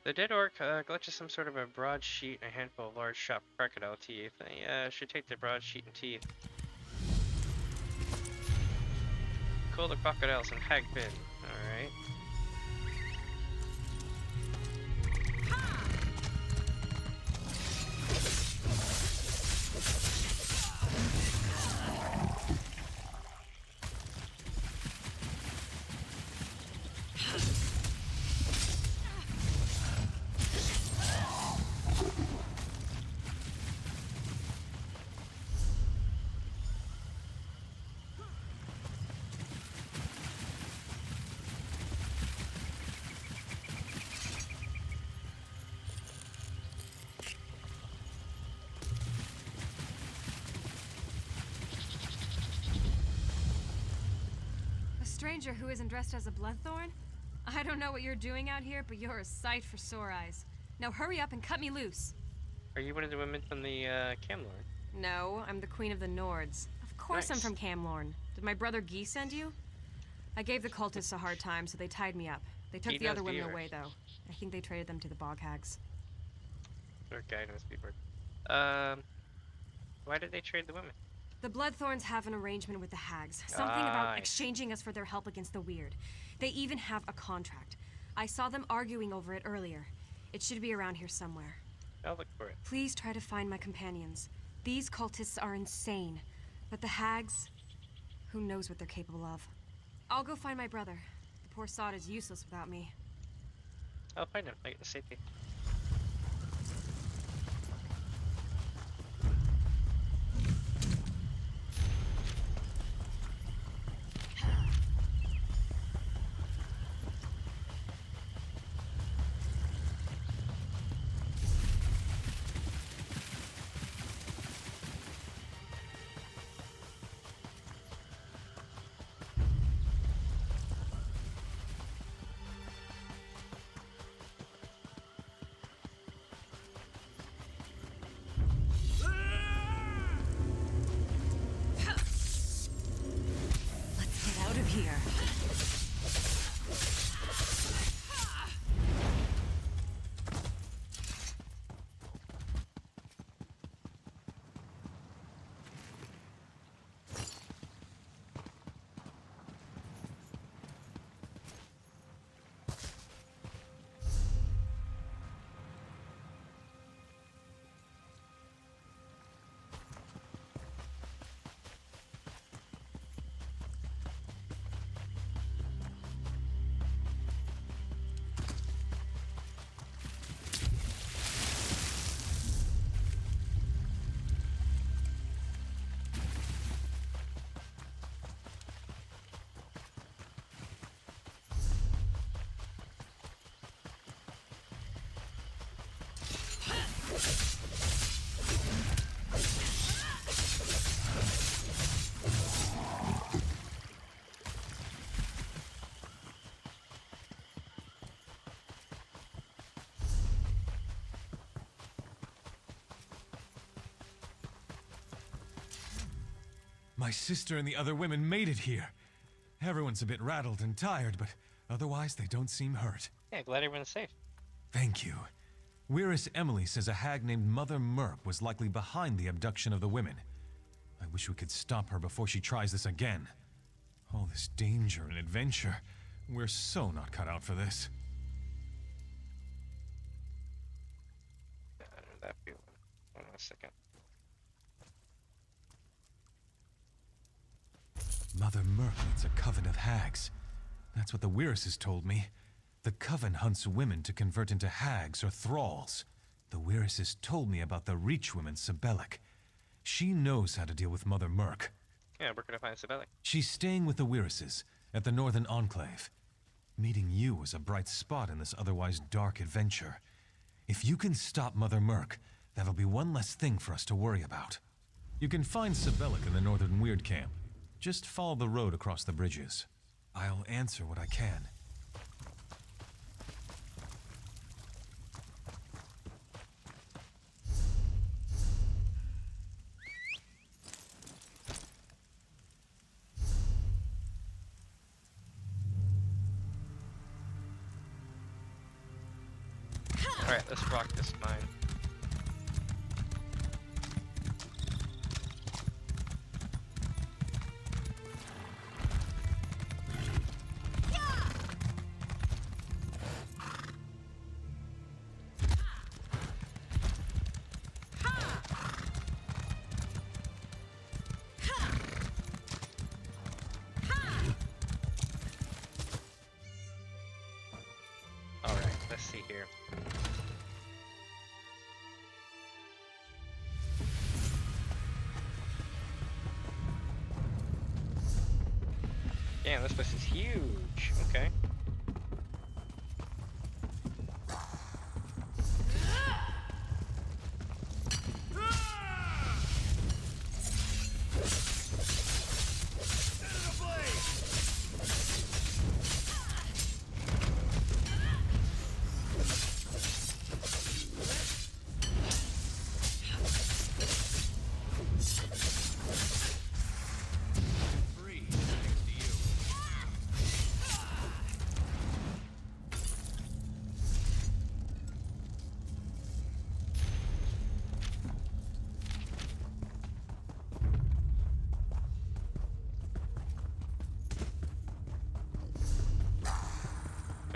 The dead orc glitches some sort of a broadsheet and a handful of large sharp crocodile teeth. I should take the broadsheet and teeth. Cool the crocodiles and hagpin. Alright. stranger who isn't dressed as a bloodthorn? I don't know what you're doing out here, but you're a sight for sore eyes. Now hurry up and cut me loose. Are you one of the women from the Camlorn? No, I'm the Queen of the Nords. Of course I'm from Camlorn. Did my brother Guy send you? I gave the cultists a hard time, so they tied me up. They took the other women away, though. I think they traded them to the bog hags. Okay, I must be bored. Why did they trade the women? The Bloodthorns have an arrangement with the hags. Something about exchanging us for their help against the weird. They even have a contract. I saw them arguing over it earlier. It should be around here somewhere. I'll look for it. Please try to find my companions. These cultists are insane. But the hags, who knows what they're capable of. I'll go find my brother. The poor sod is useless without me. I'll find him. I get the safety. My sister and the other women made it here. Everyone's a bit rattled and tired, but otherwise they don't seem hurt. Yeah, glad everyone's safe. Thank you. Whereas Emily says a hag named Mother Merc was likely behind the abduction of the women. I wish we could stop her before she tries this again. All this danger and adventure. We're so not cut out for this. I know that feeling. Hold on a second. Mother Merc needs a coven of hags. That's what the Weiruses told me. The coven hunts women to convert into hags or thralls. The Weiruses told me about the Reach woman, Sibelic. She knows how to deal with Mother Merc. Yeah, we're gonna find Sibelic. She's staying with the Weiruses at the Northern Enclave. Meeting you was a bright spot in this otherwise dark adventure. If you can stop Mother Merc, that'll be one less thing for us to worry about. You can find Sibelic in the Northern Weird Camp. Just follow the road across the bridges. I'll answer what I can. Alright, let's rock this mine. Alright, let's see here. Damn, this place is huge. Okay.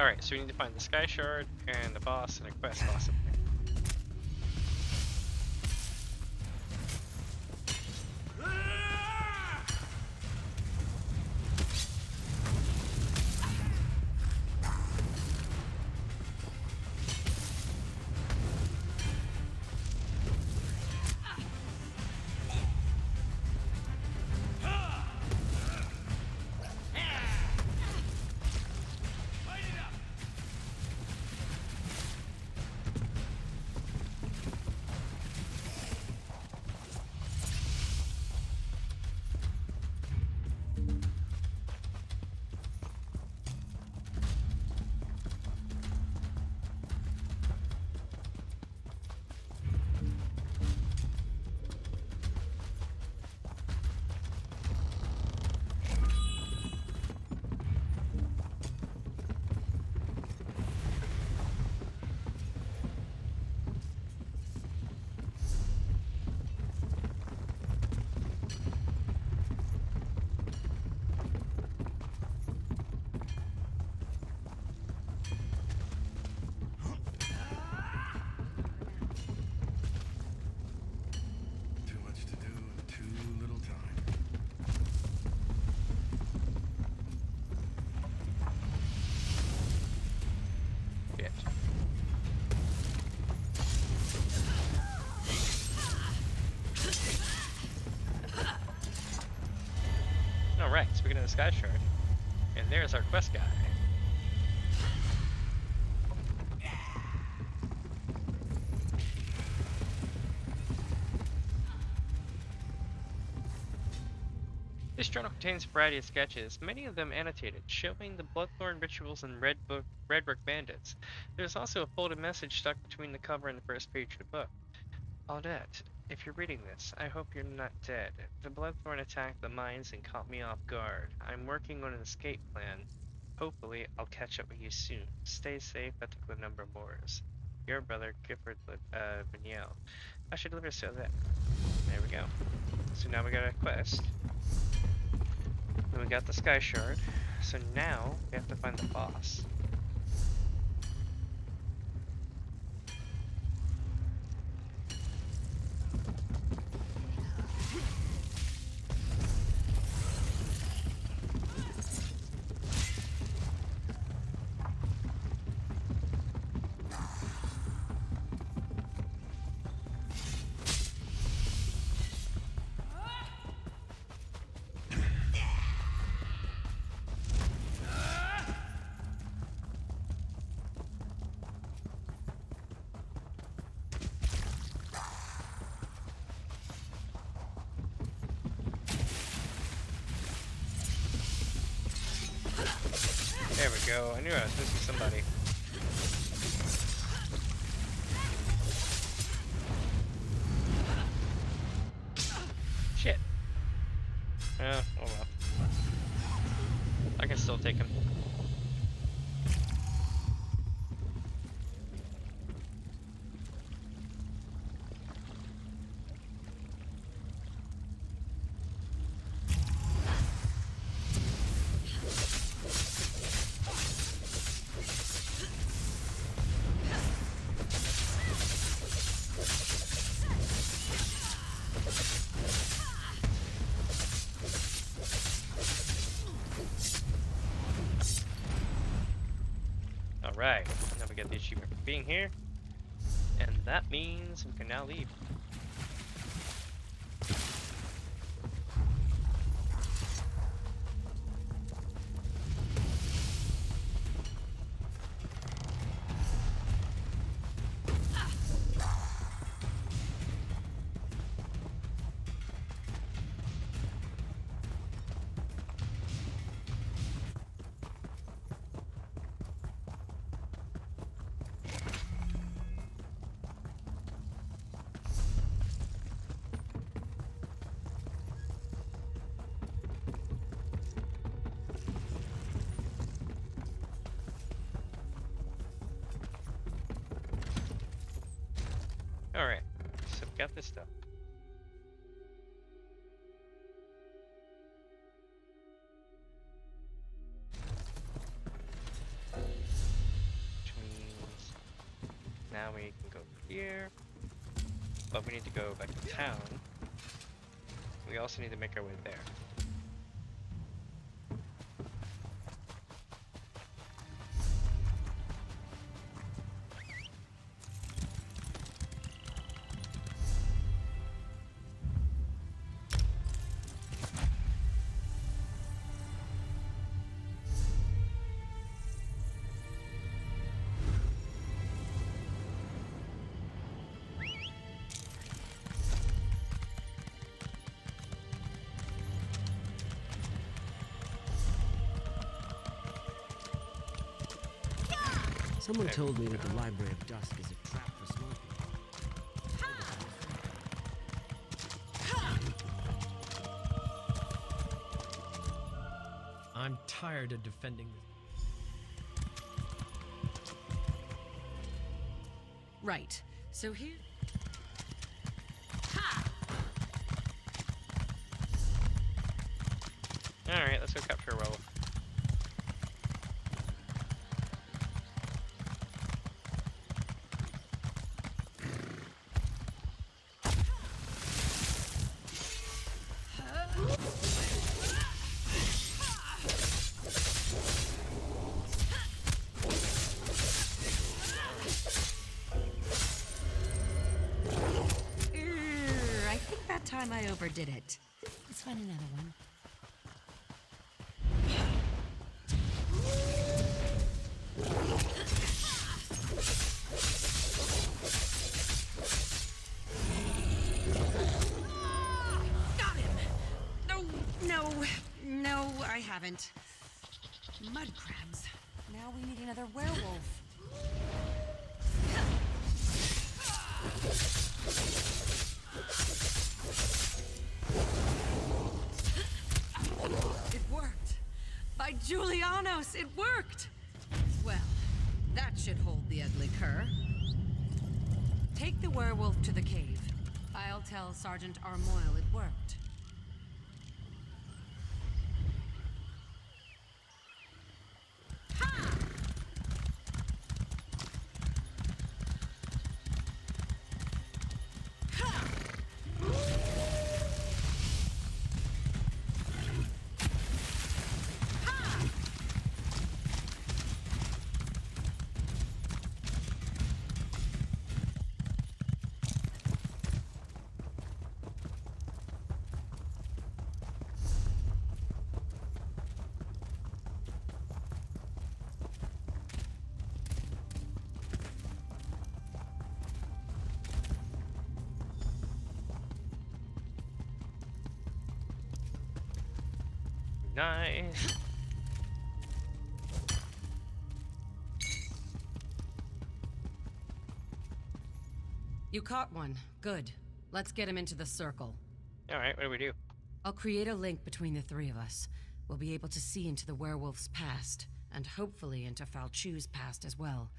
Alright, so we need to find the Sky Shard and the boss and a quest possibly. Alright, so we get in the Sky Shard. And there's our quest guy. This journal contains a variety of sketches, many of them annotated, showing the Bloodthorn rituals and Redbook bandits. There's also a folded message stuck between the cover and the first page of the book. Audette, if you're reading this, I hope you're not dead. The Bloodthorn attacked the mines and caught me off guard. I'm working on an escape plan. Hopefully, I'll catch up with you soon. Stay safe at the Glenumber Moors. Your brother, Gifford Viniel. I should deliver so that. There we go. So now we got a quest. And we got the Sky Shard. So now we have to find the boss. There we go. I knew I was missing somebody. Shit. Oh well. I can still take him. Alright, now we get the achievement for being here, and that means we can now leave. Alright, so we got this stuff. now we can go here. But we need to go back to town. We also need to make our way there. Someone told me that the Library of Dusk is a trap for small people. I'm tired of defending this. Right. So here. Alright, let's go capture a werewolf. I overdid it. Let's find another one. Got him! No, I haven't. Mud crabs. Now we need another werewolf. It worked! By Julianos, it worked! Well, that should hold the ugly cur. Take the werewolf to the cave. I'll tell Sergeant Armoyle it worked. Nice. You caught one. Good. Let's get him into the circle. Alright, what do we do? I'll create a link between the three of us. We'll be able to see into the werewolf's past, and hopefully into Falchu's past as well.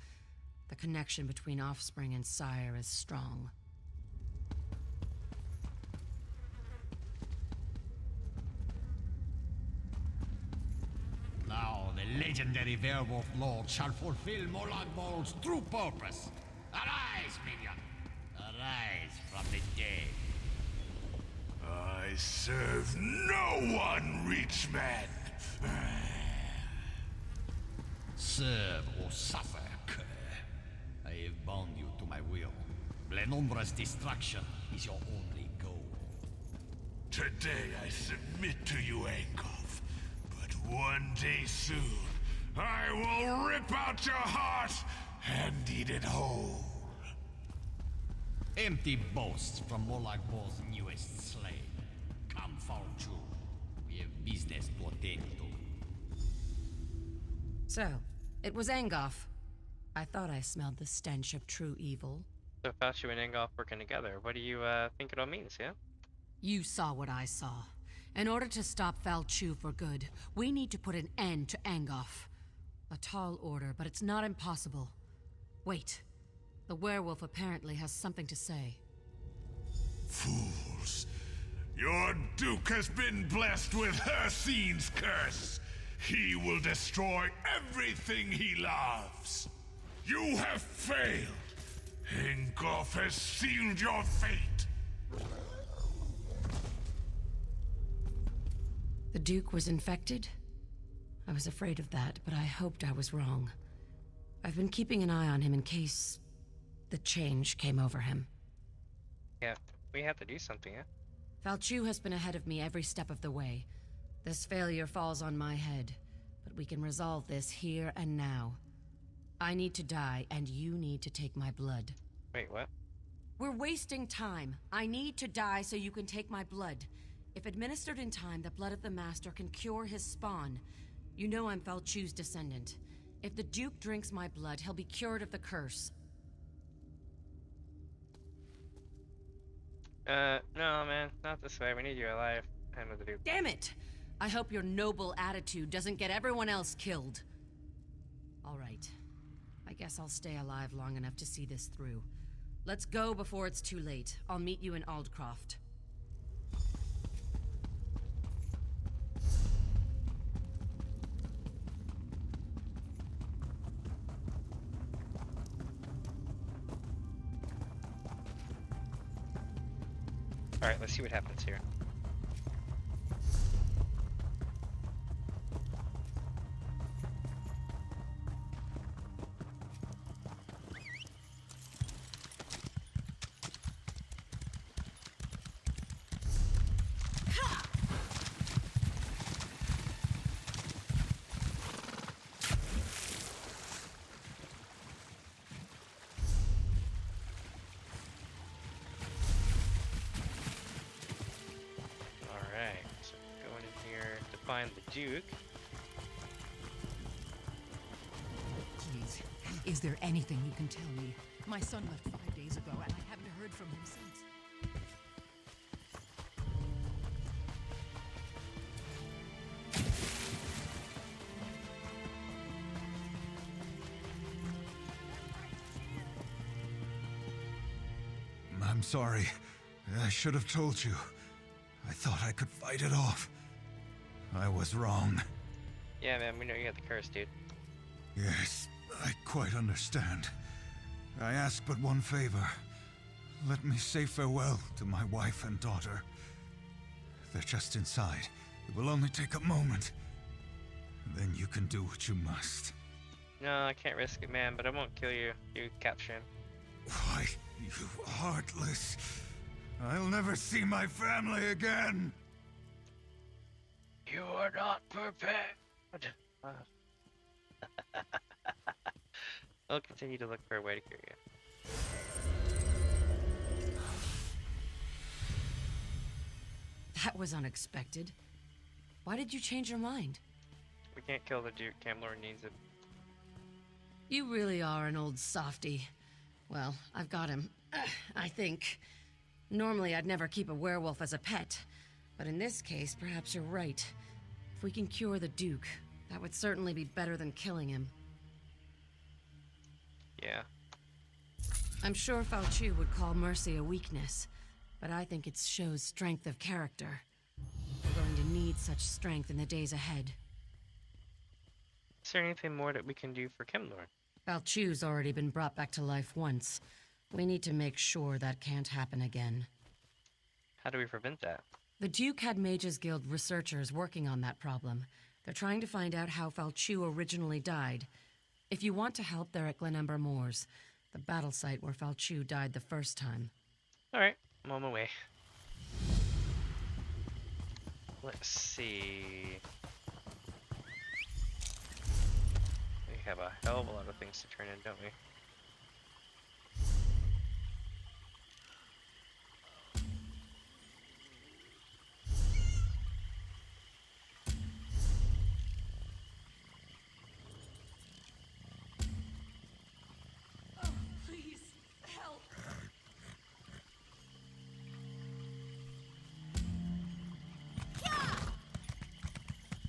The connection between offspring and sire is strong. Now the legendary werewolf lord shall fulfill Molag Bol's true purpose. Arise, minion! Arise from the dead. I serve no one, rich man. Serve or suffer, cur. I have bound you to my will. Blenumbra's destruction is your only goal. Today I submit to you, Ankov. But one day soon, I will rip out your heart and eat it whole. Empty boasts from Molag Bol's newest slave. Come, Falchu. We have business to attend to. So, it was Angoff. I thought I smelled the stench of true evil. So Falchu and Angoff working together. What do you think it all means, yeah? You saw what I saw. In order to stop Falchu for good, we need to put an end to Angoff. A tall order, but it's not impossible. Wait. The werewolf apparently has something to say. Fools. Your Duke has been blessed with Hircine's curse. He will destroy everything he loves. You have failed. Henkoff has sealed your fate! The Duke was infected? I was afraid of that, but I hoped I was wrong. I've been keeping an eye on him in case the change came over him. Yeah, we have to do something, yeah? Falchu has been ahead of me every step of the way. This failure falls on my head, but we can resolve this here and now. I need to die, and you need to take my blood. Wait, what? We're wasting time. I need to die so you can take my blood. If administered in time, the blood of the Master can cure his spawn. You know I'm Falchu's descendant. If the Duke drinks my blood, he'll be cured of the curse. No, man. Not this way. We need you alive. Hand with the Duke. Damn it! I hope your noble attitude doesn't get everyone else killed. All right. I guess I'll stay alive long enough to see this through. Let's go before it's too late. I'll meet you in Aldcroft. Alright, let's see what happens here. Find the Duke. Please, is there anything you can tell me? My son left 5 days ago, and I haven't heard from him since. I'm sorry. I should have told you. I thought I could fight it off. I was wrong. Yeah, man, we know you had the curse, dude. Yes, I quite understand. I ask but one favor. Let me say farewell to my wife and daughter. They're just inside. It will only take a moment. Then you can do what you must. No, I can't risk it, man, but I won't kill you. You capture him. Why, you heartless. I'll never see my family again. You are not prepared. I'll continue to look for a way to cure you. That was unexpected. Why did you change your mind? We can't kill the Duke. Camlor needs him. You really are an old softy. Well, I've got him. I think. Normally, I'd never keep a werewolf as a pet. But in this case, perhaps you're right. If we can cure the Duke, that would certainly be better than killing him. Yeah. I'm sure Falchu would call mercy a weakness, but I think it shows strength of character. We're going to need such strength in the days ahead. Is there anything more that we can do for Camlor? Falchu's already been brought back to life once. We need to make sure that can't happen again. How do we prevent that? The Duke had Mages Guild researchers working on that problem. They're trying to find out how Falchu originally died. If you want to help, they're at Glenember Moors, the battle site where Falchu died the first time. Alright, I'm on my way. Let's see. We have a hell of a lot of things to turn in, don't we?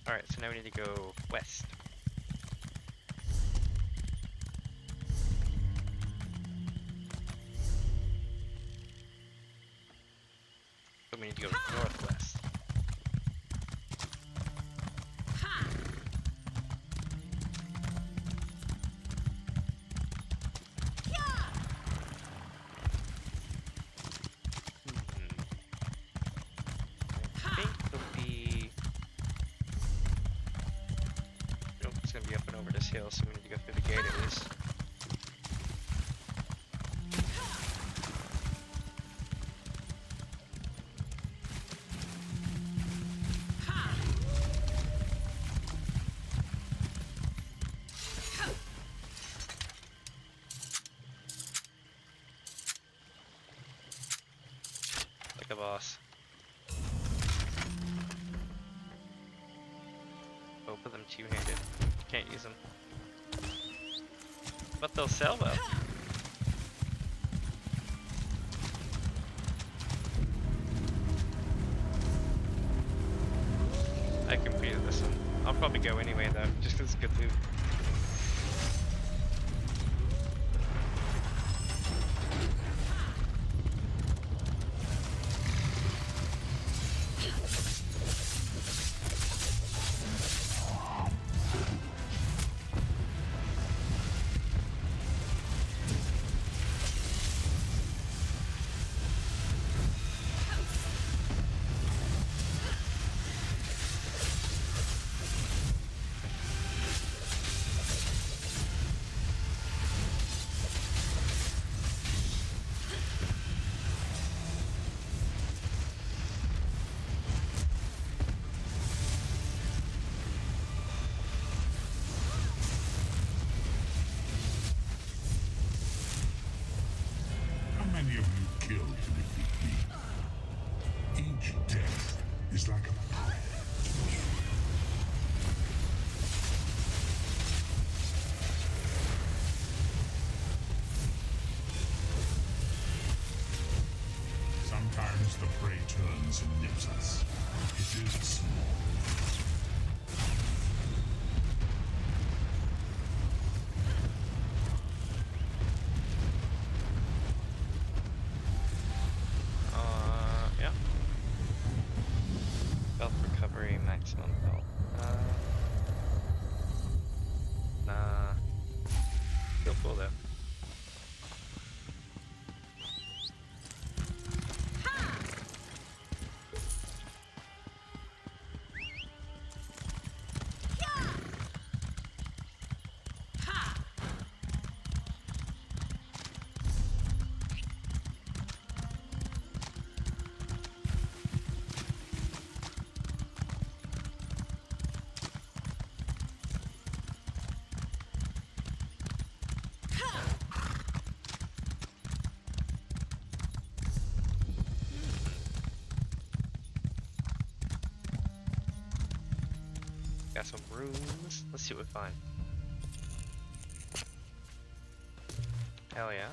Alright, so now we need to go west. But we need to go northwest. gonna be up and over this hill, so we need to go through the gate at least. Like a boss. Both of them two-handed. Can't use them. But they'll sell though. I completed this one. I'll probably go anyway though, just because it's good loot. is like a prayer. Sometimes the prey turns and nips us. It is small. Yeah. Health recovery, maximum health. Nah. Feel cool though. Got some runes. Let's see what we find. Hell yeah.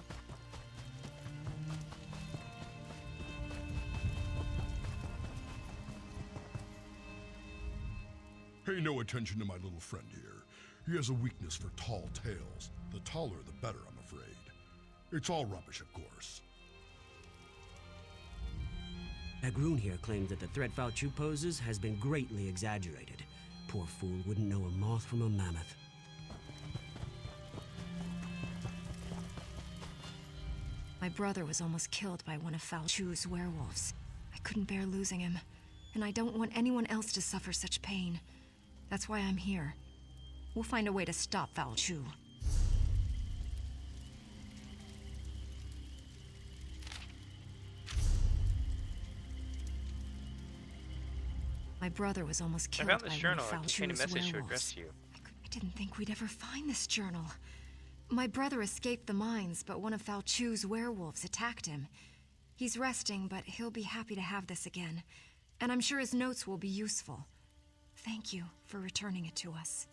Pay no attention to my little friend here. He has a weakness for tall tales. The taller, the better, I'm afraid. It's all rubbish, of course. Agrun here claimed that the threat Valchu poses has been greatly exaggerated. Poor fool wouldn't know a moth from a mammoth. My brother was almost killed by one of Valchu's werewolves. I couldn't bear losing him, and I don't want anyone else to suffer such pain. That's why I'm here. We'll find a way to stop Valchu. My brother was almost killed by one of Valchu's werewolves. I found this journal. It contained a message to address you. I didn't think we'd ever find this journal. My brother escaped the mines, but one of Valchu's werewolves attacked him. He's resting, but he'll be happy to have this again. And I'm sure his notes will be useful. Thank you for returning it to us.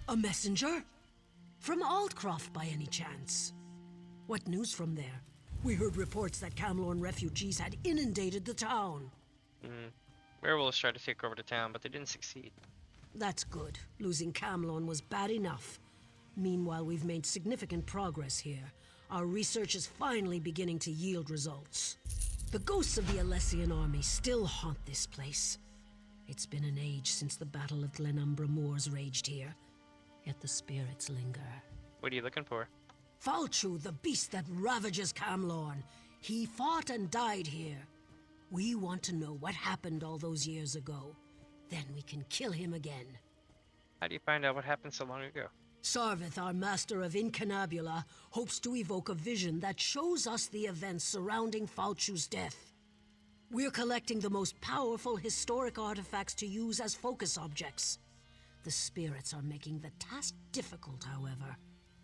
A messenger? From Aldcroft, by any chance? What news from there? We heard reports that Camlorn refugees had inundated the town. Werewolves tried to take over the town, but they didn't succeed. That's good. Losing Camlorn was bad enough. Meanwhile, we've made significant progress here. Our research is finally beginning to yield results. The ghosts of the Alessian army still haunt this place. It's been an age since the Battle of Glenumbra Moors raged here, yet the spirits linger. What are you looking for? Valchu, the beast that ravages Camlorn. He fought and died here. We want to know what happened all those years ago. Then we can kill him again. How do you find out what happened so long ago? Sarvith, our master of Incunabula, hopes to evoke a vision that shows us the events surrounding Falchu's death. We're collecting the most powerful historic artifacts to use as focus objects. The spirits are making the task difficult, however.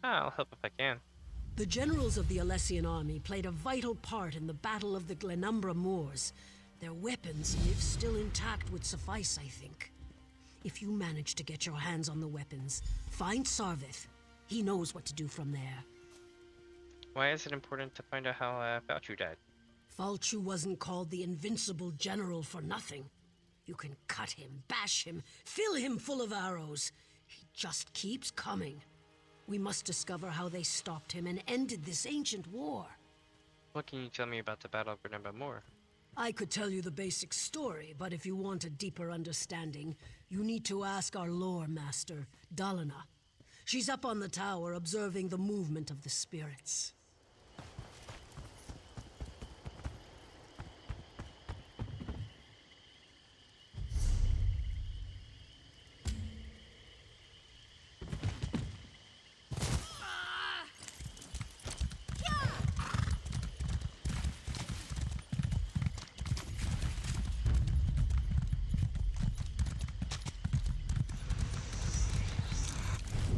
I'll help if I can. The generals of the Alessian army played a vital part in the Battle of the Glenumbra Moors. Their weapons, if still intact, would suffice, I think. If you manage to get your hands on the weapons, find Sarvith. He knows what to do from there. Why is it important to find out how Falchu died? Falchu wasn't called the Invincible General for nothing. You can cut him, bash him, fill him full of arrows. He just keeps coming. We must discover how they stopped him and ended this ancient war. What can you tell me about the Battle of Glenumbra Moor? I could tell you the basic story, but if you want a deeper understanding, you need to ask our lore master, Dalana. She's up on the tower observing the movement of the spirits.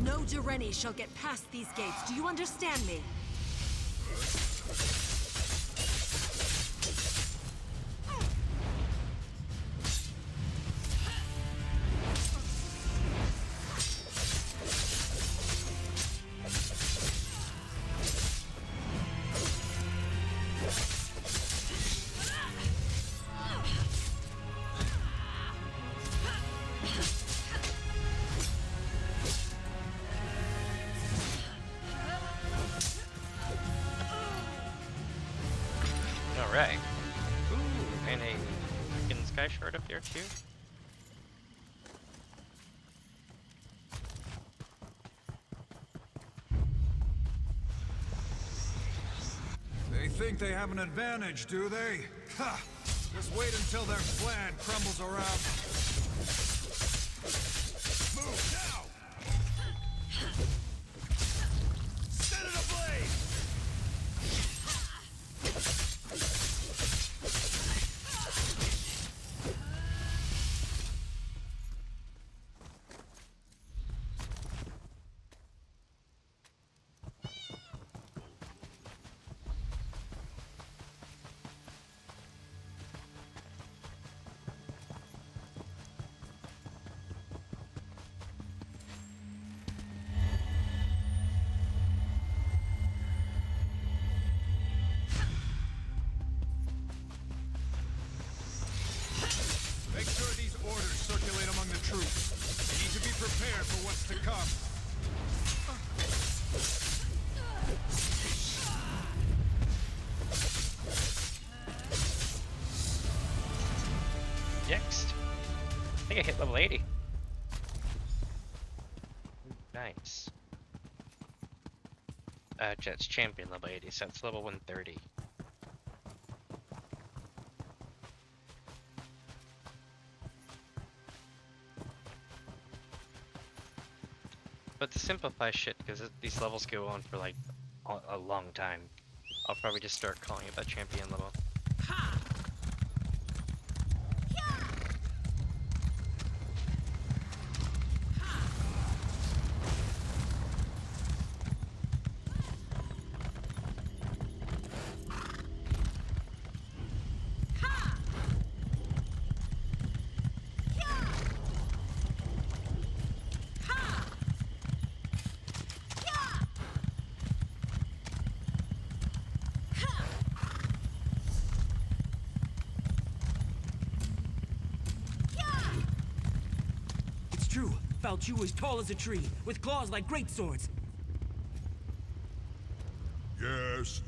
No Direni shall get past these gates. Do you understand me? Alright. Ooh, and a freaking sky shard up there too. They think they have an advantage, do they? Ha! Just wait until their plan crumbles around. Move now! Set it ablaze! Make sure these orders circulate among the troops. They need to be prepared for what's to come. Next. I think I hit level 80. Nice. Jet's champion level 80, so it's level 130. But to simplify shit, because these levels go on for like a long time, I'll probably just start calling it that champion level. True, Falchu is tall as a tree, with claws like great swords. Yes.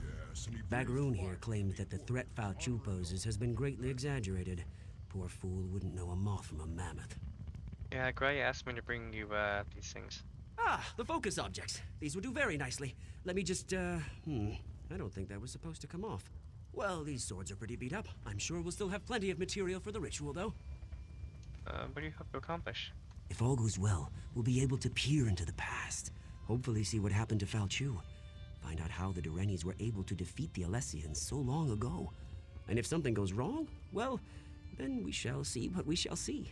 Bagaroon here claims that the threat Falchu poses has been greatly exaggerated. Poor fool wouldn't know a moth from a mammoth. Yeah, Gray asked me to bring you these things. Ah, the focus objects. These would do very nicely. Let me just, I don't think that was supposed to come off. Well, these swords are pretty beat up. I'm sure we'll still have plenty of material for the ritual, though. What do you hope to accomplish? If all goes well, we'll be able to peer into the past. Hopefully see what happened to Falchu. Find out how the Durenis were able to defeat the Alessians so long ago. And if something goes wrong, well, then we shall see what we shall see.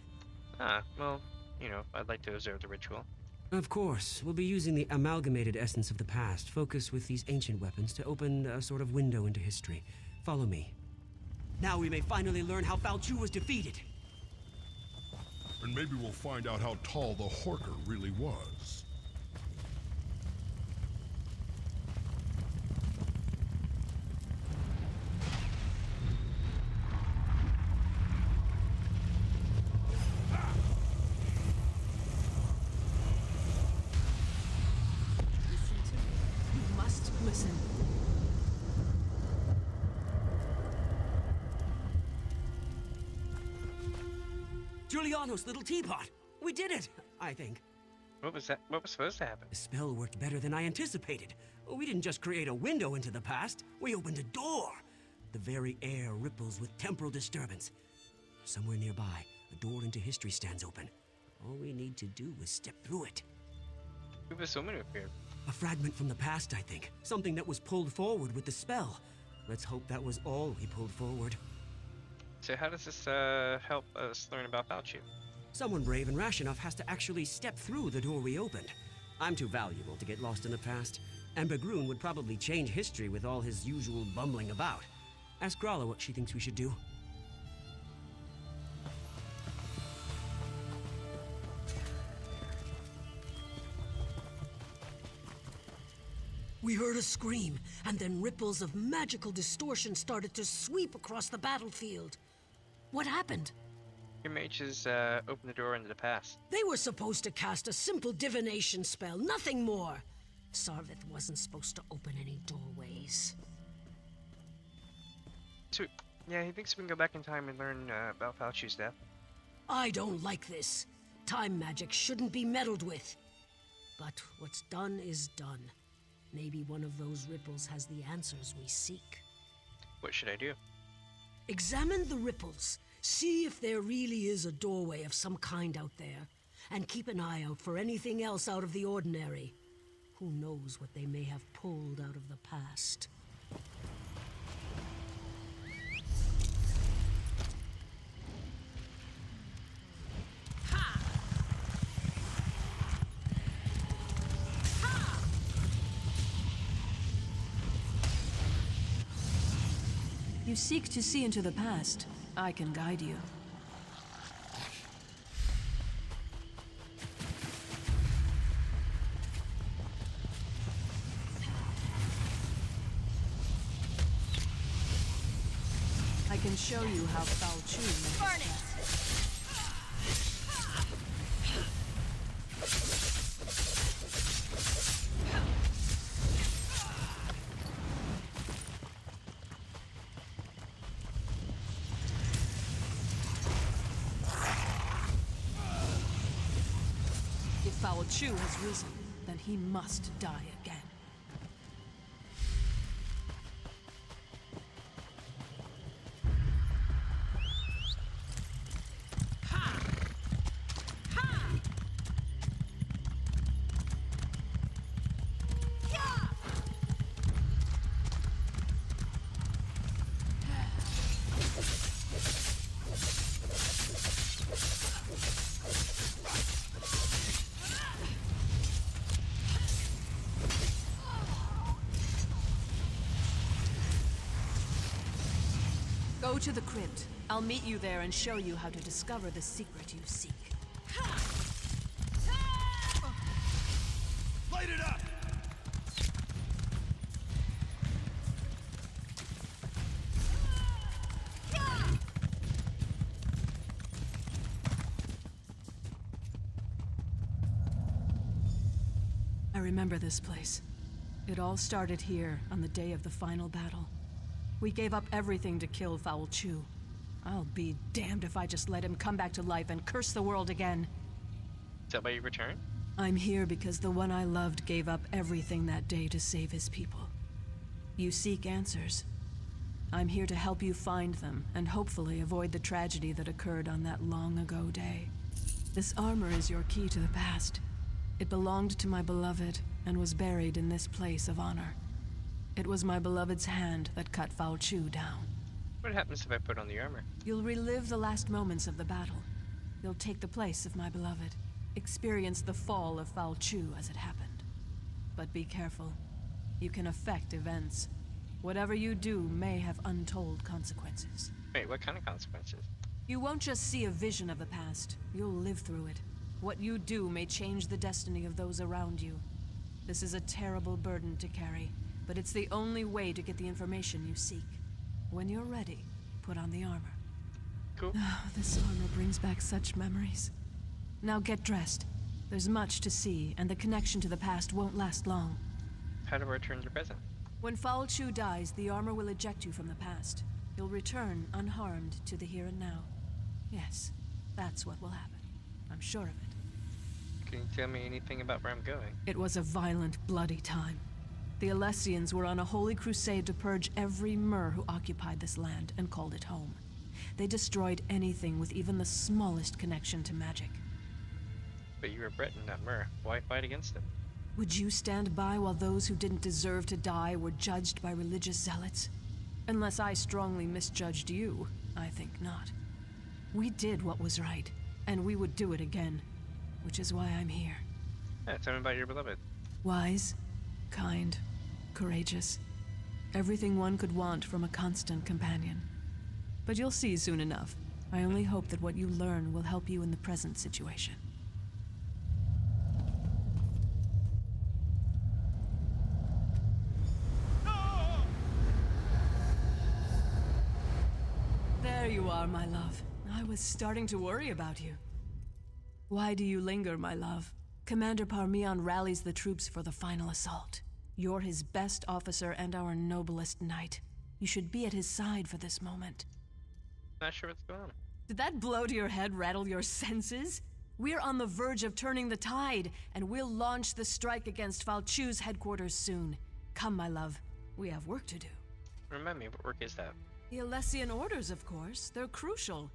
Ah, well, you know, I'd like to observe the ritual. Of course, we'll be using the amalgamated essence of the past, focused with these ancient weapons to open a sort of window into history. Follow me. Now we may finally learn how Falchu was defeated. And maybe we'll find out how tall the Horker really was. You must listen. Giuliano's little teapot! We did it, I think. What was that? What was supposed to happen? The spell worked better than I anticipated. We didn't just create a window into the past, we opened a door. The very air ripples with temporal disturbance. Somewhere nearby, a door into history stands open. All we need to do is step through it. Who was so many appeared? A fragment from the past, I think. Something that was pulled forward with the spell. Let's hope that was all he pulled forward. So how does this help us learn about Falchu? Someone brave and rash enough has to actually step through the door we opened. I'm too valuable to get lost in the past, and Begroon would probably change history with all his usual bumbling about. Ask Grala what she thinks we should do. We heard a scream, and then ripples of magical distortion started to sweep across the battlefield. What happened? Your mages opened the door into the past. They were supposed to cast a simple divination spell, nothing more. Sarvith wasn't supposed to open any doorways. So, yeah, he thinks we can go back in time and learn about Falchu's death. I don't like this. Time magic shouldn't be meddled with. But what's done is done. Maybe one of those ripples has the answers we seek. What should I do? Examine the ripples. See if there really is a doorway of some kind out there. And keep an eye out for anything else out of the ordinary. Who knows what they may have pulled out of the past. You seek to see into the past. I can guide you. I can show you how Falchu. Burn it! If Falchu has risen, then he must die again. Go to the crypt. I'll meet you there and show you how to discover the secret you seek. Light it up! I remember this place. It all started here on the day of the final battle. We gave up everything to kill Falchu. I'll be damned if I just let him come back to life and curse the world again. Is that why you returned? I'm here because the one I loved gave up everything that day to save his people. You seek answers. I'm here to help you find them, and hopefully avoid the tragedy that occurred on that long-ago day. This armor is your key to the past. It belonged to my beloved, and was buried in this place of honor. It was my beloved's hand that cut Fal Chu down. What happens if I put on the armor? You'll relive the last moments of the battle. You'll take the place of my beloved, experience the fall of Fal Chu as it happened. But be careful. You can affect events. Whatever you do may have untold consequences. Wait, what kind of consequences? You won't just see a vision of the past. You'll live through it. What you do may change the destiny of those around you. This is a terrible burden to carry, but it's the only way to get the information you seek. When you're ready, put on the armor. Cool. Oh, this armor brings back such memories. Now get dressed. There's much to see, and the connection to the past won't last long. How do I return to the present? When Fal Chu dies, the armor will eject you from the past. You'll return unharmed to the here and now. Yes, that's what will happen. I'm sure of it. Can you tell me anything about where I'm going? It was a violent, bloody time. The Alessians were on a holy crusade to purge every Mer who occupied this land and called it home. They destroyed anything with even the smallest connection to magic. But you were Breton, not Mer. Why fight against them? Would you stand by while those who didn't deserve to die were judged by religious zealots? Unless I strongly misjudged you, I think not. We did what was right, and we would do it again, which is why I'm here. Yeah, tell me about your beloved. Wise, kind, courageous. Everything one could want from a constant companion. But you'll see soon enough. I only hope that what you learn will help you in the present situation. There you are, my love. I was starting to worry about you. Why do you linger, my love? Commander Parmion rallies the troops for the final assault. You're his best officer and our noblest knight. You should be at his side for this moment. Not sure what's going on. Did that blow to your head rattle your senses? We're on the verge of turning the tide, and we'll launch the strike against Fal Chu's headquarters soon. Come, my love. We have work to do. Remind me, what work is that? The Alessian orders, of course. They're crucial.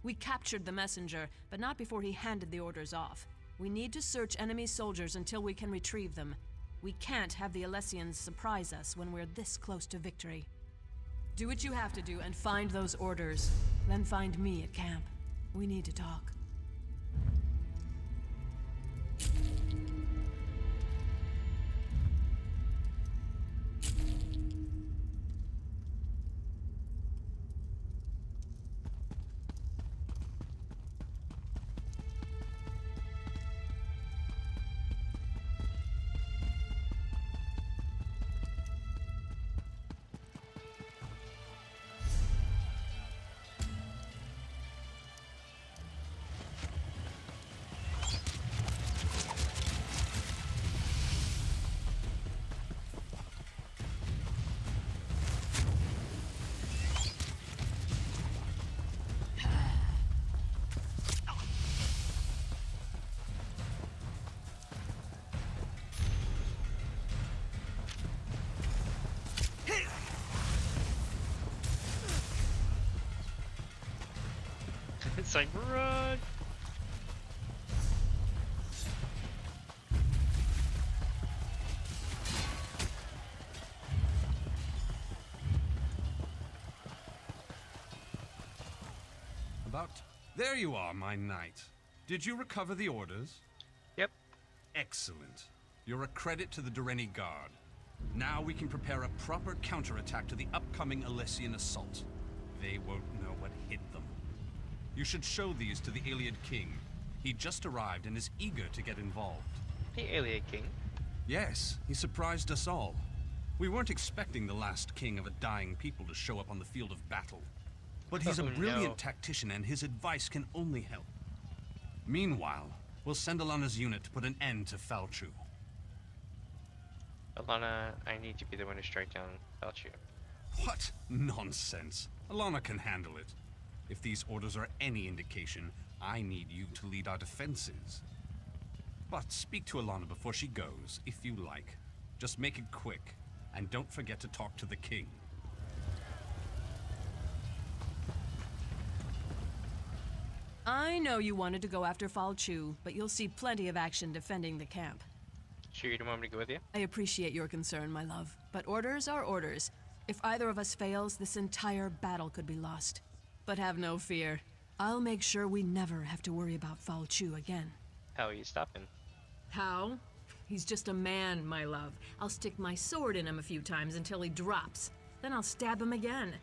We captured the messenger, but not before he handed the orders off. We need to search enemy soldiers until we can retrieve them. We can't have the Alessians surprise us when we're this close to victory. Do what you have to do and find those orders. Then find me at camp. We need to talk. It's like, run! There you are, my knight. Did you recover the orders? Yep. Excellent. You're a credit to the Dureni Guard. Now we can prepare a proper counterattack to the upcoming Alessian assault. They won't know what hit them. You should show these to the Iliad King. He just arrived and is eager to get involved. The Iliad King? Yes, he surprised us all. We weren't expecting the last king of a dying people to show up on the field of battle. But he's a brilliant tactician and his advice can only help. Meanwhile, we'll send Alana's unit to put an end to Fal Chu. Alana, I need to be the one to strike down Fal Chu. What nonsense. Alana can handle it. If these orders are any indication, I need you to lead our defenses. But speak to Alana before she goes, if you like. Just make it quick, and don't forget to talk to the king. I know you wanted to go after Fall Chu, but you'll see plenty of action defending the camp. Sure you don't want me to go with you? I appreciate your concern, my love, but orders are orders. If either of us fails, this entire battle could be lost. But have no fear. I'll make sure we never have to worry about Fall Chu again. How will you stop him? How? He's just a man, my love. I'll stick my sword in him a few times until he drops. Then I'll stab him again.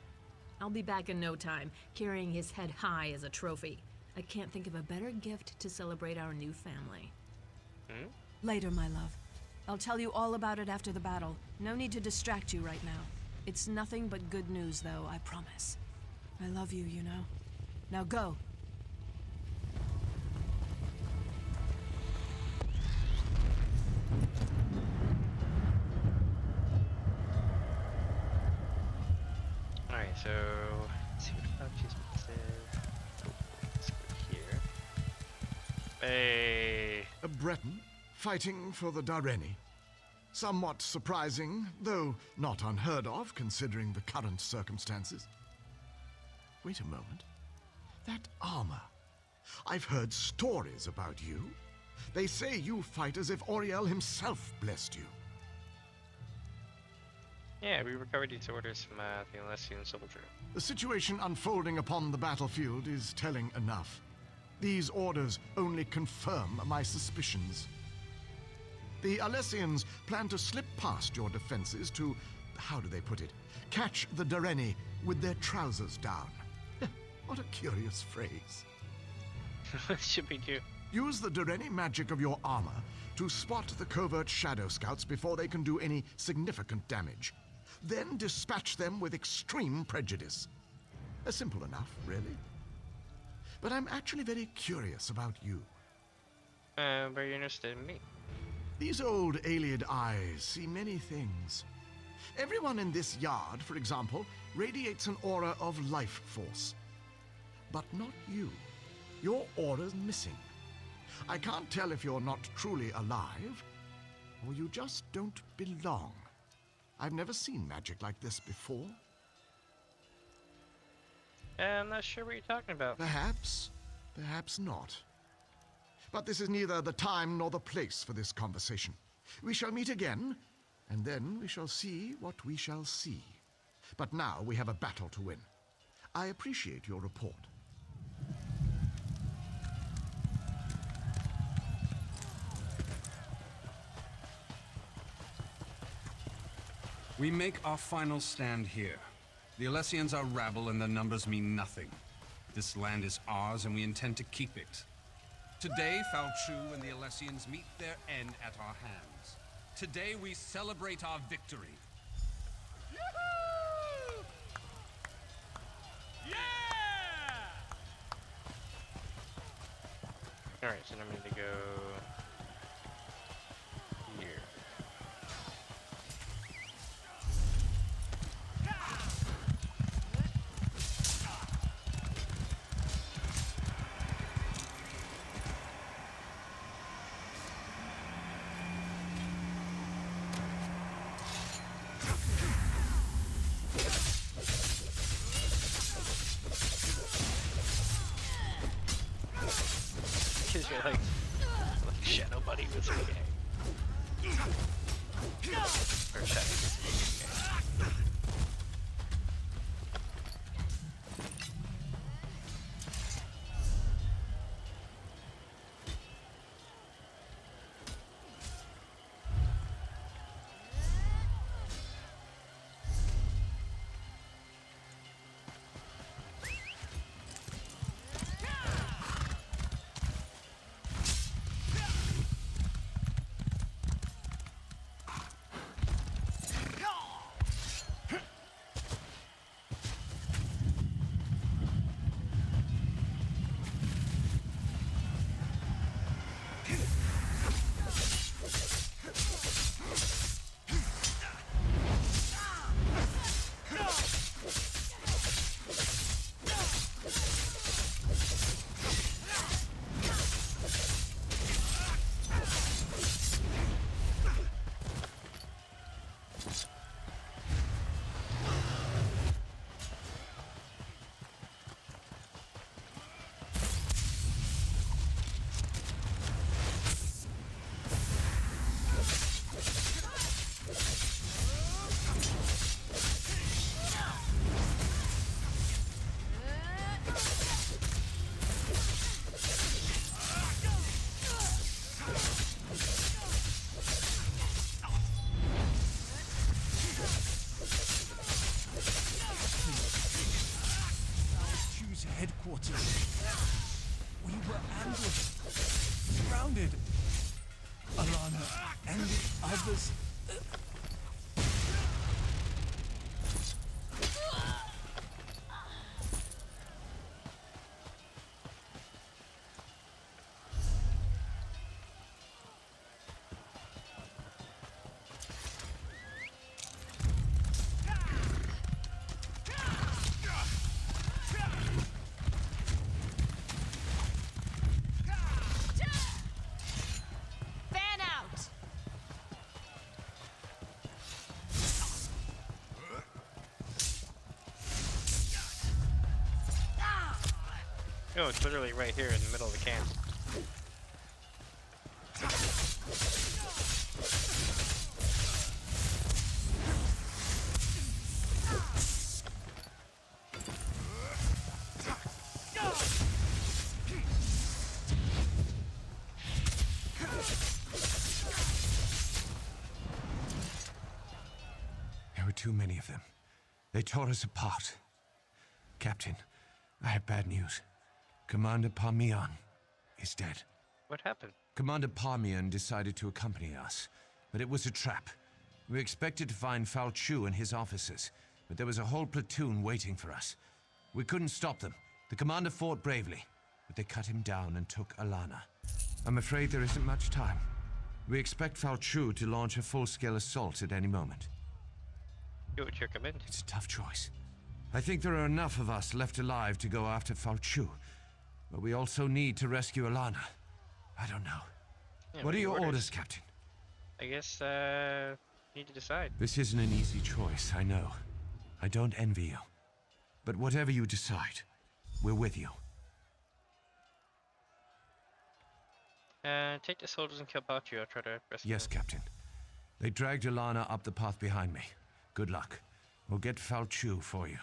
I'll be back in no time, carrying his head high as a trophy. I can't think of a better gift to celebrate our new family. Later, my love. I'll tell you all about it after the battle. No need to distract you right now. It's nothing but good news, though, I promise. I love you, you know. Now go. Alright, so let's see what she's said. Let's go here. Hey. A Breton fighting for the Dareni. Somewhat surprising, though not unheard of considering the current circumstances. Wait a moment. That armor. I've heard stories about you. They say you fight as if Auriel himself blessed you. Yeah, we recovered these orders from the Alessian soldier. The situation unfolding upon the battlefield is telling enough. These orders only confirm my suspicions. The Alessians plan to slip past your defenses to, how do they put it, catch the Dareni with their trousers down. What a curious phrase. What should we do? Use the Dareni magic of your armor to spot the covert shadow scouts before they can do any significant damage. Then dispatch them with extreme prejudice. Simple enough, really. But I'm actually very curious about you. Very interested in me. These old Aeliad eyes see many things. Everyone in this yard, for example, radiates an aura of life force. But not you. Your aura's missing. I can't tell if you're not truly alive, or you just don't belong. I've never seen magic like this before. I'm not sure what you're talking about. Perhaps, perhaps not. But this is neither the time nor the place for this conversation. We shall meet again, and then we shall see what we shall see. But now we have a battle to win. I appreciate your report. We make our final stand here. The Alessians are rabble and their numbers mean nothing. This land is ours and we intend to keep it. Today, Fall Chu and the Alessians meet their end at our hands. Today, we celebrate our victory. Yoo-hoo! Yeah! Alright, so I'm going to go here. Because you're like Shadow Buddy was okay. Or Shadow was okay. We were ambushed, surrounded. Alana and the others. Oh, it's literally right here in the middle of the camp. There were too many of them. They tore us apart. Captain, I have bad news. Commander Parmian is dead. What happened? Commander Parmian decided to accompany us, but it was a trap. We expected to find Falchu and his officers, but there was a whole platoon waiting for us. We couldn't stop them. The commander fought bravely, but they cut him down and took Alana. I'm afraid there isn't much time. We expect Falchu to launch a full-scale assault at any moment. Do what you recommend. It's a tough choice. I think there are enough of us left alive to go after Falchu. But we also need to rescue Alana. I don't know. Yeah, what are your orders, Captain? I guess, need to decide. This isn't an easy choice, I know. I don't envy you. But whatever you decide, we're with you. Take the soldiers and kill Bachu. I'll try to rescue Yes, them. Captain. They dragged Alana up the path behind me. Good luck. We'll get Falchu for you.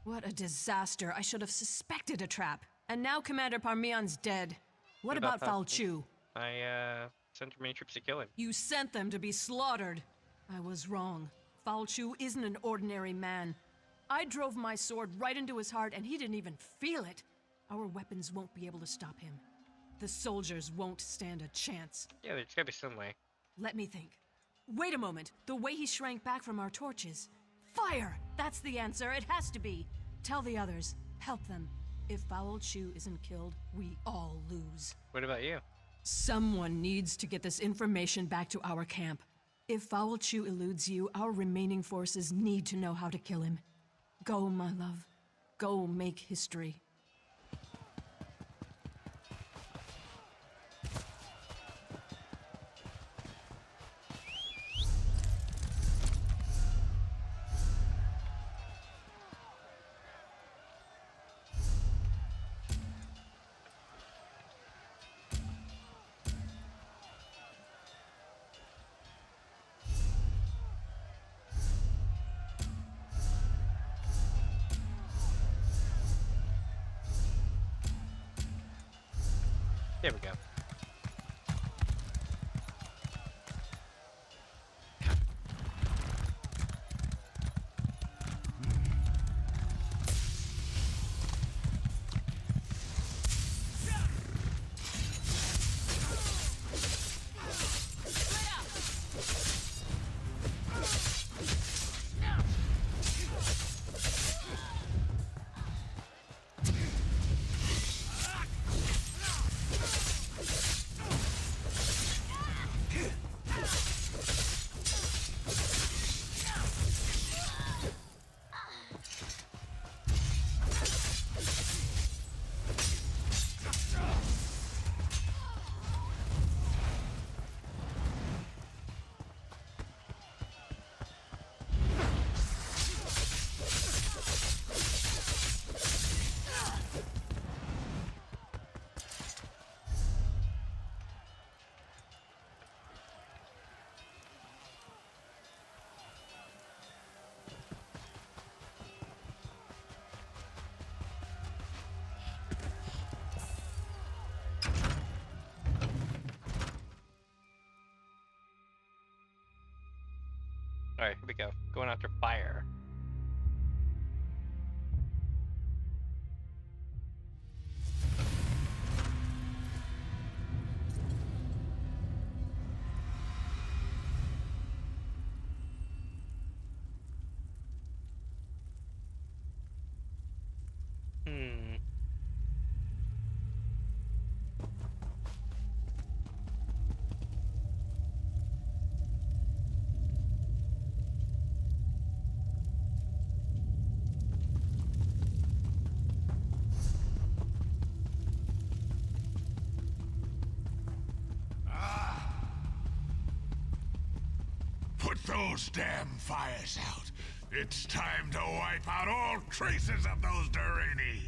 What a disaster. I should have suspected a trap. And now Commander Parmian's dead. What about Falchu? I, sent many troops to kill him. You sent them to be slaughtered. I was wrong. Falchu isn't an ordinary man. I drove my sword right into his heart and he didn't even feel it. Our weapons won't be able to stop him. The soldiers won't stand a chance. Yeah, there's gotta be some way. Let me think. Wait a moment. The way he shrank back from our torches. Fire! That's the answer. It has to be. Tell the others. Help them. If Falchu isn't killed, we all lose. What about you? Someone needs to get this information back to our camp. If Falchu eludes you, our remaining forces need to know how to kill him. Go, my love. Go make history. There we go. Alright, here we go. Going after fire. Put those damn fires out. It's time to wipe out all traces of those Durini.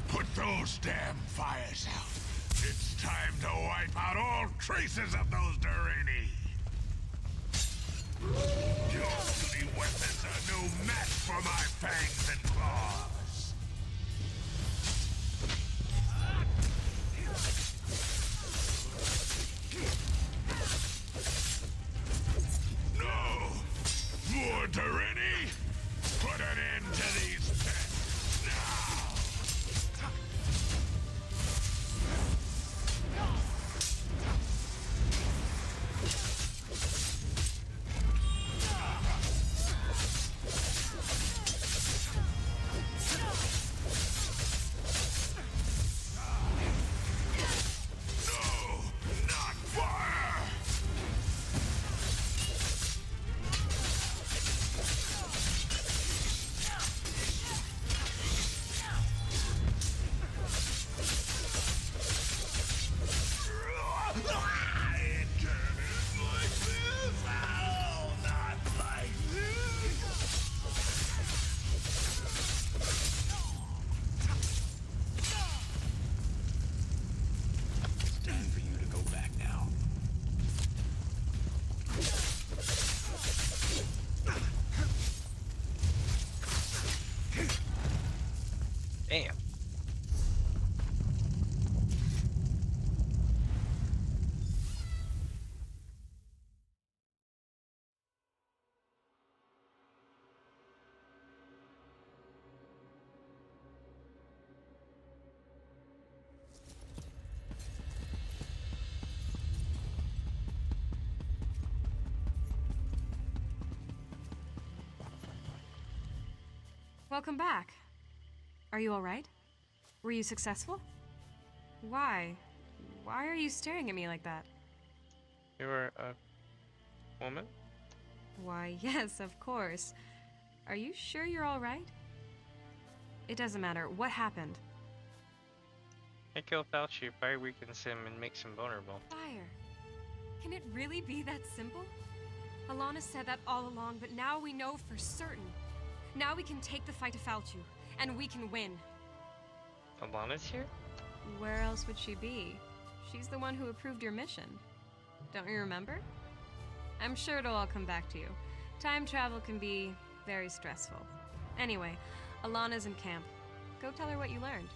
Put those damn fires out. It's time to wipe out all traces of those Durini. Your silly weapons are no match for my fangs and claws. No! More Durini? Put an end to these pests now! Damn. Welcome back. Are you alright? Were you successful? Why? Why are you staring at me like that? You're a woman? Why, yes, of course. Are you sure you're alright? It doesn't matter. What happened? I killed Fauci. Fire weakens him and makes him vulnerable. Fire. Can it really be that simple? Alana said that all along, but now we know for certain. Now we can take the fight to Falchu, and we can win. Alana's here? Where else would she be? She's the one who approved your mission. Don't you remember? I'm sure it'll all come back to you. Time travel can be very stressful. Anyway, Alana's in camp. Go tell her what you learned.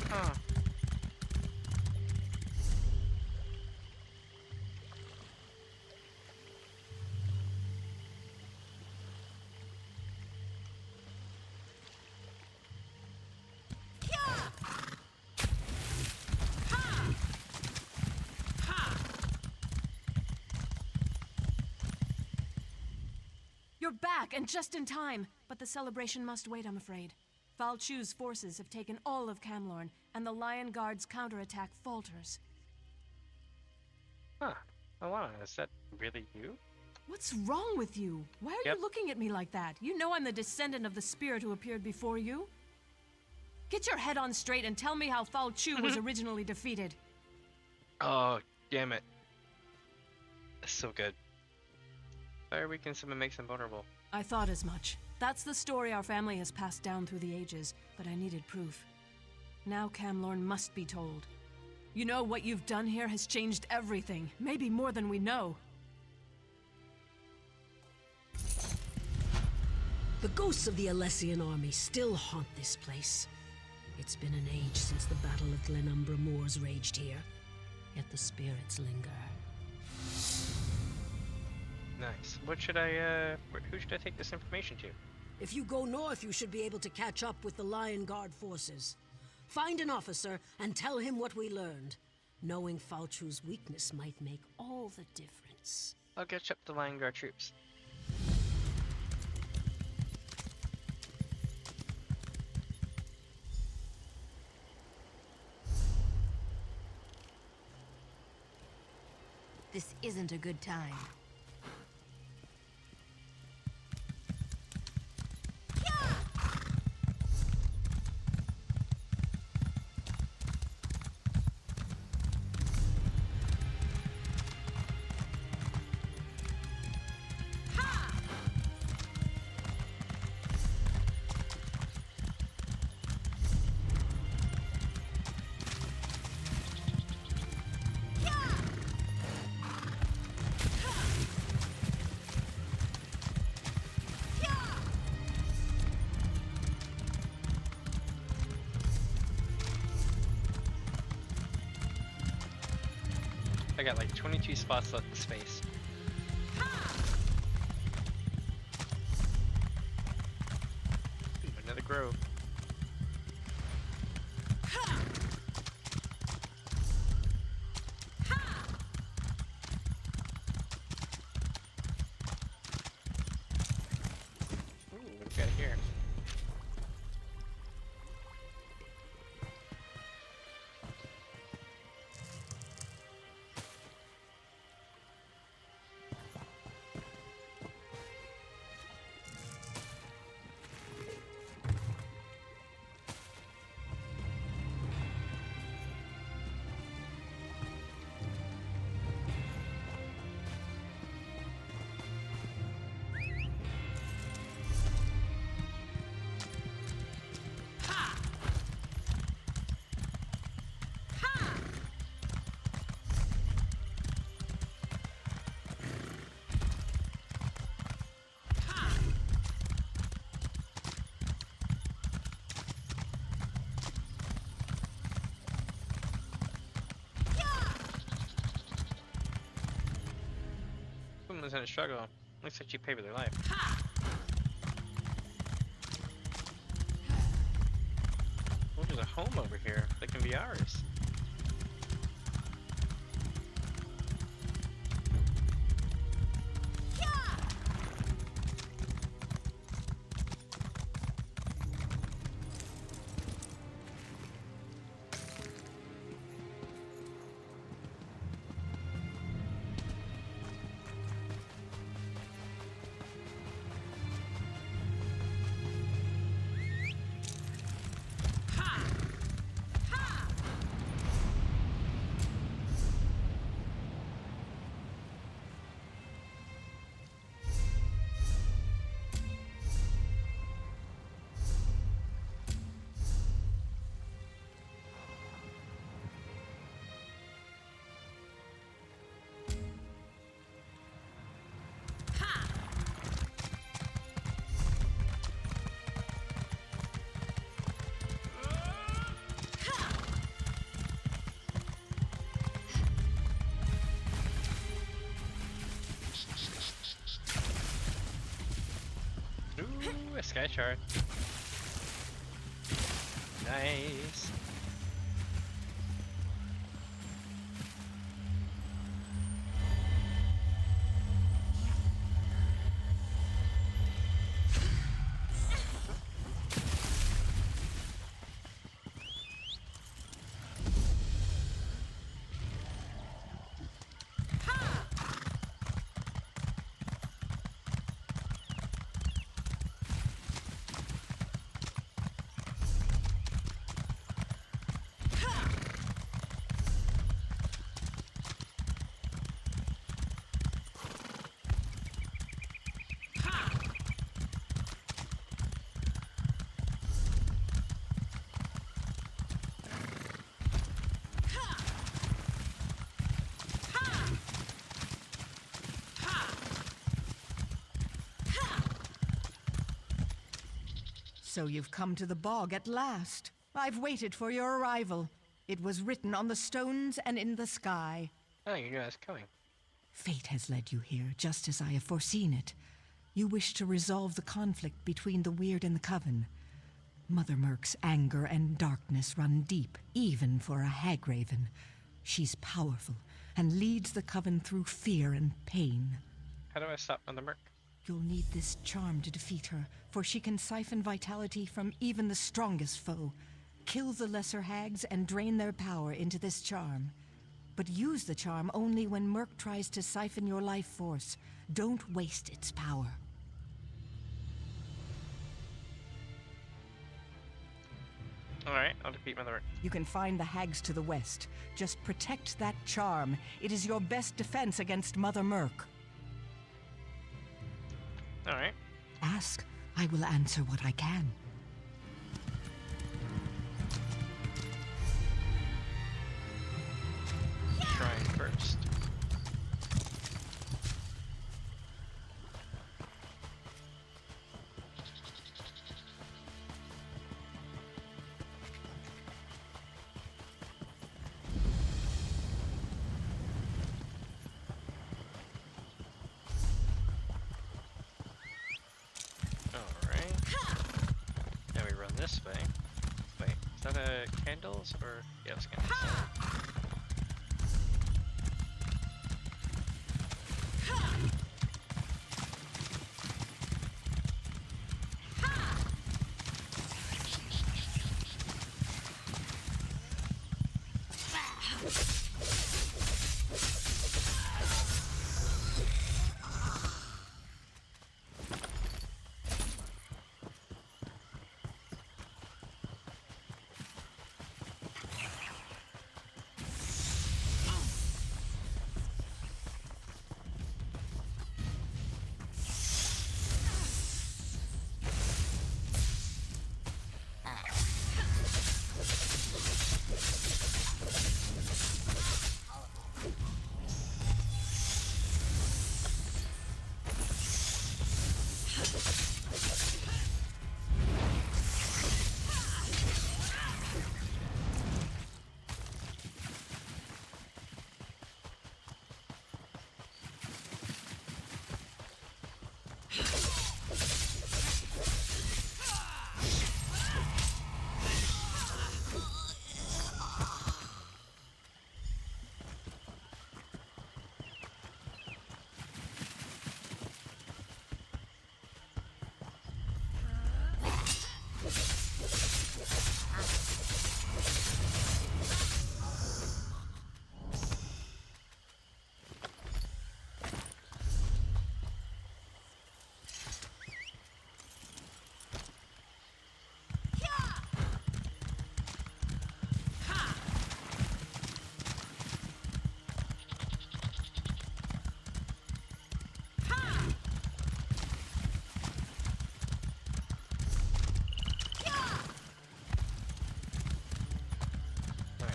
Huh. You're back, and just in time. But the celebration must wait, I'm afraid. Falchu's forces have taken all of Camlorn, and the Lion Guard's counterattack falters. Huh. Alana, is that really you? What's wrong with you? Why are you looking at me like that? You know I'm the descendant of the spirit who appeared before you. Get your head on straight and tell me how Falchu was originally defeated. Oh, damn it. That's so good. Fire weakens him and makes him vulnerable. I thought as much. That's the story our family has passed down through the ages, but I needed proof. Now Camlorn must be told. You know, what you've done here has changed everything. Maybe more than we know. The ghosts of the Alessian army still haunt this place. It's been an age since the Battle of Glenumbra Moors raged here, yet the spirits linger. Nice. Who should I take this information to? If you go north, you should be able to catch up with the Lion Guard forces. Find an officer and tell him what we learned. Knowing Falchu's weakness might make all the difference. I'll catch up the Lion Guard troops. This isn't a good time. I got like 22 spots left in space. Ooh, another grove. Ooh, what do we got here? Someone's in a struggle. Looks like she paid with her life. Oh, there's a home over here that can be ours. Ooh, a sky shard. Nice. So you've come to the bog at last. I've waited for your arrival. It was written on the stones and in the sky. Oh, you knew I was coming. Fate has led you here, just as I have foreseen it. You wish to resolve the conflict between the Weird and the Coven. Mother Merc's anger and darkness run deep, even for a Hagraven. She's powerful and leads the Coven through fear and pain. How do I stop Mother Merc? You'll need this charm to defeat her, for she can siphon vitality from even the strongest foe. Kill the lesser hags and drain their power into this charm. But use the charm only when Merc tries to siphon your life force. Don't waste its power. Alright, I'll defeat Mother Merc. You can find the hags to the west. Just protect that charm. It is your best defense against Mother Merc. Alright. Ask. I will answer what I can. Shrine first. This way. Wait, is that a candles or yeah, it's candles.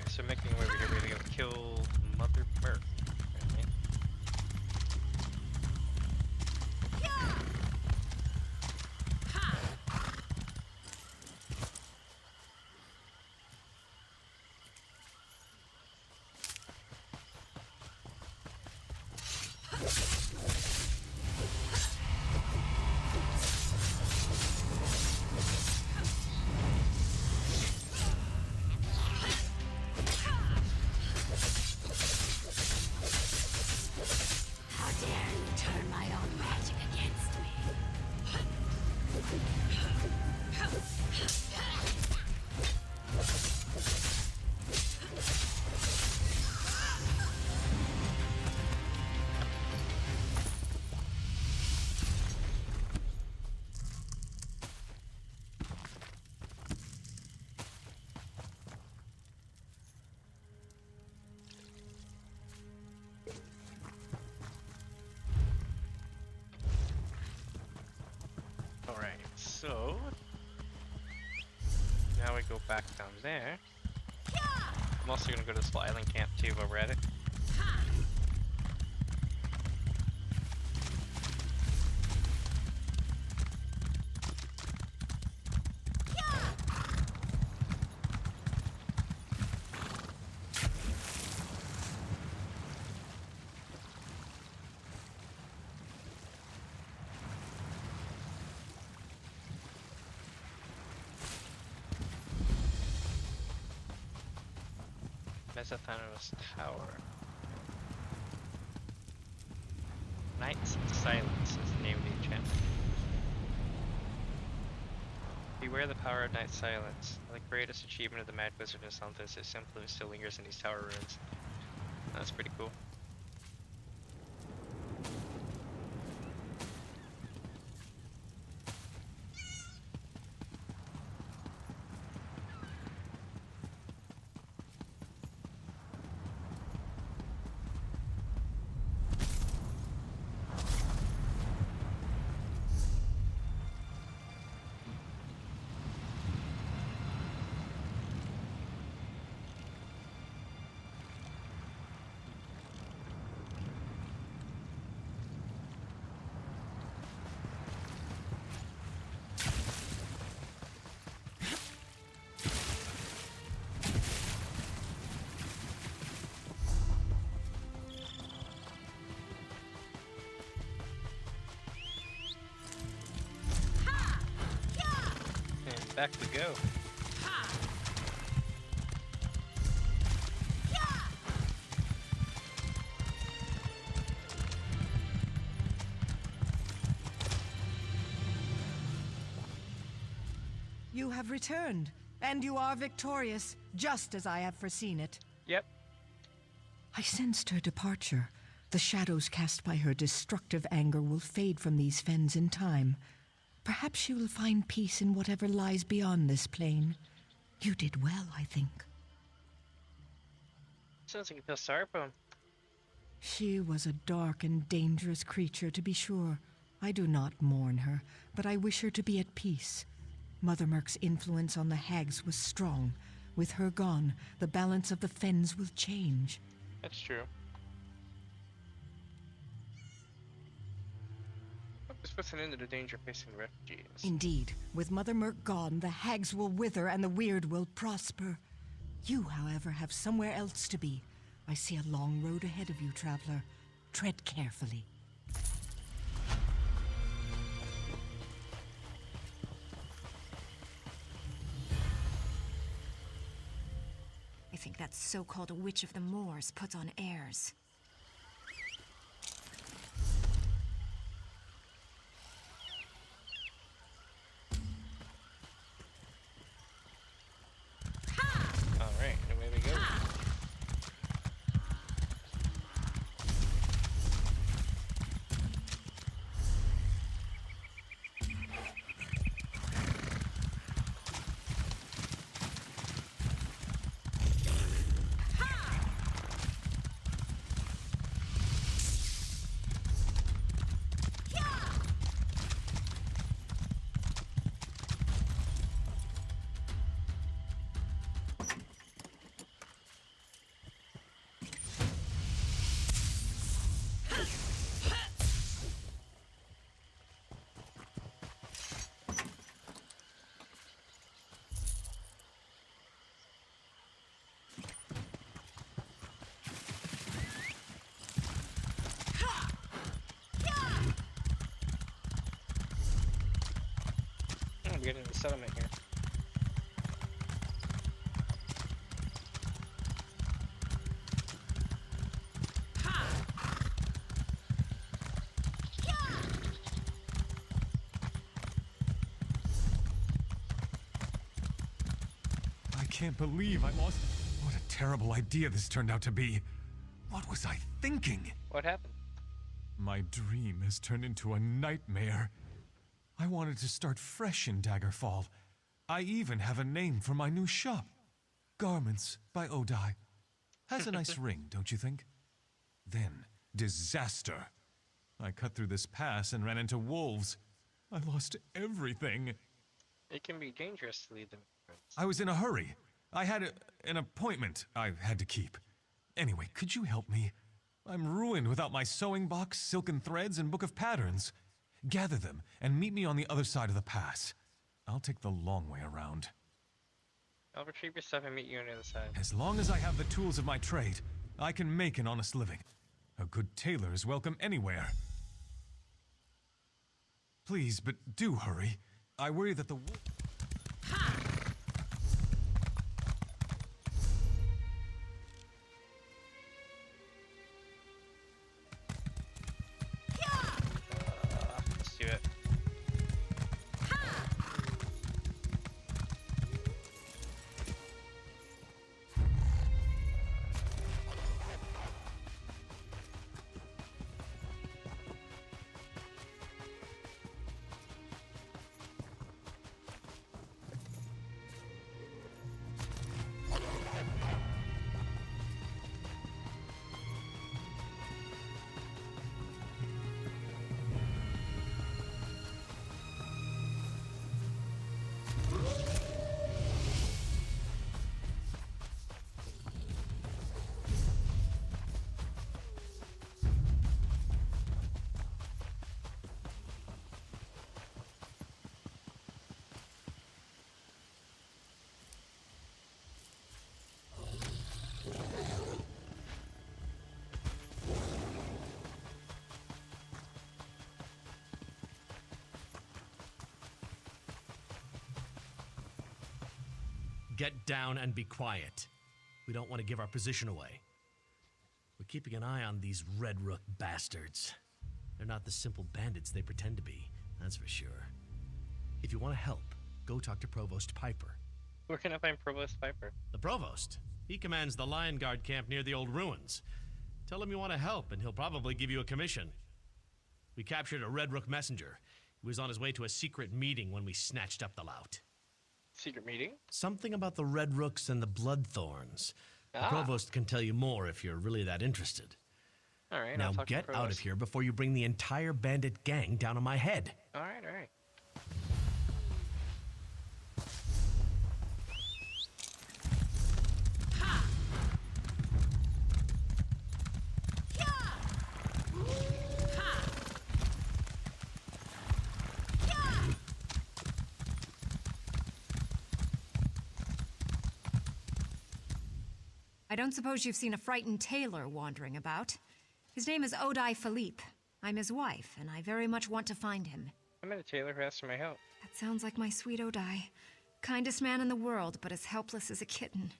So making our way over here, we're gonna go kill Mother Merc. Right? So now we go back down there. I'm also gonna go to this little island camp too while we're at it. That's a Thanos Tower. Knights of Silence is the name of the enchantment. Beware the power of Knight's Silence. The greatest achievement of the Mad Wizard in Somethis is simply still lingers in these tower ruins. That's pretty cool. Back we go. You have returned, and you are victorious, just as I have foreseen it. Yep. I sensed her departure. The shadows cast by her destructive anger will fade from these fens in time. Perhaps she will find peace in whatever lies beyond this plane. You did well, I think. Sounds like you feel sorry for him. She was a dark and dangerous creature, to be sure. I do not mourn her, but I wish her to be at peace. Mother Merc's influence on the hags was strong. With her gone, the balance of the fens will change. That's true. This puts an end to the danger facing refugees. Indeed. With Mother Merc gone, the hags will wither and the weird will prosper. You, however, have somewhere else to be. I see a long road ahead of you, traveler. Tread carefully. I think that so-called Witch of the Moors puts on airs. Alright, away we go. I'm getting the settlement here. I can't believe I lost. What a terrible idea this turned out to be. What was I thinking? What happened? My dream has turned into a nightmare. I wanted to start fresh in Daggerfall. I even have a name for my new shop. Garments by Odai. Has a nice ring, don't you think? Then, disaster. I cut through this pass and ran into wolves. I lost everything. It can be dangerous to lead them. I was in a hurry. I had an appointment I had to keep. Anyway, could you help me? I'm ruined without my sewing box, silken threads, and book of patterns. Gather them and meet me on the other side of the pass. I'll take the long way around. I'll retrieve your stuff and meet you on the other side. As long as I have the tools of my trade, I can make an honest living. A good tailor is welcome anywhere. Please, but do hurry. I worry that the Get down and be quiet. We don't want to give our position away. We're keeping an eye on these Red Rook bastards. They're not the simple bandits they pretend to be, that's for sure. If you want to help, go talk to Provost Piper. Where can I find Provost Piper? The Provost? He commands the Lion Guard camp near the old ruins. Tell him you want to help, and he'll probably give you a commission. We captured a Red Rook messenger. He was on his way to a secret meeting when we snatched up the lout. Secret meeting? Something about the Red Rooks and the Bloodthorns. The Provost can tell you more if you're really that interested. All right, now I'll talk to get the out of Provost. here before you bring the entire bandit gang down on my head. All right, all right. I don't suppose you've seen a frightened tailor wandering about. His name is Odai Philippe. I'm his wife, and I very much want to find him. I met a tailor who asked for my help. That sounds like my sweet Odai. Kindest man in the world, but as helpless as a kitten.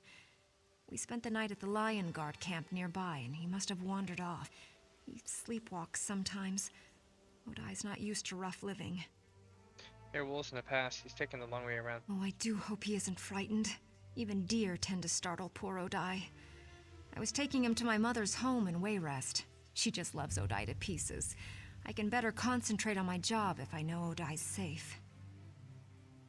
We spent the night at the Lion Guard camp nearby, and he must have wandered off. He sleepwalks sometimes. Odai's not used to rough living. There were wolves in the past. He's taken the long way around. Oh, I do hope he isn't frightened. Even deer tend to startle poor Odai. I was taking him to my mother's home in Wayrest. She just loves Odai to pieces. I can better concentrate on my job if I know Odai's safe.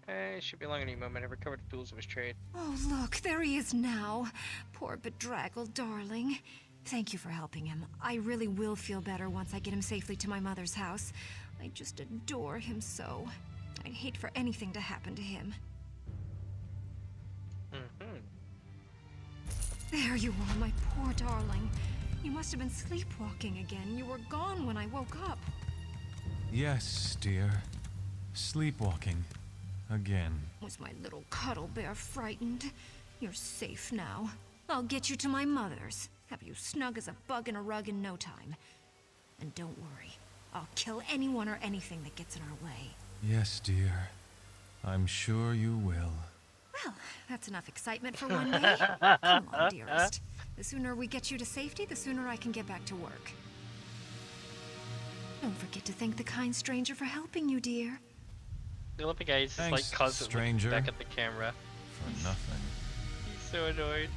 He should be along any moment. I've recovered the tools of his trade. Oh, look, there he is now. Poor bedraggled darling. Thank you for helping him. I really will feel better once I get him safely to my mother's house. I just adore him so. I'd hate for anything to happen to him. There you are, my poor darling. You must have been sleepwalking again. You were gone when I woke up. Yes, dear. Sleepwalking. Again. Was my little cuddle bear frightened? You're safe now. I'll get you to my mother's. Have you snug as a bug in a rug in no time. And don't worry. I'll kill anyone or anything that gets in our way. Yes, dear. I'm sure you will. Well, that's enough excitement for one day. Come on, dearest. The sooner we get you to safety, the sooner I can get back to work. Don't forget to thank the kind stranger for helping you, dear. The Olympic guy is Thanks, like constantly stranger. back at the camera. For nothing. He's so annoyed.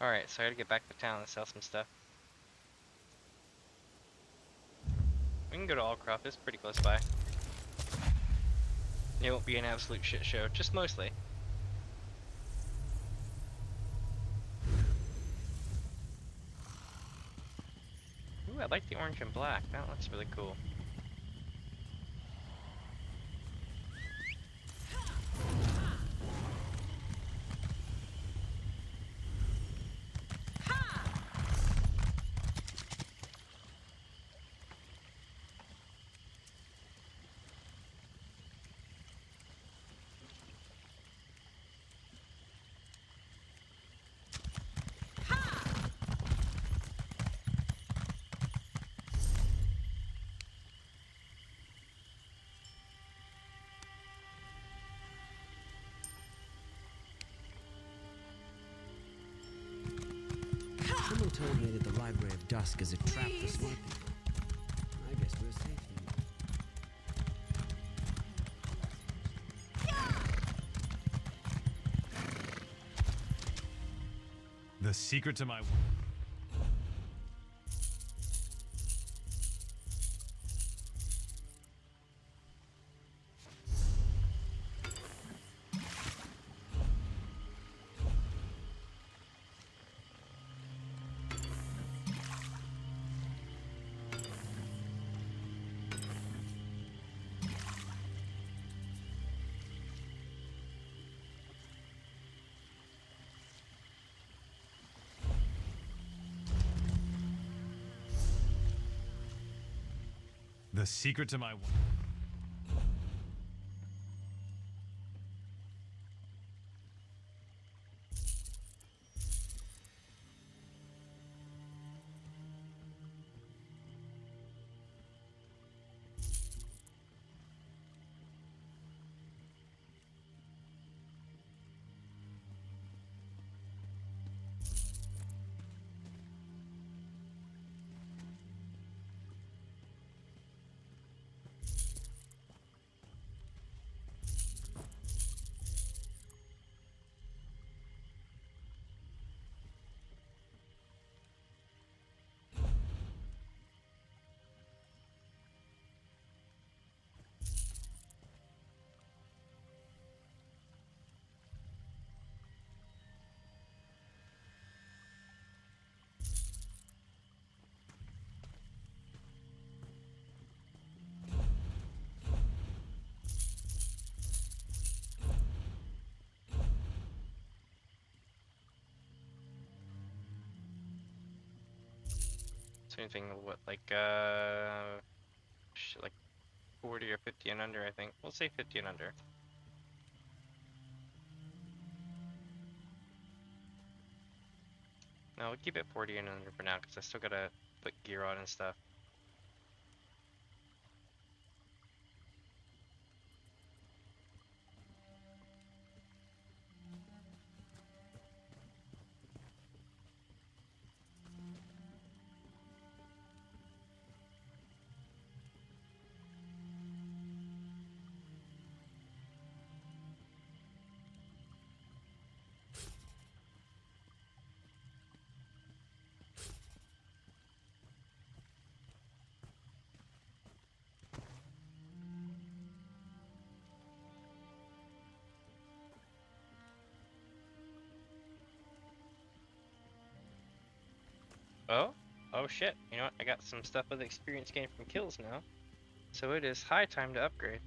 Alright, so I gotta get back to town and sell some stuff. We can go to Allcroft, it's pretty close by. It won't be an absolute shit show, just mostly. Ooh, I like the orange and black, that looks really cool. Someone told me that the Library of Dusk is a trap for smart people. I guess we're safe then. The secret to my... The secret to my... So anything, what, like 40 or 50 and under, I think. We'll say 50 and under. No, we'll keep it 40 and under for now, because I still gotta put gear on and stuff. Oh shit, you know what, I got some stuff with experience gained from kills now. So it is high time to upgrade.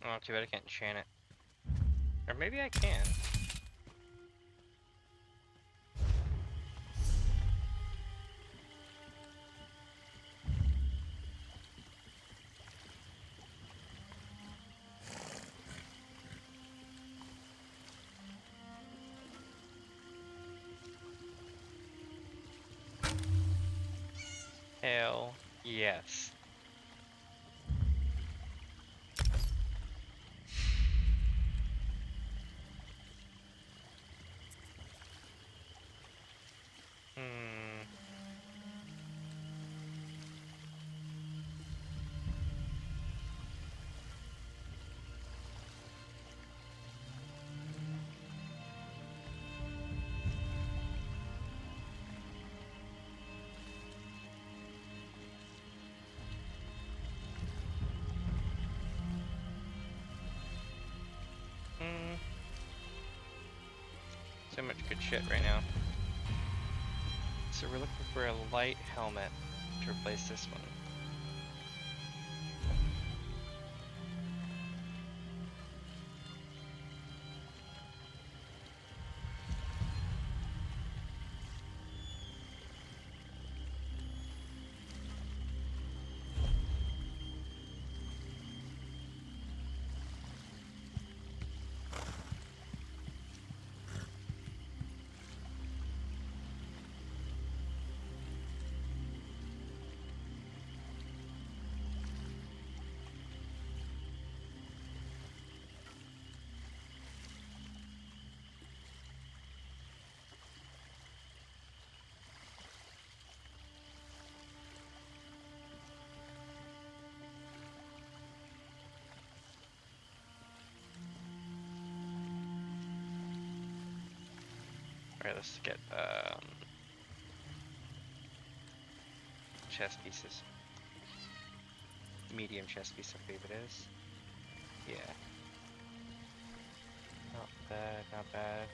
Oh, too bad I can't enchant it. Or maybe I can. Hell yes. So much good shit right now. So we're looking for a light helmet to replace this one. Alright, let's get chess pieces. Medium chess piece, I believe it is. Yeah. Not bad, not bad.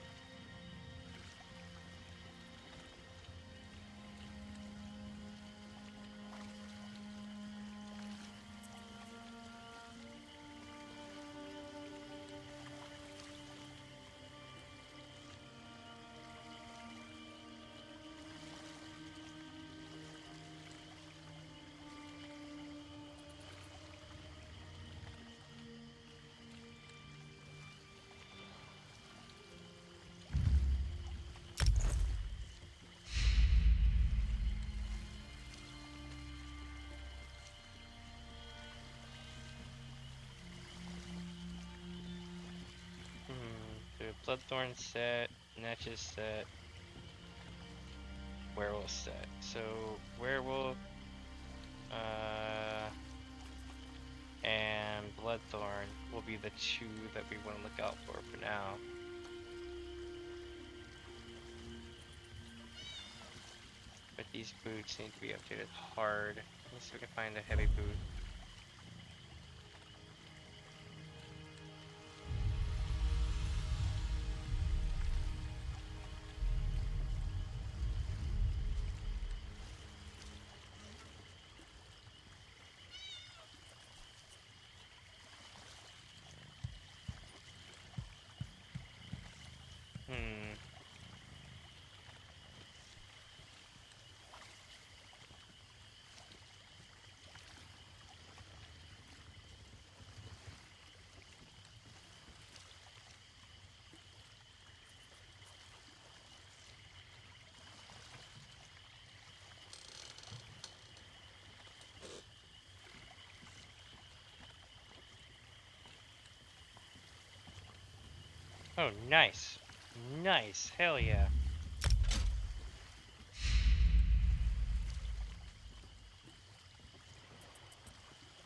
Bloodthorn set, Natchez set, Werewolf set. So Werewolf and Bloodthorn will be the two that we want to look out for now. But these boots need to be updated hard. Let's see if we can find a heavy boot. Oh, nice. Nice. Hell yeah.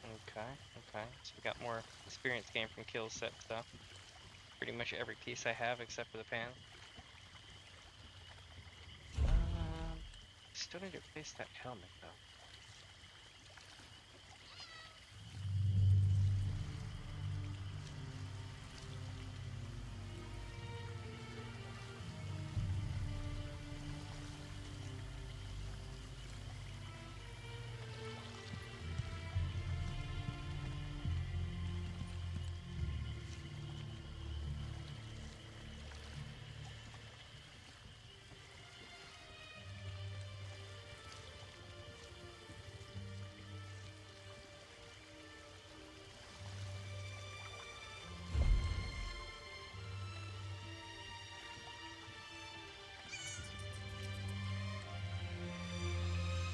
Okay, okay. So we got more experience gained from kill set stuff. Pretty much every piece I have except for the pan. Still need to replace that helmet though.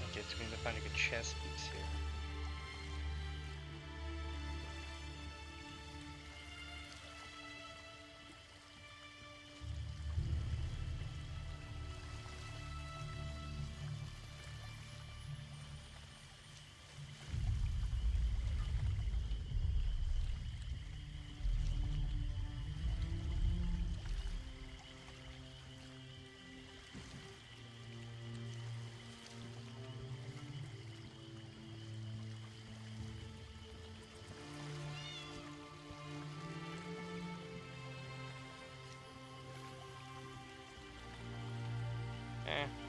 Okay, so we need to find a good chess piece here.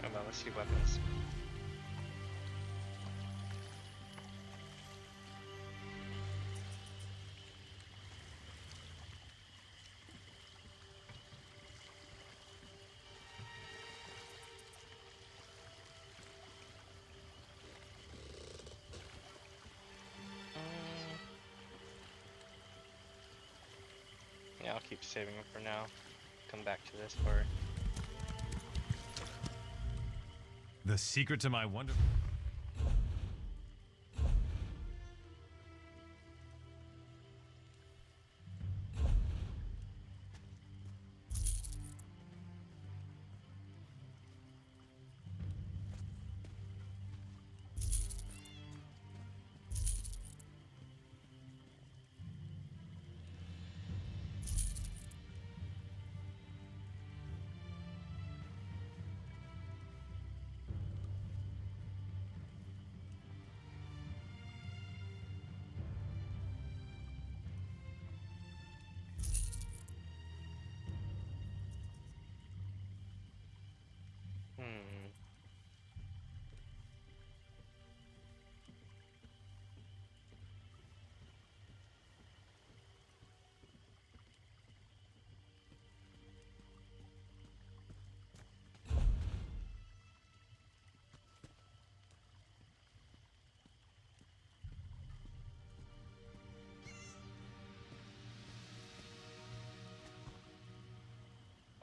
Oh well, let's see weapons. Yeah, I'll keep saving them for now. Come back to this part. The secret to my wonder...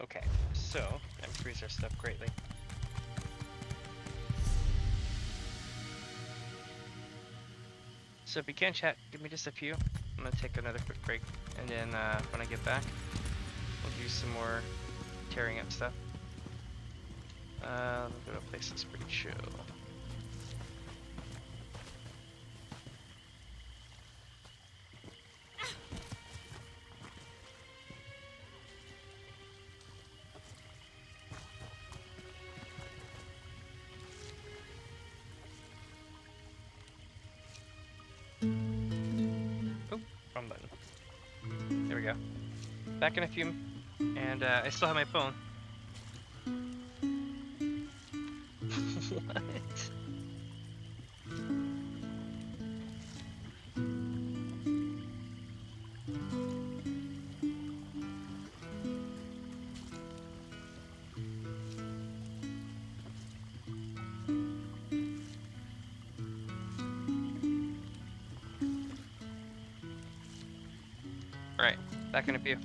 Okay, so that improves our stuff greatly. So if you can chat, give me just a few. I'm gonna take another quick break, and then when I get back, we'll do some more tearing up stuff. Let's go to a place that's pretty chill. Oh, wrong button. There we go. Back in a few, and I still have my phone. What? Alright, back in a few.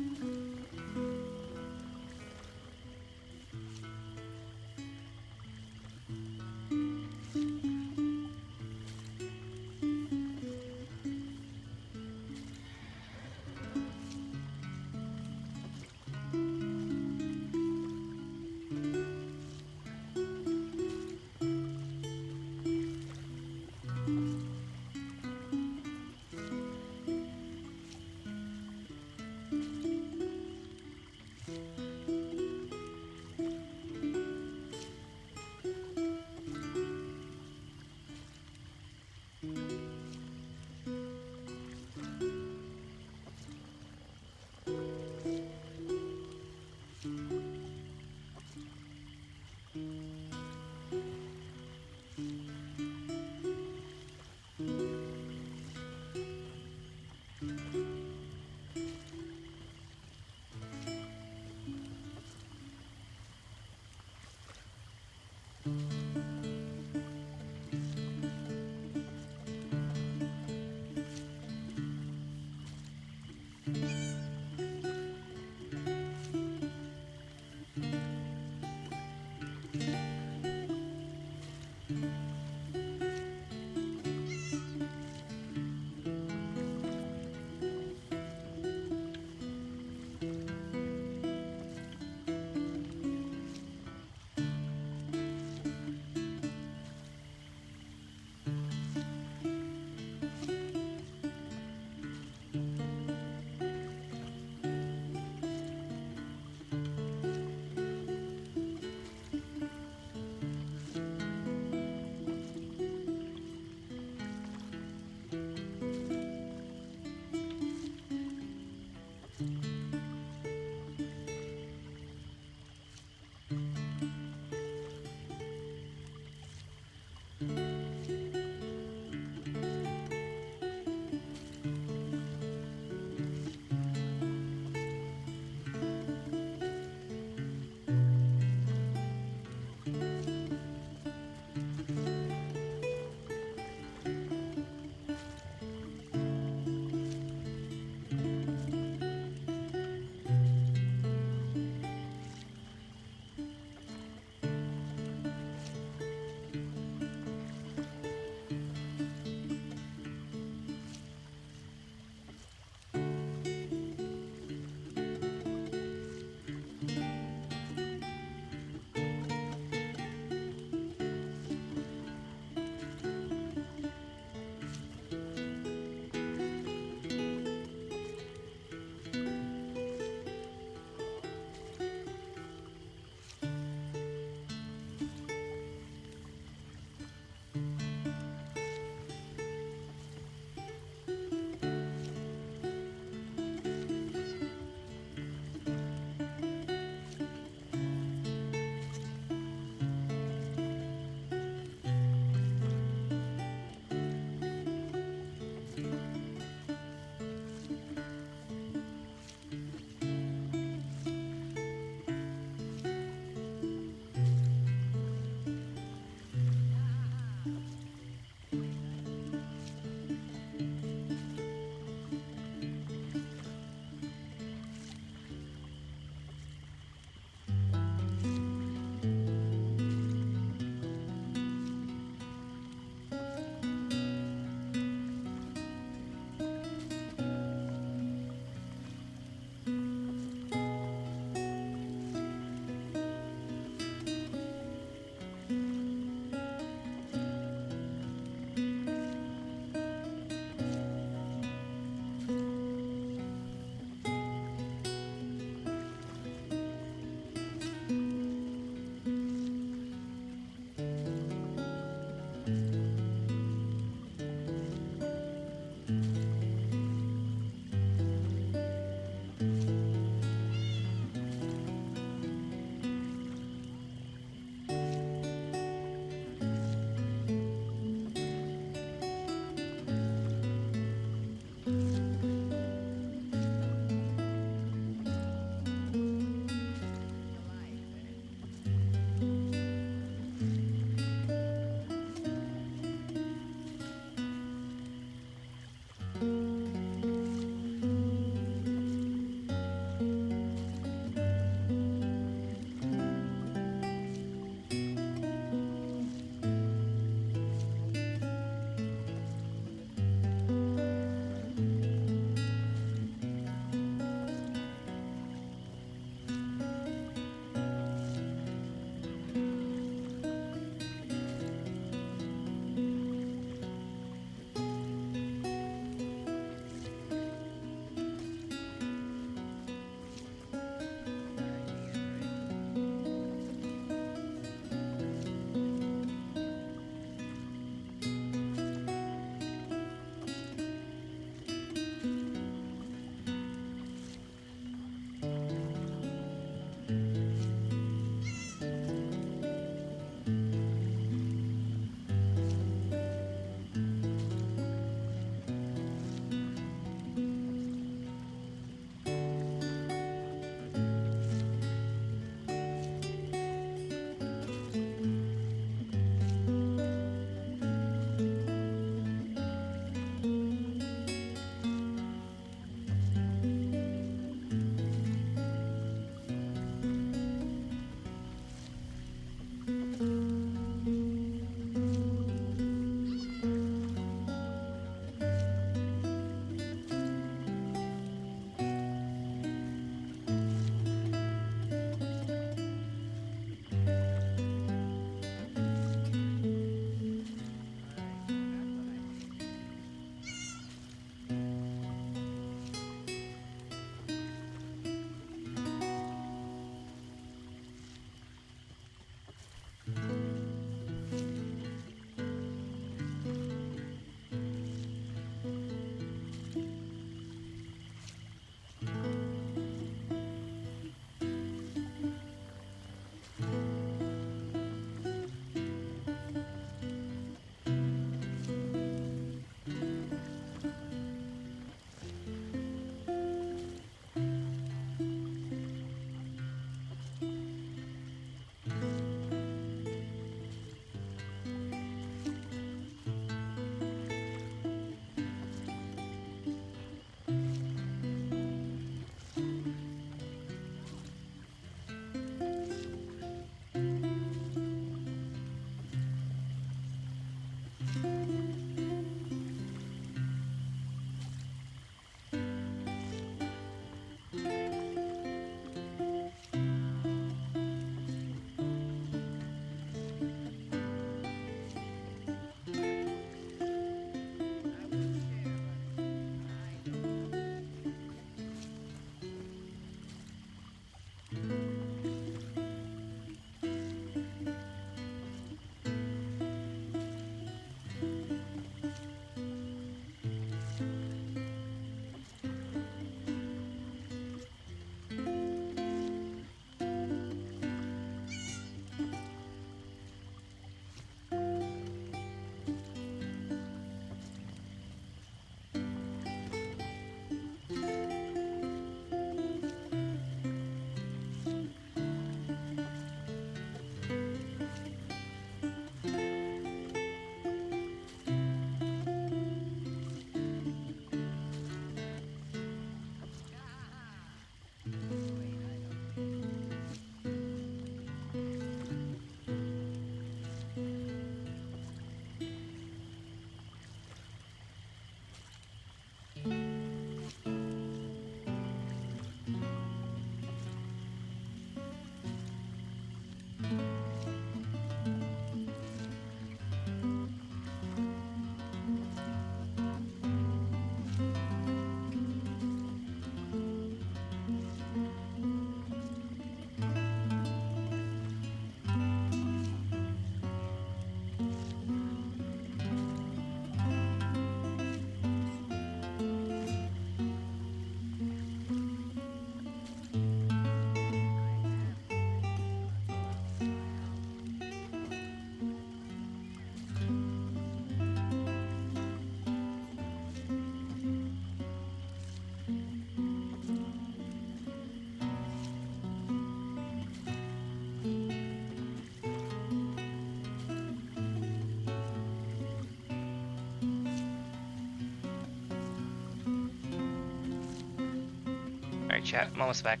Alright, chat, I'm almost back.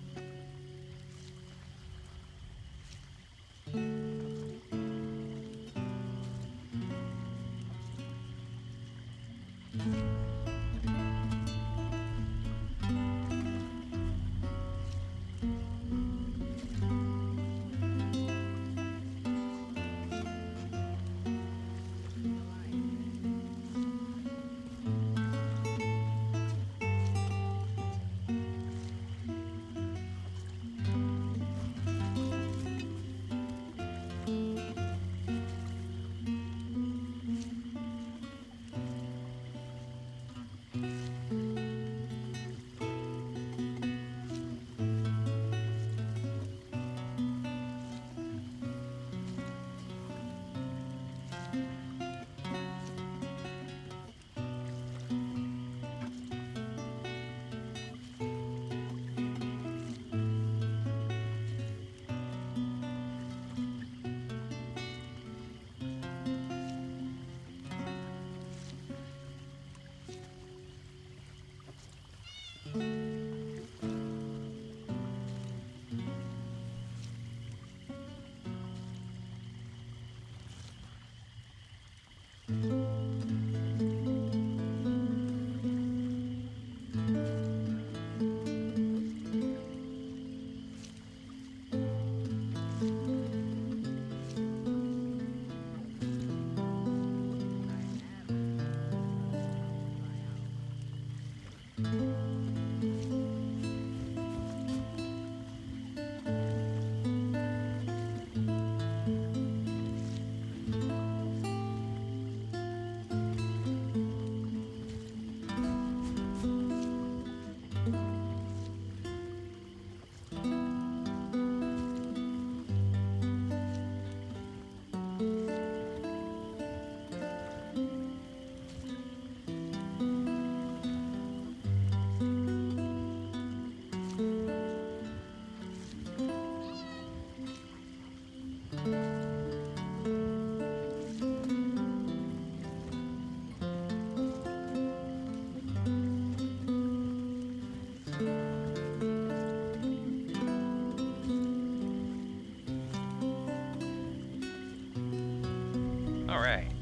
Alright.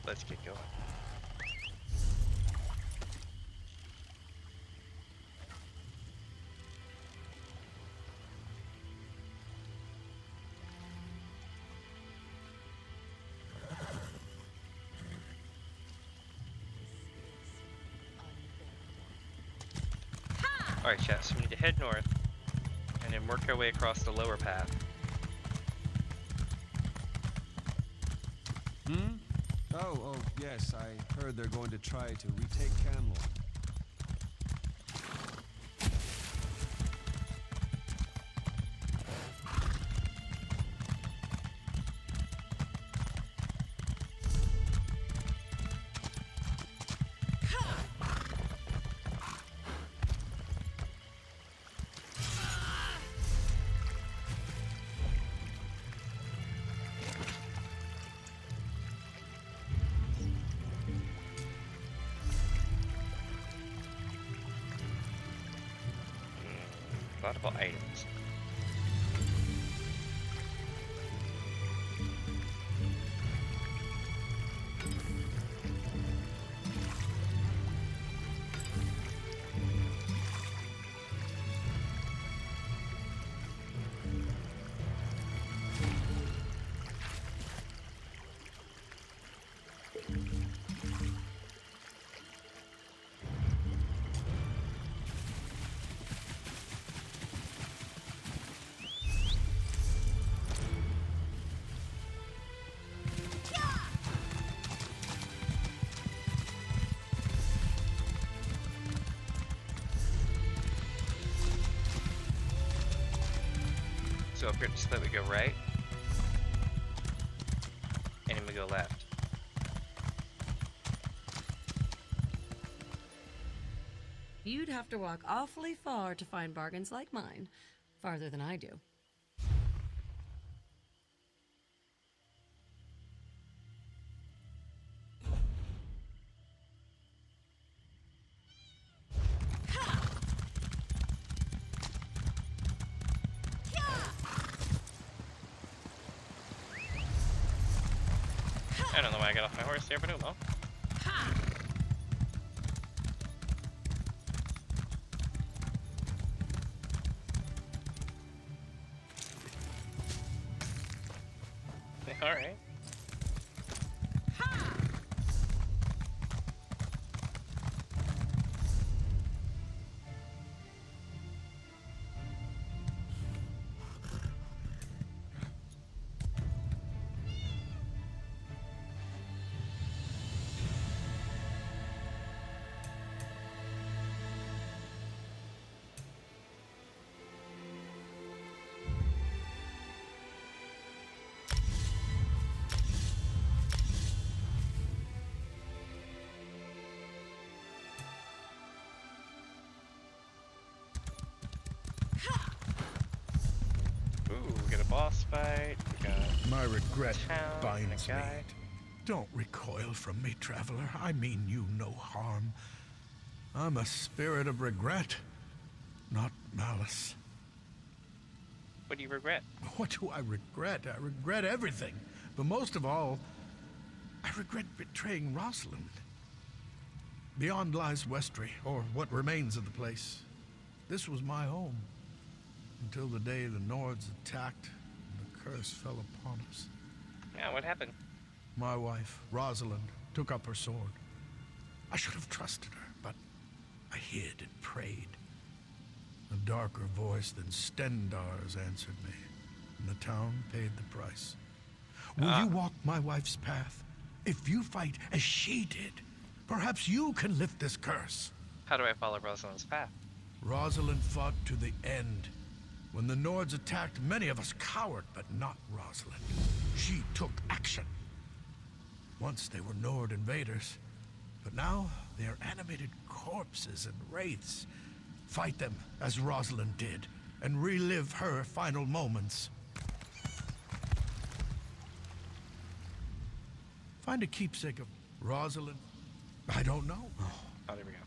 Let's get going. Alright, chat, so we need to head north and then work our way across the lower path. Oh, yes, I heard they're going to try to retake Camlor. Valuable items. So up here, just let me go right, and then we go left. You'd have to walk awfully far to find bargains like mine. Farther than I do. I don't know why I got off my horse there, but oh well. Alright. We got a boss fight. We got my regret binds me. Don't recoil from me, traveler. I mean you no harm. I'm a spirit of regret, not malice. What do you regret? What do I regret? I regret everything. But most of all, I regret betraying Rosalind. Beyond lies Westry, or what remains of the place. This was my home. Until the day the Nords attacked and the curse fell upon us. Yeah, what happened? My wife, Rosalind, took up her sword. I should have trusted her, but I hid and prayed. A darker voice than Stendar's answered me, and the town paid the price. Will you walk my wife's path? If you fight as she did, perhaps you can lift this curse. How do I follow Rosalind's path? Rosalind fought to the end. When the Nords attacked, many of us cowered, but not Rosalind. She took action. Once they were Nord invaders, but now they are animated corpses and wraiths. Fight them as Rosalind did, and relive her final moments. Find a keepsake of Rosalind. I don't know. Oh, there we go.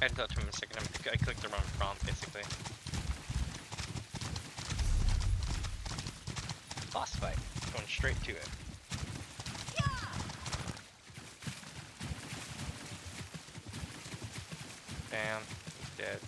I had to touch him a second. I clicked the wrong prompt, basically. Boss fight. Going straight to it. Bam. He's dead.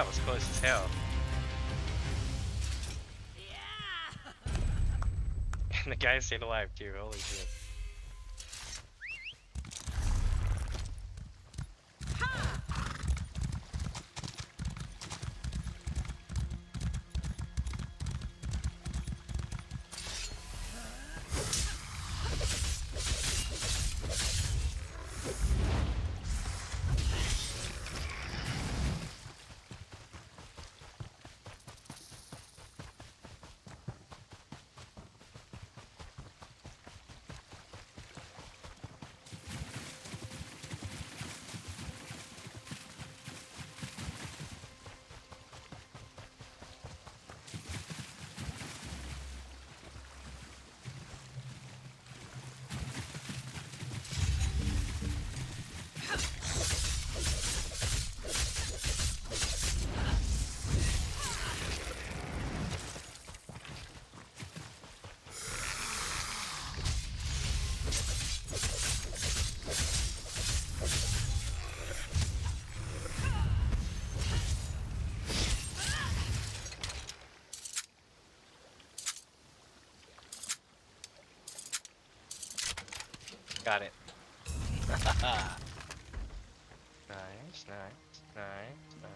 That was close as hell. And the guy stayed alive too, holy shit. Got it. Nice, nice, nice, nice.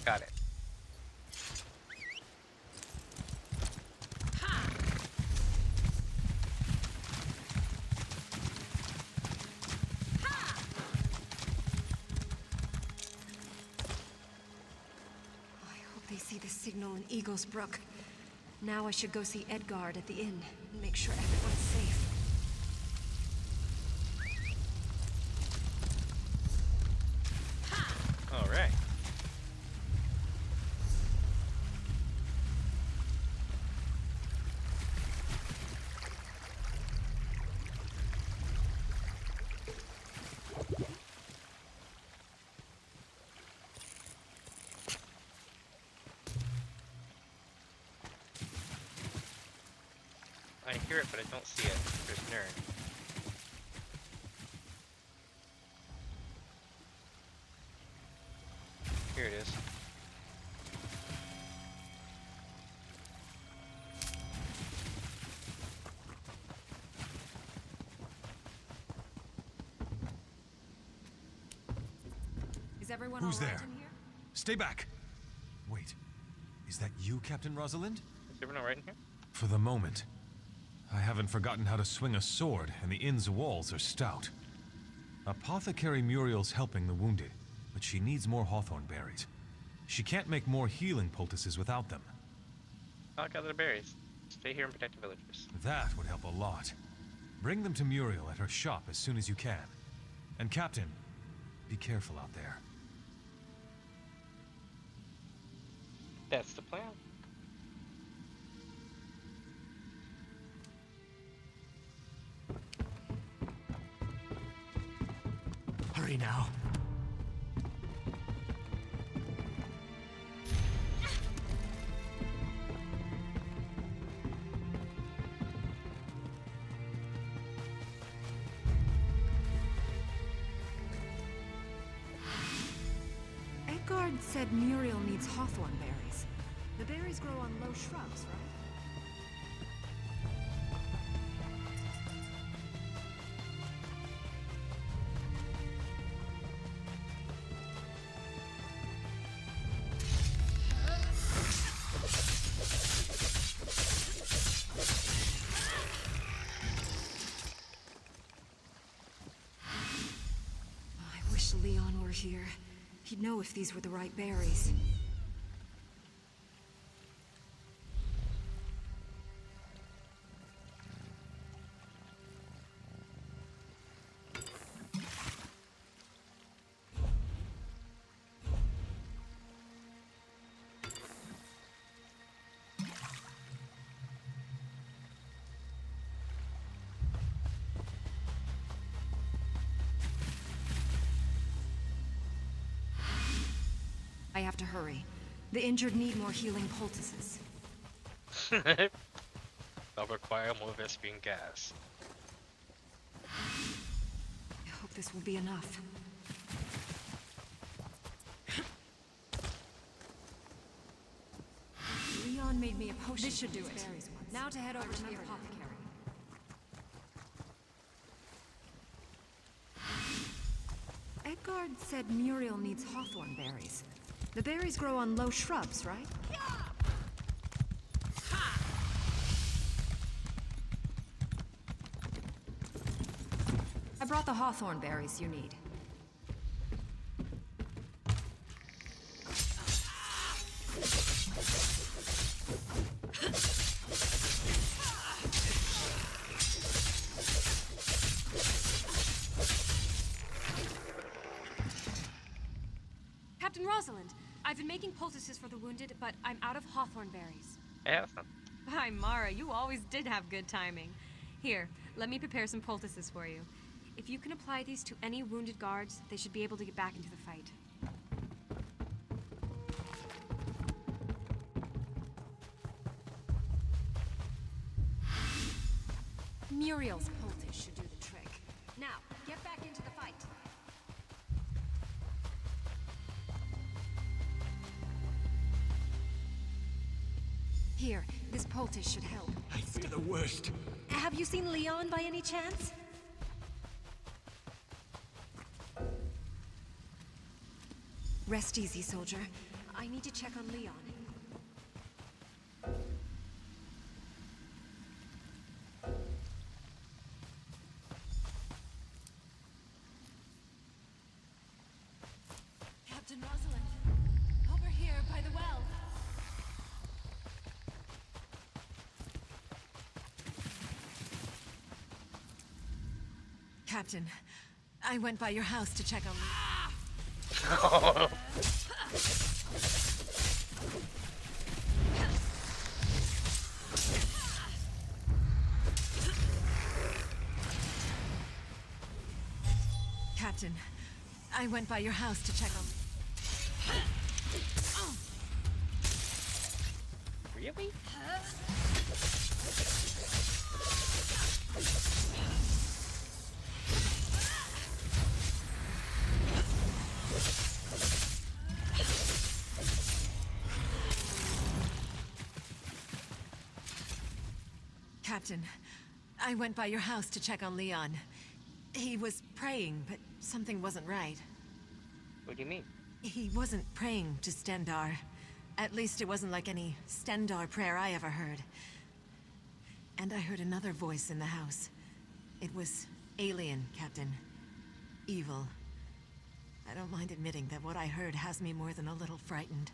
Got it. I hope they see the signal in Eagle's Brook. Now I should go see Edgard at the inn and make sure everyone's safe. All right. I hear it, but I don't see it. There's Nern. Here it is. Is everyone Who's all right there? in here? Stay back! Wait, is that you, Captain Rosalind? Is everyone all right in here? For the moment. I haven't forgotten how to swing a sword, and the inn's walls are stout. Apothecary Muriel's helping the wounded, but she needs more hawthorn berries. She can't make more healing poultices without them. I'll gather the berries. Stay here and protect the villagers. That would help a lot. Bring them to Muriel at her shop as soon as you can. And Captain, be careful out there. That's the plan. Hurry now. Edgard said Muriel needs hawthorn berries. The berries grow on low shrubs, right? Leon were here. He'd know if these were the right berries. I have to hurry. The injured need more healing poultices. They'll require more Vespian gas. I hope this will be enough. Leon made me a potion. This should do it. Now to head over to the apothecary. Edgard said Muriel needs hawthorn berries. The berries grow on low shrubs, right? I brought the hawthorn berries you need. Captain Rosalind, I've been making poultices for the wounded, but I'm out of hawthorn berries. Awesome. Hi, Mara, you always did have good timing. Here, let me prepare some poultices for you. If you can apply these to any wounded guards, they should be able to get back into the fight. Muriel's poultice should do the trick. Now, get back into the fight. Here, this poultice should help. I fear the worst. Have you seen Leon by any chance? Rest easy, soldier. I need to check on Leon. Captain Rosalind, over here by the well. Captain, I went by your house to check on Leon. Captain, I went by your house to check on... Really? Captain, I went by your house to check on Leon. He was praying, but something wasn't right. What do you mean? He wasn't praying to Stendarr. At least it wasn't like any Stendarr prayer I ever heard. And I heard another voice in the house. It was alien, Captain. Evil. I don't mind admitting that what I heard has me more than a little frightened.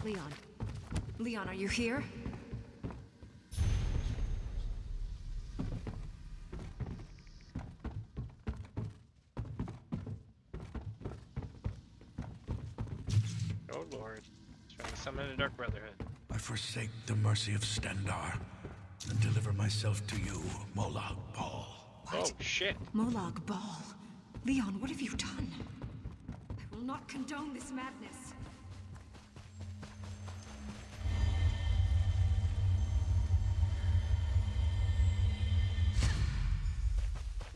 Leon. Leon, are you here? Oh lord. Trying to summon the Dark Brotherhood. I forsake the mercy of Stendarr and deliver myself to you, Molag Bal. Oh shit. Molag Bal. Leon, what have you done? I will not condone this madness.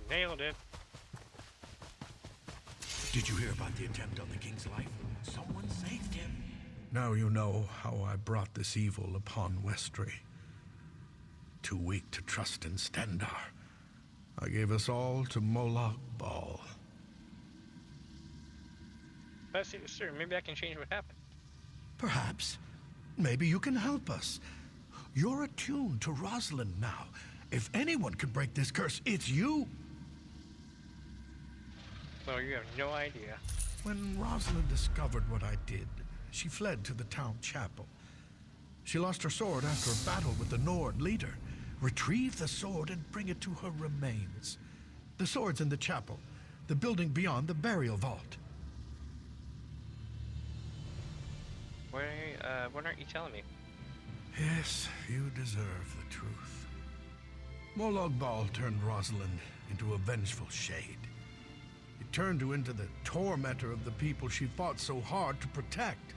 Nailed it. Did you hear about the attempt on the king's life? Someone saved him. Now you know how I brought this evil upon Westry. Too weak to trust in Stendarr, I gave us all to Molag Bal. But sir, maybe I can change what happened. Perhaps. maybe you can help us. You're attuned to Rosalind now. If anyone could break this curse, it's you. Well, you have no idea. When Rosalind discovered what I did, she fled to the town chapel. She lost her sword after a battle with the Nord leader. Retrieve the sword and bring it to her remains. The sword's in the chapel, the building beyond the burial vault. Why aren't you telling me? Yes, you deserve the truth. Molag Bal turned Rosalind into a vengeful shade. He turned her into the tormentor of the people she fought so hard to protect.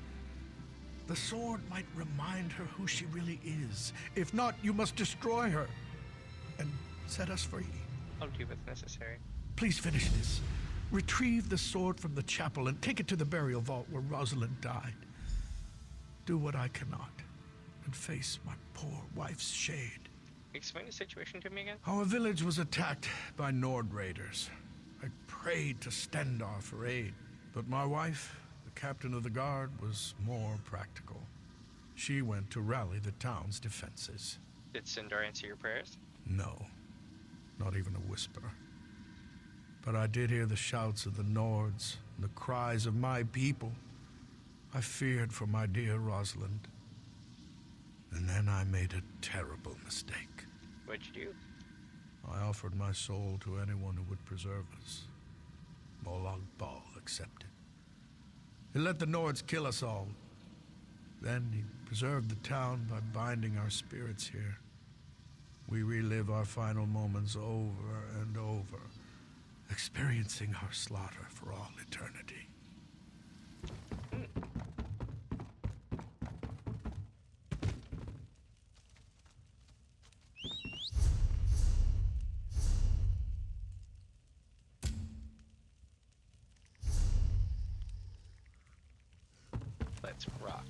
The sword might remind her who she really is. If not, you must destroy her and set us free. I'll do what's necessary. Please finish this. Retrieve the sword from the chapel and take it to the burial vault where Rosalind died. Do what I cannot and face my poor wife's shade. Explain the situation to me again? Our village was attacked by Nord raiders. I prayed to Stendar for aid, but my wife, the captain of the guard, was more practical. She went to rally the town's defenses. Did Sindar answer your prayers? No, not even a whisper. But I did hear the shouts of the Nords and the cries of my people. I feared for my dear Rosalind. And then I made a terrible mistake. What'd you do? I offered my soul to anyone who would preserve us. Molag Bal accepted. He let the Nords kill us all. Then he preserved the town by binding our spirits here. We relive our final moments over and over, experiencing our slaughter for all eternity. Let's rock.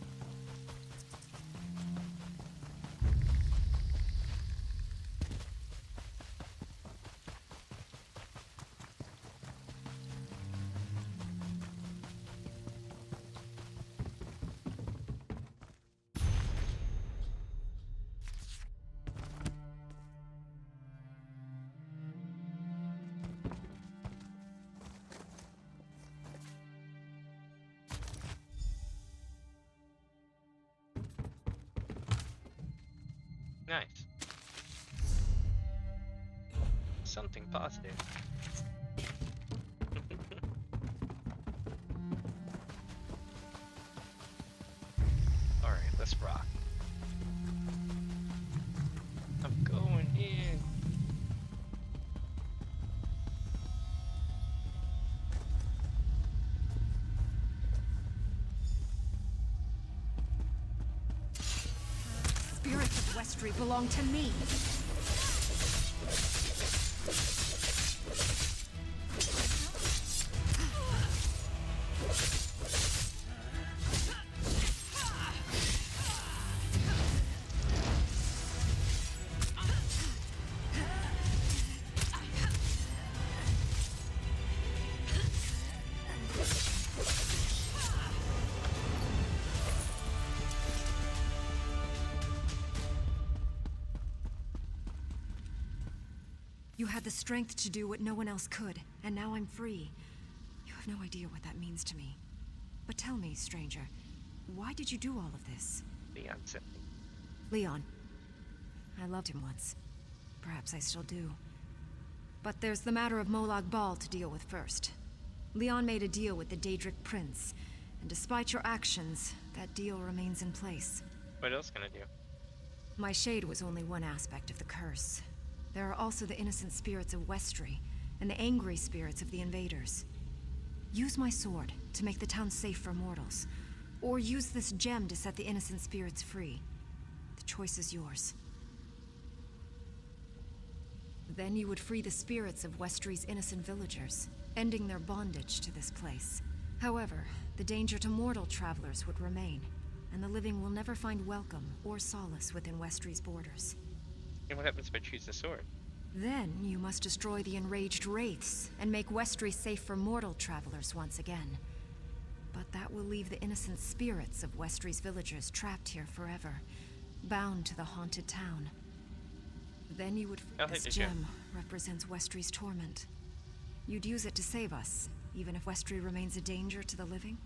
Nice. Something positive. Alright, let's rock. I'm going in. Spirits of Westry belong to me. You had the strength to do what no one else could, and now I'm free. You have no idea what that means to me. But tell me, stranger, why did you do all of this? Leon sent me. Leon. I loved him once. Perhaps I still do. But there's the matter of Molag Bal to deal with first. Leon made a deal with the Daedric Prince, and despite your actions, that deal remains in place. What else can I do? My shade was only one aspect of the curse. There are also the innocent spirits of Westry, and the angry spirits of the invaders. Use my sword to make the town safe for mortals, or use this gem to set the innocent spirits free. The choice is yours. Then you would free the spirits of Westry's innocent villagers, ending their bondage to this place. However, the danger to mortal travelers would remain, and the living will never find welcome or solace within Westry's borders. And what happens if I choose the sword? Then you must destroy the enraged wraiths and make Westry safe for mortal travelers once again. But that will leave the innocent spirits of Westry's villagers trapped here forever, bound to the haunted town. Then you would... This gem represents Westry's torment. You'd use it to save us, even if Westry remains a danger to the living?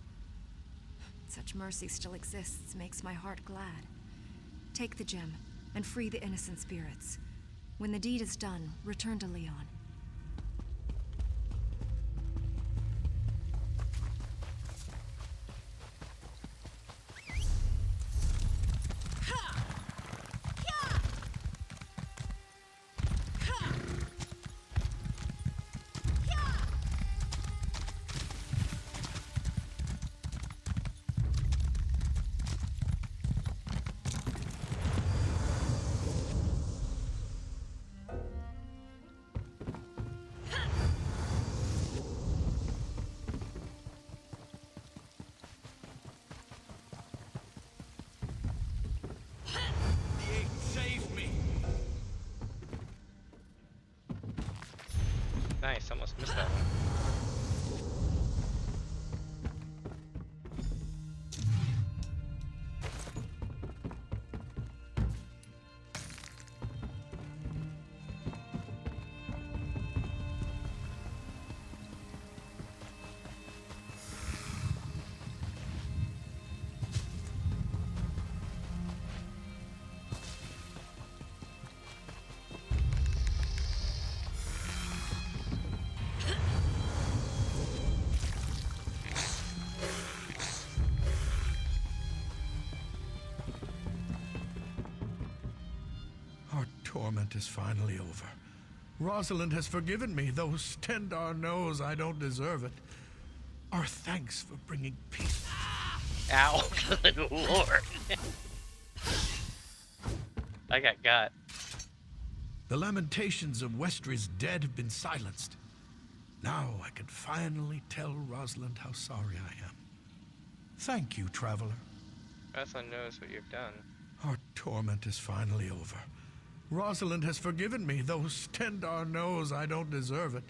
Such mercy still exists makes my heart glad. Take the gem, and free the innocent spirits. When the deed is done, return to Leon. Nice, almost missed that one. Torment is finally over. Rosalind has forgiven me, though Stendar knows I don't deserve it. Our thanks for bringing peace. Ow, good lord. I got. The lamentations of Westry's dead have been silenced. Now I can finally tell Rosalind how sorry I am. Thank you, traveler. Rosalind knows what you've done. Our torment is finally over. Rosalind has forgiven me, though Stendar knows I don't deserve it.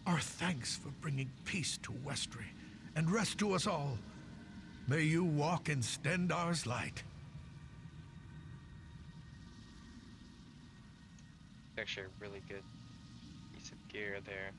Our thanks for bringing peace to Westry and rest to us all. May you walk in Stendar's light. Actually a really good piece of gear there.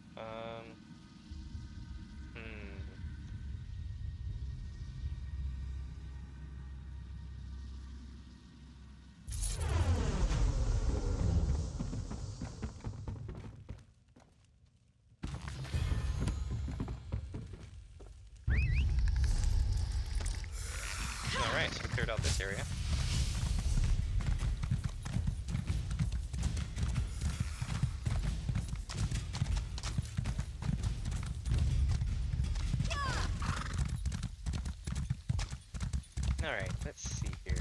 Alright, so we cleared out this area. Alright, let's see here.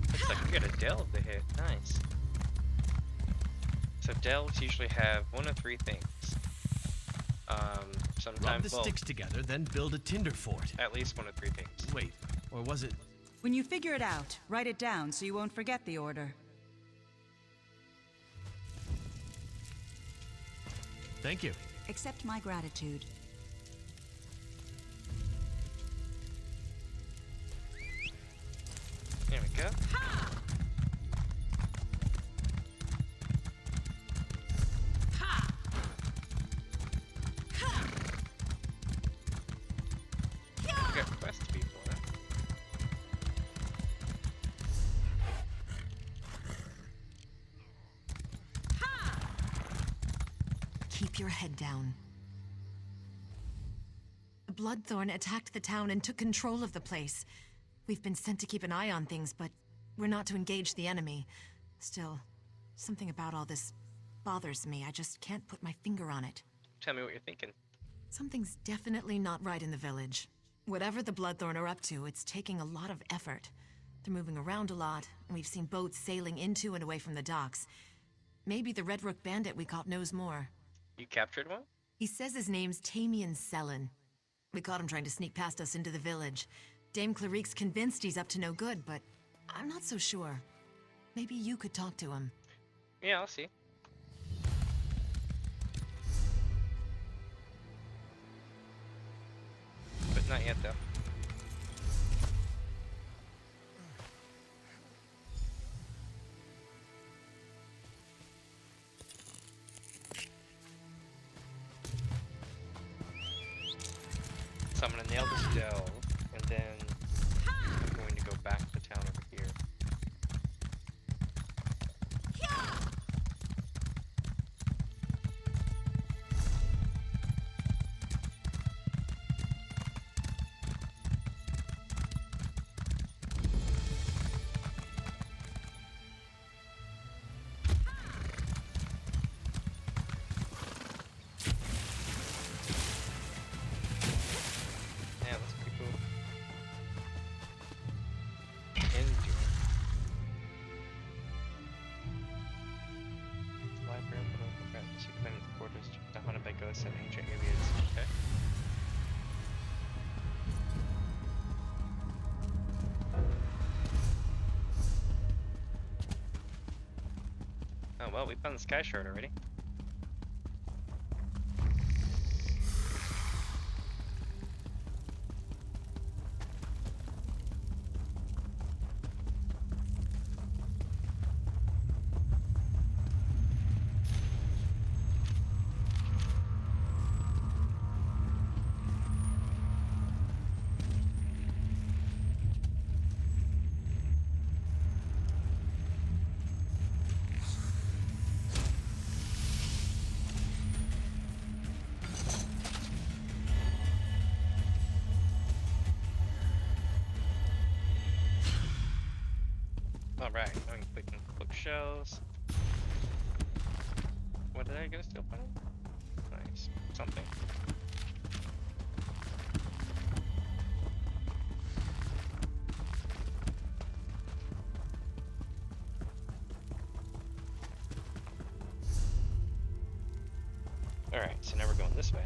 Looks like we got a delve to hit. Nice. So delves usually have one of three things. Sometimes Rub the sticks together, then build a tinder fort. At least one of three things. Wait, or was it? When you figure it out, write it down so you won't forget the order. Thank you. Accept my gratitude. There we go. Got quest people, huh? Keep your head down. The Bloodthorn attacked the town and took control of the place. We've been sent to keep an eye on things, but we're not to engage the enemy. Still, something about all this bothers me. I just can't put my finger on it. Tell me what you're thinking. Something's definitely not right in the village. Whatever the Bloodthorn are up to, it's taking a lot of effort. They're moving around a lot, and we've seen boats sailing into and away from the docks. Maybe the Red Rook bandit we caught knows more. You captured one? He says his name's Damien. We caught him trying to sneak past us into the village. Dame Clarique's convinced he's up to no good, but I'm not so sure. Maybe you could talk to him. Yeah, I'll see. But not yet, though. So I'm gonna nail this delve, and then I'm going to go back to town over here. And ancient aliens. Okay. Oh well, we found the sky shard already. Alright, now we can click on bookshelves. What did I get a steel panel? Nice. Something. Alright, so now we're going this way.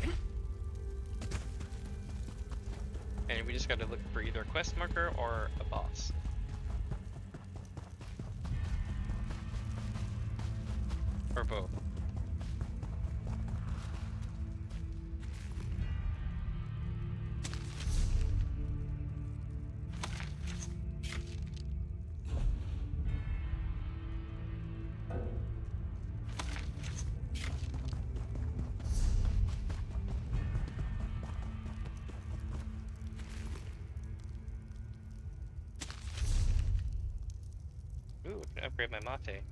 And we just gotta look for either a quest marker or a boss. Or both. Ooh, I can upgrade my mate.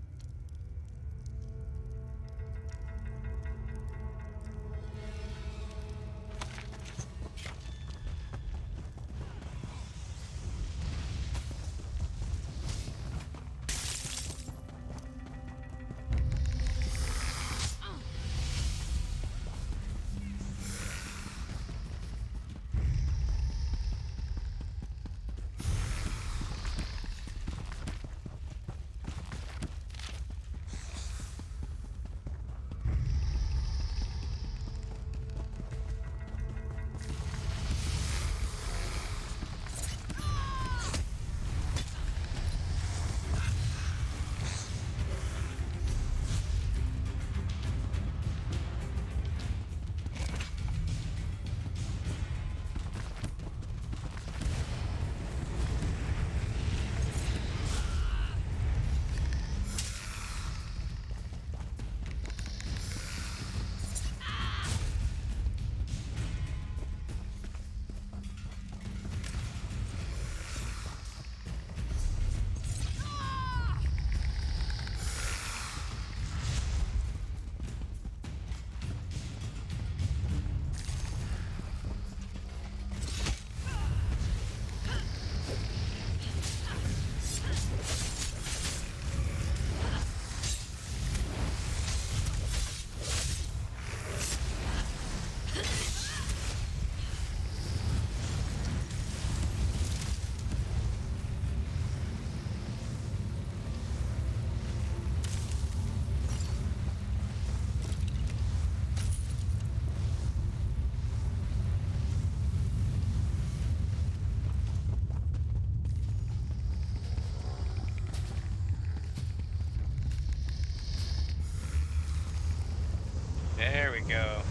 go.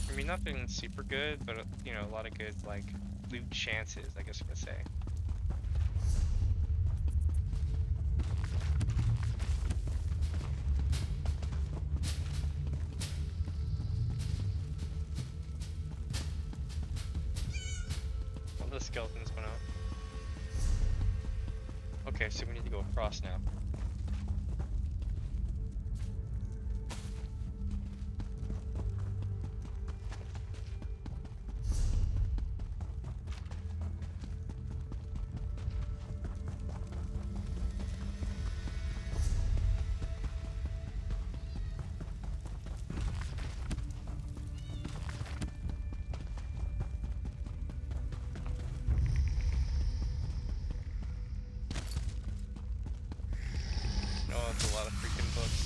I mean, nothing super good, but you know, a lot of good like loot chances, I guess you could say. All the skeletons went out. Okay, so we need to go across now. Oh, it's a lot of freaking books.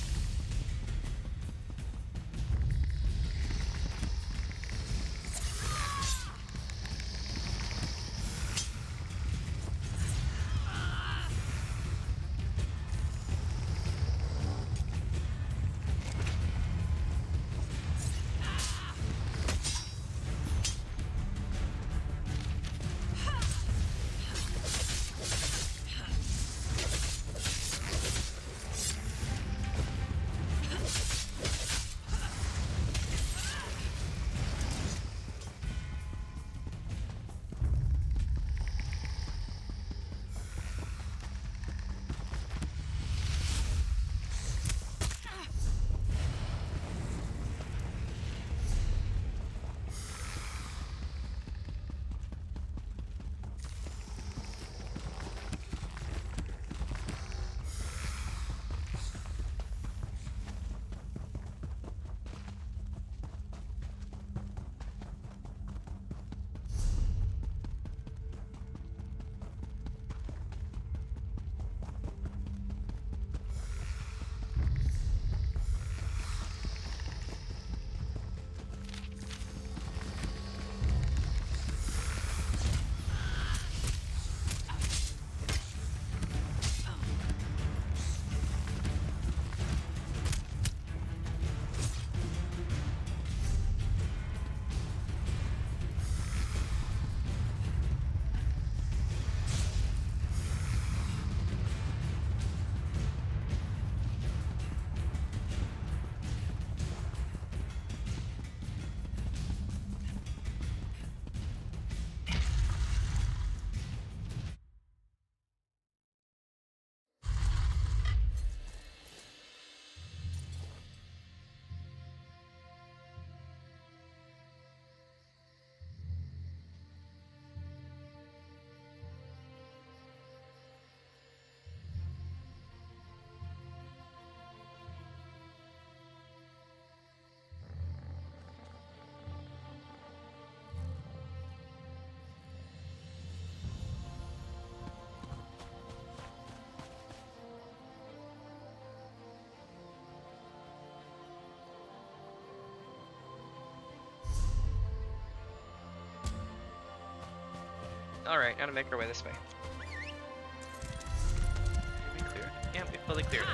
Alright, now to make our way this way. Did we clear it? Yeah, we fully cleared it.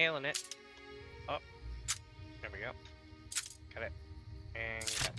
nailing it. Oh, there we go. Got it. And got it.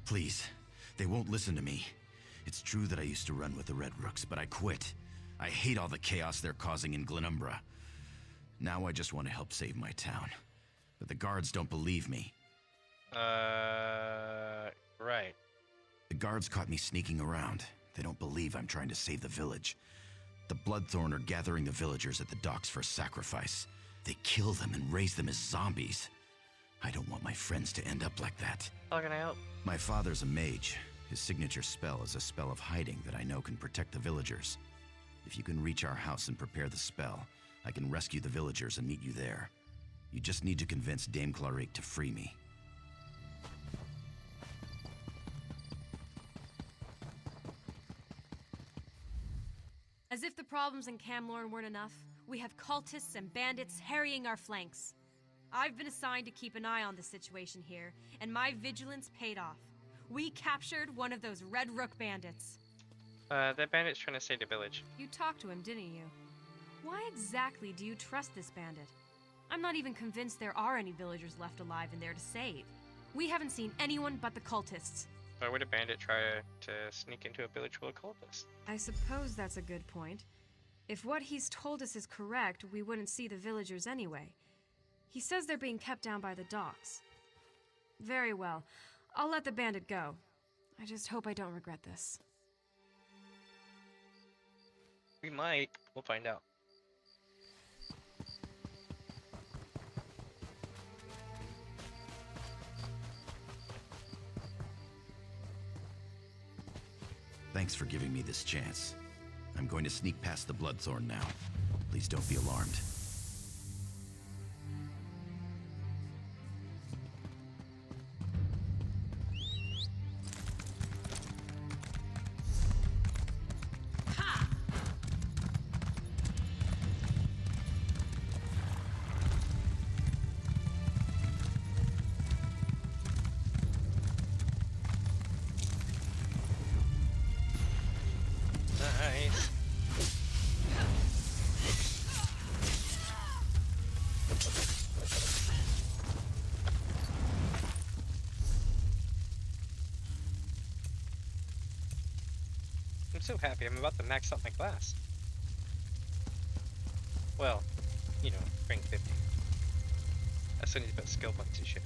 Please, they won't listen to me. It's true that I used to run with the Red Rooks, but I quit. I hate all the chaos they're causing in Glenumbra. Now I just want to help save my town. But the guards don't believe me. Right. The guards caught me sneaking around. They don't believe I'm trying to save the village. The Bloodthorn are gathering the villagers at the docks for a sacrifice. They kill them and raise them as zombies. I don't want my friends to end up like that. How can I help? My father's a mage. His signature spell is a spell of hiding that I know can protect the villagers. If you can reach our house and prepare the spell, I can rescue the villagers and meet you there. You just need to convince Dame Clarique to free me. As if the problems in Camlorn weren't enough, we have cultists and bandits harrying our flanks. I've been assigned to keep an eye on the situation here, and my vigilance paid off. We captured one of those Red Rook bandits. That bandit's trying to save the village. You talked to him, didn't you? Why exactly do you trust this bandit? I'm not even convinced there are any villagers left alive in there to save. We haven't seen anyone but the cultists. Why would a bandit try to sneak into a village full of cultists? I suppose that's a good point. If what he's told us is correct, we wouldn't see the villagers anyway. He says they're being kept down by the docks. Very well. I'll let the bandit go. I just hope I don't regret this. We might. We'll find out. Thanks for giving me this chance. I'm going to sneak past the Bloodthorn now. Please don't be alarmed. Nice. I'm so happy. I'm about to max out my class. Well, you know, rank 50. I still need to put skill points and shit.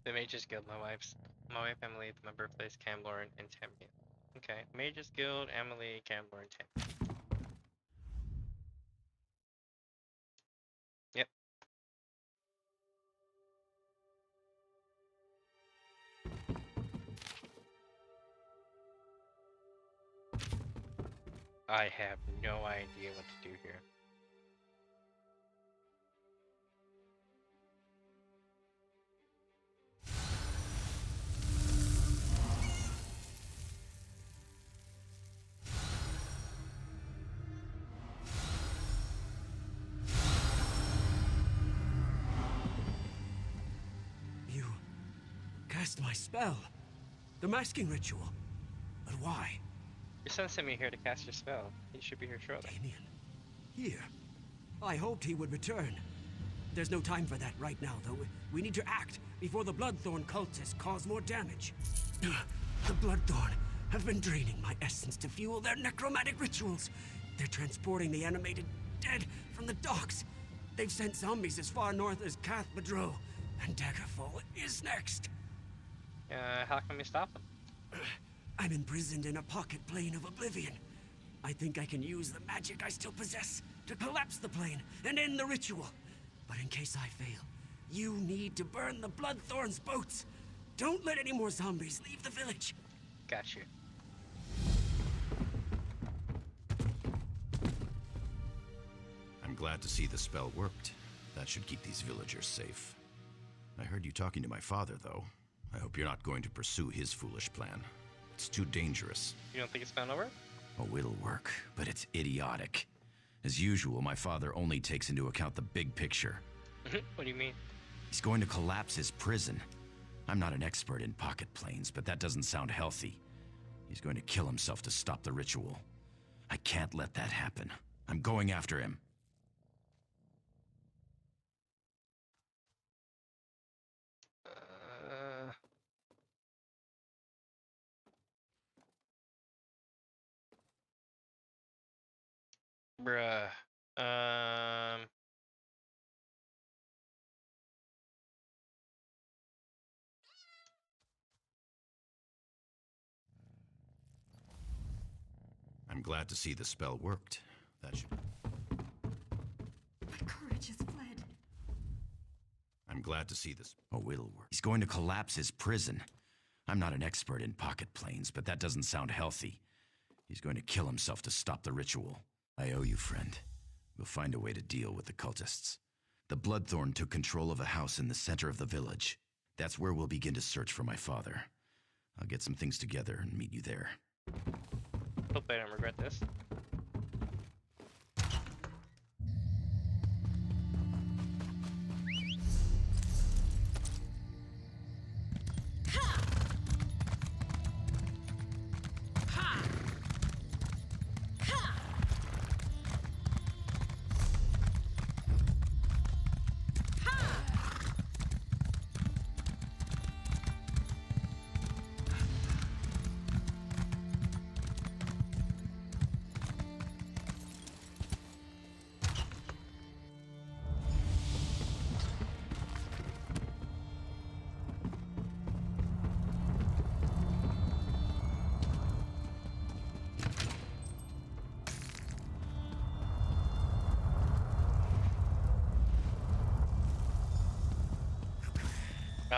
The Mages Guild, my wife Emily, my birthplace Camlorn and Tamriel. Okay, Mages Guild, Emily, Camlorn, Tamriel. Yep. I have no idea what to do here. You cast my spell. The masking ritual. But why? Your son sent me here to cast your spell. He should be here shortly. Damien? Here? I hoped he would return. There's no time for that right now, though. We need to act before the Bloodthorn cultists cause more damage. The Bloodthorn have been draining my essence to fuel their necromantic rituals. They're transporting the animated dead from the docks. They've sent zombies as far north as Cath Madro, and Daggerfall is next. How can we stop them? I'm imprisoned in a pocket plane of oblivion. I think I can use the magic I still possess to collapse the plane and end the ritual. But in case I fail, you need to burn the Bloodthorn's boats. Don't let any more zombies leave the village. Got you. I'm glad to see the spell worked. That should keep these villagers safe. I heard you talking to my father, though. I hope you're not going to pursue his foolish plan. It's too dangerous. You don't think it's gonna work? Oh, it'll work, but it's idiotic. As usual, my father only takes into account the big picture. What do you mean? He's going to collapse his prison. I'm not an expert in pocket planes, but that doesn't sound healthy. He's going to kill himself to stop the ritual. I can't let that happen. I'm going after him. Bruh. I'm glad to see the spell worked. That should... My courage has fled. I'm glad to see this. Oh, it'll work. He's going to collapse his prison. I'm not an expert in pocket planes, but that doesn't sound healthy. He's going to kill himself to stop the ritual. I owe you, friend. We'll find a way to deal with the cultists. The Bloodthorn took control of a house in the center of the village. That's where we'll begin to search for my father. I'll get some things together and meet you there. Hope I don't regret this.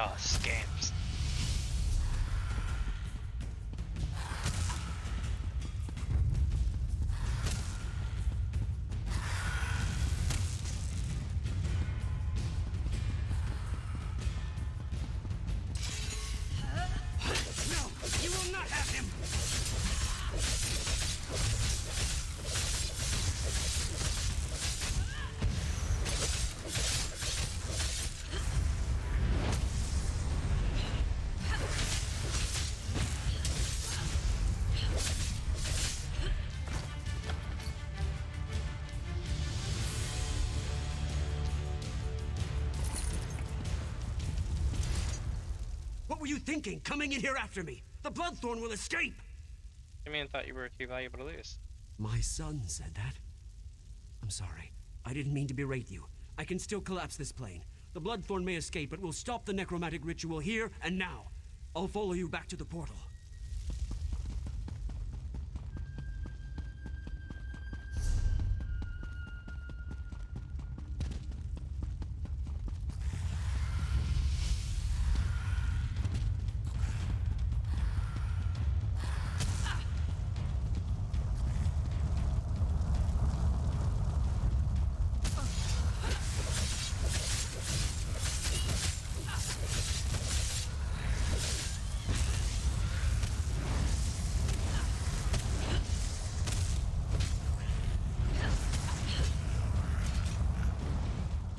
Oh, scams. No, you will not have him! What were you thinking, coming in here after me? The Bloodthorn will escape! Damien thought you were too valuable to lose. My son said that. I'm sorry. I didn't mean to berate you. I can still collapse this plane. The Bloodthorn may escape, but we'll stop the necromantic ritual here and now. I'll follow you back to the portal.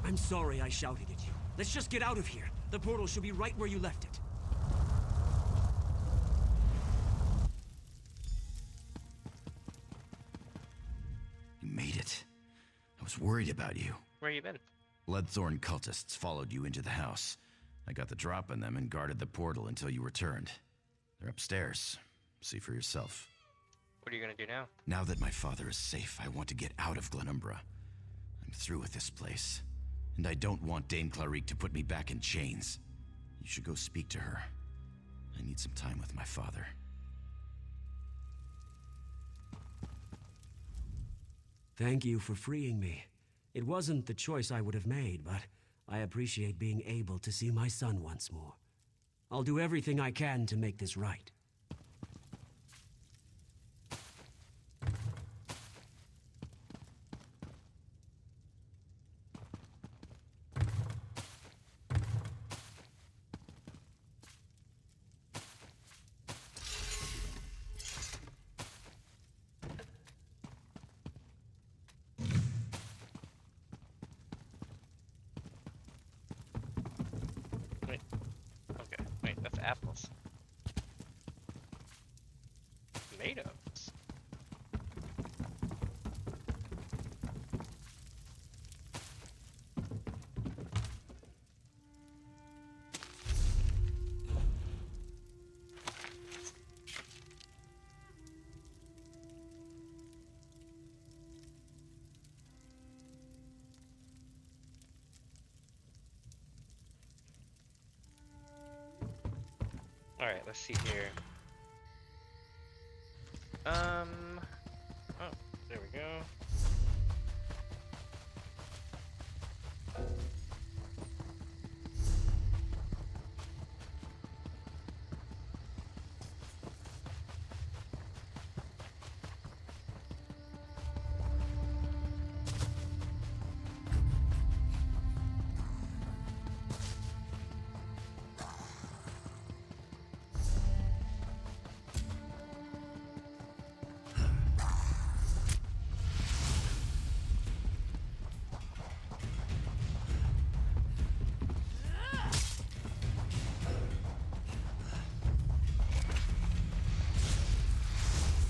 I'm sorry I shouted at you. Let's just get out of here. The portal should be right where you left it. You made it. I was worried about you. Where you been? Bloodthorn cultists followed you into the house. I got the drop on them and guarded the portal until you returned. They're upstairs. See for yourself. What are you gonna do now? Now that my father is safe, I want to get out of Glenumbra. I'm through with this place. And I don't want Dame Clarique to put me back in chains. You should go speak to her. I need some time with my father. Thank you for freeing me. It wasn't the choice I would have made, but I appreciate being able to see my son once more. I'll do everything I can to make this right. Wait. Okay. Wait, that's apples. Tomatoes. Alright, let's see here. Oh, there we go.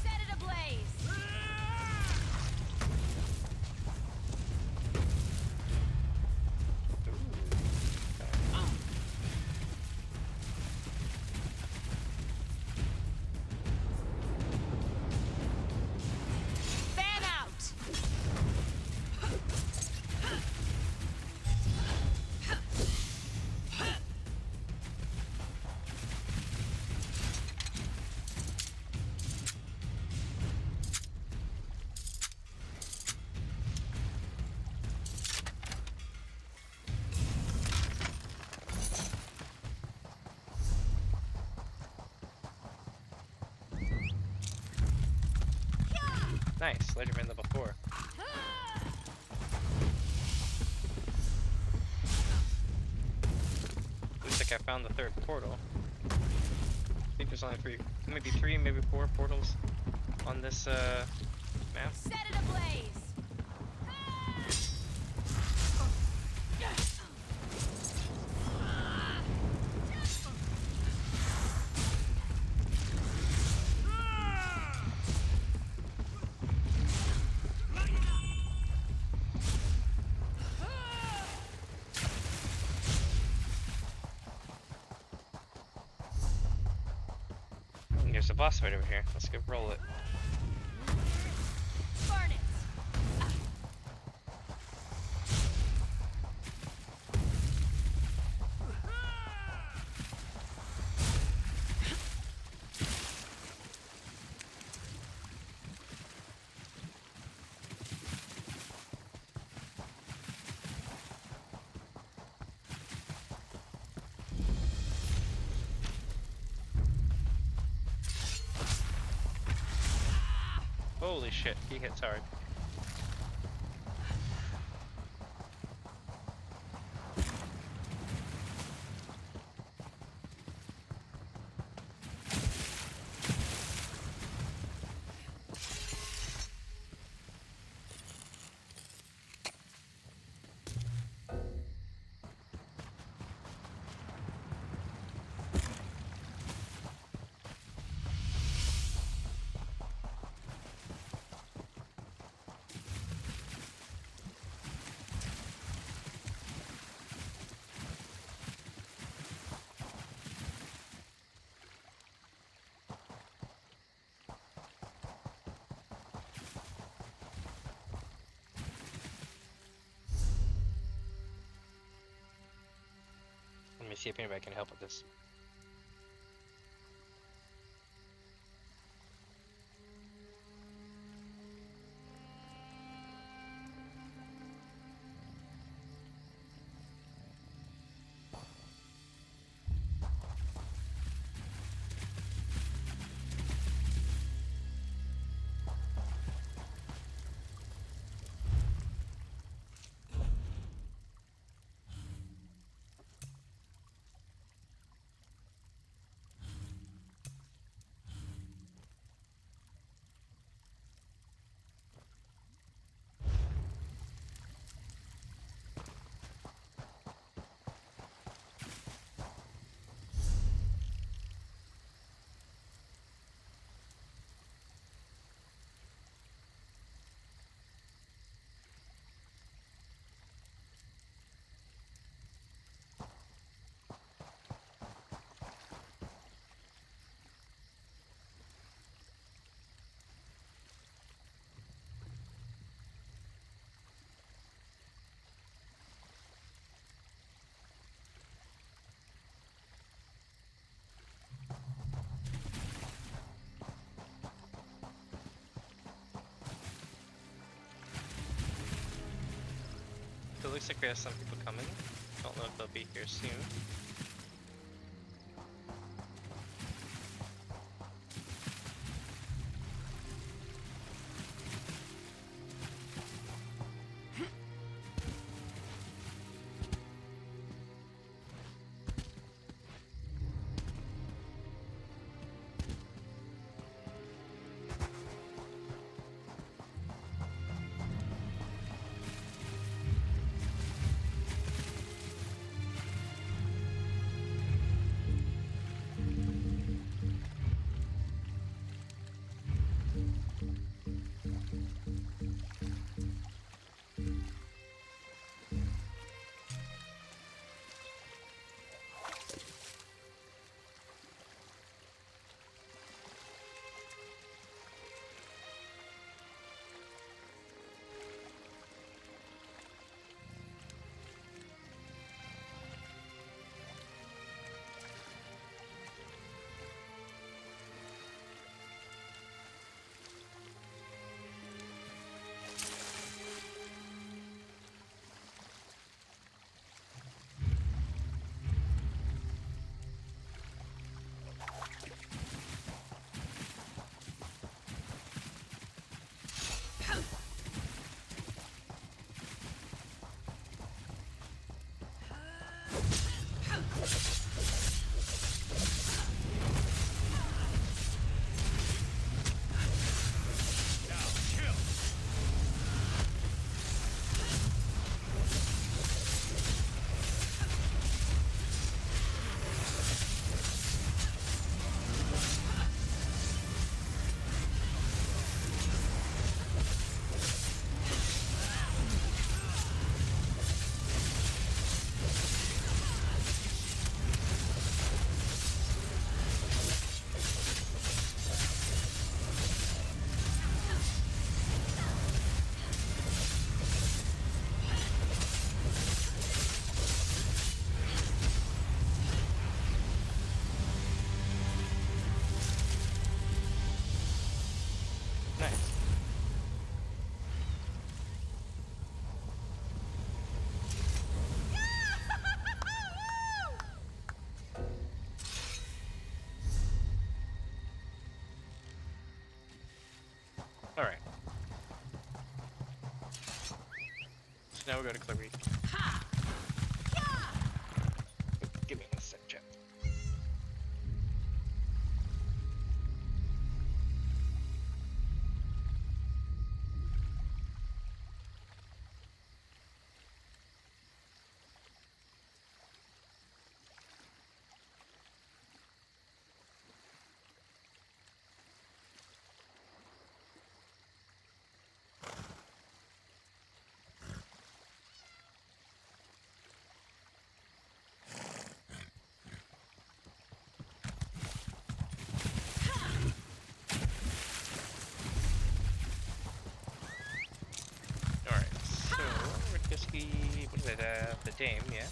Set it ablaze! Fan out! Nice, Leatherman level 4. Looks like I found the third portal. I think there's only maybe three, maybe four portals on this map. Set it ablaze! There's a boss fight over here. Let's go roll it. Burn it! Holy shit, he hits hard. Let me see if anybody can help with this. It looks like we have some people coming. Don't know if they'll be here soon. we'll go to Clarice. Give me a sec, chat. What is it, the dame, yeah?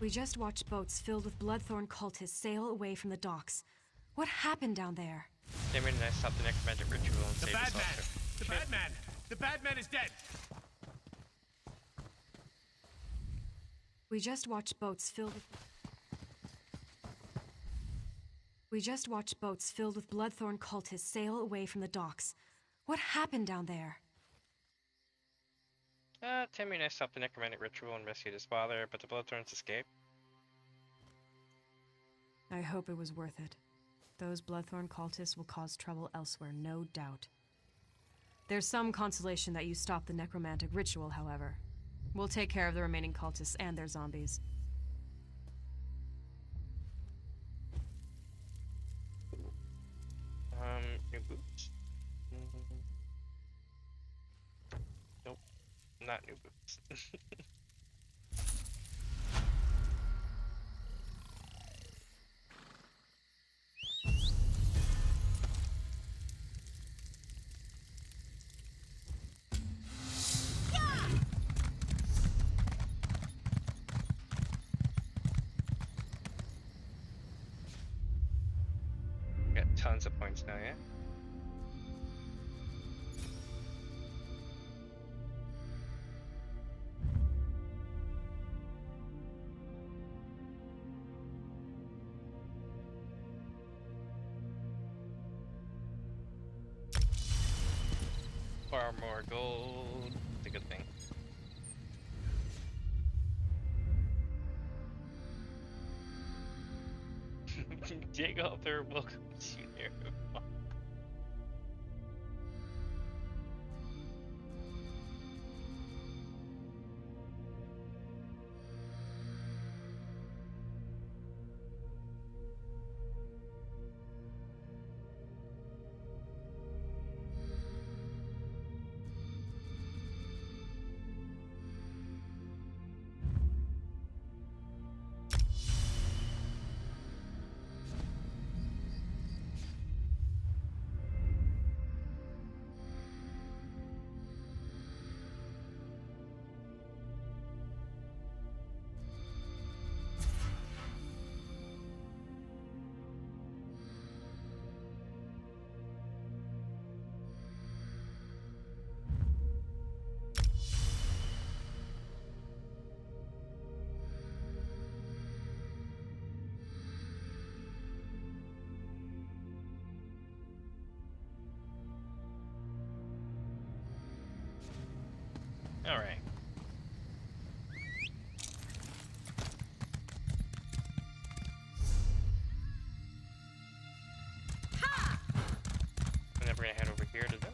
We just watched boats filled with Bloodthorn cultists sail away from the docks. What happened down there? Damien and I stopped the necromantic ritual and saved us all. The bad man! The bad man is dead! We just watched boats filled with Bloodthorn cultists sail away from the docks. What happened down there? Tammy and I stopped the necromantic ritual and rescued his father, but the Bloodthorns escaped. I hope it was worth it. Those Bloodthorn cultists will cause trouble elsewhere, no doubt. There's some consolation that you stopped the necromantic ritual, however. We'll take care of the remaining cultists and their zombies. New boots? Nope. Not new boots. Got tons of points now, yeah? Far more gold. It's a good thing. Dig out there, welcome to you there. All right. And then we're gonna head over here to them.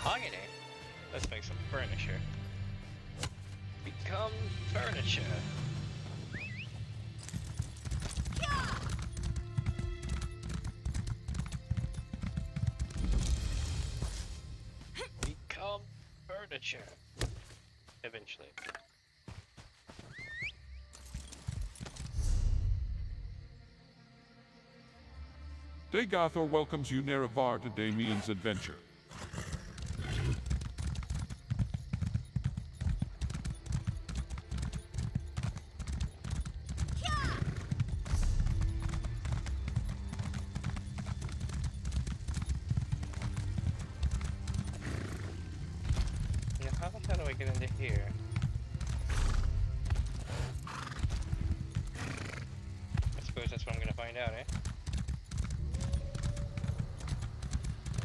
mahogany. Let's make some furniture. Become furniture. Become furniture. Eventually. Daggerfall welcomes you Nerevar to Damien's Adventure. Now, how the hell do I get into here? I suppose that's what I'm gonna find out, eh?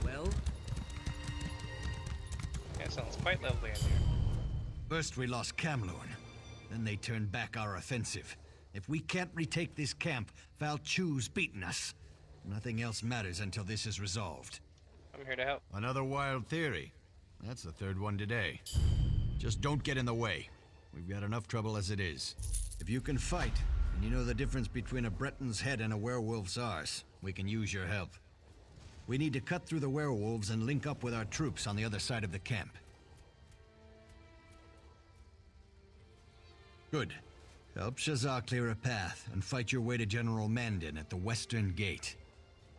Well? Yeah, sounds quite lovely in here. First we lost Camlorn, then they turned back our offensive. If we can't retake this camp, Valchu's beaten us. Nothing else matters until this is resolved. I'm here to help. Another wild theory. That's the third one today. Just don't get in the way. We've got enough trouble as it is. If you can fight, and you know the difference between a Breton's head and a werewolf's arse, we can use your help. We need to cut through the werewolves and link up with our troops on the other side of the camp. Good. Help Shazar clear a path and fight your way to General Mandin at the Western Gate.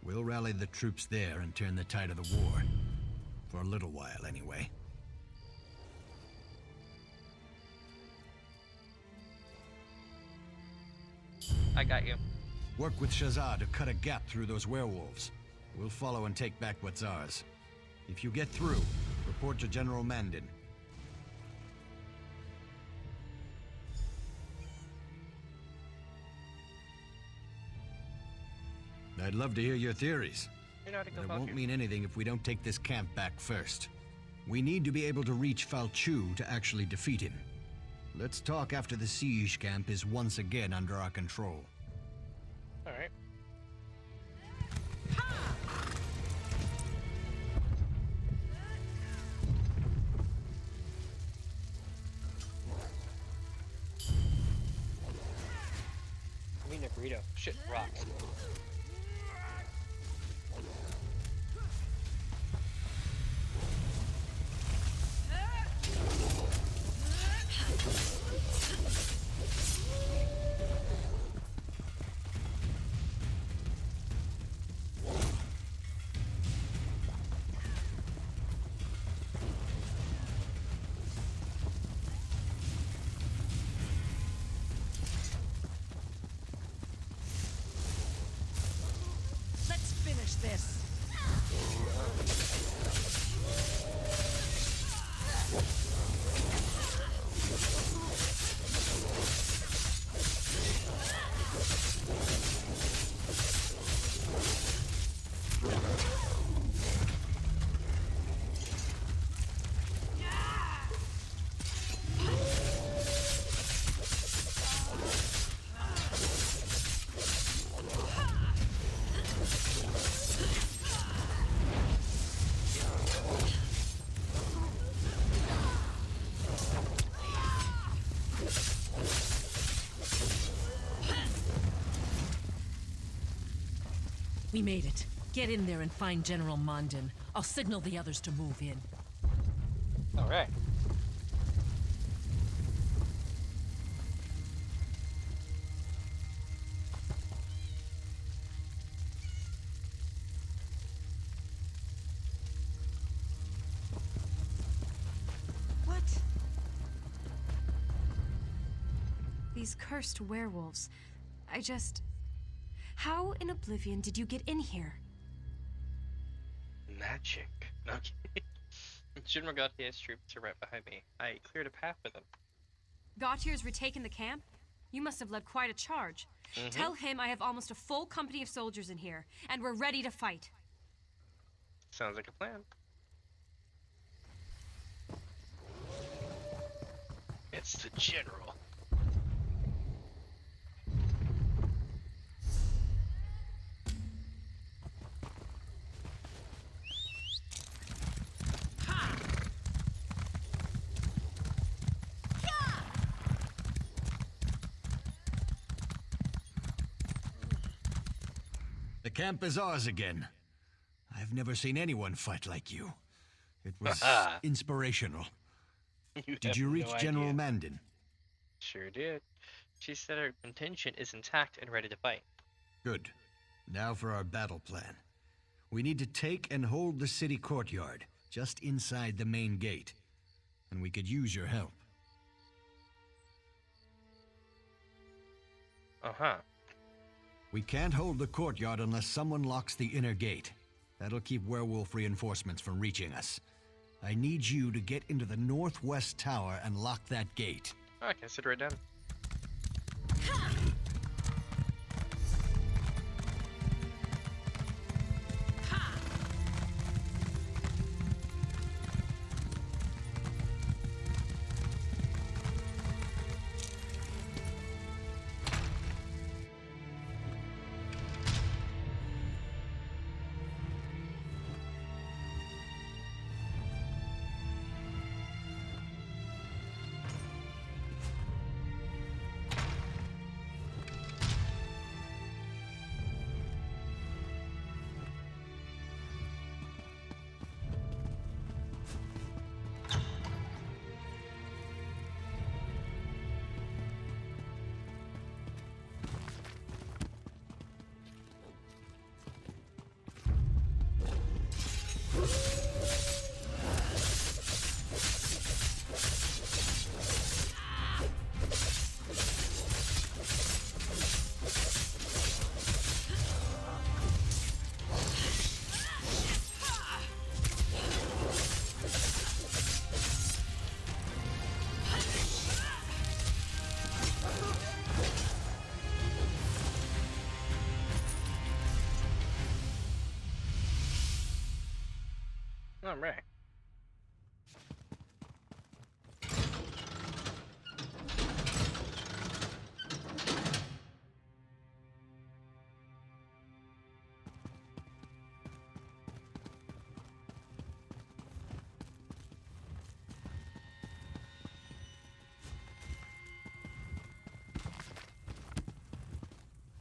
We'll rally the troops there and turn the tide of the war. For a little while, anyway. I got you. Work with Shazar to cut a gap through those werewolves. We'll follow and take back what's ours. If you get through, report to General Mandin. I'd love to hear your theories. But it won't mean anything if we don't take this camp back first. We need to be able to reach Valchu to actually defeat him. Let's talk after the siege camp is once again under our control. Alright. I mean a burrito. Shit, rocks. Let's finish this. We made it. Get in there and find General Mandin. I'll signal the others to move in. Alright. What? These cursed werewolves. How in Oblivion did you get in here? Magic. Okay. General Gautier's troops are right behind me. I cleared a path for them. Gautier's retaken the camp? You must have led quite a charge. Tell him I have almost a full company of soldiers in here, and we're ready to fight. Sounds like a plan. It's the General. Ha! The camp is ours again. I've never seen anyone fight like you. It was inspirational. Did you reach General Mandin? Sure did. She said her intention is intact and ready to fight. Good. Now for our battle plan. We need to take and hold the city courtyard, just inside the main gate. And we could use your help. Uh-huh. We can't hold the courtyard unless someone locks the inner gate. That'll keep werewolf reinforcements from reaching us. I need you to get into the northwest tower and lock that gate. Oh, I consider it done. All right.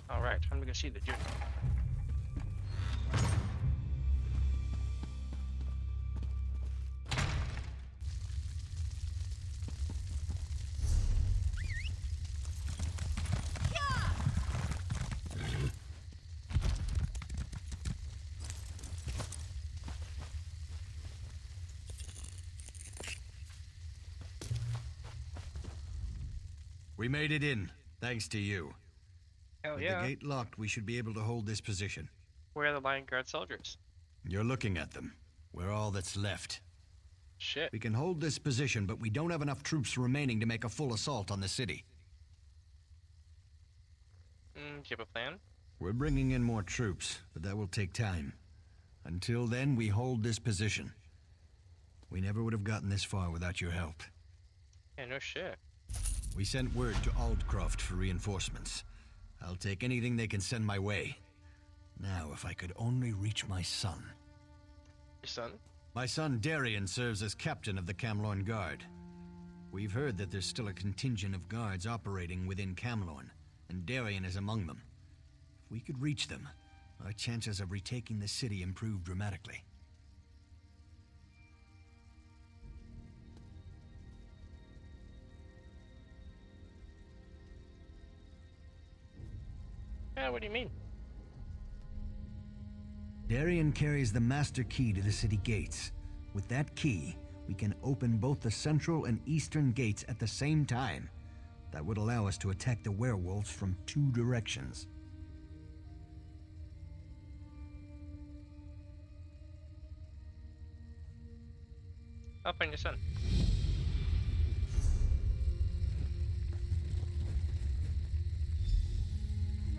All right, time to go see the dude. We made it in, thanks to you. Hell With yeah. the gate locked, we should be able to hold this position. Where are the Lion Guard soldiers? You're looking at them. We're all that's left. Shit. We can hold this position, but we don't have enough troops remaining to make a full assault on the city. Do you have a plan? We're bringing in more troops, but that will take time. Until then, we hold this position. We never would have gotten this far without your help. Yeah, no shit. We sent word to Aldcroft for reinforcements. I'll take anything they can send my way. Now, if I could only reach my son. Your son? My son Darien serves as captain of the Camlorn Guard. We've heard that there's still a contingent of guards operating within Camlorn, and Darien is among them. If we could reach them, our chances of retaking the city improve dramatically. What do you mean? Darien carries the master key to the city gates. With that key, we can open both the central and eastern gates at the same time. That would allow us to attack the werewolves from 2 directions. I'll find your son.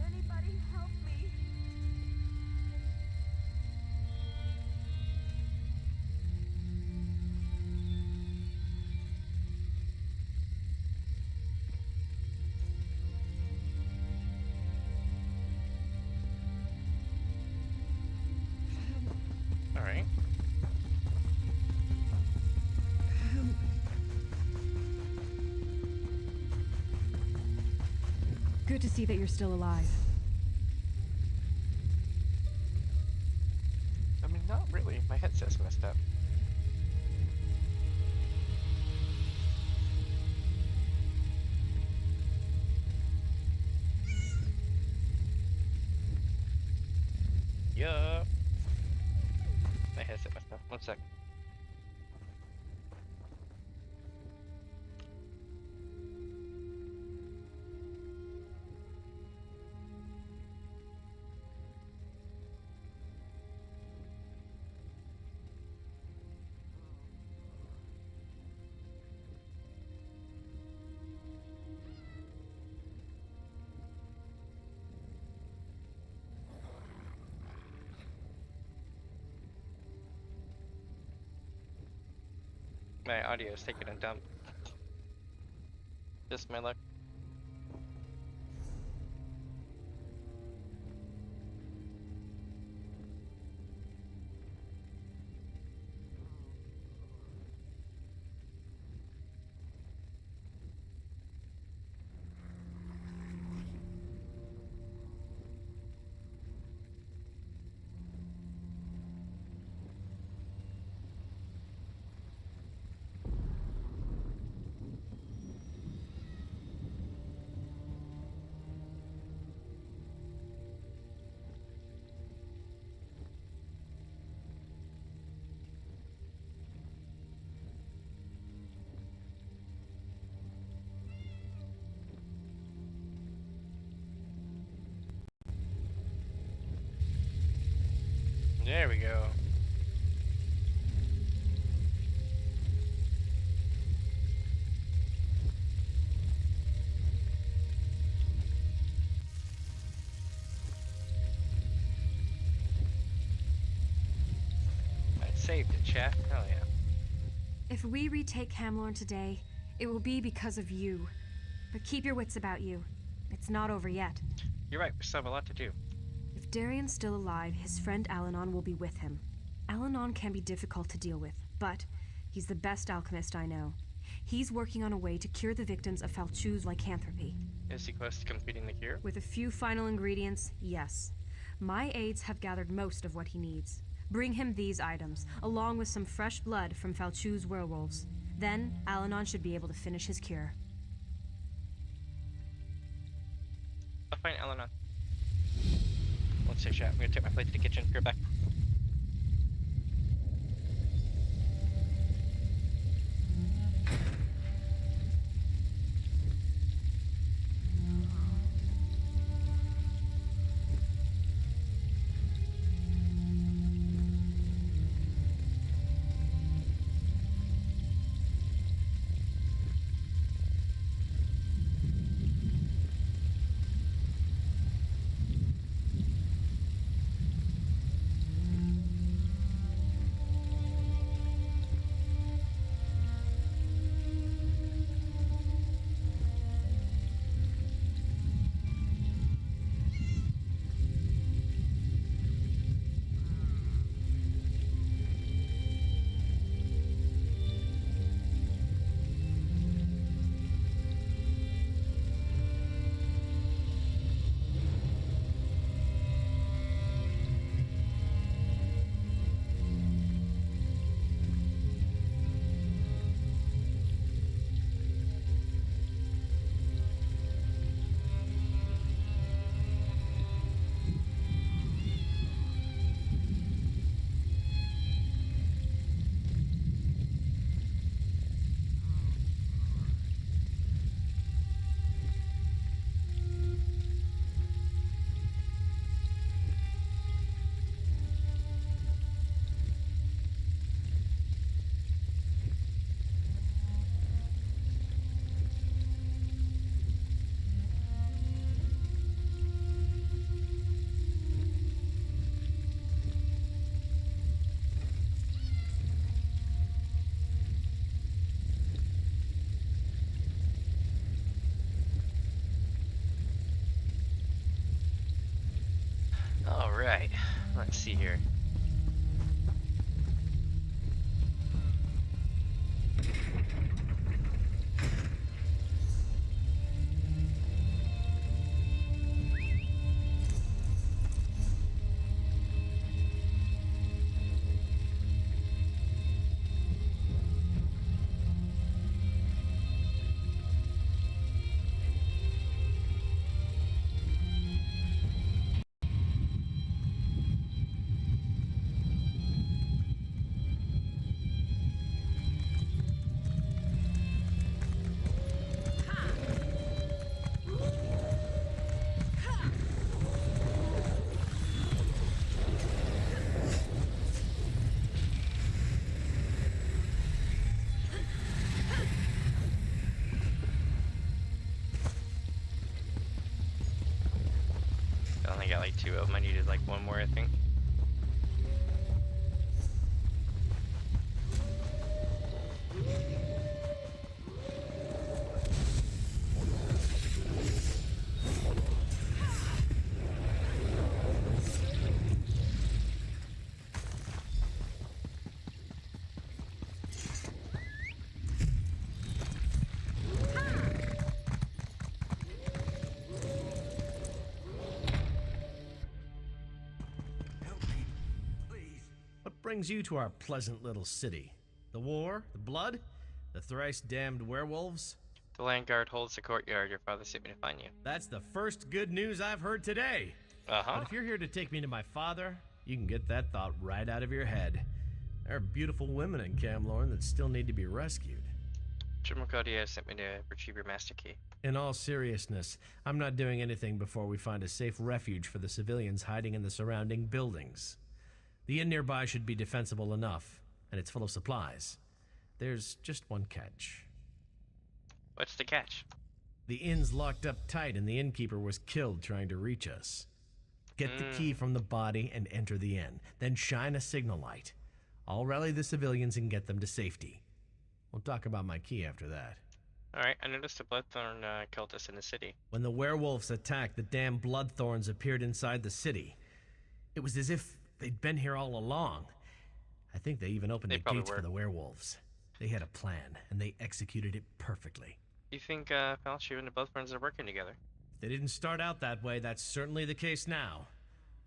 Anybody help me? All right. Good to see that you're still alive. that's messed up. Yeah. My headset messed up. One sec. My audio is taking a dump. Just my luck. There we go. I saved it, chat. Hell yeah. If we retake Camlorn today, it will be because of you. But keep your wits about you. It's not over yet. You're right, we still have a lot to do. If Darian's still alive, his friend Alanon will be with him. Alanon can be difficult to deal with, but he's the best alchemist I know. He's working on a way to cure the victims of Falchu's lycanthropy. Is he close to completing the cure? With a few final ingredients, yes. My aides have gathered most of what he needs. Bring him these items, along with some fresh blood from Falchu's werewolves. Then, Alanon should be able to finish his cure. I'll find Alanon. Let's take a shot. I'm gonna take my plate to the kitchen. Go back. Alright, let's see here. got like 2 of them. I needed like 1 more, I think. Brings you to our pleasant little city? The war? The blood? The thrice damned werewolves? The land guard holds the courtyard. Your father sent me to find you. That's the first good news I've heard today. But if you're here to take me to my father, you can get that thought right out of your head. There are beautiful women in Camlorn that still need to be rescued. Jim sent me to retrieve your master key. In all seriousness, I'm not doing anything before we find a safe refuge for the civilians hiding in the surrounding buildings. The inn nearby should be defensible enough, and it's full of supplies. There's just one catch. What's the catch? The inn's locked up tight, and the innkeeper was killed trying to reach us. Get the key from the body and enter the inn. Then shine a signal light. I'll rally the civilians and get them to safety. We'll talk about my key after that. Alright, I noticed a Bloodthorn cultist in the city. When the werewolves attacked, the damn Bloodthorns appeared inside the city. It was as if they'd been here all along. I think they even opened the gates for the werewolves. They had a plan, and they executed it perfectly. You think Falchiu and the Bloodthorns are working together? If they didn't start out that way, that's certainly the case now.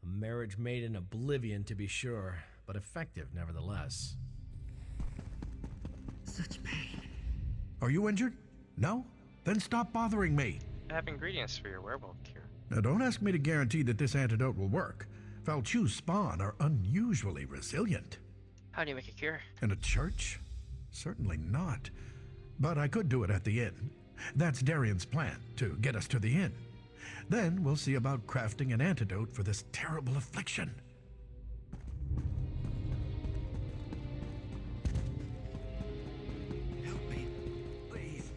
A marriage made in oblivion, to be sure, but effective nevertheless. Such pain. Are you injured? No? Then stop bothering me. I have ingredients for your werewolf cure. Now don't ask me to guarantee that this antidote will work. Falchiu's spawn are unusually resilient. How do you make a cure? In a church? Certainly not. But I could do it at the inn. That's Darian's plan, to get us to the inn. Then we'll see about crafting an antidote for this terrible affliction. Help me, please.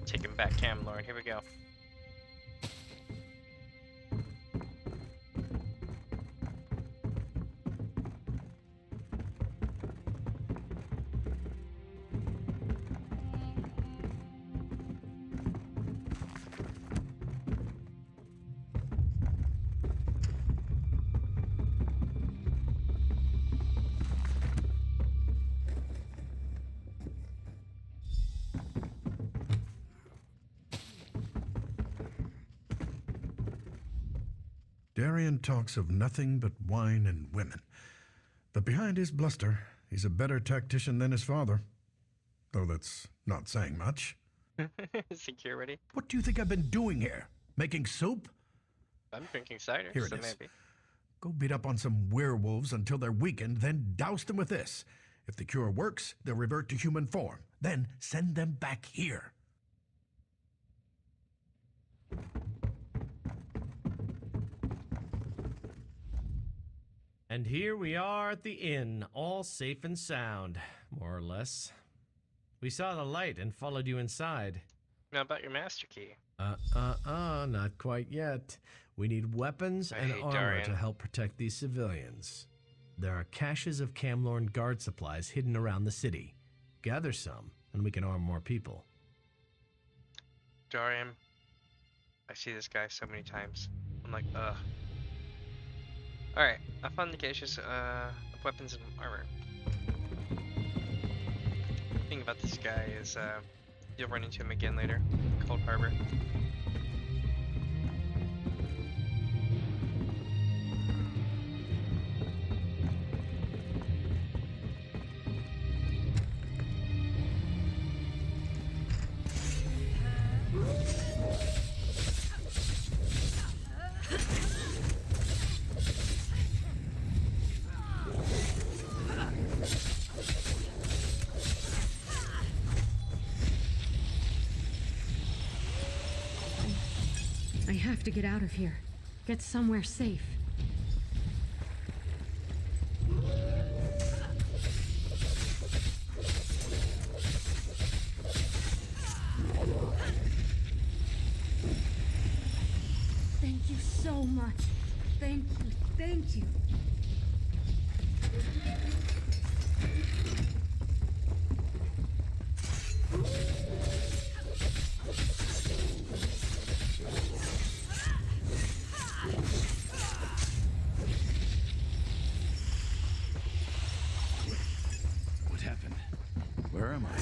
Taking back Camlorn. Here we go. Darien talks of nothing but wine and women. But behind his bluster, he's a better tactician than his father. Though that's not saying much. Security. What do you think I've been doing here? Making soup? I'm drinking cider, Here it so is. maybe. Go beat up on some werewolves until they're weakened, then douse them with this. If the cure works, they'll revert to human form. Then send them back here. And here we are at the inn, all safe and sound, more or less. We saw the light and followed you inside. Now about your master key. Not quite yet. We need weapons and hate armor Darien. to help protect these civilians. There are caches of Camlorn guard supplies hidden around the city. Gather some, and we can arm more people. Darian, I see this guy so many times. I'm like, ugh. Alright, I found the caches of weapons and armor. The thing about this guy is you'll run into him again later. Cold Harbor. I have to get out of here. Get somewhere safe. Thank you so much. Thank you. Thank you. What happened? Where am I?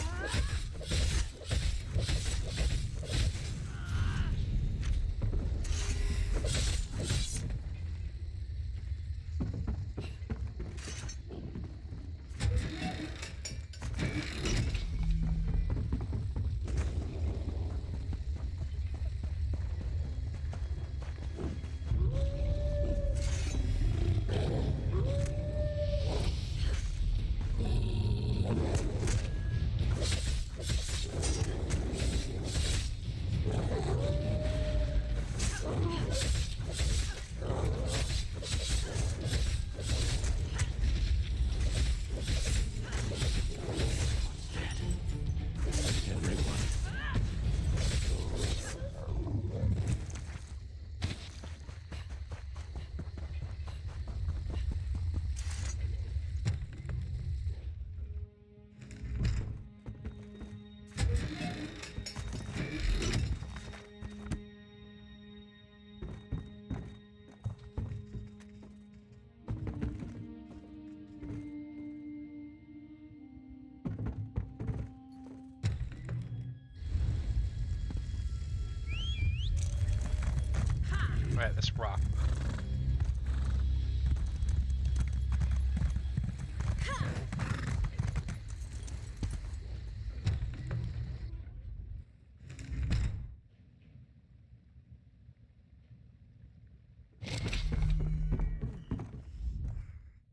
Right, this rock.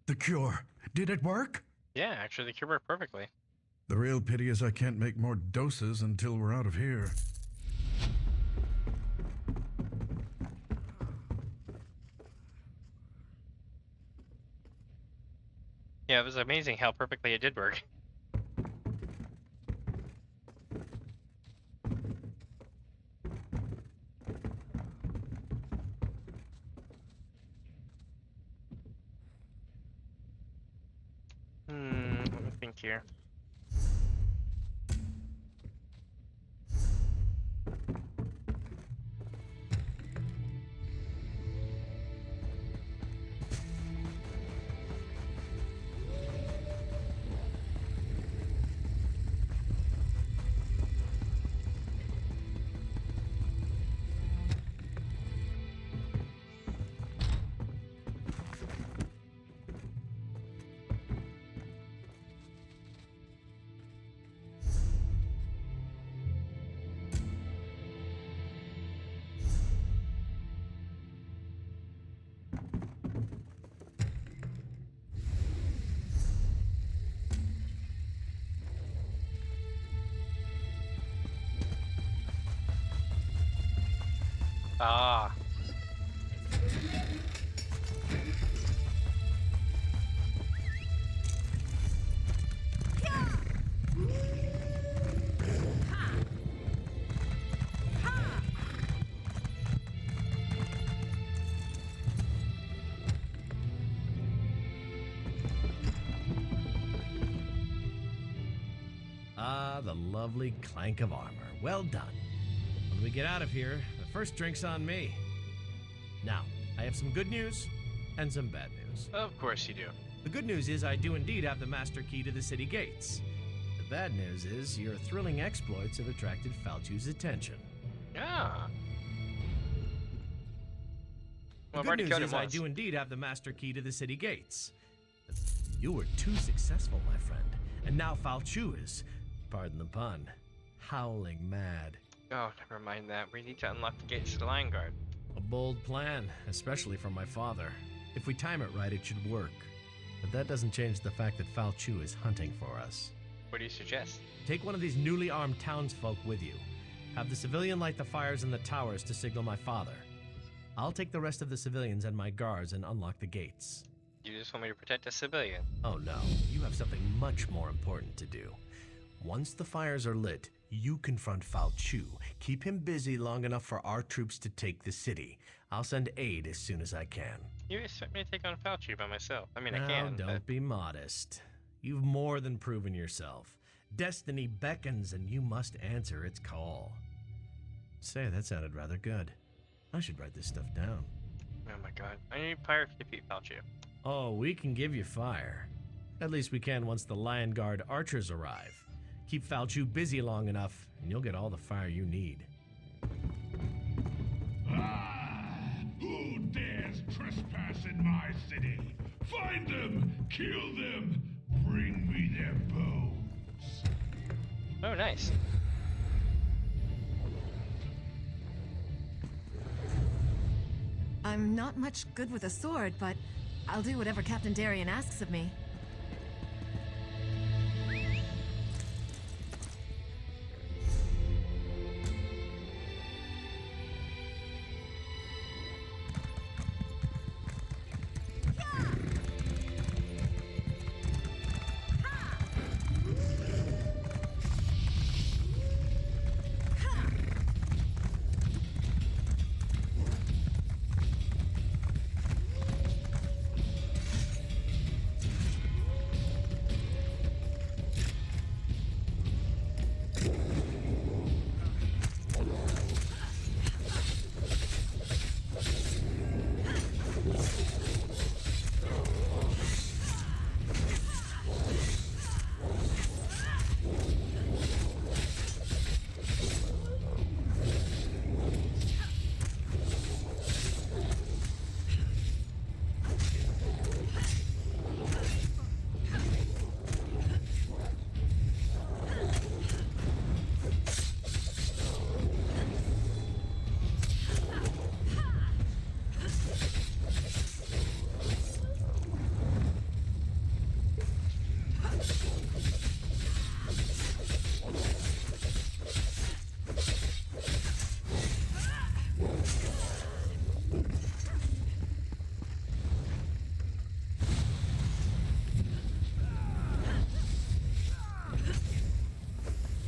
The cure. Did it work? Yeah, actually, the cure worked perfectly. The real pity is I can't make more doses until we're out of here. Yeah, it was amazing how perfectly it did work. Let me think here. Ah. Ah, the lovely clank of armor. Well done. When we get out of here, the first drink's on me. Now, I have some good news and some bad news. Of course you do. The good news is I do indeed have the master key to the city gates. The bad news is your thrilling exploits have attracted Falchu's attention. Ah. The good news is I do indeed have the master key to the city gates. You were too successful, my friend, and now Falchu is, pardon the pun, howling mad. Oh, never mind that. We need to unlock the gates to the Lion Guard. A bold plan, especially from my father. If we time it right, it should work. But that doesn't change the fact that Falchu is hunting for us. What do you suggest? Take one of these newly armed townsfolk with you. Have the civilian light the fires in the towers to signal my father. I'll take the rest of the civilians and my guards and unlock the gates. You just want me to protect a civilian? Oh no, you have something much more important to do. Once the fires are lit, you confront Falchu. Keep him busy long enough for our troops to take the city. I'll send aid as soon as I can. You expect me to take on Falchu by myself? I mean, Now, I can, don't be modest. You've more than proven yourself. Destiny beckons and you must answer its call. Say, that sounded rather good. I should write this stuff down. Oh my god. I need fire to defeat Falchu. Oh, we can give you fire. At least we can once the Lion Guard archers arrive. Keep Falchu busy long enough, and you'll get all the fire you need. Who dares trespass in my city? Find them! Kill them! Bring me their bones! Oh, nice. I'm not much good with a sword, but I'll do whatever Captain Darien asks of me.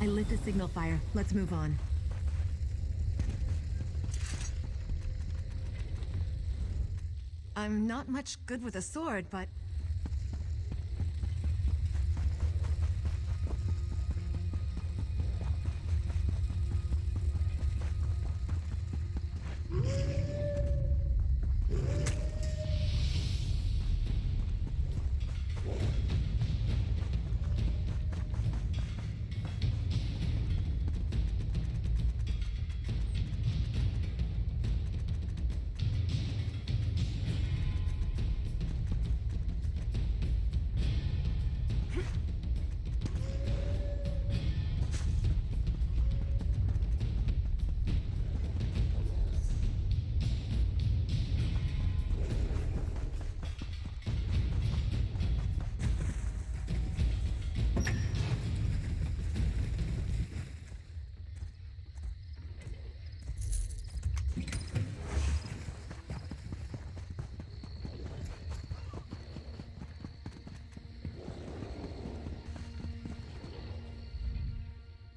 I lit the signal fire. Let's move on. I'm not much good with a sword, but...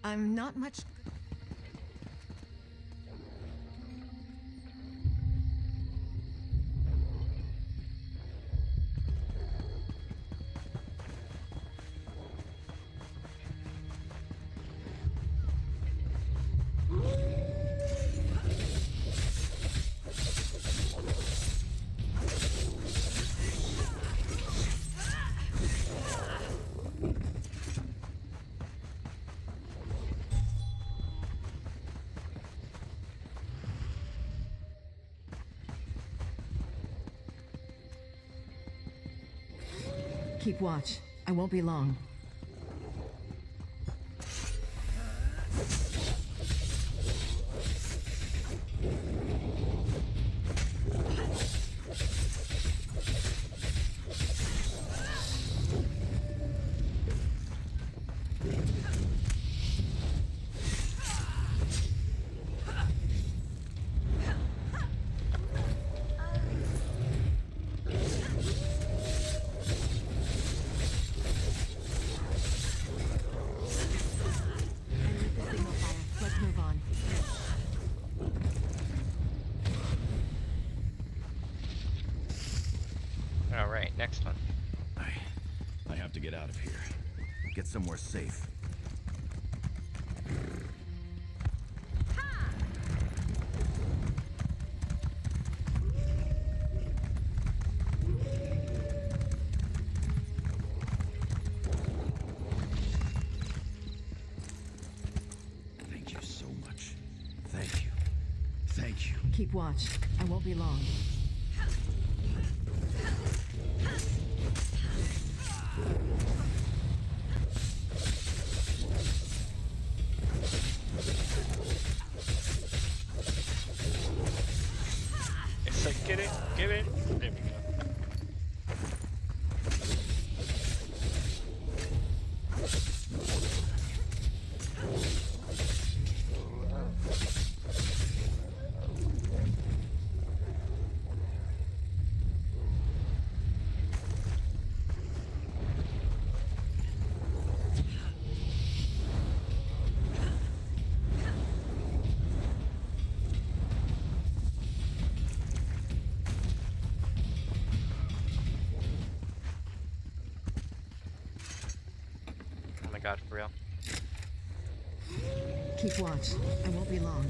I'm not much... Keep watch. I won't be long. Alright, next one. I have to get out of here. Get somewhere safe. Thank you so much. Thank you. Thank you. Keep watch. I won't be long. It's like, get it, give it. There we go. Oh my god, for real. Keep watch. I won't be long.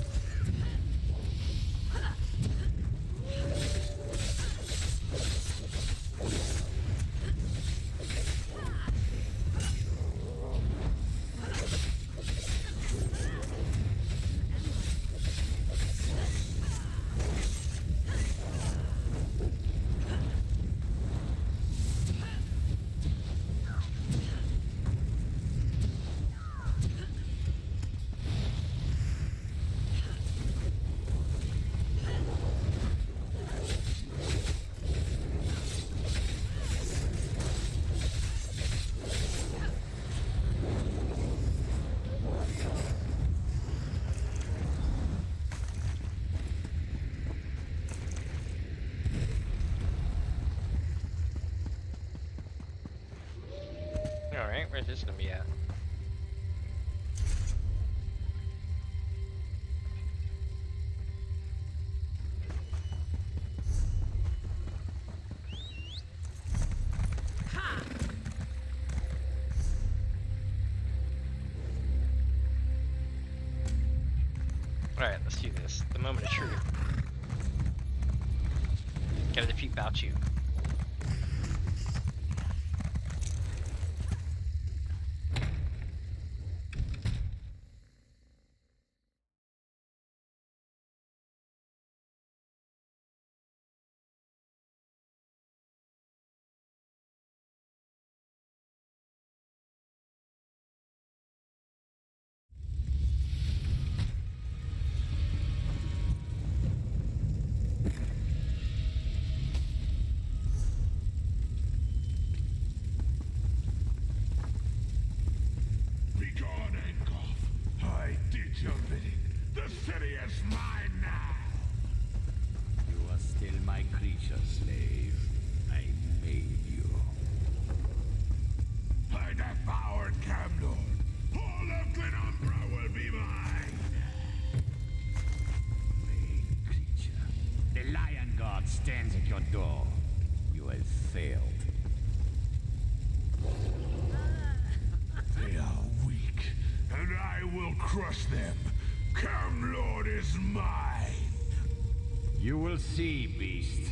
Alright, where's this gonna be at? Alright, let's do this. The moment of truth. Gotta defeat Vouchu. Your bidding. The city is mine now. You are still my creature, slave. I made you. I devoured Camden. All of Glen Umbra your door. You have failed. They are weak, and I will crush them. Camlord is mine. You will see, beast.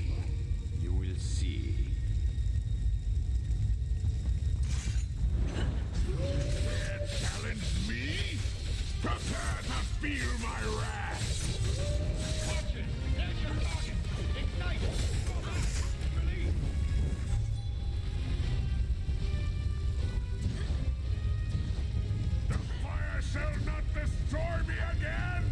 You will see. Dare challenge me? Prepare to feel my wrath. Watch it! There's your target! Ignite! Release! The fire shall not destroy me again!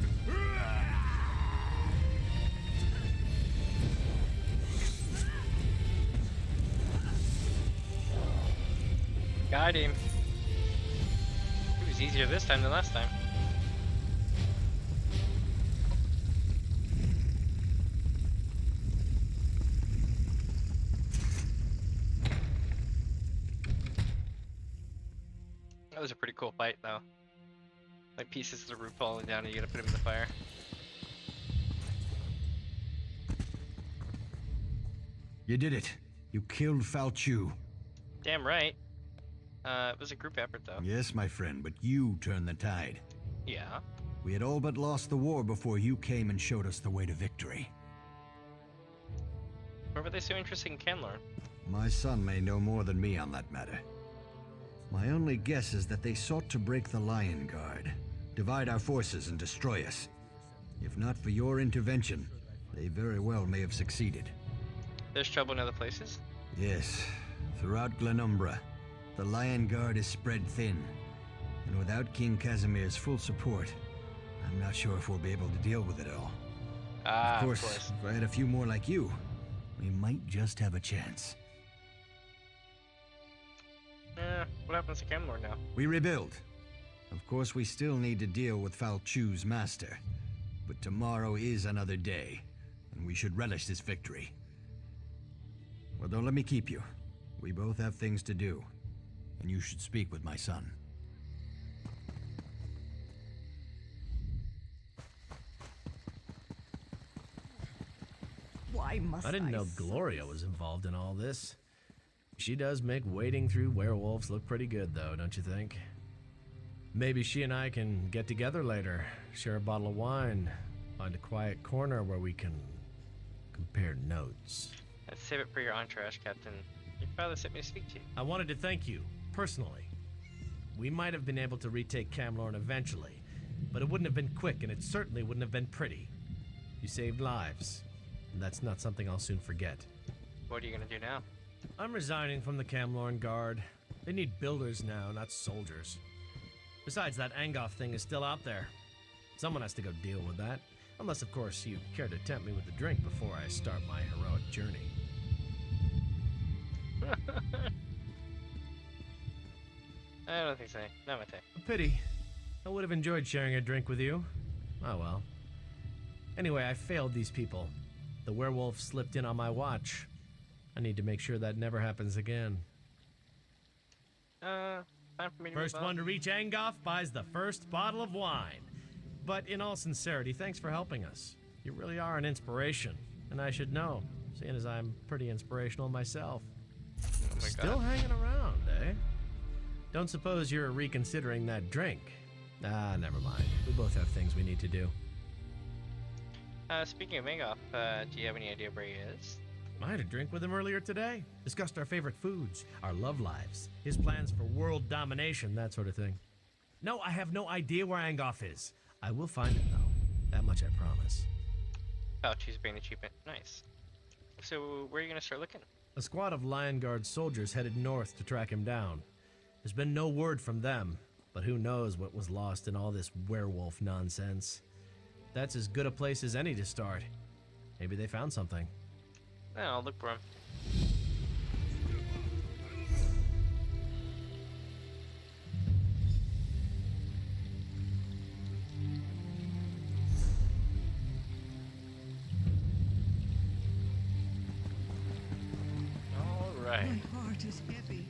Got him. It was easier this time than last time. That was a pretty cool fight, though. Like pieces of the roof falling down, and you gotta put them in the fire. You did it. You killed Falchu. Damn right. It was a group effort, though. Yes, my friend, but you turned the tide. Yeah. We had all but lost the war before you came and showed us the way to victory. Why were they so interested in Canlorn? My son may know more than me on that matter. My only guess is that they sought to break the Lion Guard, divide our forces and destroy us. If not for your intervention, they very well may have succeeded. There's trouble in other places? Yes, throughout Glenumbra, the Lion Guard is spread thin, and without King Casimir's full support, I'm not sure if we'll be able to deal with it all. Ah, of course, if I had a few more like you, we might just have a chance. What happens to Camlord now? We rebuild. Of course, we still need to deal with Falchu's master, but tomorrow is another day, and we should relish this victory. Well, don't let me keep you. We both have things to do, and you should speak with my son. Why must I didn't know Gloria was involved in all this. She does make wading through werewolves look pretty good, though, don't you think? Maybe she and I can get together later, share a bottle of wine, find a quiet corner where we can compare notes. Let's save it for your entourage, Captain. Your father sent me to speak to you. I wanted to thank you, personally. We might have been able to retake Camlorn eventually, but it wouldn't have been quick, and it certainly wouldn't have been pretty. You saved lives, and that's not something I'll soon forget. What are you gonna do now? I'm resigning from the Camlorn Guard. They need builders now, not soldiers. Besides, that Angoth thing is still out there. Someone has to go deal with that. Unless, of course, you care to tempt me with a drink before I start my heroic journey. I don't think so. Not my type. A pity. I would have enjoyed sharing a drink with you. Oh well. Anyway, I failed these people. The werewolf slipped in on my watch. I need to make sure that never happens again. Time for me to First move on. one to reach Angoth buys the first bottle of wine. But in all sincerity, thanks for helping us. You really are an inspiration, and I should know, seeing as I'm pretty inspirational myself. Oh my Still God. hanging around, eh? Don't suppose you're reconsidering that drink? Ah, never mind. We both have things we need to do. Speaking of Angoth, do you have any idea where he is? I had a drink with him earlier today. Discussed our favorite foods, our love lives, his plans for world domination, that sort of thing. No, I have no idea where Angoth is. I will find it, though. That much I promise. Oh, choose brain achievement. Nice. So, where are you gonna start looking? A squad of Lion Guard soldiers headed north to track him down. There's been no word from them, but who knows what was lost in all this werewolf nonsense. That's as good a place as any to start. Maybe they found something. Yeah, I'll look for him. All right. My heart is heavy.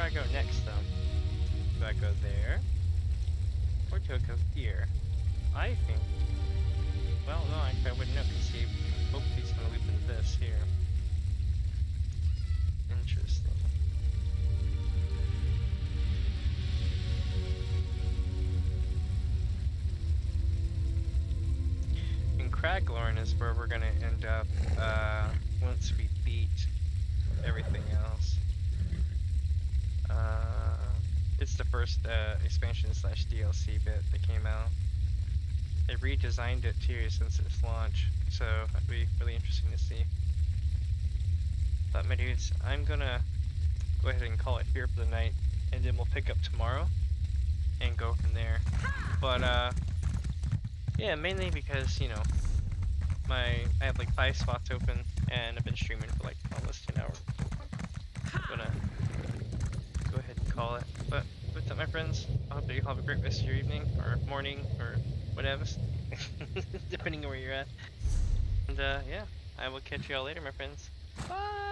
I go next, though? Do I go there? Or do I go here? I think... Well, no, I wouldn't know, because hopefully he's going to loop into this here. Interesting. And Craglorn is where we're going to end up once we beat everything else. It's the first expansion slash DLC bit that came out. They redesigned it too since its launch, so that'd be really interesting to see. But my dudes, I'm gonna go ahead and call it here for the night, and then we'll pick up tomorrow and go from there. But yeah, mainly because, you know, I have like 5 spots open, and I've been streaming for like almost 10 hours. I'm gonna go ahead and call it. But what's up, my friends? I hope that you have a great rest of your evening, or morning, or whatever, depending on where you're at. And yeah, I will catch you all later, my friends. Bye!